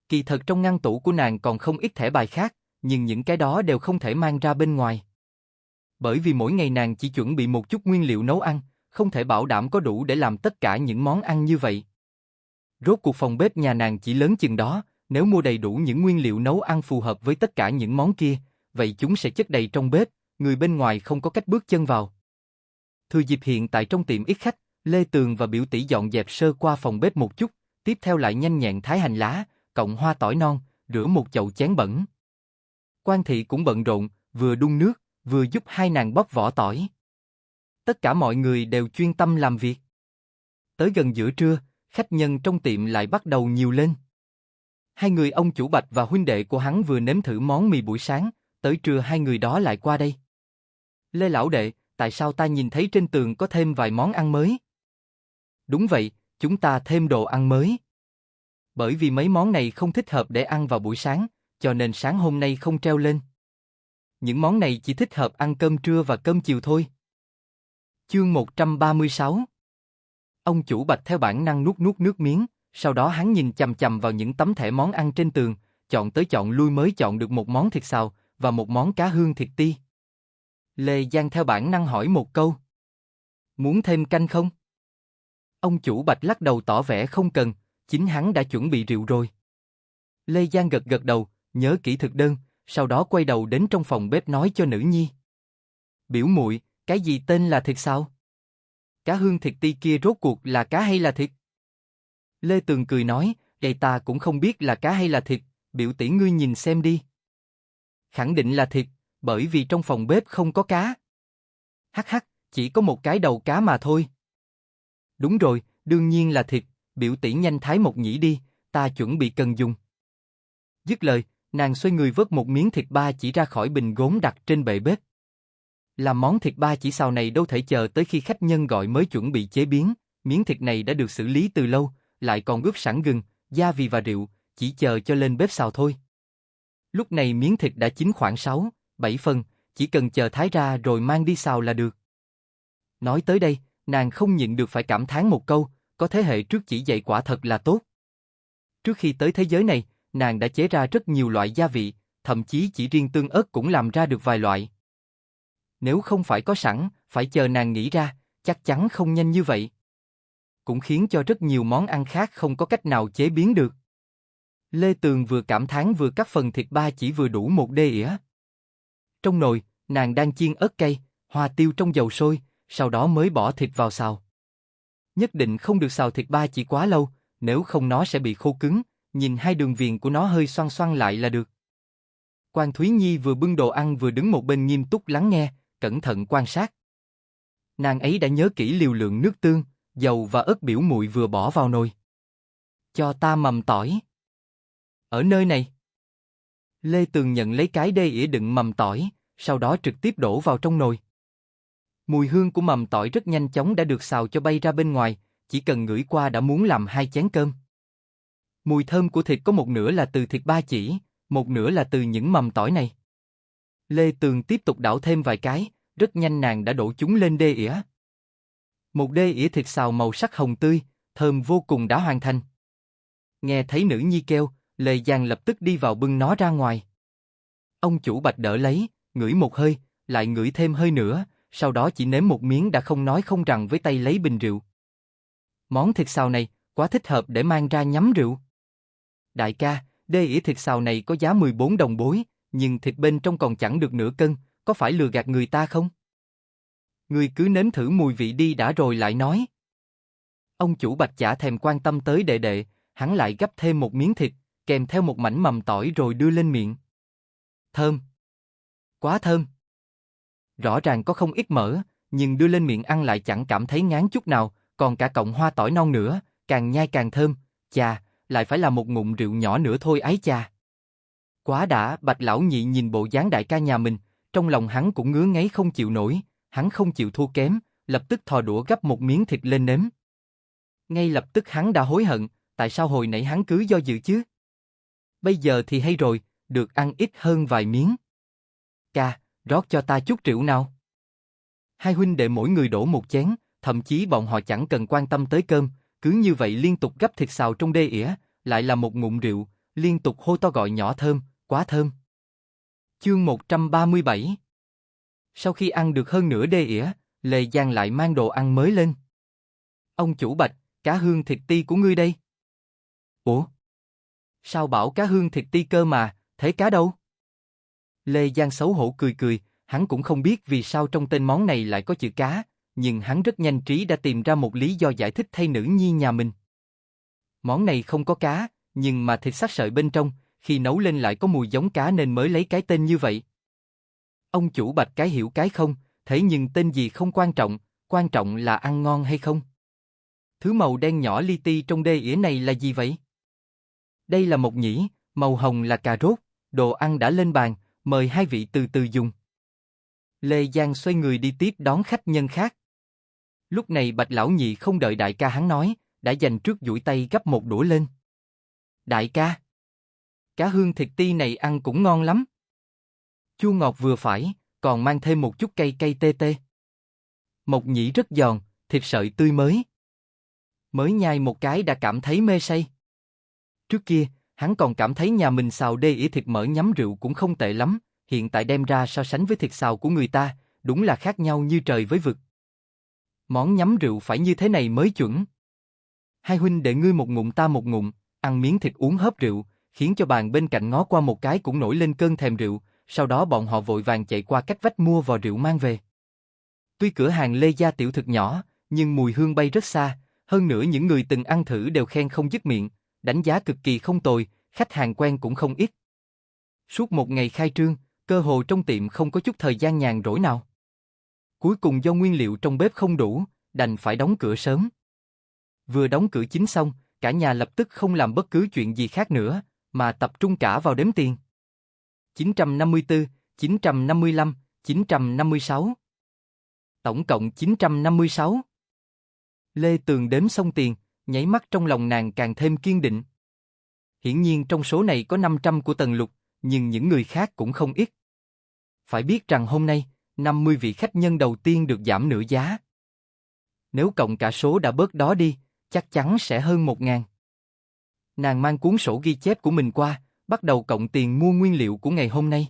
Kỳ thật trong ngăn tủ của nàng còn không ít thẻ bài khác, nhưng những cái đó đều không thể mang ra bên ngoài. Bởi vì mỗi ngày nàng chỉ chuẩn bị một chút nguyên liệu nấu ăn, không thể bảo đảm có đủ để làm tất cả những món ăn như vậy. Rốt cuộc phòng bếp nhà nàng chỉ lớn chừng đó, nếu mua đầy đủ những nguyên liệu nấu ăn phù hợp với tất cả những món kia, vậy chúng sẽ chất đầy trong bếp, người bên ngoài không có cách bước chân vào. Thừa dịp hiện tại trong tiệm ít khách, Lê Tường và biểu tỷ dọn dẹp sơ qua phòng bếp một chút, tiếp theo lại nhanh nhẹn thái hành lá, cộng hoa tỏi non, rửa một chậu chén bẩn. Quan thị cũng bận rộn, vừa đun nước, vừa giúp hai nàng bóc vỏ tỏi. Tất cả mọi người đều chuyên tâm làm việc. Tới gần giữa trưa, khách nhân trong tiệm lại bắt đầu nhiều lên. Hai người ông chủ Bạch và huynh đệ của hắn vừa nếm thử món mì buổi sáng, tới trưa hai người đó lại qua đây. Lê lão đệ, tại sao ta nhìn thấy trên tường có thêm vài món ăn mới? Đúng vậy, chúng ta thêm đồ ăn mới. Bởi vì mấy món này không thích hợp để ăn vào buổi sáng, cho nên sáng hôm nay không treo lên. Những món này chỉ thích hợp ăn cơm trưa và cơm chiều thôi. Chương 136. Ông chủ Bạch theo bản năng nuốt nuốt nước miếng, sau đó hắn nhìn chằm chằm vào những tấm thẻ món ăn trên tường, chọn tới chọn lui mới chọn được một món thịt xào và một món cá hương thịt ti. Lê Giang theo bản năng hỏi một câu. Muốn thêm canh không? Ông chủ Bạch lắc đầu tỏ vẻ không cần, chính hắn đã chuẩn bị rượu rồi. Lê Giang gật gật đầu, nhớ kỹ thực đơn, sau đó quay đầu đến trong phòng bếp nói cho nữ nhi. Biểu muội, cái gì tên là thịt sao? Cá hương thịt ti kia rốt cuộc là cá hay là thịt? Lê Tường cười nói, vậy ta cũng không biết là cá hay là thịt, biểu tỷ ngươi nhìn xem đi. Khẳng định là thịt, bởi vì trong phòng bếp không có cá. Hắc hắc, chỉ có một cái đầu cá mà thôi. Đúng rồi, đương nhiên là thịt, biểu tỷ nhanh thái một nhĩ đi, ta chuẩn bị cần dùng. Dứt lời, nàng xoay người vớt một miếng thịt ba chỉ ra khỏi bình gốm đặt trên bệ bếp. Làm món thịt ba chỉ xào này đâu thể chờ tới khi khách nhân gọi mới chuẩn bị chế biến, miếng thịt này đã được xử lý từ lâu, lại còn ướp sẵn gừng, gia vị và rượu, chỉ chờ cho lên bếp xào thôi. Lúc này miếng thịt đã chín khoảng 6, 7 phần, chỉ cần chờ thái ra rồi mang đi xào là được. Nói tới đây, nàng không nhịn được phải cảm thán một câu, có thế hệ trước chỉ dạy quả thật là tốt. Trước khi tới thế giới này, nàng đã chế ra rất nhiều loại gia vị, thậm chí chỉ riêng tương ớt cũng làm ra được vài loại. Nếu không phải có sẵn, phải chờ nàng nghĩ ra, chắc chắn không nhanh như vậy. Cũng khiến cho rất nhiều món ăn khác không có cách nào chế biến được. Lê Tường vừa cảm thán vừa cắt phần thịt ba chỉ vừa đủ một đê ỉa. Trong nồi, nàng đang chiên ớt cay, hoa tiêu trong dầu sôi, sau đó mới bỏ thịt vào xào. Nhất định không được xào thịt ba chỉ quá lâu, nếu không nó sẽ bị khô cứng, nhìn hai đường viền của nó hơi xoăn xoăn lại là được. Quan Thúy Nhi vừa bưng đồ ăn vừa đứng một bên nghiêm túc lắng nghe, cẩn thận quan sát. Nàng ấy đã nhớ kỹ liều lượng nước tương, dầu và ớt biểu muội vừa bỏ vào nồi. Cho ta mầm tỏi. Ở nơi này. Lê Tường nhận lấy cái đê ỉa đựng mầm tỏi, sau đó trực tiếp đổ vào trong nồi. Mùi hương của mầm tỏi rất nhanh chóng đã được xào cho bay ra bên ngoài, chỉ cần ngửi qua đã muốn làm 2 chén cơm. Mùi thơm của thịt có một nửa là từ thịt ba chỉ, một nửa là từ những mầm tỏi này. Lê Tường tiếp tục đảo thêm vài cái, rất nhanh nàng đã đổ chúng lên đê ỉa. Một đê ỉa thịt xào màu sắc hồng tươi, thơm vô cùng đã hoàn thành. Nghe thấy nữ nhi kêu, Lê Giang lập tức đi vào bưng nó ra ngoài. Ông chủ Bạch đỡ lấy, ngửi một hơi, lại ngửi thêm hơi nữa, sau đó chỉ nếm một miếng đã không nói không rằng với tay lấy bình rượu. Món thịt xào này, quá thích hợp để mang ra nhắm rượu. Đại ca, đê ỉa thịt xào này có giá 14 đồng bối, nhưng thịt bên trong còn chẳng được nửa cân, có phải lừa gạt người ta không? Người cứ nếm thử mùi vị đi đã rồi lại nói. Ông chủ Bạch chả thèm quan tâm tới đệ đệ, hắn lại gắp thêm một miếng thịt, kèm theo một mảnh mầm tỏi rồi đưa lên miệng. Thơm. Quá thơm. Rõ ràng có không ít mỡ, nhưng đưa lên miệng ăn lại chẳng cảm thấy ngán chút nào, còn cả cọng hoa tỏi non nữa, càng nhai càng thơm, chà, lại phải là một ngụm rượu nhỏ nữa thôi ái chà. Quá đã, Bạch lão nhị nhìn bộ dáng đại ca nhà mình, trong lòng hắn cũng ngứa ngáy không chịu nổi, hắn không chịu thua kém, lập tức thò đũa gắp một miếng thịt lên nếm. Ngay lập tức hắn đã hối hận, tại sao hồi nãy hắn cứ do dự chứ? Bây giờ thì hay rồi, được ăn ít hơn vài miếng. Ca, rót cho ta chút rượu nào. Hai huynh đệ mỗi người đổ một chén, thậm chí bọn họ chẳng cần quan tâm tới cơm, cứ như vậy liên tục gắp thịt xào trong đê ỉa, lại là một ngụm rượu, liên tục hô to gọi nhỏ thơm, quá thơm. Chương 137. Sau khi ăn được hơn nửa đê ỉa, Lê Giang lại mang đồ ăn mới lên. Ông chủ Bạch, cá hương thịt ti của ngươi đây. Ủa? Sao bảo cá hương thịt ti cơ mà, thế cá đâu? Lê Giang xấu hổ cười cười, hắn cũng không biết vì sao trong tên món này lại có chữ cá, nhưng hắn rất nhanh trí đã tìm ra một lý do giải thích thay nữ nhi nhà mình. Món này không có cá, nhưng mà thịt xác sợi bên trong, khi nấu lên lại có mùi giống cá nên mới lấy cái tên như vậy. Ông chủ Bạch cái hiểu cái không, thế nhưng tên gì không quan trọng là ăn ngon hay không. Thứ màu đen nhỏ li ti trong đê ỉa này là gì vậy? Đây là mộc nhĩ, màu hồng là cà rốt, đồ ăn đã lên bàn, mời hai vị từ từ dùng. Lê Giang xoay người đi tiếp đón khách nhân khác. Lúc này Bạch lão nhị không đợi đại ca hắn nói, đã dành trước duỗi tay gắp một đũa lên. Đại ca, cá hương thịt ti này ăn cũng ngon lắm. Chua ngọt vừa phải, còn mang thêm một chút cay cay tê tê. Mộc nhĩ rất giòn, thịt sợi tươi mới. Mới nhai một cái đã cảm thấy mê say. Trước kia, hắn còn cảm thấy nhà mình xào đê ỉa thịt mỡ nhắm rượu cũng không tệ lắm, hiện tại đem ra so sánh với thịt xào của người ta, đúng là khác nhau như trời với vực. Món nhắm rượu phải như thế này mới chuẩn. Hai huynh đệ ngươi một ngụm ta một ngụm, ăn miếng thịt uống hớp rượu, khiến cho bàn bên cạnh ngó qua một cái cũng nổi lên cơn thèm rượu, sau đó bọn họ vội vàng chạy qua cách vách mua vò rượu mang về. Tuy cửa hàng Lê Gia Tiểu thực nhỏ, nhưng mùi hương bay rất xa, hơn nữa những người từng ăn thử đều khen không dứt miệng, đánh giá cực kỳ không tồi, khách hàng quen cũng không ít. Suốt một ngày khai trương, Cơ hồ trong tiệm không có chút thời gian nhàn rỗi nào. Cuối cùng do nguyên liệu trong bếp không đủ, đành phải đóng cửa sớm. Vừa đóng cửa chính xong, cả nhà lập tức không làm bất cứ chuyện gì khác nữa, mà tập trung cả vào đếm tiền. 954, 955, 956. Tổng cộng 956. Lê Tường đếm xong tiền, nháy mắt trong lòng nàng càng thêm kiên định. Hiển nhiên trong số này có 500 của Tần Lục, nhưng những người khác cũng không ít. Phải biết rằng hôm nay, 50 vị khách nhân đầu tiên được giảm nửa giá. Nếu cộng cả số đã bớt đó đi, chắc chắn sẽ hơn 1.000. Nàng mang cuốn sổ ghi chép của mình qua, bắt đầu cộng tiền mua nguyên liệu của ngày hôm nay.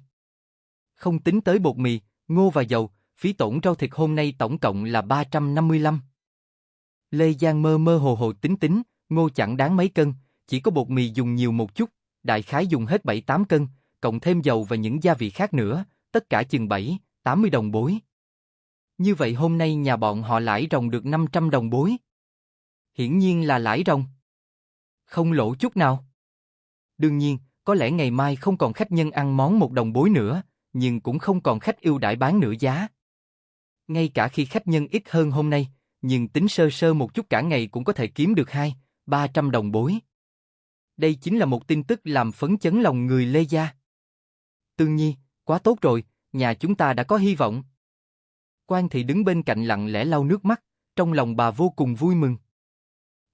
Không tính tới bột mì, ngô và dầu, phí tổn rau thịt hôm nay tổng cộng là 355. Lê Giang mơ mơ hồ hồ tính, ngô chẳng đáng mấy cân, chỉ có bột mì dùng nhiều một chút, đại khái dùng hết 7-8 cân, cộng thêm dầu và những gia vị khác nữa, tất cả chừng 7-80 đồng bối. Như vậy hôm nay nhà bọn họ lãi ròng được 500 đồng bối. Hiển nhiên là lãi ròng. Không lỗ chút nào. Đương nhiên, có lẽ ngày mai không còn khách nhân ăn món 1 đồng bối nữa, nhưng cũng không còn khách ưu đãi bán nửa giá. Ngay cả khi khách nhân ít hơn hôm nay, nhưng tính sơ sơ một chút cả ngày cũng có thể kiếm được 200-300 đồng bối. Đây chính là một tin tức làm phấn chấn lòng người Lê gia. Tương Nhi, quá tốt rồi, nhà chúng ta đã có hy vọng. Quan thị đứng bên cạnh lặng lẽ lau nước mắt, trong lòng bà vô cùng vui mừng.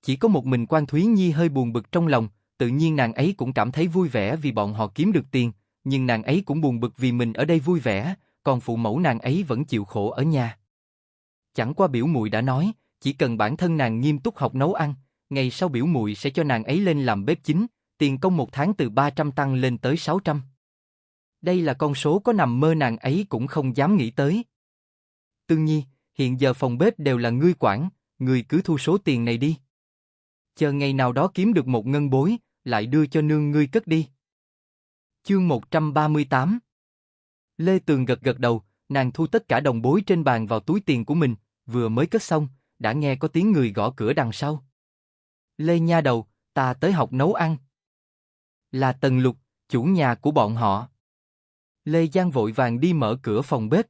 Chỉ có một mình Quan Thúy Nhi hơi buồn bực trong lòng, tự nhiên nàng ấy cũng cảm thấy vui vẻ vì bọn họ kiếm được tiền, nhưng nàng ấy cũng buồn bực vì mình ở đây vui vẻ, còn phụ mẫu nàng ấy vẫn chịu khổ ở nhà. Chẳng qua biểu muội đã nói, chỉ cần bản thân nàng nghiêm túc học nấu ăn, ngày sau biểu muội sẽ cho nàng ấy lên làm bếp chính, tiền công 1 tháng từ 300 tăng lên tới 600. Đây là con số có nằm mơ nàng ấy cũng không dám nghĩ tới. Tương Nhi, hiện giờ phòng bếp đều là ngươi quản, ngươi cứ thu số tiền này đi. Chờ ngày nào đó kiếm được 1 ngân bối, lại đưa cho nương ngươi cất đi. Chương 138. Lê Tường gật gật đầu, nàng thu tất cả đồng bối trên bàn vào túi tiền của mình, vừa mới cất xong, đã nghe có tiếng người gõ cửa đằng sau. Lê nha đầu, ta tới học nấu ăn. Là Tần Lục, chủ nhà của bọn họ. Lê Giang vội vàng đi mở cửa phòng bếp.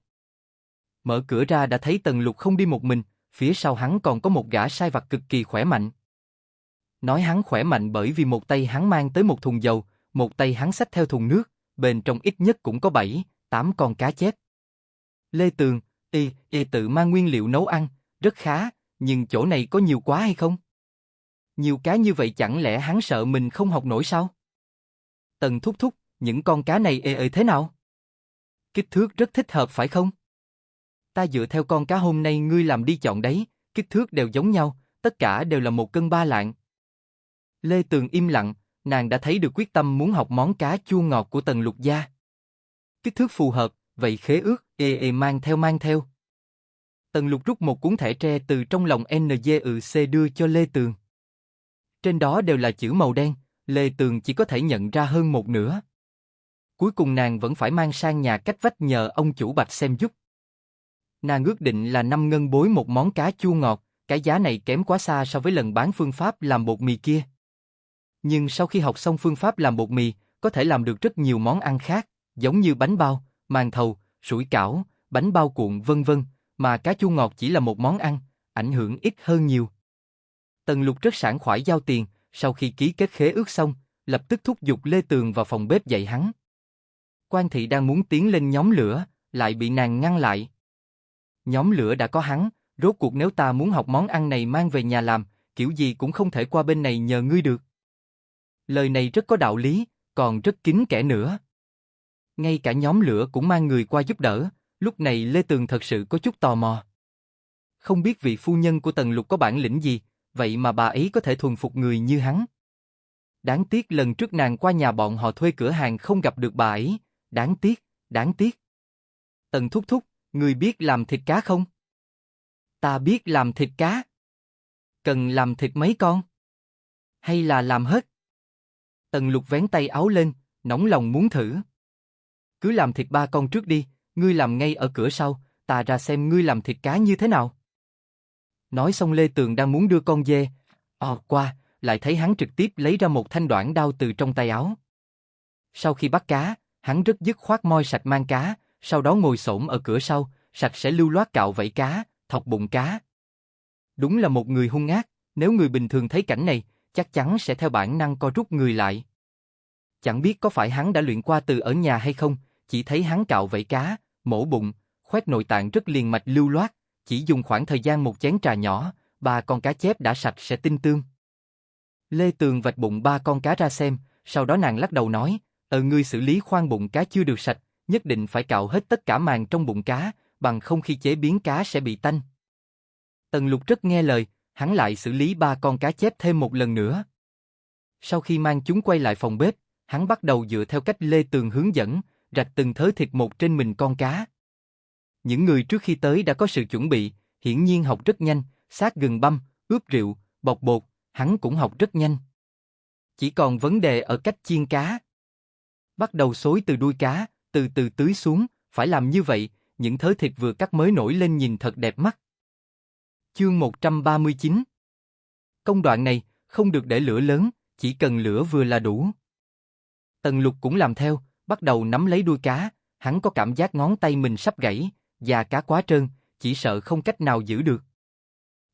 Mở cửa ra đã thấy Tần Lục không đi một mình, phía sau hắn còn có một gã sai vặt cực kỳ khỏe mạnh. Nói hắn khỏe mạnh bởi vì một tay hắn mang tới một thùng dầu, một tay hắn xách theo thùng nước, bên trong ít nhất cũng có 7-8 con cá chép. Lê Tường, tự mang nguyên liệu nấu ăn, rất khá, nhưng chỗ này có nhiều quá hay không? Nhiều cá như vậy chẳng lẽ hắn sợ mình không học nổi sao? Tần thúc thúc, những con cá này thế nào? Kích thước rất thích hợp phải không? Ta dựa theo con cá hôm nay ngươi làm đi chọn đấy, kích thước đều giống nhau, tất cả đều là 1 cân 3 lạng. Lê Tường im lặng, nàng đã thấy được quyết tâm muốn học món cá chua ngọt của Tần Lục gia. Kích thước phù hợp, vậy khế ước, mang theo. Tần Lục rút một cuốn thẻ tre từ trong lòng NGC đưa cho Lê Tường. Trên đó đều là chữ màu đen, Lê Tường chỉ có thể nhận ra hơn một nửa. Cuối cùng nàng vẫn phải mang sang nhà cách vách nhờ ông chủ Bạch xem giúp. Nàng ước định là 5 ngân bối một món cá chua ngọt, cái giá này kém quá xa so với lần bán phương pháp làm bột mì kia. Nhưng sau khi học xong phương pháp làm bột mì, có thể làm được rất nhiều món ăn khác, giống như bánh bao, màn thầu, sủi cảo, bánh bao cuộn vân vân, mà cá chua ngọt chỉ là một món ăn, ảnh hưởng ít hơn nhiều. Tần Lục rất sảng khoái giao tiền, sau khi ký kết khế ước xong, lập tức thúc giục Lê Tường vào phòng bếp dạy hắn. Quan thị đang muốn tiến lên nhóm lửa, lại bị nàng ngăn lại. Nhóm lửa đã có hắn, rốt cuộc nếu ta muốn học món ăn này mang về nhà làm, kiểu gì cũng không thể qua bên này nhờ ngươi được. Lời này rất có đạo lý, còn rất kín kẽ nữa. Ngay cả nhóm lửa cũng mang người qua giúp đỡ, lúc này Lê Tường thật sự có chút tò mò. Không biết vị phu nhân của Tần Lục có bản lĩnh gì, vậy mà bà ấy có thể thuần phục người như hắn. Đáng tiếc lần trước nàng qua nhà bọn họ thuê cửa hàng không gặp được bà ấy, đáng tiếc. Tần thúc thúc, người biết làm thịt cá không? Ta biết làm thịt cá. Cần làm thịt mấy con? Hay là làm hết? Tần Lục vén tay áo lên, nóng lòng muốn thử. Cứ làm thịt 3 con trước đi, ngươi làm ngay ở cửa sau, ta ra xem ngươi làm thịt cá như thế nào. Nói xong Lê Tường đang muốn đưa con dê qua, lại thấy hắn trực tiếp lấy ra một thanh đoản đao từ trong tay áo. Sau khi bắt cá, hắn rất dứt khoát moi sạch mang cá, sau đó ngồi xổm ở cửa sau, sạch sẽ lưu loát cạo vảy cá, thọc bụng cá. Đúng là một người hung ác, nếu người bình thường thấy cảnh này, chắc chắn sẽ theo bản năng co rút người lại. Chẳng biết có phải hắn đã luyện qua từ ở nhà hay không, chỉ thấy hắn cạo vảy cá, mổ bụng, khoét nội tạng rất liền mạch lưu loát, chỉ dùng khoảng thời gian một chén trà nhỏ, 3 con cá chép đã sạch sẽ tinh tươm. Lê Tường vạch bụng 3 con cá ra xem, sau đó nàng lắc đầu nói, ngươi xử lý khoang bụng cá chưa được sạch, nhất định phải cạo hết tất cả màng trong bụng cá, bằng không khi chế biến cá sẽ bị tanh. Tần Lục rất nghe lời, hắn lại xử lý 3 con cá chép thêm một lần nữa. Sau khi mang chúng quay lại phòng bếp, hắn bắt đầu dựa theo cách Lê Tường hướng dẫn, rạch từng thớ thịt một trên mình con cá. Những người trước khi tới đã có sự chuẩn bị, hiển nhiên học rất nhanh, sát gừng băm, ướp rượu, bọc bột, hắn cũng học rất nhanh. Chỉ còn vấn đề ở cách chiên cá. Bắt đầu xối từ đuôi cá, từ từ tưới xuống, phải làm như vậy, những thớ thịt vừa cắt mới nổi lên nhìn thật đẹp mắt. Chương 139. Công đoạn này, không được để lửa lớn, chỉ cần lửa vừa là đủ. Tần Lục cũng làm theo, bắt đầu nắm lấy đuôi cá, hắn có cảm giác ngón tay mình sắp gãy, da cá quá trơn, chỉ sợ không cách nào giữ được.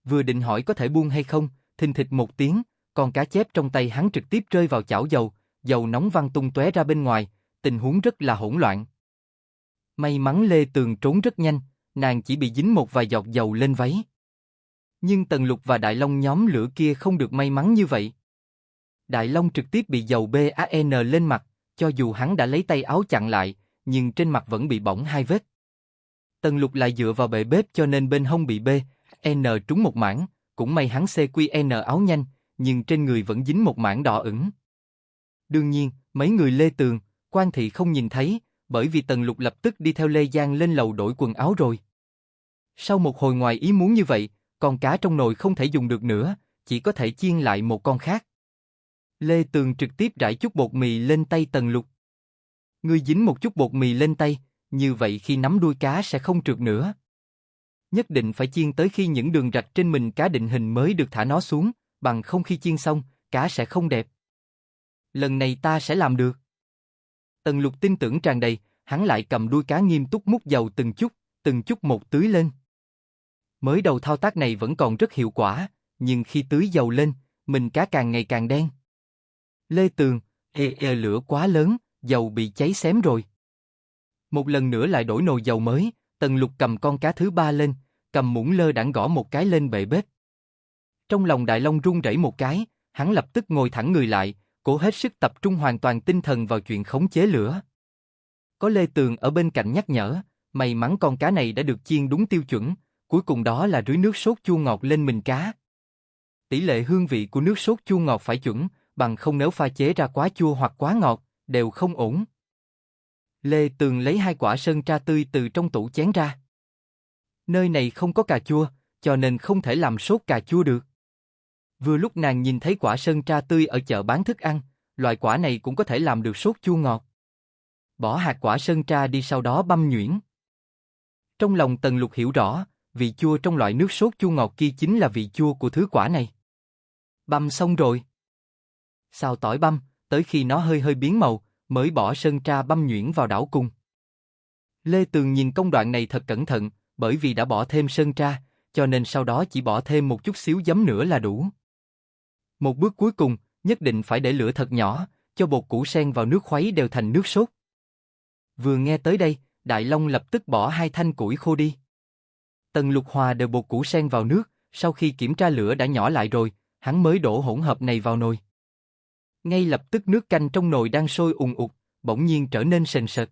Vừa định hỏi có thể buông hay không, thình thịch một tiếng, con cá chép trong tay hắn trực tiếp rơi vào chảo dầu, dầu nóng văng tung tóe ra bên ngoài, tình huống rất là hỗn loạn. May mắn Lê Tường trốn rất nhanh, nàng chỉ bị dính một vài giọt dầu lên váy. Nhưng Tần Lục và Đại Long nhóm lửa kia không được may mắn như vậy. Đại Long trực tiếp bị dầu BAN lên mặt, cho dù hắn đã lấy tay áo chặn lại, nhưng trên mặt vẫn bị bỏng 2 vết. Tần Lục lại dựa vào bệ bếp cho nên bên hông bị BN trúng một mảng, cũng may hắn CQN áo nhanh, nhưng trên người vẫn dính một mảng đỏ ửng. Đương nhiên, mấy người Lê Tường, Quan Thị không nhìn thấy, bởi vì Tần Lục lập tức đi theo Lê Giang lên lầu đổi quần áo rồi. Sau một hồi ngoài ý muốn như vậy, con cá trong nồi không thể dùng được nữa, chỉ có thể chiên lại một con khác. Lê Tường trực tiếp rải chút bột mì lên tay Tần Lục. Ngươi dính một chút bột mì lên tay, như vậy khi nắm đuôi cá sẽ không trượt nữa. Nhất định phải chiên tới khi những đường rạch trên mình cá định hình mới được thả nó xuống, bằng không khi chiên xong, cá sẽ không đẹp. Lần này ta sẽ làm được. Tần Lục tin tưởng tràn đầy, hắn lại cầm đuôi cá nghiêm túc múc dầu từng chút một tưới lên. Mới đầu thao tác này vẫn còn rất hiệu quả, nhưng khi tưới dầu lên, mình cá càng ngày càng đen. Lê Tường, lửa quá lớn, dầu bị cháy xém rồi. Một lần nữa lại đổi nồi dầu mới, Tần Lục cầm con cá thứ 3 lên, cầm muỗng lơ đãng gõ một cái lên bệ bếp. Trong lòng Đại Long run rẩy một cái, hắn lập tức ngồi thẳng người lại, cố hết sức tập trung hoàn toàn tinh thần vào chuyện khống chế lửa. Có Lê Tường ở bên cạnh nhắc nhở, may mắn con cá này đã được chiên đúng tiêu chuẩn, cuối cùng đó là rưới nước sốt chua ngọt lên mình cá. Tỷ lệ hương vị của nước sốt chua ngọt phải chuẩn, bằng không nếu pha chế ra quá chua hoặc quá ngọt, đều không ổn. Lê Tường lấy 2 quả sơn tra tươi từ trong tủ chén ra. Nơi này không có cà chua, cho nên không thể làm sốt cà chua được. Vừa lúc nàng nhìn thấy quả sơn tra tươi ở chợ bán thức ăn, loại quả này cũng có thể làm được sốt chua ngọt. Bỏ hạt quả sơn tra đi sau đó băm nhuyễn. Trong lòng Tần Lục hiểu rõ, vị chua trong loại nước sốt chua ngọt kia chính là vị chua của thứ quả này. Băm xong rồi. Xào tỏi băm, tới khi nó hơi hơi biến màu, mới bỏ sơn tra băm nhuyễn vào đảo cùng. Lê Tường nhìn công đoạn này thật cẩn thận, bởi vì đã bỏ thêm sơn tra, cho nên sau đó chỉ bỏ thêm một chút xíu giấm nữa là đủ. Một bước cuối cùng, nhất định phải để lửa thật nhỏ, cho bột củ sen vào nước khuấy đều thành nước sốt. Vừa nghe tới đây, Đại Long lập tức bỏ 2 thanh củi khô đi. Tần Lục hòa đều bột củ sen vào nước, sau khi kiểm tra lửa đã nhỏ lại rồi, hắn mới đổ hỗn hợp này vào nồi. Ngay lập tức nước canh trong nồi đang sôi ùn ụt, bỗng nhiên trở nên sền sệt.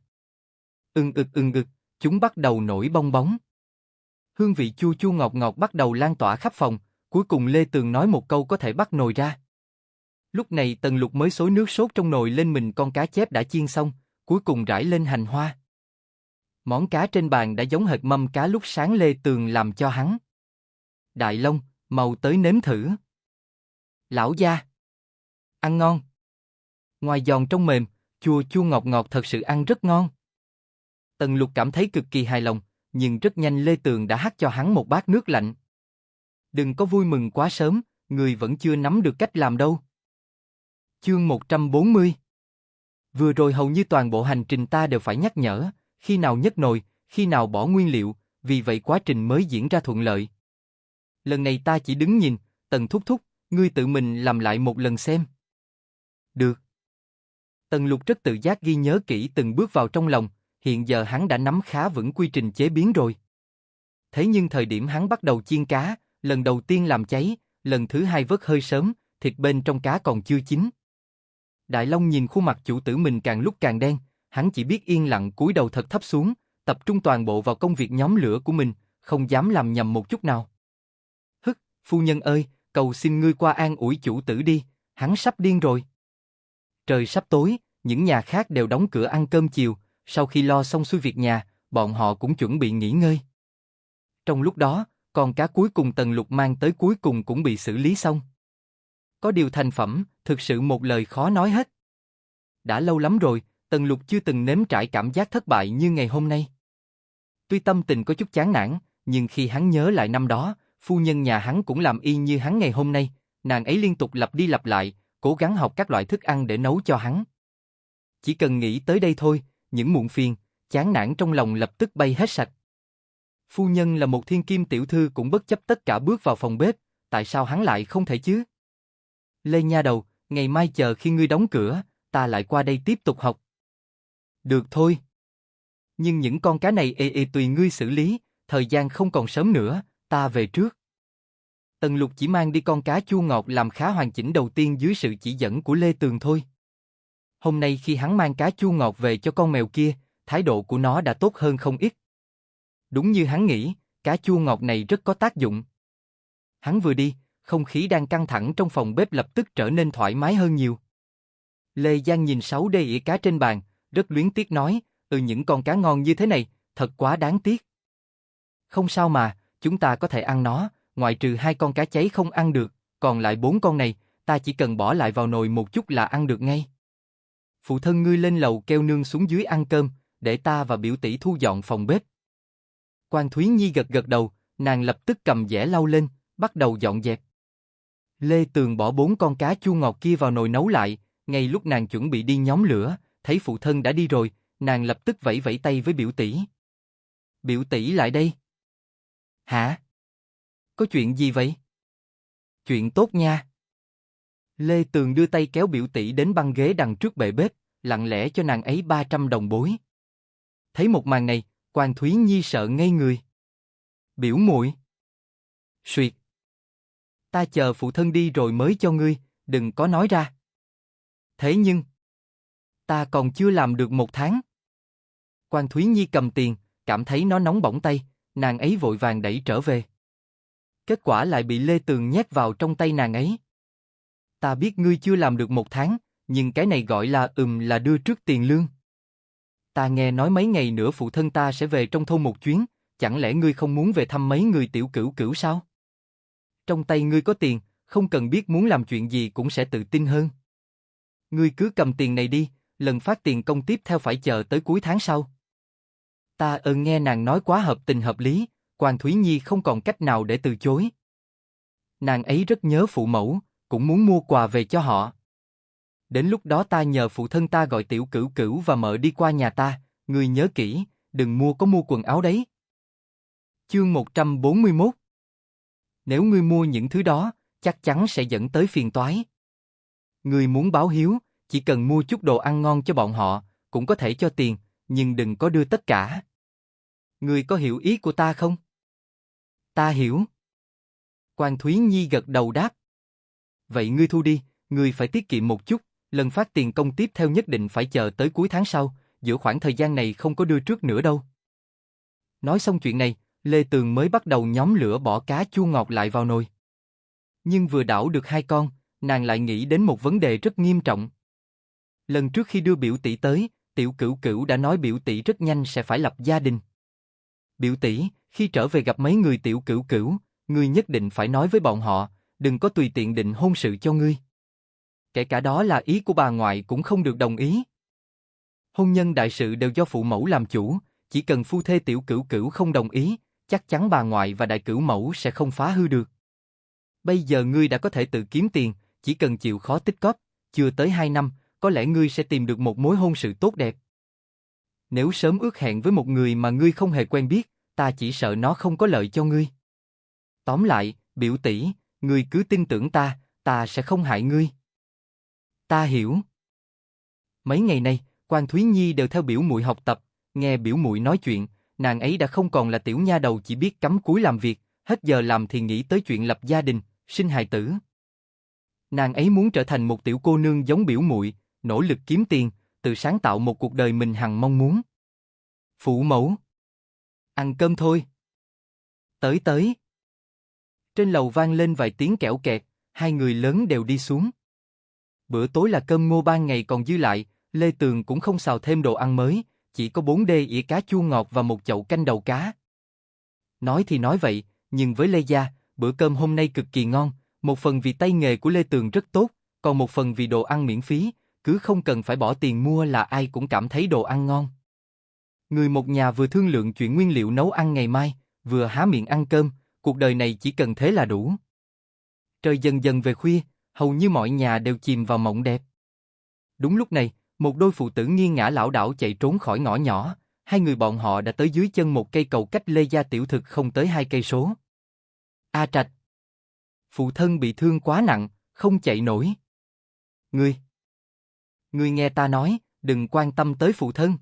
Ưng ực, chúng bắt đầu nổi bong bóng. Hương vị chua chua ngọt ngọt bắt đầu lan tỏa khắp phòng, cuối cùng Lê Tường nói một câu có thể bắt nồi ra. Lúc này Tần Lục mới xối nước sốt trong nồi lên mình con cá chép đã chiên xong, cuối cùng rải lên hành hoa. Món cá trên bàn đã giống hệt mâm cá lúc sáng Lê Tường làm cho hắn. Đại Long, mau tới nếm thử. Lão gia. Ăn ngon. Ngoài giòn trong mềm, chua chua ngọt ngọt thật sự ăn rất ngon. Tần Lục cảm thấy cực kỳ hài lòng, nhưng rất nhanh Lê Tường đã hắt cho hắn một bát nước lạnh. Đừng có vui mừng quá sớm, người vẫn chưa nắm được cách làm đâu. Chương 140. Vừa rồi hầu như toàn bộ hành trình ta đều phải nhắc nhở, khi nào nhấc nồi, khi nào bỏ nguyên liệu, vì vậy quá trình mới diễn ra thuận lợi. Lần này ta chỉ đứng nhìn, Tần thúc thúc, ngươi tự mình làm lại một lần xem. Được. Tần Lục rất tự giác ghi nhớ kỹ từng bước vào trong lòng, hiện giờ hắn đã nắm khá vững quy trình chế biến rồi. Thế nhưng thời điểm hắn bắt đầu chiên cá, lần đầu tiên làm cháy, lần thứ hai vớt hơi sớm, thịt bên trong cá còn chưa chín. Đại Long nhìn khuôn mặt chủ tử mình càng lúc càng đen, hắn chỉ biết yên lặng cúi đầu thật thấp xuống, tập trung toàn bộ vào công việc nhóm lửa của mình, không dám làm nhầm một chút nào. Hức, phu nhân ơi, cầu xin ngươi qua an ủi chủ tử đi, hắn sắp điên rồi. Trời sắp tối, những nhà khác đều đóng cửa ăn cơm chiều, sau khi lo xong xuôi việc nhà, bọn họ cũng chuẩn bị nghỉ ngơi. Trong lúc đó, con cá cuối cùng Tần Lục mang tới cuối cùng cũng bị xử lý xong. Có điều thành phẩm, thực sự một lời khó nói hết. Đã lâu lắm rồi, Tần Lục chưa từng nếm trải cảm giác thất bại như ngày hôm nay. Tuy tâm tình có chút chán nản, nhưng khi hắn nhớ lại năm đó, phu nhân nhà hắn cũng làm y như hắn ngày hôm nay, nàng ấy liên tục lặp đi lặp lại, cố gắng học các loại thức ăn để nấu cho hắn. Chỉ cần nghĩ tới đây thôi, những muộn phiền, chán nản trong lòng lập tức bay hết sạch. Phu nhân là một thiên kim tiểu thư cũng bất chấp tất cả bước vào phòng bếp, tại sao hắn lại không thể chứ? Lê nha đầu, ngày mai chờ khi ngươi đóng cửa, ta lại qua đây tiếp tục học. Được thôi. Nhưng những con cá này tùy ngươi xử lý, thời gian không còn sớm nữa, ta về trước. Tần Lục chỉ mang đi con cá chua ngọt làm khá hoàn chỉnh đầu tiên dưới sự chỉ dẫn của Lê Tường thôi. Hôm nay khi hắn mang cá chua ngọt về cho con mèo kia, thái độ của nó đã tốt hơn không ít. Đúng như hắn nghĩ, cá chua ngọt này rất có tác dụng. Hắn vừa đi, không khí đang căng thẳng trong phòng bếp lập tức trở nên thoải mái hơn nhiều. Lê Giang nhìn 6 đĩa cá trên bàn, rất luyến tiếc nói, những con cá ngon như thế này, thật quá đáng tiếc. Không sao mà, chúng ta có thể ăn nó, ngoại trừ 2 con cá cháy không ăn được, còn lại 4 con này, ta chỉ cần bỏ lại vào nồi một chút là ăn được ngay. Phụ thân ngươi lên lầu kêu Nương xuống dưới ăn cơm, để ta và biểu tỷ thu dọn phòng bếp. Quan Thúy Nhi gật gật đầu, nàng lập tức cầm dẻ lau lên, bắt đầu dọn dẹp. Lê Tường bỏ 4 con cá chua ngọt kia vào nồi nấu lại, ngay lúc nàng chuẩn bị đi nhóm lửa, thấy phụ thân đã đi rồi, nàng lập tức vẫy vẫy tay với biểu tỷ. Biểu tỷ lại đây. Hả? Có chuyện gì vậy? Chuyện tốt nha. Lê Tường đưa tay kéo biểu tỷ đến băng ghế đằng trước bệ bếp, lặng lẽ cho nàng ấy 300 đồng bối. Thấy một màn này, Quan Thúy Nhi sợ ngây người. Biểu muội. Suyệt. Ta chờ phụ thân đi rồi mới cho ngươi, đừng có nói ra. Thế nhưng, ta còn chưa làm được 1 tháng. Quan Thúy Nhi cầm tiền, cảm thấy nó nóng bỏng tay, nàng ấy vội vàng đẩy trở về. Kết quả lại bị Lê Tường nhét vào trong tay nàng ấy. Ta biết ngươi chưa làm được 1 tháng, nhưng cái này gọi là đưa trước tiền lương. Ta nghe nói mấy ngày nữa phụ thân ta sẽ về trong thôn một chuyến, chẳng lẽ ngươi không muốn về thăm mấy người tiểu cửu cửu sao? Trong tay ngươi có tiền, không cần biết muốn làm chuyện gì cũng sẽ tự tin hơn. Ngươi cứ cầm tiền này đi, lần phát tiền công tiếp theo phải chờ tới cuối tháng sau. Ta nghe nàng nói quá hợp tình hợp lý, Quan Thúy Nhi không còn cách nào để từ chối. Nàng ấy rất nhớ phụ mẫu, cũng muốn mua quà về cho họ. Đến lúc đó ta nhờ phụ thân ta gọi tiểu cửu cửu và mợ đi qua nhà ta, ngươi nhớ kỹ, đừng mua quần áo đấy. Chương 141. Nếu ngươi mua những thứ đó, chắc chắn sẽ dẫn tới phiền toái. Ngươi muốn báo hiếu, chỉ cần mua chút đồ ăn ngon cho bọn họ, cũng có thể cho tiền, nhưng đừng có đưa tất cả. Ngươi có hiểu ý của ta không? Ta hiểu. Quan Thúy Nhi gật đầu đáp. Vậy ngươi thu đi, ngươi phải tiết kiệm một chút, lần phát tiền công tiếp theo nhất định phải chờ tới cuối tháng sau, giữa khoảng thời gian này không có đưa trước nữa đâu. Nói xong chuyện này, Lê Tường mới bắt đầu nhóm lửa bỏ cá chua ngọt lại vào nồi. Nhưng vừa đảo được 2 con, nàng lại nghĩ đến một vấn đề rất nghiêm trọng. Lần trước khi đưa biểu tỷ tới, tiểu cửu cửu đã nói biểu tỷ rất nhanh sẽ phải lập gia đình. Biểu tỷ, khi trở về gặp mấy người tiểu cửu cửu, ngươi nhất định phải nói với bọn họ, đừng có tùy tiện định hôn sự cho ngươi. Kể cả đó là ý của bà ngoại cũng không được đồng ý. Hôn nhân đại sự đều do phụ mẫu làm chủ, chỉ cần phu thê tiểu cửu cửu không đồng ý, chắc chắn bà ngoại và đại cửu mẫu sẽ không phá hư được. Bây giờ ngươi đã có thể tự kiếm tiền, chỉ cần chịu khó tích cóp, chưa tới 2 năm, có lẽ ngươi sẽ tìm được một mối hôn sự tốt đẹp. Nếu sớm ước hẹn với một người mà ngươi không hề quen biết, ta chỉ sợ nó không có lợi cho ngươi. Tóm lại, biểu tỷ, ngươi cứ tin tưởng ta sẽ không hại ngươi. Ta hiểu. Mấy ngày nay, Quan Thúy Nhi đều theo biểu muội học tập, nghe biểu muội nói chuyện, nàng ấy đã không còn là tiểu nha đầu chỉ biết cắm cúi làm việc, hết giờ làm thì nghĩ tới chuyện lập gia đình, sinh hài tử. Nàng ấy muốn trở thành một tiểu cô nương giống biểu muội, nỗ lực kiếm tiền, tự sáng tạo một cuộc đời mình hằng mong muốn. Phụ mẫu, ăn cơm thôi. Tới. Trên lầu vang lên vài tiếng kẽo kẹt, hai người lớn đều đi xuống. Bữa tối là cơm ngô ban ngày còn dư lại, Lê Tường cũng không xào thêm đồ ăn mới, chỉ có 4 đê ỉa cá chua ngọt và một chậu canh đầu cá. Nói thì nói vậy, nhưng với Lê gia, bữa cơm hôm nay cực kỳ ngon, một phần vì tay nghề của Lê Tường rất tốt, còn một phần vì đồ ăn miễn phí, cứ không cần phải bỏ tiền mua là ai cũng cảm thấy đồ ăn ngon. Người một nhà vừa thương lượng chuyện nguyên liệu nấu ăn ngày mai, vừa há miệng ăn cơm, cuộc đời này chỉ cần thế là đủ. Trời dần dần về khuya, hầu như mọi nhà đều chìm vào mộng đẹp. Đúng lúc này, một đôi phụ tử nghiêng ngã lảo đảo chạy trốn khỏi ngõ nhỏ, hai người bọn họ đã tới dưới chân một cây cầu cách Lê gia tiểu thực không tới 2 cây số. A Trạch, phụ thân bị thương quá nặng, không chạy nổi. Ngươi nghe ta nói, đừng quan tâm tới phụ thân.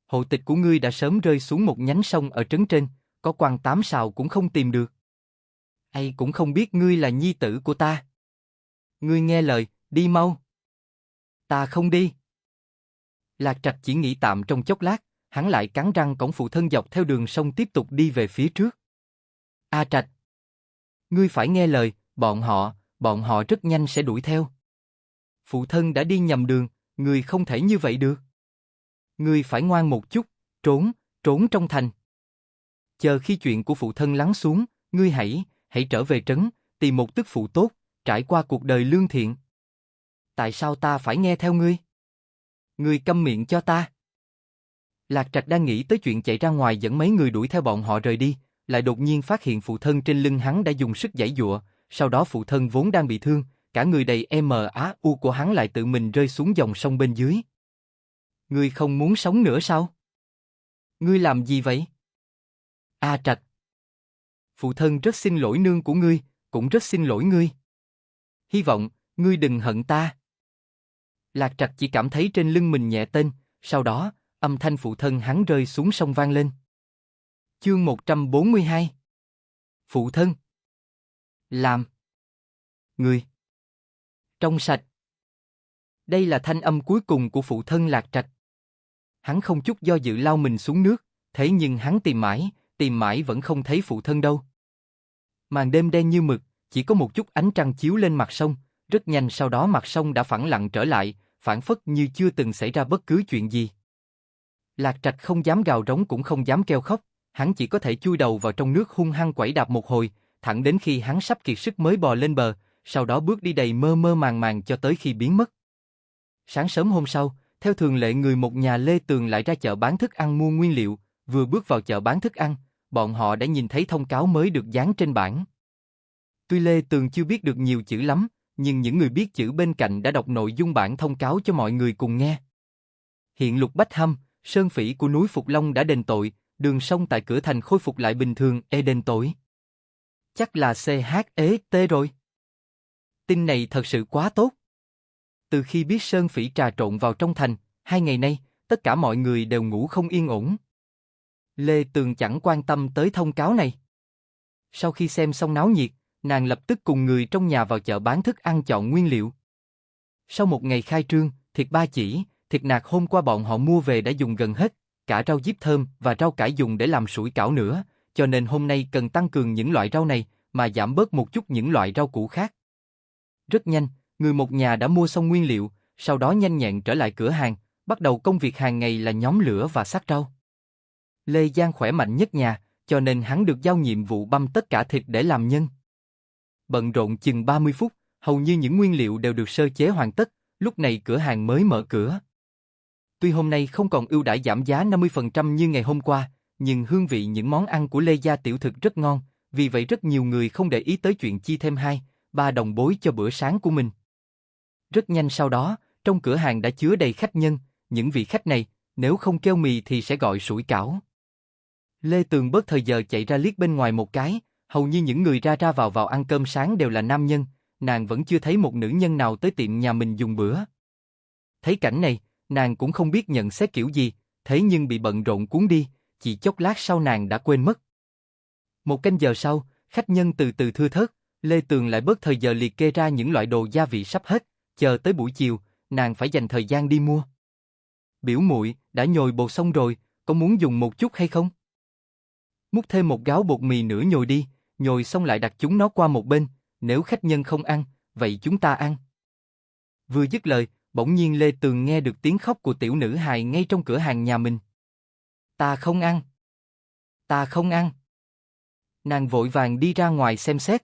Hộ tịch của ngươi đã sớm rơi xuống một nhánh sông ở trấn trên, có quan 8 sào cũng không tìm được. Ai cũng không biết ngươi là nhi tử của ta. Ngươi nghe lời, đi mau. Ta không đi. Lạc Trạch chỉ nghĩ tạm trong chốc lát, hắn lại cắn răng cõng phụ thân dọc theo đường sông tiếp tục đi về phía trước. A Trạch, ngươi phải nghe lời, bọn họ rất nhanh sẽ đuổi theo. Phụ thân đã đi nhầm đường, ngươi không thể như vậy được. Ngươi phải ngoan một chút, trốn trong thành. Chờ khi chuyện của phụ thân lắng xuống, ngươi hãy trở về trấn, tìm một tức phụ tốt, trải qua cuộc đời lương thiện. Tại sao ta phải nghe theo ngươi? Ngươi câm miệng cho ta. Lạc Trạch đang nghĩ tới chuyện chạy ra ngoài dẫn mấy người đuổi theo bọn họ rời đi, lại đột nhiên phát hiện phụ thân trên lưng hắn đã dùng sức giãy giụa, sau đó phụ thân vốn đang bị thương, cả người đầy MAU của hắn lại tự mình rơi xuống dòng sông bên dưới. Ngươi không muốn sống nữa sao? Ngươi làm gì vậy? A Trạch, phụ thân rất xin lỗi nương của ngươi, cũng rất xin lỗi ngươi. Hy vọng, ngươi đừng hận ta. Lạc Trạch chỉ cảm thấy trên lưng mình nhẹ tênh, sau đó, âm thanh phụ thân hắn rơi xuống sông vang lên. Chương 142. Phụ thân. Làm. Ngươi. Trong sạch. Đây là thanh âm cuối cùng của phụ thân Lạc Trạch. Hắn không chút do dự lao mình xuống nước, thế nhưng hắn tìm mãi vẫn không thấy phụ thân đâu. Màn đêm đen như mực, chỉ có một chút ánh trăng chiếu lên mặt sông, rất nhanh sau đó mặt sông đã phẳng lặng trở lại, phảng phất như chưa từng xảy ra bất cứ chuyện gì. Lạc Trạch không dám gào rống cũng không dám kêu khóc, hắn chỉ có thể chui đầu vào trong nước hung hăng quẩy đạp một hồi, thẳng đến khi hắn sắp kiệt sức mới bò lên bờ, sau đó bước đi đầy mơ mơ màng màng cho tới khi biến mất. Sáng sớm hôm sau, theo thường lệ người một nhà Lê Tường lại ra chợ bán thức ăn mua nguyên liệu, vừa bước vào chợ bán thức ăn, bọn họ đã nhìn thấy thông cáo mới được dán trên bảng. Tuy Lê Tường chưa biết được nhiều chữ lắm, nhưng những người biết chữ bên cạnh đã đọc nội dung bản thông cáo cho mọi người cùng nghe. Hiện Lục Bách Hâm, sơn phỉ của núi Phục Long đã đền tội, đường sông tại cửa thành khôi phục lại bình thường, đền tội. Chắc là CHET rồi. Tin này thật sự quá tốt. Từ khi biết sơn phỉ trà trộn vào trong thành, 2 ngày nay, tất cả mọi người đều ngủ không yên ổn. Lê Tường chẳng quan tâm tới thông cáo này. Sau khi xem xong náo nhiệt, nàng lập tức cùng người trong nhà vào chợ bán thức ăn chọn nguyên liệu. Sau một ngày khai trương, thịt ba chỉ, thịt nạc hôm qua bọn họ mua về đã dùng gần hết, cả rau diếp thơm và rau cải dùng để làm sủi cảo nữa, cho nên hôm nay cần tăng cường những loại rau này, mà giảm bớt một chút những loại rau củ khác. Rất nhanh, người một nhà đã mua xong nguyên liệu, sau đó nhanh nhẹn trở lại cửa hàng, bắt đầu công việc hàng ngày là nhóm lửa và xắt rau. Lê Giang khỏe mạnh nhất nhà, cho nên hắn được giao nhiệm vụ băm tất cả thịt để làm nhân. Bận rộn chừng 30 phút, hầu như những nguyên liệu đều được sơ chế hoàn tất, lúc này cửa hàng mới mở cửa. Tuy hôm nay không còn ưu đãi giảm giá 50% như ngày hôm qua, nhưng hương vị những món ăn của Lê gia tiểu thực rất ngon, vì vậy rất nhiều người không để ý tới chuyện chi thêm 2-3 đồng bối cho bữa sáng của mình. Rất nhanh sau đó, Trong cửa hàng đã chứa đầy khách nhân, những vị khách này, nếu không kêu mì thì sẽ gọi sủi cảo. Lê Tường bớt thời giờ chạy ra liếc bên ngoài một cái, hầu như những người ra ra vào ăn cơm sáng đều là nam nhân, nàng vẫn chưa thấy một nữ nhân nào tới tiệm nhà mình dùng bữa. Thấy cảnh này, nàng cũng không biết nhận xét kiểu gì, thế nhưng bị bận rộn cuốn đi, chỉ chốc lát sau nàng đã quên mất. Một canh giờ sau, khách nhân từ từ thưa thớt, Lê Tường lại bớt thời giờ liệt kê ra những loại đồ gia vị sắp hết, chờ tới buổi chiều, nàng phải dành thời gian đi mua. Biểu muội, đã nhồi bột xong rồi, có muốn dùng một chút hay không? Múc thêm một gáo bột mì nữa nhồi đi, nhồi xong lại đặt chúng nó qua một bên, nếu khách nhân không ăn, vậy chúng ta ăn. Vừa dứt lời, bỗng nhiên Lê Tường nghe được tiếng khóc của tiểu nữ hài ngay trong cửa hàng nhà mình. Ta không ăn. Ta không ăn. Nàng vội vàng đi ra ngoài xem xét.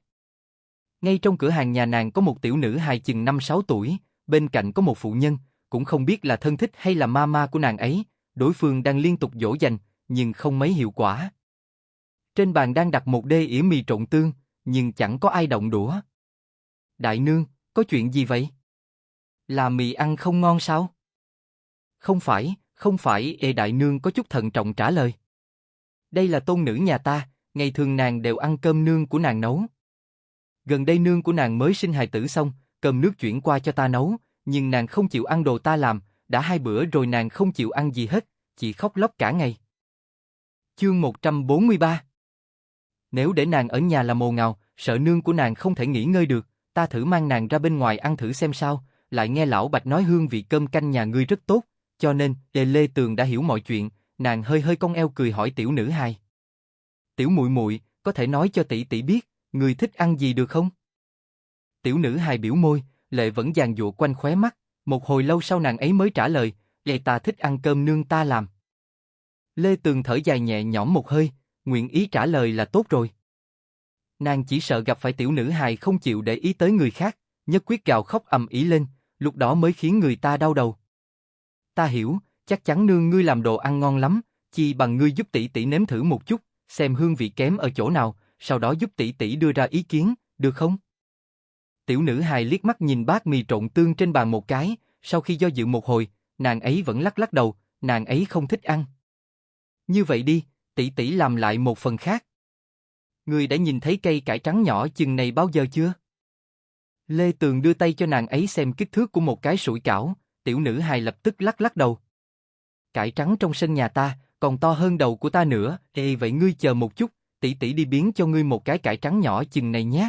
Ngay trong cửa hàng nhà nàng có một tiểu nữ hài chừng 5-6 tuổi, bên cạnh có một phụ nhân, cũng không biết là thân thích hay là mama của nàng ấy, đối phương đang liên tục dỗ dành, nhưng không mấy hiệu quả. Trên bàn đang đặt một đê ỉa mì trộn tương, nhưng chẳng có ai động đũa. Đại nương, có chuyện gì vậy? Là mì ăn không ngon sao? Không phải, đại nương có chút thận trọng trả lời. Đây là tôn nữ nhà ta, ngày thường nàng đều ăn cơm nương của nàng nấu. Gần đây nương của nàng mới sinh hài tử xong, cơm nước chuyển qua cho ta nấu, nhưng nàng không chịu ăn đồ ta làm, đã 2 bữa rồi nàng không chịu ăn gì hết, chỉ khóc lóc cả ngày. Chương 143. Nếu để nàng ở nhà là mồ ngào, sợ nương của nàng không thể nghỉ ngơi được, ta thử mang nàng ra bên ngoài ăn thử xem sao, lại nghe lão Bạch nói hương vị cơm canh nhà ngươi rất tốt, cho nên, Lê Tường đã hiểu mọi chuyện, nàng hơi hơi cong eo cười hỏi tiểu nữ hài. Tiểu muội muội, có thể nói cho tỷ tỷ biết, ngươi thích ăn gì được không? Tiểu nữ hài biểu môi, lệ vẫn giàn giụa quanh khóe mắt, một hồi lâu sau nàng ấy mới trả lời, ta thích ăn cơm nương ta làm. Lê Tường thở dài nhẹ nhõm một hơi, nguyện ý trả lời là tốt rồi. Nàng chỉ sợ gặp phải tiểu nữ hài không chịu để ý tới người khác, nhất quyết gào khóc ầm ĩ lên, lúc đó mới khiến người ta đau đầu. Ta hiểu, chắc chắn nương ngươi làm đồ ăn ngon lắm, chi bằng ngươi giúp tỷ tỷ nếm thử một chút, xem hương vị kém ở chỗ nào, sau đó giúp tỷ tỷ đưa ra ý kiến, được không? Tiểu nữ hài liếc mắt nhìn bát mì trộn tương trên bàn một cái, sau khi do dự một hồi, nàng ấy vẫn lắc lắc đầu, nàng ấy không thích ăn. Như vậy đi, tỷ tỷ làm lại một phần khác. Ngươi đã nhìn thấy cây cải trắng nhỏ chừng này bao giờ chưa? Lê Tường đưa tay cho nàng ấy xem kích thước của một cái sủi cảo, tiểu nữ hài lập tức lắc lắc đầu. Cải trắng trong sân nhà ta, còn to hơn đầu của ta nữa, vậy ngươi chờ một chút, tỷ tỷ đi biến cho ngươi một cái cải trắng nhỏ chừng này nhé.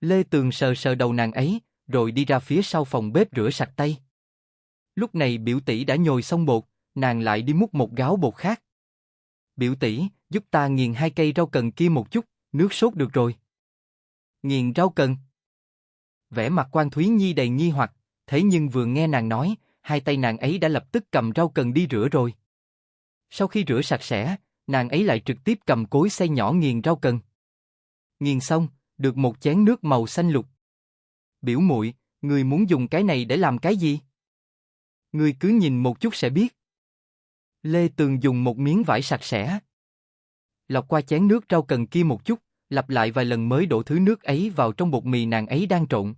Lê Tường sờ sờ đầu nàng ấy, rồi đi ra phía sau phòng bếp rửa sạch tay. Lúc này biểu tỷ đã nhồi xong bột, nàng lại đi múc một gáo bột khác. Biểu tỷ, giúp ta nghiền 2 cây rau cần kia một chút, nước sốt được rồi. Nghiền rau cần. Vẻ mặt Quan Thúy Nhi đầy nghi hoặc, thế nhưng vừa nghe nàng nói, 2 tay nàng ấy đã lập tức cầm rau cần đi rửa rồi. Sau khi rửa sạch sẽ, nàng ấy lại trực tiếp cầm cối xay nhỏ nghiền rau cần. Nghiền xong, được một chén nước màu xanh lục. Biểu muội, ngươi muốn dùng cái này để làm cái gì? Ngươi cứ nhìn một chút sẽ biết. Lê Tường dùng một miếng vải sạch sẽ, lọc qua chén nước rau cần kia một chút, lặp lại vài lần mới đổ thứ nước ấy vào trong bột mì nàng ấy đang trộn.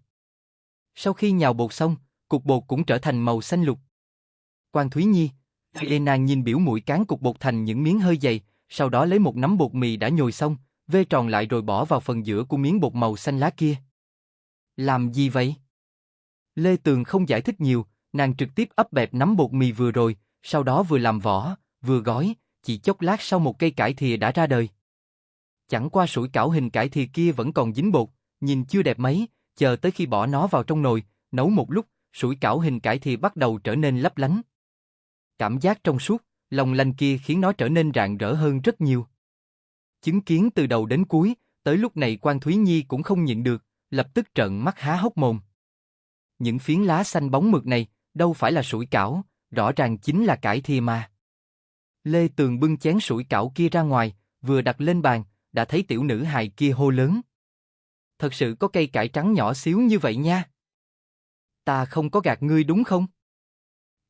Sau khi nhào bột xong, cục bột cũng trở thành màu xanh lục. Quan Thúy Nhi, nàng nhìn biểu muội cán cục bột thành những miếng hơi dày, sau đó lấy một nắm bột mì đã nhồi xong, vê tròn lại rồi bỏ vào phần giữa của miếng bột màu xanh lá kia. Làm gì vậy? Lê Tường không giải thích nhiều, nàng trực tiếp ấp bẹp nắm bột mì vừa rồi, sau đó vừa làm vỏ, vừa gói, chỉ chốc lát sau một cây cải thìa đã ra đời. Chẳng qua sủi cảo hình cải thìa kia vẫn còn dính bột, nhìn chưa đẹp mấy, chờ tới khi bỏ nó vào trong nồi, nấu một lúc, sủi cảo hình cải thìa bắt đầu trở nên lấp lánh. Cảm giác trong suốt, long lanh kia khiến nó trở nên rạng rỡ hơn rất nhiều. Chứng kiến từ đầu đến cuối, tới lúc này Quan Thúy Nhi cũng không nhịn được, lập tức trợn mắt há hốc mồm. Những phiến lá xanh bóng mượt này, đâu phải là sủi cảo, rõ ràng chính là cải thìa mà. Lê Tường bưng chén sủi cảo kia ra ngoài, vừa đặt lên bàn, đã thấy tiểu nữ hài kia hô lớn. Thật sự có cây cải trắng nhỏ xíu như vậy nha. Ta không có gạt ngươi đúng không?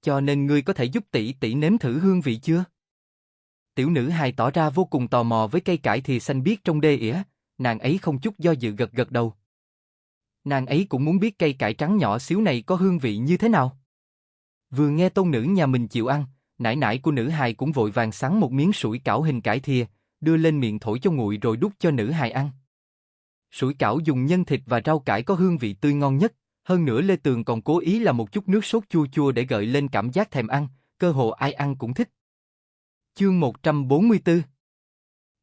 Cho nên ngươi có thể giúp tỷ tỷ nếm thử hương vị chưa? Tiểu nữ hài tỏ ra vô cùng tò mò với cây cải thìa xanh biếc trong đê ỉa, nàng ấy không chút do dự gật gật đầu. Nàng ấy cũng muốn biết cây cải trắng nhỏ xíu này có hương vị như thế nào. Vừa nghe tôn nữ nhà mình chịu ăn, nải nải của nữ hài cũng vội vàng sắn một miếng sủi cảo hình cải thìa, đưa lên miệng thổi cho nguội rồi đút cho nữ hài ăn. Sủi cảo dùng nhân thịt và rau cải có hương vị tươi ngon nhất, hơn nữa Lê Tường còn cố ý làm một chút nước sốt chua chua để gợi lên cảm giác thèm ăn, cơ hồ ai ăn cũng thích. Chương 144.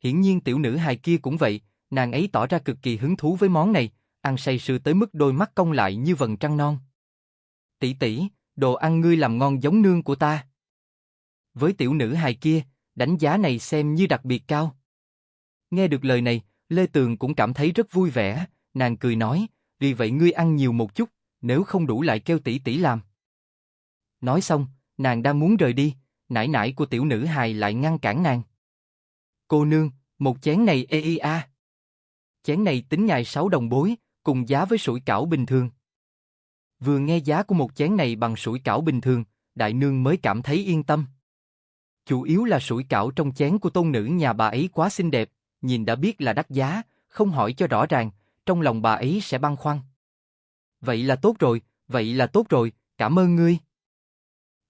Hiển nhiên tiểu nữ hài kia cũng vậy, nàng ấy tỏ ra cực kỳ hứng thú với món này, ăn say sưa tới mức đôi mắt cong lại như vầng trăng non. Tỷ tỷ, đồ ăn ngươi làm ngon giống nương của ta. Với tiểu nữ hài kia, đánh giá này xem như đặc biệt cao. Nghe được lời này, Lê Tường cũng cảm thấy rất vui vẻ, nàng cười nói, vì vậy ngươi ăn nhiều một chút, nếu không đủ lại kêu tỷ tỷ làm. Nói xong, nàng đang muốn rời đi, nải nải của tiểu nữ hài lại ngăn cản nàng. Cô nương, một chén này a. Chén này tính ngài 6 đồng bối, cùng giá với sủi cảo bình thường. Vừa nghe giá của một chén này bằng sủi cảo bình thường, đại nương mới cảm thấy yên tâm. Chủ yếu là sủi cảo trong chén của tôn nữ nhà bà ấy quá xinh đẹp, nhìn đã biết là đắt giá, không hỏi cho rõ ràng, trong lòng bà ấy sẽ băn khoăn. Vậy là tốt rồi, cảm ơn ngươi.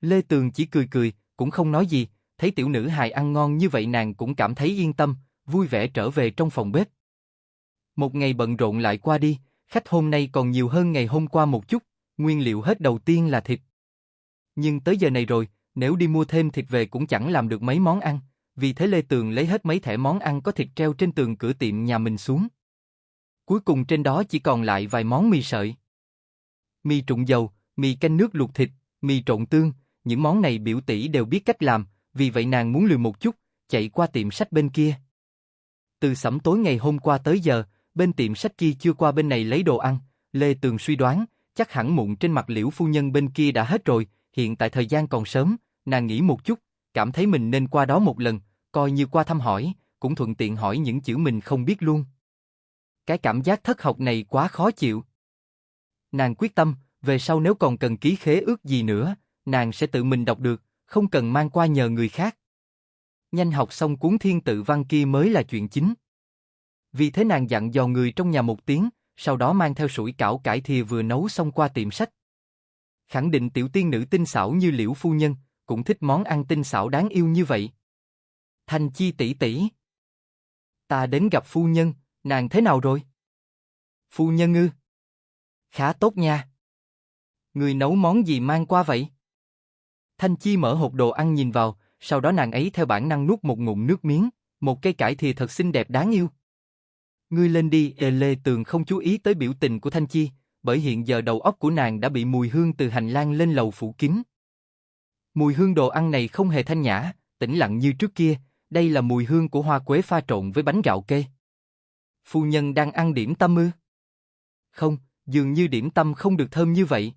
Lê Tường chỉ cười cười, cũng không nói gì, thấy tiểu nữ hài ăn ngon như vậy nàng cũng cảm thấy yên tâm, vui vẻ trở về trong phòng bếp. Một ngày bận rộn lại qua đi, khách hôm nay còn nhiều hơn ngày hôm qua một chút, nguyên liệu hết đầu tiên là thịt. Nhưng tới giờ này rồi, nếu đi mua thêm thịt về cũng chẳng làm được mấy món ăn, vì thế Lê Tường lấy hết mấy thẻ món ăn có thịt treo trên tường cửa tiệm nhà mình xuống. Cuối cùng trên đó chỉ còn lại vài món mì sợi, mì trụng dầu, mì canh nước luộc thịt, mì trộn tương, những món này biểu tỷ đều biết cách làm, vì vậy nàng muốn lười một chút, chạy qua tiệm sách bên kia. Từ sẩm tối ngày hôm qua tới giờ, bên tiệm sách kia chưa qua bên này lấy đồ ăn, Lê Tường suy đoán, chắc hẳn mụn trên mặt Liễu phu nhân bên kia đã hết rồi, hiện tại thời gian còn sớm, nàng nghĩ một chút, cảm thấy mình nên qua đó một lần, coi như qua thăm hỏi, cũng thuận tiện hỏi những chữ mình không biết luôn. Cái cảm giác thất học này quá khó chịu. Nàng quyết tâm, về sau nếu còn cần ký khế ước gì nữa, nàng sẽ tự mình đọc được, không cần mang qua nhờ người khác. Nhanh học xong cuốn thiên tự văn kia mới là chuyện chính. Vì thế nàng dặn dò người trong nhà một tiếng, sau đó mang theo sủi cảo cải thìa vừa nấu xong qua tiệm sách. Khẳng định tiểu tiên nữ tinh xảo như Liễu phu nhân, cũng thích món ăn tinh xảo đáng yêu như vậy. Thanh Chi tỷ tỷ, ta đến gặp phu nhân, nàng thế nào rồi? Phu nhân ư? Khá tốt nha. Người nấu món gì mang qua vậy? Thanh Chi mở hộp đồ ăn nhìn vào, sau đó nàng ấy theo bản năng nuốt một ngụm nước miếng, một cây cải thìa thật xinh đẹp đáng yêu. Ngươi lên đi, Lê Tường không chú ý tới biểu tình của Thanh Chi, bởi hiện giờ đầu óc của nàng đã bị mùi hương từ hành lang lên lầu phủ kín. Mùi hương đồ ăn này không hề thanh nhã, tĩnh lặng như trước kia, đây là mùi hương của hoa quế pha trộn với bánh gạo kê. Phu nhân đang ăn điểm tâm ư? Không, dường như điểm tâm không được thơm như vậy.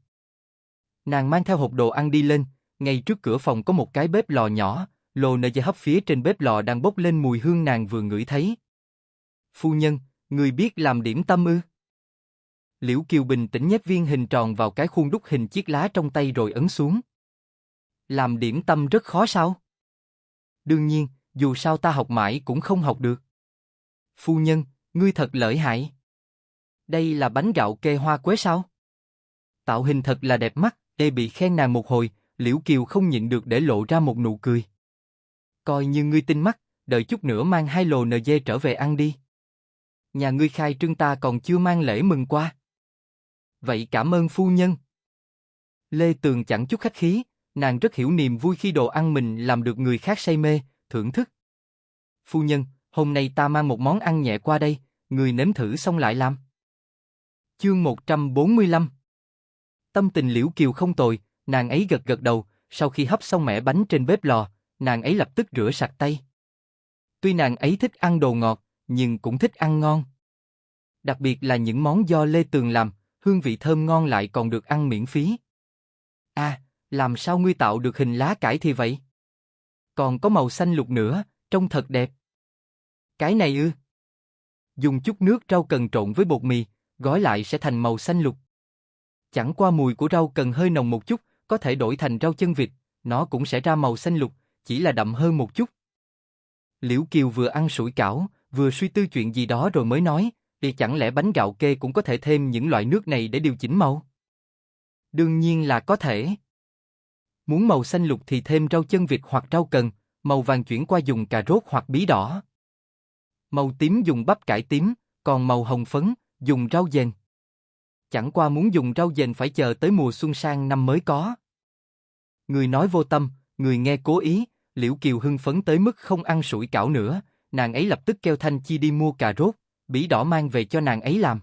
Nàng mang theo hộp đồ ăn đi lên, ngay trước cửa phòng có một cái bếp lò nhỏ, lò nơi hấp phía trên bếp lò đang bốc lên mùi hương nàng vừa ngửi thấy. Phu nhân, người biết làm điểm tâm ư? Liễu Kiều bình tĩnh nhét viên hình tròn vào cái khuôn đúc hình chiếc lá trong tay rồi ấn xuống. Làm điểm tâm rất khó sao? Đương nhiên, dù sao ta học mãi cũng không học được. Phu nhân, ngươi thật lợi hại. Đây là bánh gạo kê hoa quế sao? Tạo hình thật là đẹp mắt, bị khen nàng một hồi, Liễu Kiều không nhịn được để lộ ra một nụ cười. Coi như ngươi tinh mắt, đợi chút nữa mang 2 lồ NG trở về ăn đi. Nhà ngươi khai trương ta còn chưa mang lễ mừng qua. Vậy cảm ơn phu nhân. Lê Tường chẳng chút khách khí, nàng rất hiểu niềm vui khi đồ ăn mình làm được người khác say mê, thưởng thức. Phu nhân, hôm nay ta mang một món ăn nhẹ qua đây, người nếm thử xong lại làm. Chương 145. Tâm tình Liễu Kiều không tồi, nàng ấy gật gật đầu, sau khi hấp xong mẻ bánh trên bếp lò, nàng ấy lập tức rửa sạch tay. Tuy nàng ấy thích ăn đồ ngọt, nhưng cũng thích ăn ngon. Đặc biệt là những món do Lê Tường làm, hương vị thơm ngon lại còn được ăn miễn phí. Làm sao ngươi tạo được hình lá cải thì vậy? Còn có màu xanh lục nữa, trông thật đẹp. Cái này ư? Dùng chút nước rau cần trộn với bột mì, gói lại sẽ thành màu xanh lục. Chẳng qua mùi của rau cần hơi nồng một chút, có thể đổi thành rau chân vịt, nó cũng sẽ ra màu xanh lục, chỉ là đậm hơn một chút. Liễu Kiều vừa ăn sủi cảo, vừa suy tư chuyện gì đó rồi mới nói, Thì chẳng lẽ bánh gạo kê cũng có thể thêm những loại nước này để điều chỉnh màu? Đương nhiên là có thể. Muốn màu xanh lục thì thêm rau chân vịt hoặc rau cần, màu vàng chuyển qua dùng cà rốt hoặc bí đỏ. Màu tím dùng bắp cải tím, còn màu hồng phấn, dùng rau dền. Chẳng qua muốn dùng rau dền phải chờ tới mùa xuân sang năm mới có. Người nói vô tâm, người nghe cố ý, Liễu Kiều hưng phấn tới mức không ăn sủi cảo nữa, nàng ấy lập tức kêu Thanh Chi đi mua cà rốt, bí đỏ mang về cho nàng ấy làm.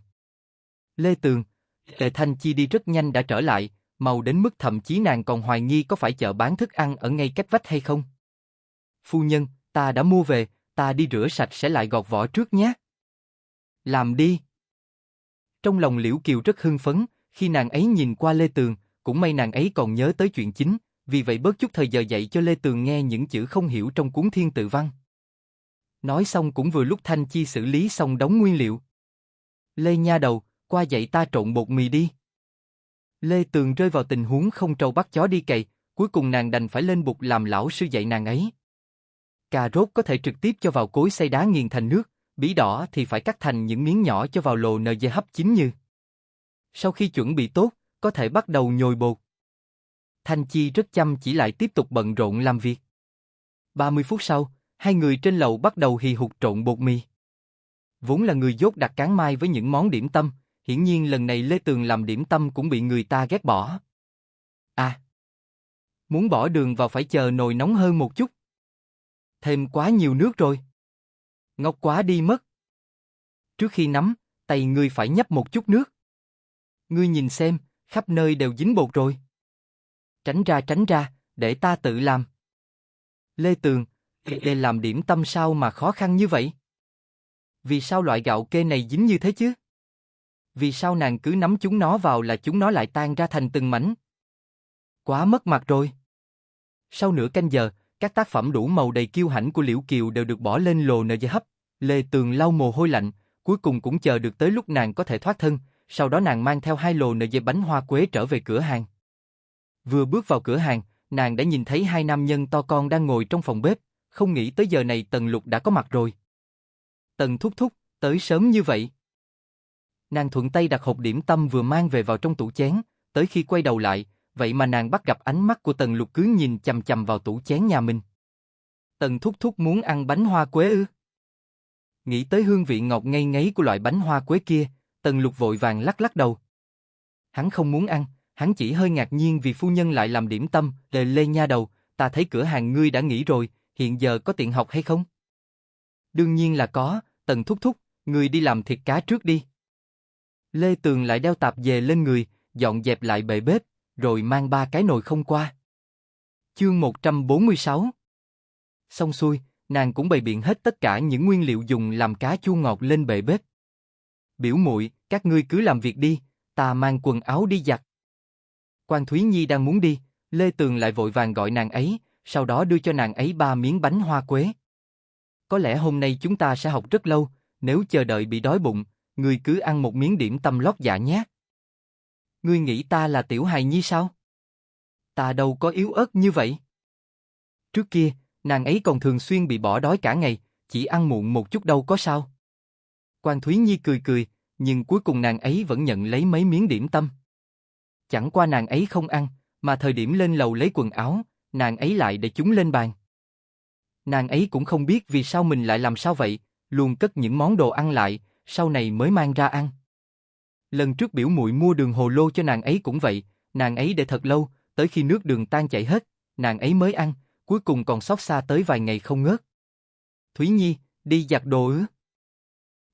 Lê Tường, Thanh Chi đi rất nhanh đã trở lại, màu đến mức thậm chí nàng còn hoài nghi có phải chợ bán thức ăn ở ngay cách vách hay không. Phu nhân, ta đã mua về, ta đi rửa sạch sẽ lại gọt vỏ trước nhé. Làm đi. Trong lòng Liễu Kiều rất hưng phấn, khi nàng ấy nhìn qua Lê Tường, cũng may nàng ấy còn nhớ tới chuyện chính, vì vậy bớt chút thời giờ dạy cho Lê Tường nghe những chữ không hiểu trong cuốn Thiên Tự Văn. Nói xong cũng vừa lúc Thanh Chi xử lý xong đống nguyên liệu. Lê nha đầu, qua dạy ta trộn bột mì đi. Lê Tường rơi vào tình huống không trâu bắt chó đi cày, cuối cùng nàng đành phải lên bục làm lão sư dạy nàng ấy. Cà rốt có thể trực tiếp cho vào cối xay đá nghiền thành nước, bí đỏ thì phải cắt thành những miếng nhỏ cho vào lò NG hấp chín như. Sau khi chuẩn bị tốt, có thể bắt đầu nhồi bột. Thanh Chi rất chăm chỉ lại tiếp tục bận rộn làm việc. 30 phút sau, hai người trên lầu bắt đầu hì hục trộn bột mì. Vốn là người dốt đặt cán mai với những món điểm tâm, hiển nhiên lần này Lê Tường làm điểm tâm cũng bị người ta ghét bỏ. À! Muốn bỏ đường vào phải chờ nồi nóng hơn một chút. Thêm quá nhiều nước rồi. Ngốc quá đi mất. Trước khi nắm, tay ngươi phải nhấp một chút nước. Ngươi nhìn xem, khắp nơi đều dính bột rồi. Tránh ra, để ta tự làm. Lê Tường, để làm điểm tâm sao mà khó khăn như vậy? Vì sao loại gạo kê này dính như thế chứ? Vì sao nàng cứ nắm chúng nó vào là chúng nó lại tan ra thành từng mảnh? Quá mất mặt rồi. Sau nửa canh giờ, các tác phẩm đủ màu đầy kiêu hãnh của Liễu Kiều đều được bỏ lên lò NG hấp. Lê Tường lau mồ hôi lạnh, cuối cùng cũng chờ được tới lúc nàng có thể thoát thân, sau đó nàng mang theo 2 lò NG bánh hoa quế trở về cửa hàng. Vừa bước vào cửa hàng, nàng đã nhìn thấy 2 nam nhân to con đang ngồi trong phòng bếp, không nghĩ tới giờ này Tần Lục đã có mặt rồi. Tần thúc thúc, tới sớm như vậy. Nàng thuận tay đặt hộp điểm tâm vừa mang về vào trong tủ chén, tới khi quay đầu lại, vậy mà nàng bắt gặp ánh mắt của Tần Lục cứ nhìn chằm chằm vào tủ chén nhà mình. Tần thúc thúc muốn ăn bánh hoa quế ư? Nghĩ tới hương vị ngọt ngây ngấy của loại bánh hoa quế kia, Tần Lục vội vàng lắc đầu. Hắn không muốn ăn, hắn chỉ hơi ngạc nhiên vì phu nhân lại làm điểm tâm. Lê nha đầu, ta thấy cửa hàng ngươi đã nghỉ rồi, hiện giờ có tiện học hay không? Đương nhiên là có, Tần thúc thúc, ngươi đi làm thịt cá trước đi. Lê Tường lại đeo tạp dề lên người, dọn dẹp lại bệ bếp, rồi mang 3 cái nồi không qua. Chương 146. Xong xuôi, nàng cũng bày biện hết tất cả những nguyên liệu dùng làm cá chua ngọt lên bệ bếp. Biểu muội, các ngươi cứ làm việc đi, ta mang quần áo đi giặt. Quan Thúy Nhi đang muốn đi, Lê Tường lại vội vàng gọi nàng ấy, sau đó đưa cho nàng ấy 3 miếng bánh hoa quế. Có lẽ hôm nay chúng ta sẽ học rất lâu, nếu chờ đợi bị đói bụng, ngươi cứ ăn một miếng điểm tâm lót dạ nhé. Ngươi nghĩ ta là tiểu hài nhi sao? Ta đâu có yếu ớt như vậy. Trước kia, nàng ấy còn thường xuyên bị bỏ đói cả ngày, chỉ ăn muộn một chút đâu có sao. Quan Thúy Nhi cười, nhưng cuối cùng nàng ấy vẫn nhận lấy mấy miếng điểm tâm. Chẳng qua nàng ấy không ăn, mà thời điểm lên lầu lấy quần áo, nàng ấy lại để chúng lên bàn. Nàng ấy cũng không biết vì sao mình lại làm sao vậy, luôn cất những món đồ ăn lại, sau này mới mang ra ăn. Lần trước biểu muội mua đường hồ lô cho nàng ấy cũng vậy, nàng ấy để thật lâu, tới khi nước đường tan chảy hết, nàng ấy mới ăn, cuối cùng còn xót xa tới vài ngày không ngớt. Thúy Nhi, đi giặt đồ ư?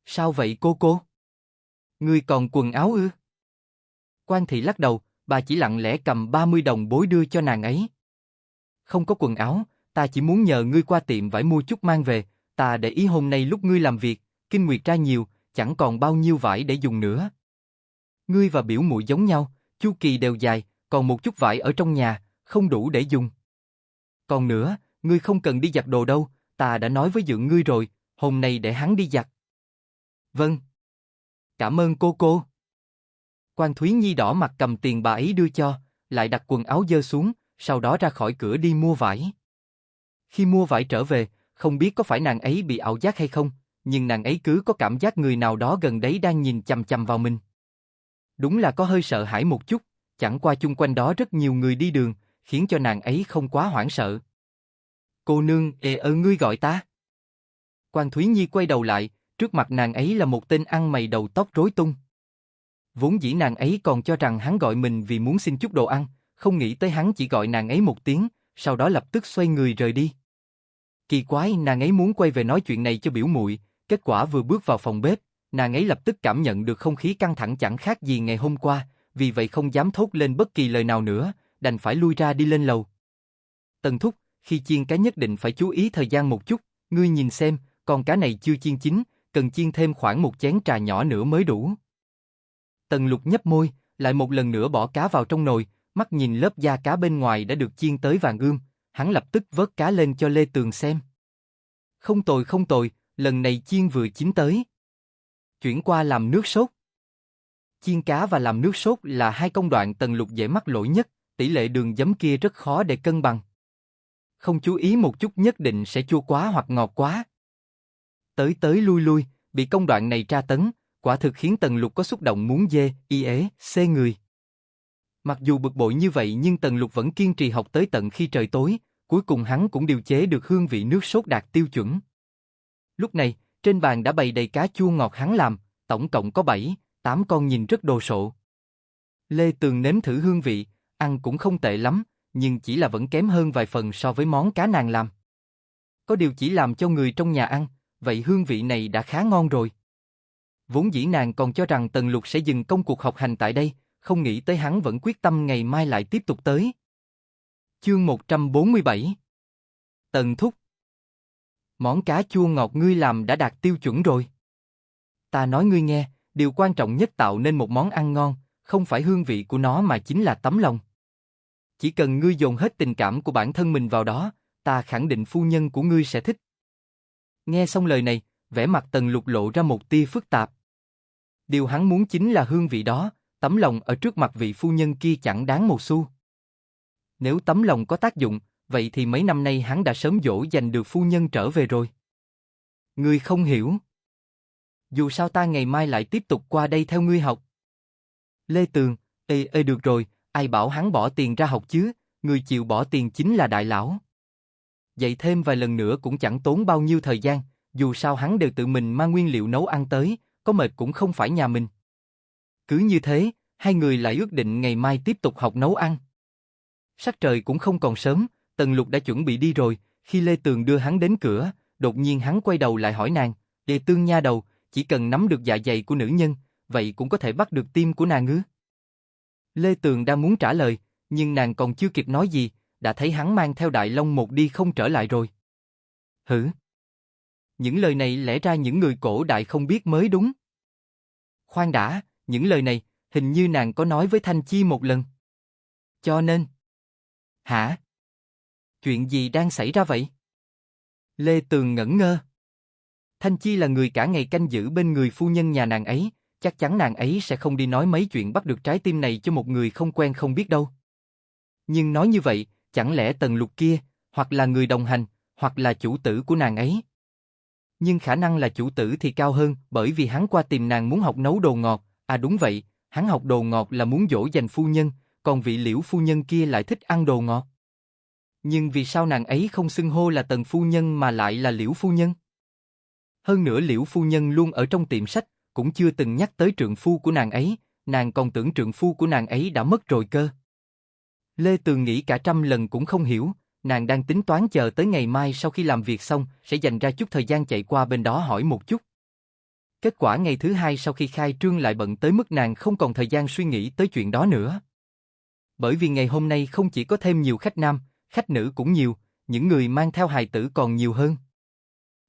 Sao vậy cô? Ngươi còn quần áo ư? Quan thị lắc đầu, bà chỉ lặng lẽ cầm 30 đồng bối đưa cho nàng ấy. Không có quần áo, ta chỉ muốn nhờ ngươi qua tiệm vải mua chút mang về, ta để ý hôm nay lúc ngươi làm việc, kinh nguyệt ra nhiều, chẳng còn bao nhiêu vải để dùng nữa. Ngươi và biểu muội giống nhau, chu kỳ đều dài, còn một chút vải ở trong nhà, không đủ để dùng. Còn nữa, ngươi không cần đi giặt đồ đâu, ta đã nói với Dượng ngươi rồi, hôm nay để hắn đi giặt. Vâng. Cảm ơn cô. Quan Thúy Nhi đỏ mặt cầm tiền bà ấy đưa cho, lại đặt quần áo dơ xuống, sau đó ra khỏi cửa đi mua vải. Khi mua vải trở về, không biết có phải nàng ấy bị ảo giác hay không, nhưng nàng ấy cứ có cảm giác người nào đó gần đấy đang nhìn chằm chằm vào mình. Đúng là có hơi sợ hãi một chút, chẳng qua chung quanh đó rất nhiều người đi đường, khiến cho nàng ấy không quá hoảng sợ. Cô nương, ngươi gọi ta. Quan Thúy Nhi quay đầu lại, trước mặt nàng ấy là một tên ăn mày đầu tóc rối tung. Vốn dĩ nàng ấy còn cho rằng hắn gọi mình vì muốn xin chút đồ ăn, không nghĩ tới hắn chỉ gọi nàng ấy một tiếng, sau đó lập tức xoay người rời đi. Kỳ quái, nàng ấy muốn quay về nói chuyện này cho biểu muội, kết quả vừa bước vào phòng bếp, nàng ấy lập tức cảm nhận được không khí căng thẳng chẳng khác gì ngày hôm qua, vì vậy không dám thốt lên bất kỳ lời nào nữa, đành phải lui ra đi lên lầu. Tần thúc, khi chiên cá nhất định phải chú ý thời gian một chút, ngươi nhìn xem, con cá này chưa chiên chín, cần chiên thêm khoảng một chén trà nhỏ nữa mới đủ. Tần Lục nhếch môi, lại một lần nữa bỏ cá vào trong nồi, mắt nhìn lớp da cá bên ngoài đã được chiên tới vàng ươm, hắn lập tức vớt cá lên cho Lê Tường xem. Không tồi không tồi, lần này chiên vừa chín tới. Chuyển qua làm nước sốt. Chiên cá và làm nước sốt là hai công đoạn Tần Lục dễ mắc lỗi nhất, tỷ lệ đường giấm kia rất khó để cân bằng. Không chú ý một chút nhất định sẽ chua quá hoặc ngọt quá. Tới tới lui lui, bị công đoạn này tra tấn, quả thực khiến Tần Lục có xúc động muốn xê người. Mặc dù bực bội như vậy nhưng Tần Lục vẫn kiên trì học tới tận khi trời tối, cuối cùng hắn cũng điều chế được hương vị nước sốt đạt tiêu chuẩn. Lúc này, trên bàn đã bày đầy cá chua ngọt hắn làm, tổng cộng có 7, 8 con nhìn rất đồ sộ. Lê Tường nếm thử hương vị, ăn cũng không tệ lắm, nhưng chỉ là vẫn kém hơn vài phần so với món cá nàng làm. Có điều chỉ làm cho người trong nhà ăn, vậy hương vị này đã khá ngon rồi. Vốn dĩ nàng còn cho rằng Tần Lục sẽ dừng công cuộc học hành tại đây, không nghĩ tới hắn vẫn quyết tâm ngày mai lại tiếp tục tới. Chương 147 Tần thúc, món cá chua ngọt ngươi làm đã đạt tiêu chuẩn rồi. Ta nói ngươi nghe, điều quan trọng nhất tạo nên một món ăn ngon, không phải hương vị của nó mà chính là tấm lòng. Chỉ cần ngươi dồn hết tình cảm của bản thân mình vào đó, ta khẳng định phu nhân của ngươi sẽ thích. Nghe xong lời này, vẻ mặt Tần Lục lộ ra một tia phức tạp. Điều hắn muốn chính là hương vị đó, tấm lòng ở trước mặt vị phu nhân kia chẳng đáng một xu. Nếu tấm lòng có tác dụng, vậy thì mấy năm nay hắn đã sớm dỗ dành được phu nhân trở về rồi. Ngươi không hiểu. Dù sao ta ngày mai lại tiếp tục qua đây theo ngươi học. Lê Tường, được rồi, ai bảo hắn bỏ tiền ra học chứ, người chịu bỏ tiền chính là đại lão. Dạy thêm vài lần nữa cũng chẳng tốn bao nhiêu thời gian, dù sao hắn đều tự mình mang nguyên liệu nấu ăn tới, có mệt cũng không phải nhà mình. Cứ như thế, hai người lại ước định ngày mai tiếp tục học nấu ăn. Sắc trời cũng không còn sớm, Tần Lục đã chuẩn bị đi rồi, khi Lê Tường đưa hắn đến cửa, đột nhiên hắn quay đầu lại hỏi nàng, Tương nha đầu, chỉ cần nắm được dạ dày của nữ nhân, vậy cũng có thể bắt được tim của nàng ư? Lê Tường đang muốn trả lời, nhưng nàng còn chưa kịp nói gì, đã thấy hắn mang theo Đại Long một đi không trở lại rồi. Hử? Những lời này lẽ ra những người cổ đại không biết mới đúng. Khoan đã, những lời này, hình như nàng có nói với Thanh Chi một lần. Cho nên... Hả? Chuyện gì đang xảy ra vậy? Lê Tường ngẩn ngơ. Thanh Chi là người cả ngày canh giữ bên người phu nhân nhà nàng ấy, chắc chắn nàng ấy sẽ không đi nói mấy chuyện bắt được trái tim này cho một người không quen không biết đâu. Nhưng nói như vậy, chẳng lẽ Tần Lục kia, hoặc là người đồng hành, hoặc là chủ tử của nàng ấy? Nhưng khả năng là chủ tử thì cao hơn, bởi vì hắn qua tìm nàng muốn học nấu đồ ngọt. À đúng vậy, hắn học đồ ngọt là muốn dỗ dành phu nhân, còn vị Liễu phu nhân kia lại thích ăn đồ ngọt. Nhưng vì sao nàng ấy không xưng hô là Tần phu nhân mà lại là Liễu phu nhân? Hơn nữa Liễu phu nhân luôn ở trong tiệm sách, cũng chưa từng nhắc tới trượng phu của nàng ấy, nàng còn tưởng trượng phu của nàng ấy đã mất rồi cơ. Lê Tường nghĩ cả trăm lần cũng không hiểu, nàng đang tính toán chờ tới ngày mai sau khi làm việc xong sẽ dành ra chút thời gian chạy qua bên đó hỏi một chút. Kết quả ngày thứ hai sau khi khai trương lại bận tới mức nàng không còn thời gian suy nghĩ tới chuyện đó nữa. Bởi vì ngày hôm nay không chỉ có thêm nhiều khách nam, khách nữ cũng nhiều, những người mang theo hài tử còn nhiều hơn.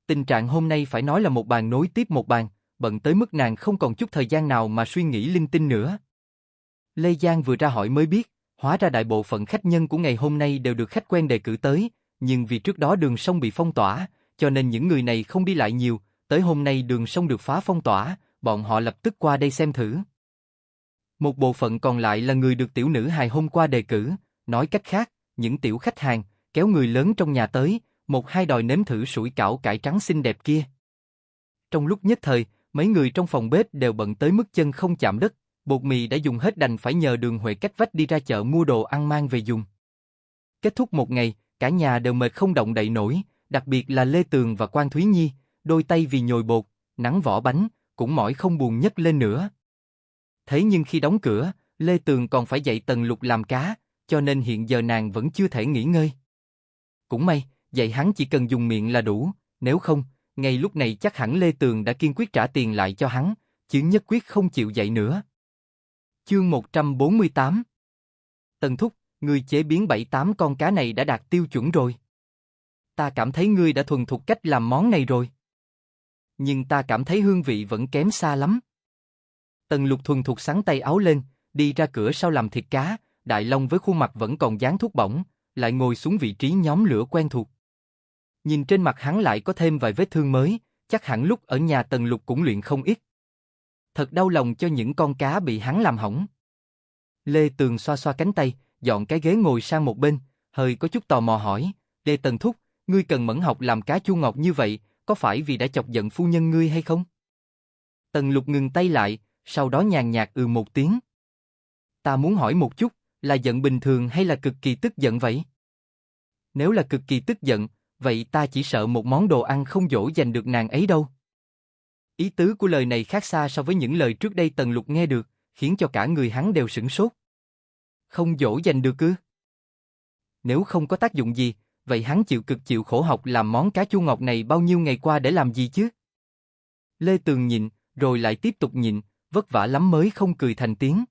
Tình trạng hôm nay phải nói là một bàn nối tiếp một bàn, bận tới mức nàng không còn chút thời gian nào mà suy nghĩ linh tinh nữa. Lê Giang vừa ra hỏi mới biết, hóa ra đại bộ phận khách nhân của ngày hôm nay đều được khách quen đề cử tới, nhưng vì trước đó đường sông bị phong tỏa, cho nên những người này không đi lại nhiều, tới hôm nay đường sông được phá phong tỏa, bọn họ lập tức qua đây xem thử. Một bộ phận còn lại là người được tiểu nữ hài hôm qua đề cử, nói cách khác, những tiểu khách hàng, kéo người lớn trong nhà tới, một hai đòi nếm thử sủi cảo cải trắng xinh đẹp kia. Trong lúc nhất thời, mấy người trong phòng bếp đều bận tới mức chân không chạm đất, bột mì đã dùng hết đành phải nhờ Đường Huệ cách vách đi ra chợ mua đồ ăn mang về dùng. Kết thúc một ngày, cả nhà đều mệt không động đậy nổi, đặc biệt là Lê Tường và Quan Thúy Nhi, đôi tay vì nhồi bột, nắn vỏ bánh, cũng mỏi không buồn nhấc lên nữa. Thế nhưng khi đóng cửa, Lê Tường còn phải dạy Tần Lục làm cá, cho nên hiện giờ nàng vẫn chưa thể nghỉ ngơi. Cũng may, dạy hắn chỉ cần dùng miệng là đủ, nếu không, ngay lúc này chắc hẳn Lê Tường đã kiên quyết trả tiền lại cho hắn, chứ nhất quyết không chịu dạy nữa. Chương 148. Tần Thúc, ngươi chế biến 7-8 con cá này đã đạt tiêu chuẩn rồi. Ta cảm thấy ngươi đã thuần thục cách làm món này rồi. Nhưng ta cảm thấy hương vị vẫn kém xa lắm. Tần Lục thuần thục xắn tay áo lên, đi ra cửa sau làm thịt cá, Đại Long với khuôn mặt vẫn còn dán thuốc bỏng, lại ngồi xuống vị trí nhóm lửa quen thuộc. Nhìn trên mặt hắn lại có thêm vài vết thương mới, chắc hẳn lúc ở nhà Tần Lục cũng luyện không ít. Thật đau lòng cho những con cá bị hắn làm hỏng. Lê Tường xoa xoa cánh tay, dọn cái ghế ngồi sang một bên, hơi có chút tò mò hỏi, Lê Tần Thúc, ngươi cần mẫn học làm cá chua ngọt như vậy, có phải vì đã chọc giận phu nhân ngươi hay không? Tần Lục ngừng tay lại, sau đó nhàn nhạt một tiếng. Ta muốn hỏi một chút, là giận bình thường hay là cực kỳ tức giận vậy? Nếu là cực kỳ tức giận, vậy ta chỉ sợ một món đồ ăn không dỗ dành được nàng ấy đâu. Ý tứ của lời này khác xa so với những lời trước đây Tần Lục nghe được, khiến cho cả người hắn đều sửng sốt. Không dỗ dành được ư? Nếu không có tác dụng gì, vậy hắn chịu khổ học làm món cá chua ngọt này bao nhiêu ngày qua để làm gì chứ? Lê Tường nhịn, rồi lại tiếp tục nhịn, vất vả lắm mới không cười thành tiếng.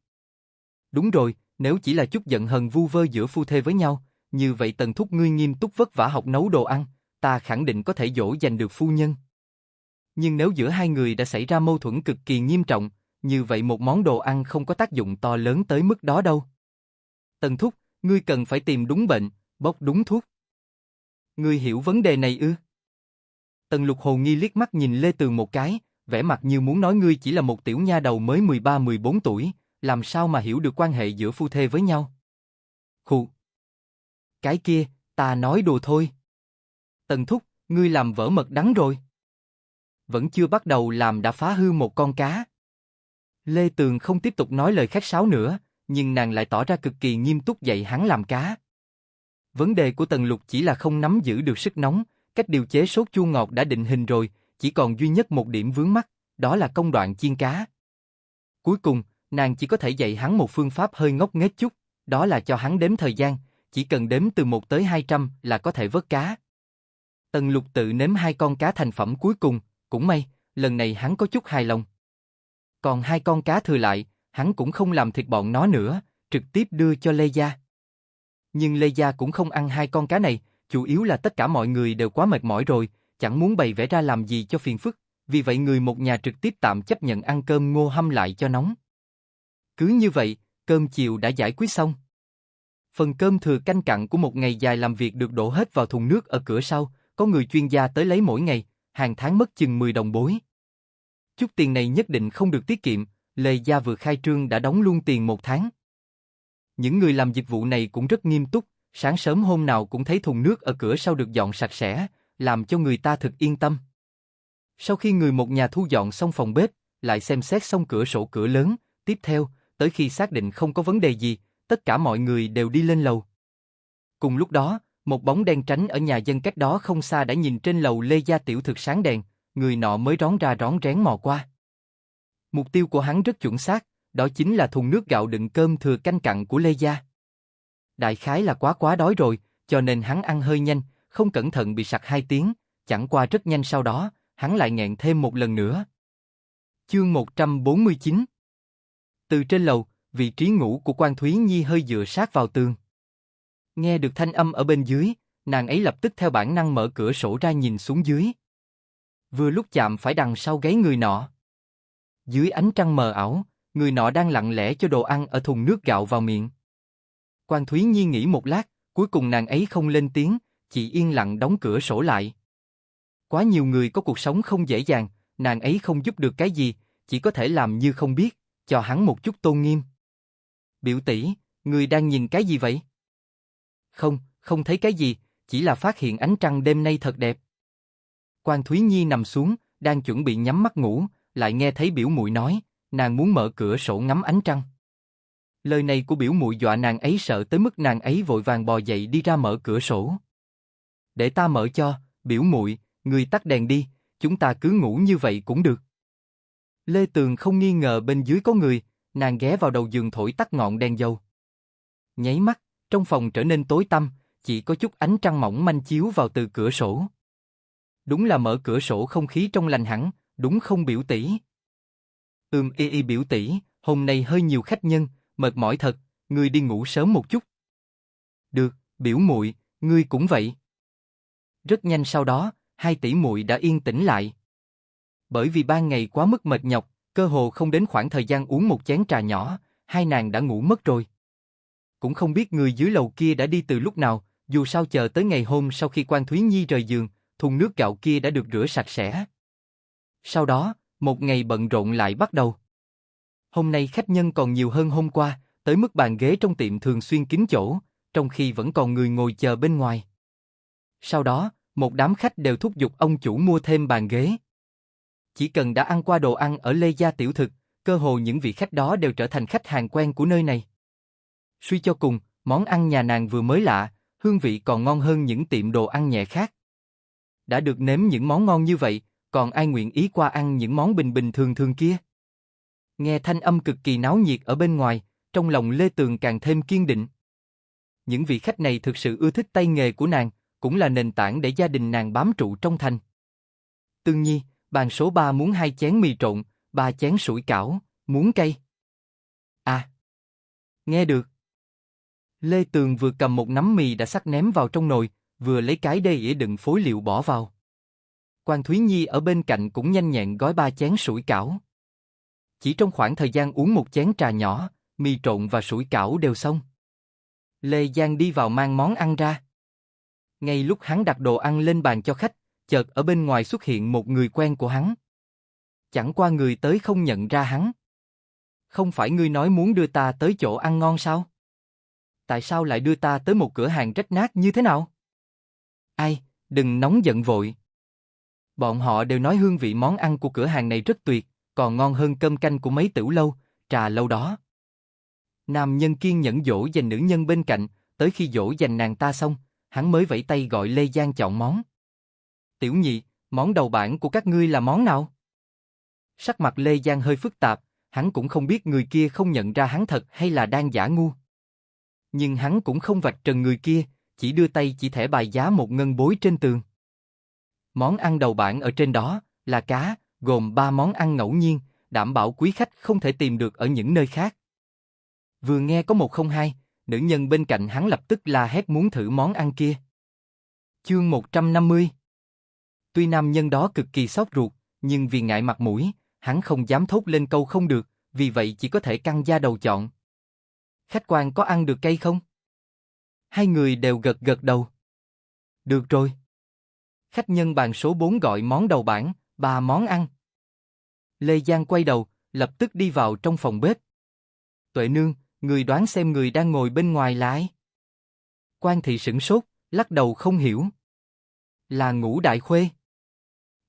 Đúng rồi, nếu chỉ là chút giận hờn vu vơ giữa phu thê với nhau, như vậy Tần Thúc ngươi nghiêm túc vất vả học nấu đồ ăn, ta khẳng định có thể dỗ dành được phu nhân. Nhưng nếu giữa hai người đã xảy ra mâu thuẫn cực kỳ nghiêm trọng, như vậy một món đồ ăn không có tác dụng to lớn tới mức đó đâu. Tần Thúc, ngươi cần phải tìm đúng bệnh, bốc đúng thuốc. Ngươi hiểu vấn đề này ư? Tần Lục hồ nghi liếc mắt nhìn Lê Tường một cái, vẻ mặt như muốn nói ngươi chỉ là một tiểu nha đầu mới 13-14 tuổi, làm sao mà hiểu được quan hệ giữa phu thê với nhau. Khụ. Cái kia, ta nói đùa thôi. Tần Thúc, ngươi làm vỡ mật đắng rồi. Vẫn chưa bắt đầu làm đã phá hư một con cá. Lê Tường không tiếp tục nói lời khách sáo nữa, nhưng nàng lại tỏ ra cực kỳ nghiêm túc dạy hắn làm cá. Vấn đề của Tần Lục chỉ là không nắm giữ được sức nóng, cách điều chế sốt chua ngọt đã định hình rồi, chỉ còn duy nhất một điểm vướng mắc, đó là công đoạn chiên cá. Cuối cùng, nàng chỉ có thể dạy hắn một phương pháp hơi ngốc nghếch chút, đó là cho hắn đếm thời gian, chỉ cần đếm từ 1 tới 200 là có thể vớt cá. Tần Lục tự nếm 2 con cá thành phẩm cuối cùng, cũng may, lần này hắn có chút hài lòng. Còn 2 con cá thừa lại, hắn cũng không làm thịt bọn nó nữa, trực tiếp đưa cho Lê Gia. Nhưng Lê Gia cũng không ăn 2 con cá này, chủ yếu là tất cả mọi người đều quá mệt mỏi rồi, chẳng muốn bày vẽ ra làm gì cho phiền phức, vì vậy người một nhà trực tiếp tạm chấp nhận ăn cơm ngô hâm lại cho nóng. Cứ như vậy, cơm chiều đã giải quyết xong. Phần cơm thừa canh cặn của một ngày dài làm việc được đổ hết vào thùng nước ở cửa sau, có người chuyên gia tới lấy mỗi ngày, hàng tháng mất chừng 10 đồng bối. Chút tiền này nhất định không được tiết kiệm, Lê Gia vừa khai trương đã đóng luôn tiền 1 tháng. Những người làm dịch vụ này cũng rất nghiêm túc, sáng sớm hôm nào cũng thấy thùng nước ở cửa sau được dọn sạch sẽ, làm cho người ta thực yên tâm. Sau khi người một nhà thu dọn xong phòng bếp, lại xem xét xong cửa sổ cửa lớn, tiếp theo, tới khi xác định không có vấn đề gì, tất cả mọi người đều đi lên lầu. Cùng lúc đó, một bóng đen tránh ở nhà dân cách đó không xa đã nhìn trên lầu Lê Gia tiểu thực sáng đèn, người nọ mới rón ra rón rén mò qua. Mục tiêu của hắn rất chuẩn xác, đó chính là thùng nước gạo đựng cơm thừa canh cặn của Lê Gia. Đại khái là quá đói rồi, cho nên hắn ăn hơi nhanh, không cẩn thận bị sặc 2 tiếng, chẳng qua rất nhanh sau đó, hắn lại nghẹn thêm một lần nữa. Chương 149. Từ trên lầu, vị trí ngủ của Quan Thúy Nhi hơi dựa sát vào tường. Nghe được thanh âm ở bên dưới, nàng ấy lập tức theo bản năng mở cửa sổ ra nhìn xuống dưới. Vừa lúc chạm phải đằng sau gáy người nọ. Dưới ánh trăng mờ ảo, người nọ đang lặng lẽ cho đồ ăn ở thùng nước gạo vào miệng. Quan Thúy Nhi nghĩ một lát, cuối cùng nàng ấy không lên tiếng, chỉ yên lặng đóng cửa sổ lại. Quá nhiều người có cuộc sống không dễ dàng, nàng ấy không giúp được cái gì, chỉ có thể làm như không biết, cho hắn một chút tôn nghiêm. Biểu tỷ, người đang nhìn cái gì vậy? Không thấy cái gì, chỉ là phát hiện ánh trăng đêm nay thật đẹp. Quan Thúy Nhi nằm xuống, đang chuẩn bị nhắm mắt ngủ, lại nghe thấy biểu muội nói, nàng muốn mở cửa sổ ngắm ánh trăng. Lời này của biểu muội dọa nàng ấy sợ tới mức nàng ấy vội vàng bò dậy đi ra mở cửa sổ. Để ta mở cho, biểu muội, người tắt đèn đi, chúng ta cứ ngủ như vậy cũng được. Lê Tường không nghi ngờ bên dưới có người, nàng ghé vào đầu giường thổi tắt ngọn đèn dầu. Nháy mắt, trong phòng trở nên tối tăm, chỉ có chút ánh trăng mỏng manh chiếu vào từ cửa sổ. Đúng là mở cửa sổ không khí trong lành hẳn, đúng không biểu tỷ? Biểu tỷ, hôm nay hơi nhiều khách nhân, mệt mỏi thật, ngươi đi ngủ sớm một chút. Được, biểu muội, ngươi cũng vậy. Rất nhanh sau đó, hai tỷ muội đã yên tĩnh lại. Bởi vì ban ngày quá mức mệt nhọc, cơ hồ không đến khoảng thời gian uống một chén trà nhỏ, hai nàng đã ngủ mất rồi. Cũng không biết người dưới lầu kia đã đi từ lúc nào, dù sao chờ tới ngày hôm sau khi Quan Thúy Nhi rời giường, thùng nước gạo kia đã được rửa sạch sẽ. Sau đó, một ngày bận rộn lại bắt đầu. Hôm nay khách nhân còn nhiều hơn hôm qua, tới mức bàn ghế trong tiệm thường xuyên kín chỗ, trong khi vẫn còn người ngồi chờ bên ngoài. Sau đó, một đám khách đều thúc giục ông chủ mua thêm bàn ghế. Chỉ cần đã ăn qua đồ ăn ở Lê Gia Tiểu Thực, cơ hồ những vị khách đó đều trở thành khách hàng quen của nơi này. Suy cho cùng, món ăn nhà nàng vừa mới lạ, hương vị còn ngon hơn những tiệm đồ ăn nhẹ khác. Đã được nếm những món ngon như vậy, còn ai nguyện ý qua ăn những món bình bình thường thường kia? Nghe thanh âm cực kỳ náo nhiệt ở bên ngoài, trong lòng Lê Tường càng thêm kiên định. Những vị khách này thực sự ưa thích tay nghề của nàng, cũng là nền tảng để gia đình nàng bám trụ trong thành. Tương Nhi, bàn số 3 muốn 2 chén mì trộn, 3 chén sủi cảo, muốn cay. À, nghe được. Lê Tường vừa cầm một nắm mì đã sắc ném vào trong nồi, vừa lấy cái đĩa đựng phối liệu bỏ vào. Quan Thúy Nhi ở bên cạnh cũng nhanh nhẹn gói 3 chén sủi cảo. Chỉ trong khoảng thời gian uống một chén trà nhỏ, mì trộn và sủi cảo đều xong. Lê Giang đi vào mang món ăn ra. Ngay lúc hắn đặt đồ ăn lên bàn cho khách, chợt ở bên ngoài xuất hiện một người quen của hắn. Chẳng qua người tới không nhận ra hắn. Không phải ngươi nói muốn đưa ta tới chỗ ăn ngon sao? Tại sao lại đưa ta tới một cửa hàng rách nát như thế nào? Ai, đừng nóng giận vội. Bọn họ đều nói hương vị món ăn của cửa hàng này rất tuyệt, còn ngon hơn cơm canh của mấy tiểu lâu, trà lâu đó. Nam nhân kiên nhẫn dỗ dành nữ nhân bên cạnh, tới khi dỗ dành nàng ta xong, hắn mới vẫy tay gọi Lê Giang chọn món. Tiểu nhị, món đầu bảng của các ngươi là món nào? Sắc mặt Lê Giang hơi phức tạp, hắn cũng không biết người kia không nhận ra hắn thật hay là đang giả ngu. Nhưng hắn cũng không vạch trần người kia, chỉ đưa tay chỉ thẻ bài giá một ngân bối trên tường. Món ăn đầu bảng ở trên đó là cá, gồm 3 món ăn ngẫu nhiên, đảm bảo quý khách không thể tìm được ở những nơi khác. Vừa nghe có 102, nữ nhân bên cạnh hắn lập tức la hét muốn thử món ăn kia. Chương 150. Tuy nam nhân đó cực kỳ xót ruột, nhưng vì ngại mặt mũi, hắn không dám thốt lên câu không được, vì vậy chỉ có thể căng da đầu chọn. Khách quan có ăn được cay không? Hai người đều gật gật đầu. Được rồi. Khách nhân bàn số 4 gọi món đầu bảng, 3 món ăn. Lê Giang quay đầu, lập tức đi vào trong phòng bếp. Tuệ nương, người đoán xem người đang ngồi bên ngoài là ai? Quan thị sửng sốt, lắc đầu không hiểu. Là Ngũ Đại Khuê.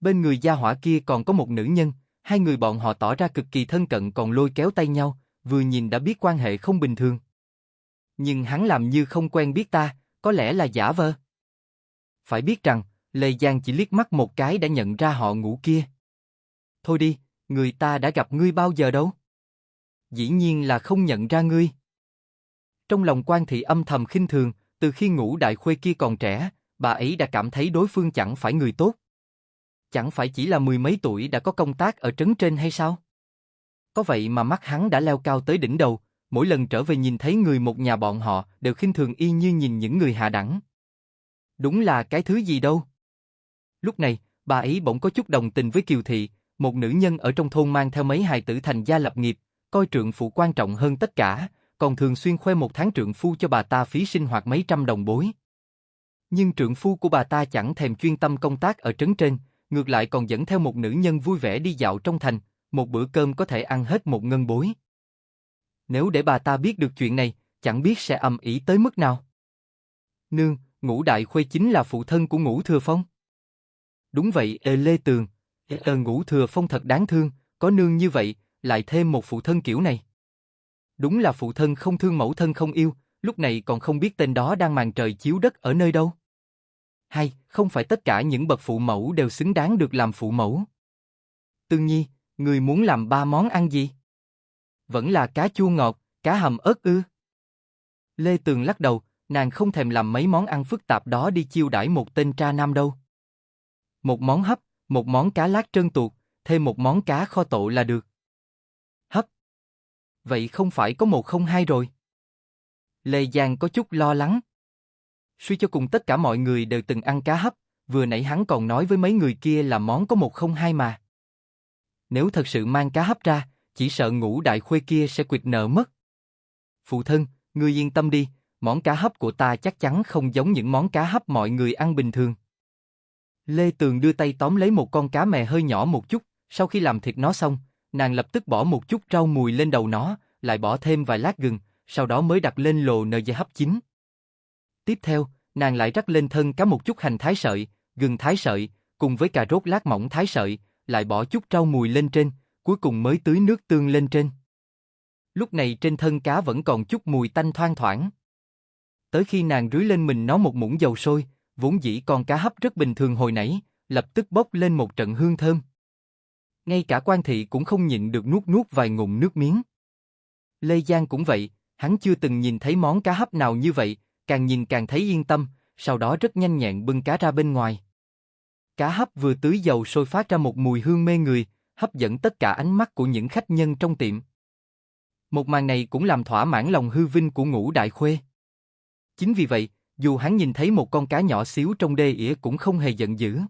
Bên người gia hỏa kia còn có một nữ nhân, hai người bọn họ tỏ ra cực kỳ thân cận còn lôi kéo tay nhau, vừa nhìn đã biết quan hệ không bình thường. Nhưng hắn làm như không quen biết ta, có lẽ là giả vờ. Phải biết rằng, Lê Giang chỉ liếc mắt một cái đã nhận ra họ Ngũ kia. Thôi đi, người ta đã gặp ngươi bao giờ đâu? Dĩ nhiên là không nhận ra ngươi. Trong lòng Quan thị âm thầm khinh thường, từ khi Ngũ Đại Khuê kia còn trẻ, bà ấy đã cảm thấy đối phương chẳng phải người tốt. Chẳng phải chỉ là 10 mấy tuổi đã có công tác ở trấn trên hay sao? Có vậy mà mắt hắn đã leo cao tới đỉnh đầu, mỗi lần trở về nhìn thấy người một nhà bọn họ đều khinh thường y như nhìn những người hạ đẳng. Đúng là cái thứ gì đâu. Lúc này, bà ấy bỗng có chút đồng tình với Kiều Thị, một nữ nhân ở trong thôn mang theo mấy hài tử thành gia lập nghiệp, coi trượng phu quan trọng hơn tất cả, còn thường xuyên khoe một tháng trượng phu cho bà ta phí sinh hoạt mấy trăm đồng bối. Nhưng trượng phu của bà ta chẳng thèm chuyên tâm công tác ở trấn trên, ngược lại còn dẫn theo một nữ nhân vui vẻ đi dạo trong thành, một bữa cơm có thể ăn hết một ngân bối. Nếu để bà ta biết được chuyện này, chẳng biết sẽ ầm ĩ tới mức nào. Nương, Ngũ Đại Khuê chính là phụ thân của Ngũ Thừa Phong. Đúng vậy, Lê Tường, Ngũ thừa phong thật đáng thương, có nương như vậy, lại thêm một phụ thân kiểu này. Đúng là phụ thân không thương mẫu thân không yêu, lúc này còn không biết tên đó đang màn trời chiếu đất ở nơi đâu. Hay, không phải tất cả những bậc phụ mẫu đều xứng đáng được làm phụ mẫu. Tương Nhi, người muốn làm 3 món ăn gì? Vẫn là cá chua ngọt, cá hầm ớt ư? Lê Tường lắc đầu, nàng không thèm làm mấy món ăn phức tạp đó đi chiêu đãi một tên tra nam đâu. Một món hấp, một món cá lát trơn tuột, thêm một món cá kho tộ là được. Hấp? Vậy không phải có 102 rồi? Lê Giang có chút lo lắng. Suy cho cùng tất cả mọi người đều từng ăn cá hấp, vừa nãy hắn còn nói với mấy người kia là món có 102 mà. Nếu thật sự mang cá hấp ra, chỉ sợ Ngũ đại khuê kia sẽ quỵt nợ mất. Phụ thân, ngươi yên tâm đi, món cá hấp của ta chắc chắn không giống những món cá hấp mọi người ăn bình thường. Lê Tường đưa tay tóm lấy một con cá mè hơi nhỏ một chút, sau khi làm thịt nó xong, nàng lập tức bỏ một chút rau mùi lên đầu nó, lại bỏ thêm vài lát gừng, sau đó mới đặt lên lò nơi dây hấp chín. Tiếp theo, nàng lại rắc lên thân cá một chút hành thái sợi, gừng thái sợi, cùng với cà rốt lát mỏng thái sợi, lại bỏ chút rau mùi lên trên, cuối cùng mới tưới nước tương lên trên. Lúc này trên thân cá vẫn còn chút mùi tanh thoang thoảng. Tới khi nàng rưới lên mình nó một muỗng dầu sôi, vốn dĩ con cá hấp rất bình thường hồi nãy, lập tức bốc lên một trận hương thơm. Ngay cả Quan Thị cũng không nhịn được nuốt nuốt vài ngụm nước miếng. Lê Giang cũng vậy, hắn chưa từng nhìn thấy món cá hấp nào như vậy, càng nhìn càng thấy yên tâm, sau đó rất nhanh nhẹn bưng cá ra bên ngoài. Cá hấp vừa tưới dầu sôi phát ra một mùi hương mê người, hấp dẫn tất cả ánh mắt của những khách nhân trong tiệm. Một màn này cũng làm thỏa mãn lòng hư vinh của Ngũ đại khuê. Chính vì vậy, dù hắn nhìn thấy một con cá nhỏ xíu trong đê ỉa cũng không hề giận dữ.